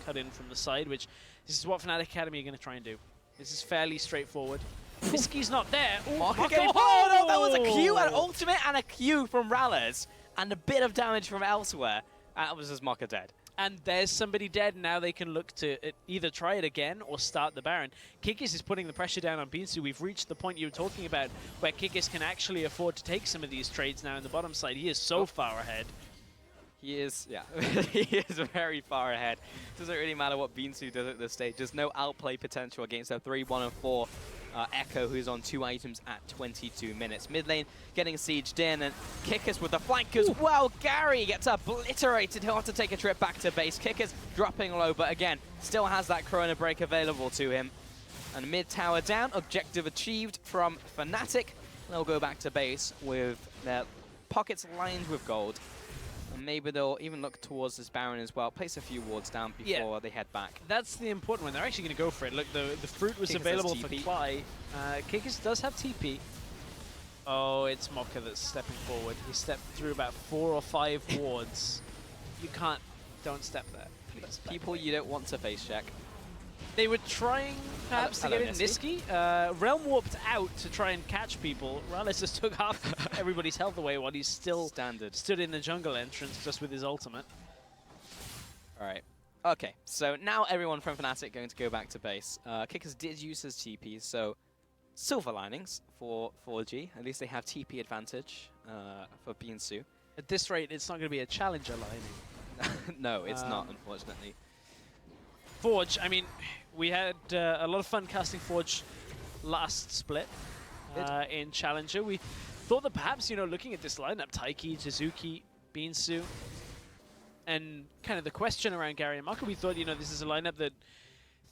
cut in from the side, which this is what Fnatic Academy are going to try and do. This is fairly straightforward. Nisqy's not there. Oh, no, that was a Q, an ultimate and a Q from Rallers, and a bit of damage from elsewhere. And that was just Mocha dead. And there's somebody dead. Now they can look to either try it again or start the Baron. Kikis is putting the pressure down on Beansu. We've reached the point you were talking about where Kikis can actually afford to take some of these trades now in the bottom side. He is so far ahead. He is, yeah, he is very far ahead. Doesn't really matter what Beansu does at this stage. There's no outplay potential against a 3-1-4 Echo, who's on 2 items at 22 minutes. Mid lane getting sieged in, and Kikis with the flank as well. Gary gets obliterated. He'll have to take a trip back to base. Kikis dropping low, but again, still has that Chrono Break available to him. And mid tower down, objective achieved from Fnatic. They'll go back to base with their pockets lined with gold. And maybe they'll even look towards this Baron as well, place a few wards down before they head back. That's the important one. They're actually going to go for it. Look, the fruit was available for Cly. Kikis does have TP. Oh, it's Mocha that's stepping forward. He stepped through about 4 or 5 wards. You can't. Don't step there. Please. People you don't want to face check. They were trying perhaps to Hello, get in Niski. Realm warped out to try and catch people. Rallis just took half everybody's health away while he's still stood in the jungle entrance just with his ultimate. All right. Okay, so now everyone from Fnatic going to go back to base. Kickers did use his TP, so silver linings for 4G. At least they have TP advantage for Binsu. At this rate, it's not going to be a challenger lining. No, it's not, unfortunately. Forge, I mean, we had a lot of fun casting Forge last split in Challenger. We thought that perhaps, you know, looking at this lineup, Taiki, Jizuki, Binsu, and kind of the question around Gary and Maka, we thought, you know, this is a lineup that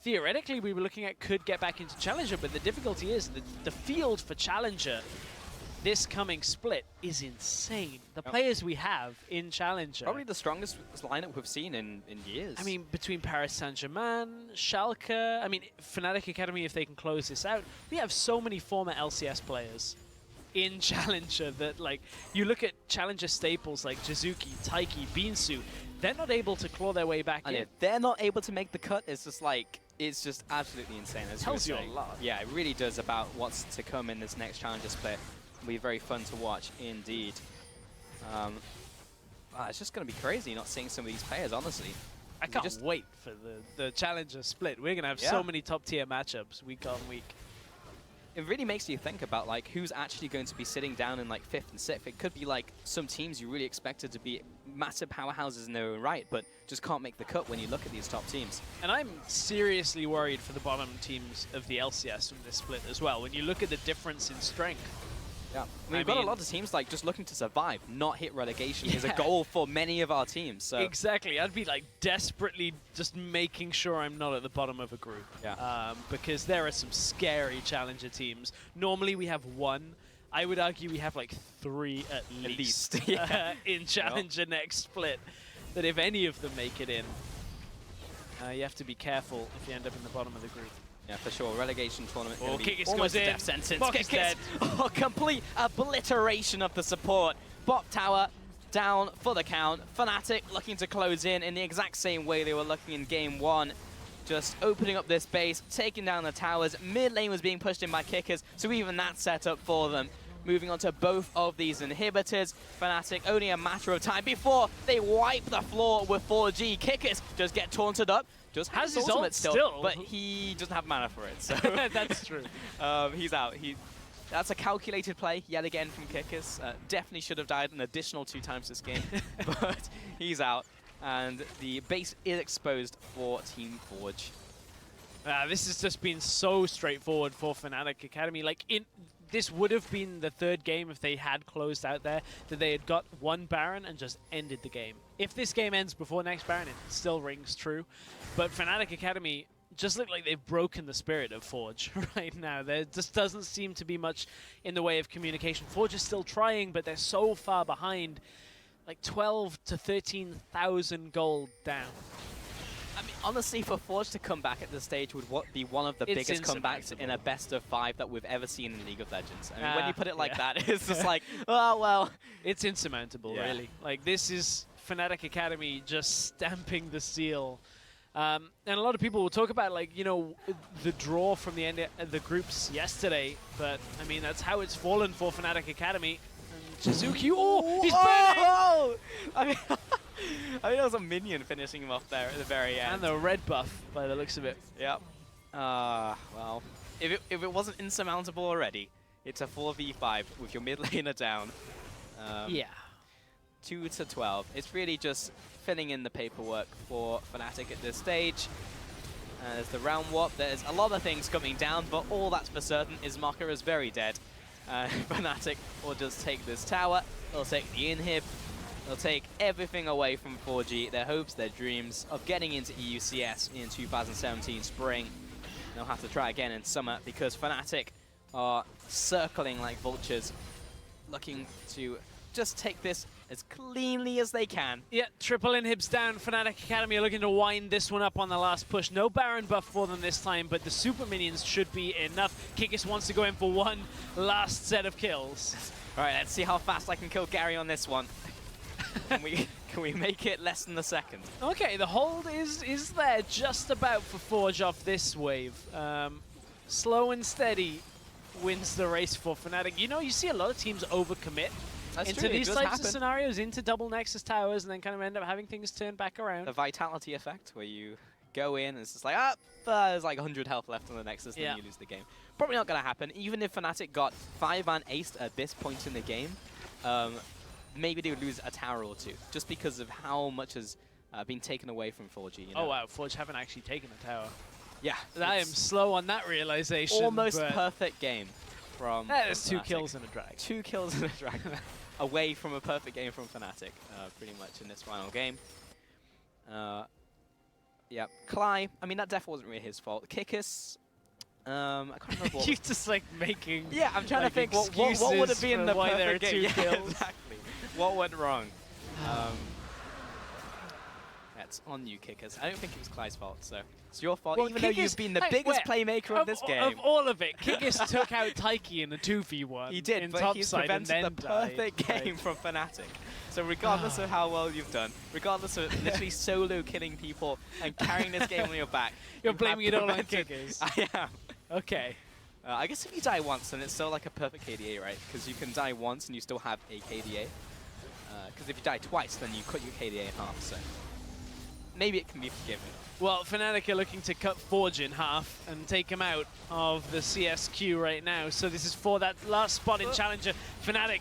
theoretically we were looking at could get back into Challenger, but the difficulty is that the field for Challenger this coming split is insane. The players we have in Challenger. Probably the strongest lineup we've seen in years. I mean, between Paris Saint-Germain, Schalke, I mean, Fnatic Academy, if they can close this out, we have so many former LCS players in Challenger that, like, you look at Challenger staples like Jizuki, Taiki, Binsu, they're not able to claw their way back in. If they're not able to make the cut, it's just like, it's just absolutely insane. As Tells you saying. a lot. Yeah, it really does about what's to come in this next Challenger split. It'll be very fun to watch indeed. It's just going to be crazy not seeing some of these players, honestly. I can't wait for the Challenger split. We're going to have so many top-tier matchups week on week. It really makes you think about like who's actually going to be sitting down in like 5th and 6th. It could be like some teams you really expected to be massive powerhouses in their own right, but just can't make the cut when you look at these top teams. And I'm seriously worried for the bottom teams of the LCS from this split as well. When you look at the difference in strength. Yeah, we've got a lot of teams like just looking to survive, not hit relegation is a goal for many of our teams. So. Exactly, I'd be like desperately just making sure I'm not at the bottom of a group. Yeah. Because there are some scary Challenger teams. Normally we have one. I would argue we have like 3 at least in Challenger next split. That if any of them make it in, you have to be careful if you end up in the bottom of the group. Yeah, for sure. Relegation tournament. Oh, Kikis goes in. Death sentence. Bok is dead. Oh, complete obliteration of the support. Bot tower down for the count. Fnatic looking to close in the exact same way they were looking in game 1. Just opening up this base, taking down the towers. Mid lane was being pushed in by Kickers, so even that's set up for them. Moving on to both of these inhibitors. Fnatic only a matter of time before they wipe the floor with 4G. Kickers just get taunted up. Just has his ultimate ult still, but he doesn't have mana for it. So that's true. He's out. That's a calculated play yet again from Kickers. Definitely should have died an additional 2 times this game, but he's out, and the base is exposed for Team Forge. This has just been so straightforward for Fnatic Academy. Like this would have been the 3rd game if they had closed out there, that they had got 1 Baron and just ended the game. If this game ends before next Baron, it still rings true. But Fnatic Academy just look like they've broken the spirit of Forge right now. There just doesn't seem to be much in the way of communication. Forge is still trying, but they're so far behind, like 12 to 13,000 gold down. I mean, honestly, for Forge to come back at this stage would be one of the biggest comebacks in a best of 5 that we've ever seen in League of Legends. I mean, when you put it like that, it's just like, oh, well. It's insurmountable, really. Like, this is Fnatic Academy just stamping the seal. And a lot of people will talk about, like, you know, the draw from the end of the groups yesterday. But, I mean, that's how it's fallen for Fnatic Academy. And Jizuki, he's burning! I mean... I think that was a minion finishing him off there at the very end. And the red buff, by the looks of it. Yep. Well, if it wasn't insurmountable already, it's a 4v5 with your mid laner down. Yeah. 2 to 12. It's really just filling in the paperwork for Fnatic at this stage. There's the round warp. There's a lot of things coming down, but all that's for certain is Maka is very dead. Fnatic will just take this tower. They'll take the inhib. They'll take everything away from 4G, their hopes, their dreams of getting into EUCS in 2017 spring. They'll have to try again in summer because Fnatic are circling like vultures, looking to just take this as cleanly as they can. Yeah, triple inhibs down. Fnatic Academy are looking to wind this one up on the last push. No Baron buff for them this time, but the super minions should be enough. Kikis wants to go in for one last set of kills. All right, let's see how fast I can kill Gary on this one. Can we make it less than a second? Okay, the hold is there just about for Forge off this wave. Slow and steady wins the race for Fnatic. You know, you see a lot of teams overcommit into these types of scenarios, into double Nexus towers, and then kind of end up having things turn back around. The vitality effect, where you go in and it's just like, there's like 100 health left on the Nexus, and then you lose the game. Probably not going to happen. Even if Fnatic got 5-man aced at this point in the game, maybe they would lose a tower or two, just because of how much has been taken away from 4G. You know? Oh wow, Forge haven't actually taken the tower. Yeah. I am slow on that realization. Almost perfect game from that is from 2 kills and a drag. 2 kills and a drag. Away from a perfect game from Fnatic, pretty much, in this final game. Yeah, Cly, I mean, that definitely wasn't really his fault. Kikis, I can't remember what... You just like making... Yeah, I'm trying to think what would have been the perfect game. Yeah, exactly. What went wrong? That's on you, Kikis. I don't think it was Cly's fault, so it's your fault, well, even though you've been the biggest playmaker of this game. Of all of it, Kikis took out Taiki in a 2v1. He did, but he's prevented the perfect game from Fnatic. So regardless of how well you've done, regardless of literally solo killing people and carrying this game on your back, you're blaming it all on Kikis. I am. Okay. I guess if you die once, then it's still like a perfect KDA, right? Because you can die once and you still have a KDA. Because if you die twice, then you cut your KDA in half, so maybe it can be forgiven. Well, Fnatic are looking to cut Forge in half and take him out of the CSQ right now. So this is for that last spot in Challenger. Fnatic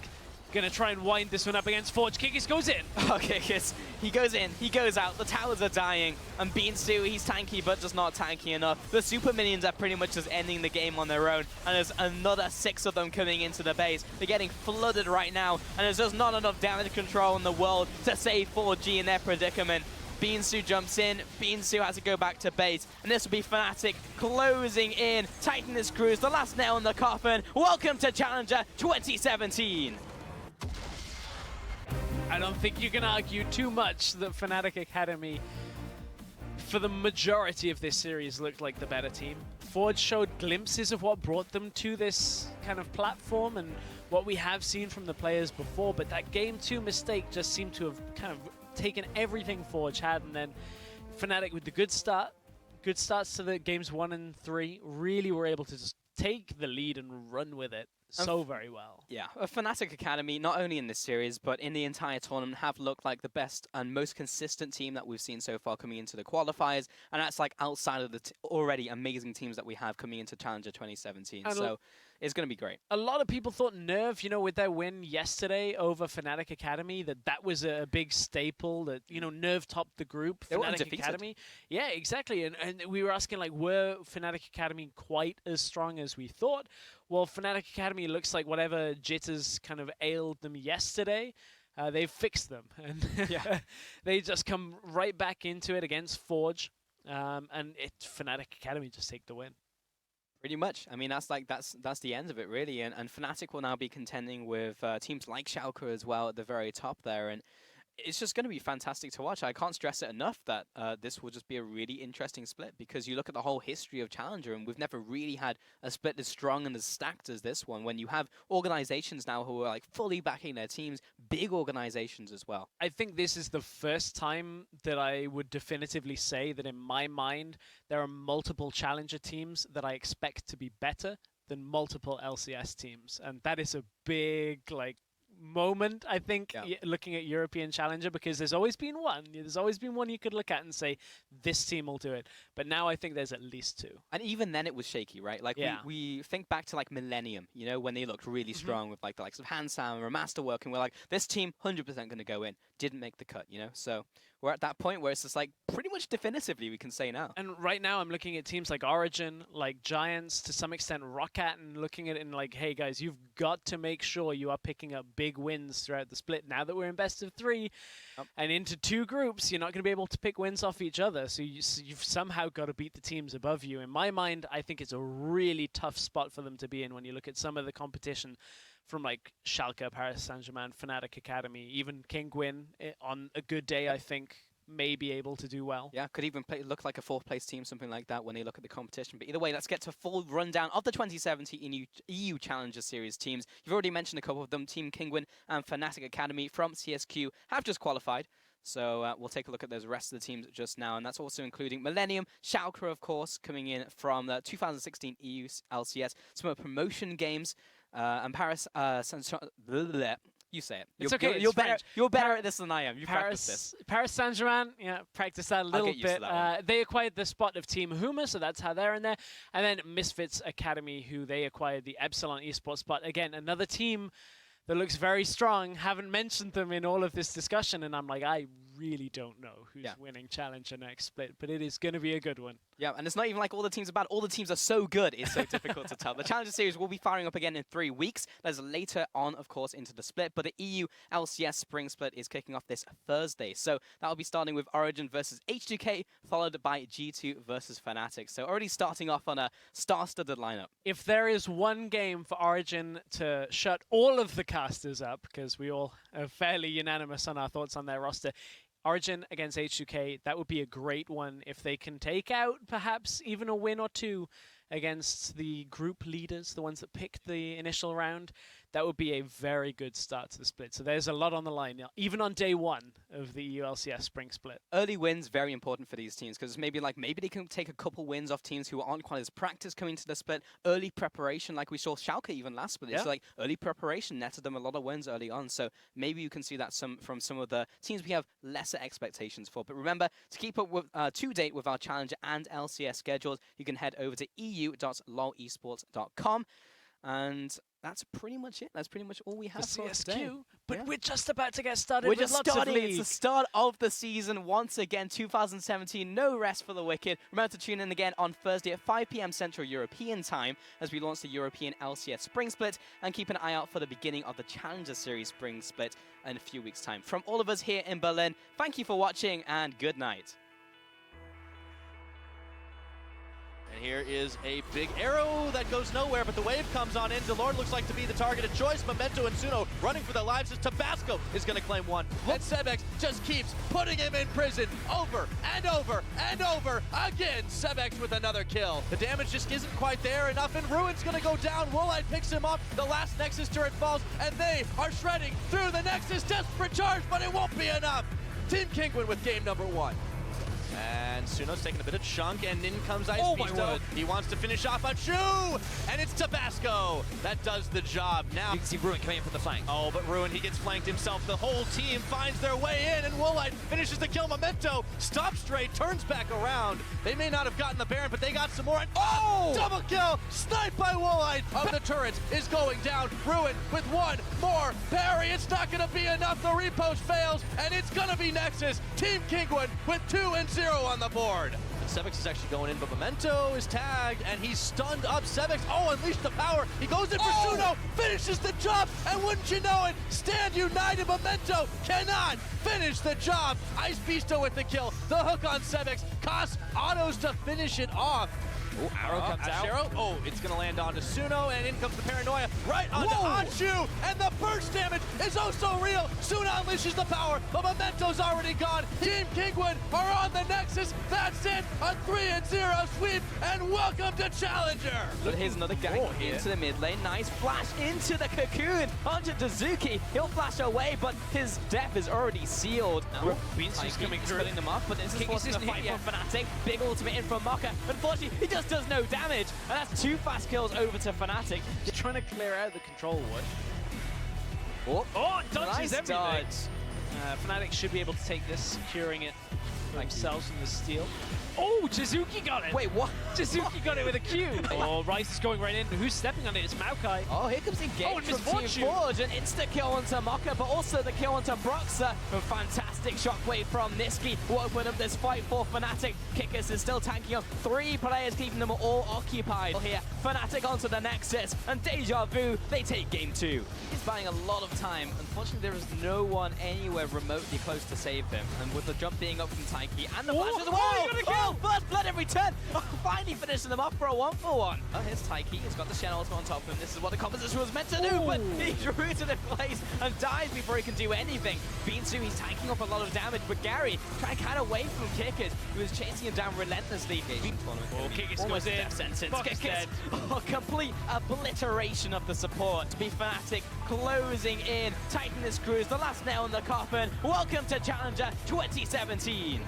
gonna try and wind this one up against Forge. Kikis goes in. Okay, Kikis. He goes in, he goes out, the towers are dying, and Beansu, he's tanky, but just not tanky enough. The super minions are pretty much just ending the game on their own, and there's another 6 of them coming into the base. They're getting flooded right now, and there's just not enough damage control in the world to save 4G in their predicament. Beansu jumps in, Beansu has to go back to base, and this will be Fnatic closing in, tightening the screws, the last nail in the coffin. Welcome to Challenger 2017. I don't think you can argue too much that Fnatic Academy, for the majority of this series, looked like the better team. Forge showed glimpses of what brought them to this kind of platform and what we have seen from the players before, but that Game 2 mistake just seemed to have kind of taken everything Forge had, and then Fnatic with the good starts to the games 1 and 3 really were able to just take the lead and run with it so very well. Yeah, Fnatic Academy, not only in this series, but in the entire tournament, have looked like the best and most consistent team that we've seen so far coming into the qualifiers, and that's like outside of the already amazing teams that we have coming into Challenger 2017. And so it's going to be great. A lot of people thought NERV, you know, with their win yesterday over Fnatic Academy, that was a big staple, that, you know, NERV topped the group. They were Fnatic undefeated. Academy. Yeah, exactly. And we were asking, like, were Fnatic Academy quite as strong as we thought? Well, Fnatic Academy looks like whatever jitters kind of ailed them yesterday, they've fixed them. And they just come right back into it against Forge. And Fnatic Academy just take the win. Pretty much. I mean, that's the end of it, really. And Fnatic will now be contending with teams like Schalke as well at the very top there. And it's just going to be fantastic to watch. I can't stress it enough that this will just be a really interesting split, because you look at the whole history of Challenger and we've never really had a split as strong and as stacked as this one, when you have organizations now who are like fully backing their teams, big organizations as well. I think this is the first time that I would definitively say that in my mind there are multiple Challenger teams that I expect to be better than multiple LCS teams, and that is a big moment, I think, looking at European Challenger, because there's always been one. There's always been one you could look at and say, this team will do it. But now I think there's at least 2. And even then it was shaky, right? Like, we think back to, like, Millennium, you know, when they looked really strong with, like, the likes of Hansam or Masterwork, and we're like, this team 100% going to go in. Didn't make the cut, you know? So we're at that point where it's just, like, pretty much definitively we can say now. And right now I'm looking at teams like Origin, like Giants, to some extent Rocket, and looking at it in like, hey guys, you've got to make sure you are picking up big wins throughout the split. Now that we're in best of 3 and into 2 groups, you're not going to be able to pick wins off each other. So you've somehow got to beat the teams above you. In my mind, I think it's a really tough spot for them to be in when you look at some of the competition from like Schalke, Paris Saint-Germain, Fnatic Academy, even Kinguin on a good day, I think may be able to do well. Yeah, could even look like a 4th place team, something like that, when they look at the competition. But either way, let's get to a full rundown of the 2017 EU Challenger Series teams. You've already mentioned a couple of them. Team Kinguin and Fnatic Academy from CSQ have just qualified. So we'll take a look at those rest of the teams just now, and that's also including Millennium, Schalke, of course, coming in from the 2016 EU LCS, some promotion games, and Paris You say it. It's okay. You're better at this than I am. You practice this. Paris Saint-Germain, yeah, practice that a little bit. They acquired the spot of Team Huma, so that's how they're in there. And then Misfits Academy, who they acquired the Epsilon esports spot. Again, another team that looks very strong. Haven't mentioned them in all of this discussion, and I'm like, I really don't know who's winning Challenger next split, but it is going to be a good one. Yeah, and it's not even like all the teams are bad. All the teams are so good, it's so difficult to tell. The Challenger Series will be firing up again in 3 weeks. That's later on, of course, into the split, but the EU LCS Spring Split is kicking off this Thursday. So that'll be starting with Origin versus H2K, followed by G2 versus Fnatic. So already starting off on a star-studded lineup. If there is one game for Origin to shut all of the casters up, because we all are fairly unanimous on our thoughts on their roster, Origin against H2K, that would be a great one if they can take out perhaps even a win or two against the group leaders, the ones that picked the initial round. That would be a very good start to the split. So there's a lot on the line, even on day 1 of the EU LCS Spring Split. Early wins, very important for these teams, because maybe they can take a couple wins off teams who aren't quite as practiced coming to the split. Early preparation, like we saw Schalke even last split. It's like early preparation netted them a lot of wins early on. So maybe you can see that from some of the teams we have lesser expectations for. But remember, to keep up with to date with our Challenger and LCS schedules, you can head over to eu.lolesports.com. And that's pretty much it. That's pretty much all we have for today. But we're just about to get started. We're just starting. It's the start of the season once again. 2017. No rest for the wicked. Remember to tune in again on Thursday at 5 p.m. Central European time as we launch the European LCS Spring Split, and keep an eye out for the beginning of the Challenger Series Spring Split in a few weeks' time. From all of us here in Berlin, thank you for watching and good night. And here is a big arrow that goes nowhere, but the wave comes on in. Delord looks like to be the targeted choice. Memento and Suno running for their lives as Tabasco is going to claim one. And Sebex just keeps putting him in prison over and over and over again. Sebex with another kill. The damage just isn't quite there enough, and Ruin's going to go down. Woolite picks him up. The last Nexus turret falls, and they are shredding through the Nexus. Desperate charge, but it won't be enough. Team Kinguin with game number 1. And Suno's taking a bit of chunk, and in comes Ice Beasto. He wants to finish off on Shu, and it's Tabasco that does the job. Now you can see Ruin coming in from the flank. Oh, but Ruin, he gets flanked himself. The whole team finds their way in, and Woolite finishes the kill. Memento stops straight, turns back around. They may not have gotten the Baron, but they got some more. And double kill, sniped by Woolite. Of the turrets is going down. Ruin with one more parry. It's not going to be enough. The repost fails, and it's going to be Nexus. Team Kinguin with 2-0 on the board. Sebex is actually going in, but Memento is tagged, and he's stunned up. Sebex, unleash the power. He goes in for Suno, finishes the job, and wouldn't you know it, Stand United. Memento cannot finish the job. Ice Beasto with the kill. The hook on Sebex. Koss autos to finish it off. Arrow comes out. It's going to land onto Suno, and in comes the Paranoia right onto Anshu, and the burst damage is oh so real. Suno unleashes the power, but Memento's already gone. Team Kinguin are on the Nexus. That's it, a 3-0 sweep, and welcome to Challenger. But here's another gang into the mid lane. Nice flash into the cocoon onto Dazuki. He'll flash away, but his death is already sealed. Beansy's coming through. Splitting them off, but this is forcing a fight from Fnatic. Big ultimate in from Mocha. Unfortunately, he just does no damage, and that's 2 fast kills over to Fnatic. Just trying to clear out the control ward. Dodges everything. Dodge. Fnatic should be able to take this, securing it themselves from the steal. Jizuki got it! Wait, what? Jizuki got it with a Q! Rice is going right in. Who's stepping on it? It's Maokai. Here comes the engage from Team Forge. An insta-kill onto Mocha, but also the kill onto Broxer. A fantastic shockwave from Niski, who opened up this fight for Fnatic. Kickers is still tanking up. 3 players, keeping them all occupied. Here, Fnatic onto the Nexus, and Deja Vu, they take game 2. He's buying a lot of time. Unfortunately, there is no one anywhere remotely close to save him. And with the jump being up from Taiki and the flash as well. Oh, first blood every turn. Oh, finally finishing them off for a 1-for-1. Oh, here's Taiki. He's got the Shen ultimate on top of him. This is what the composition was meant to do, but he's rooted in place and dies before he can do anything. Binsu, he's tanking up a lot of damage, but Gary trying to cut away from Kickers, who was chasing him down relentlessly. Kickers Almost goes in. death sentence. Fox is Kickers, dead. oh, complete obliteration of the support. To be Fnatic closing in, tightening this cruise, the last nail in the coffin. Welcome to Challenger 2017.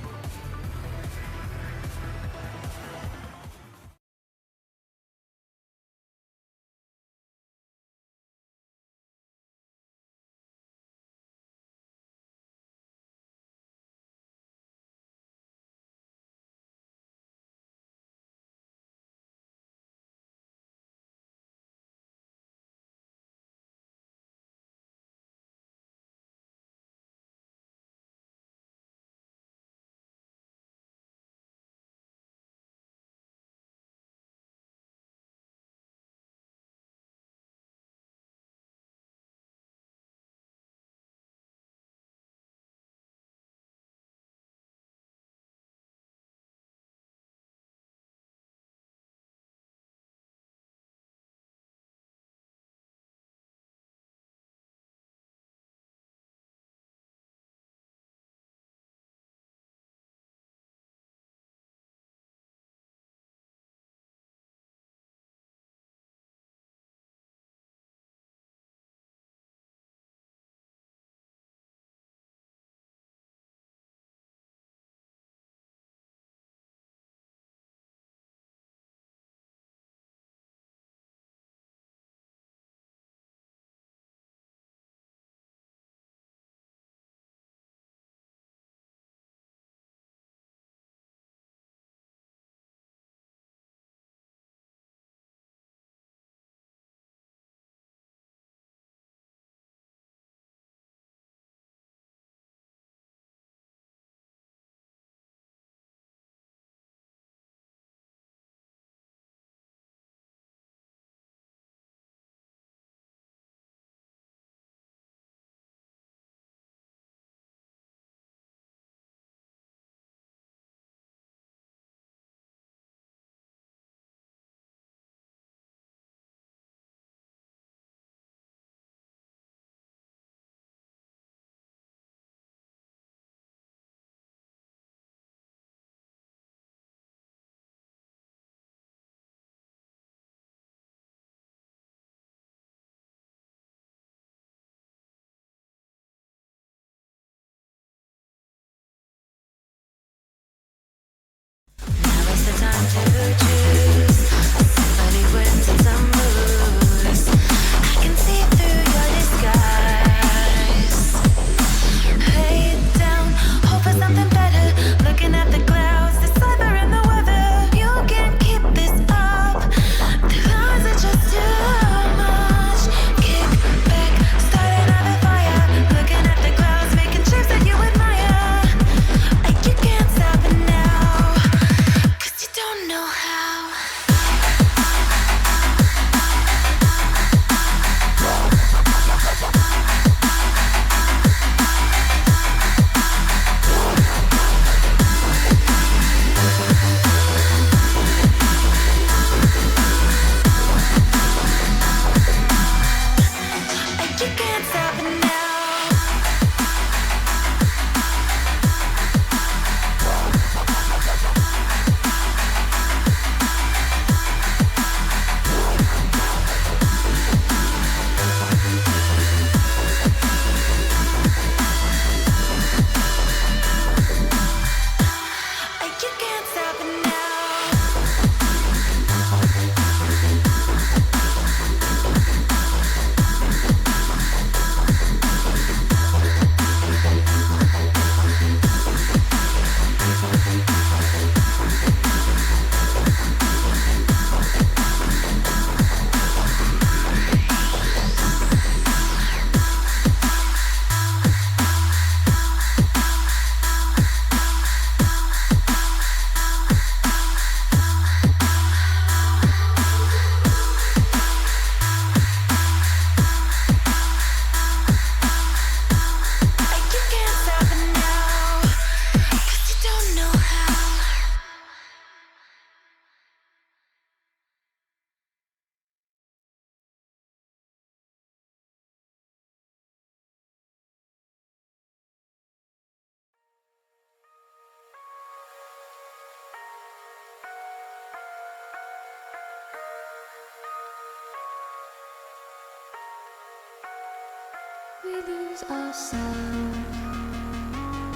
We lose ourselves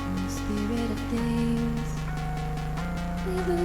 in the spirit of things. We lose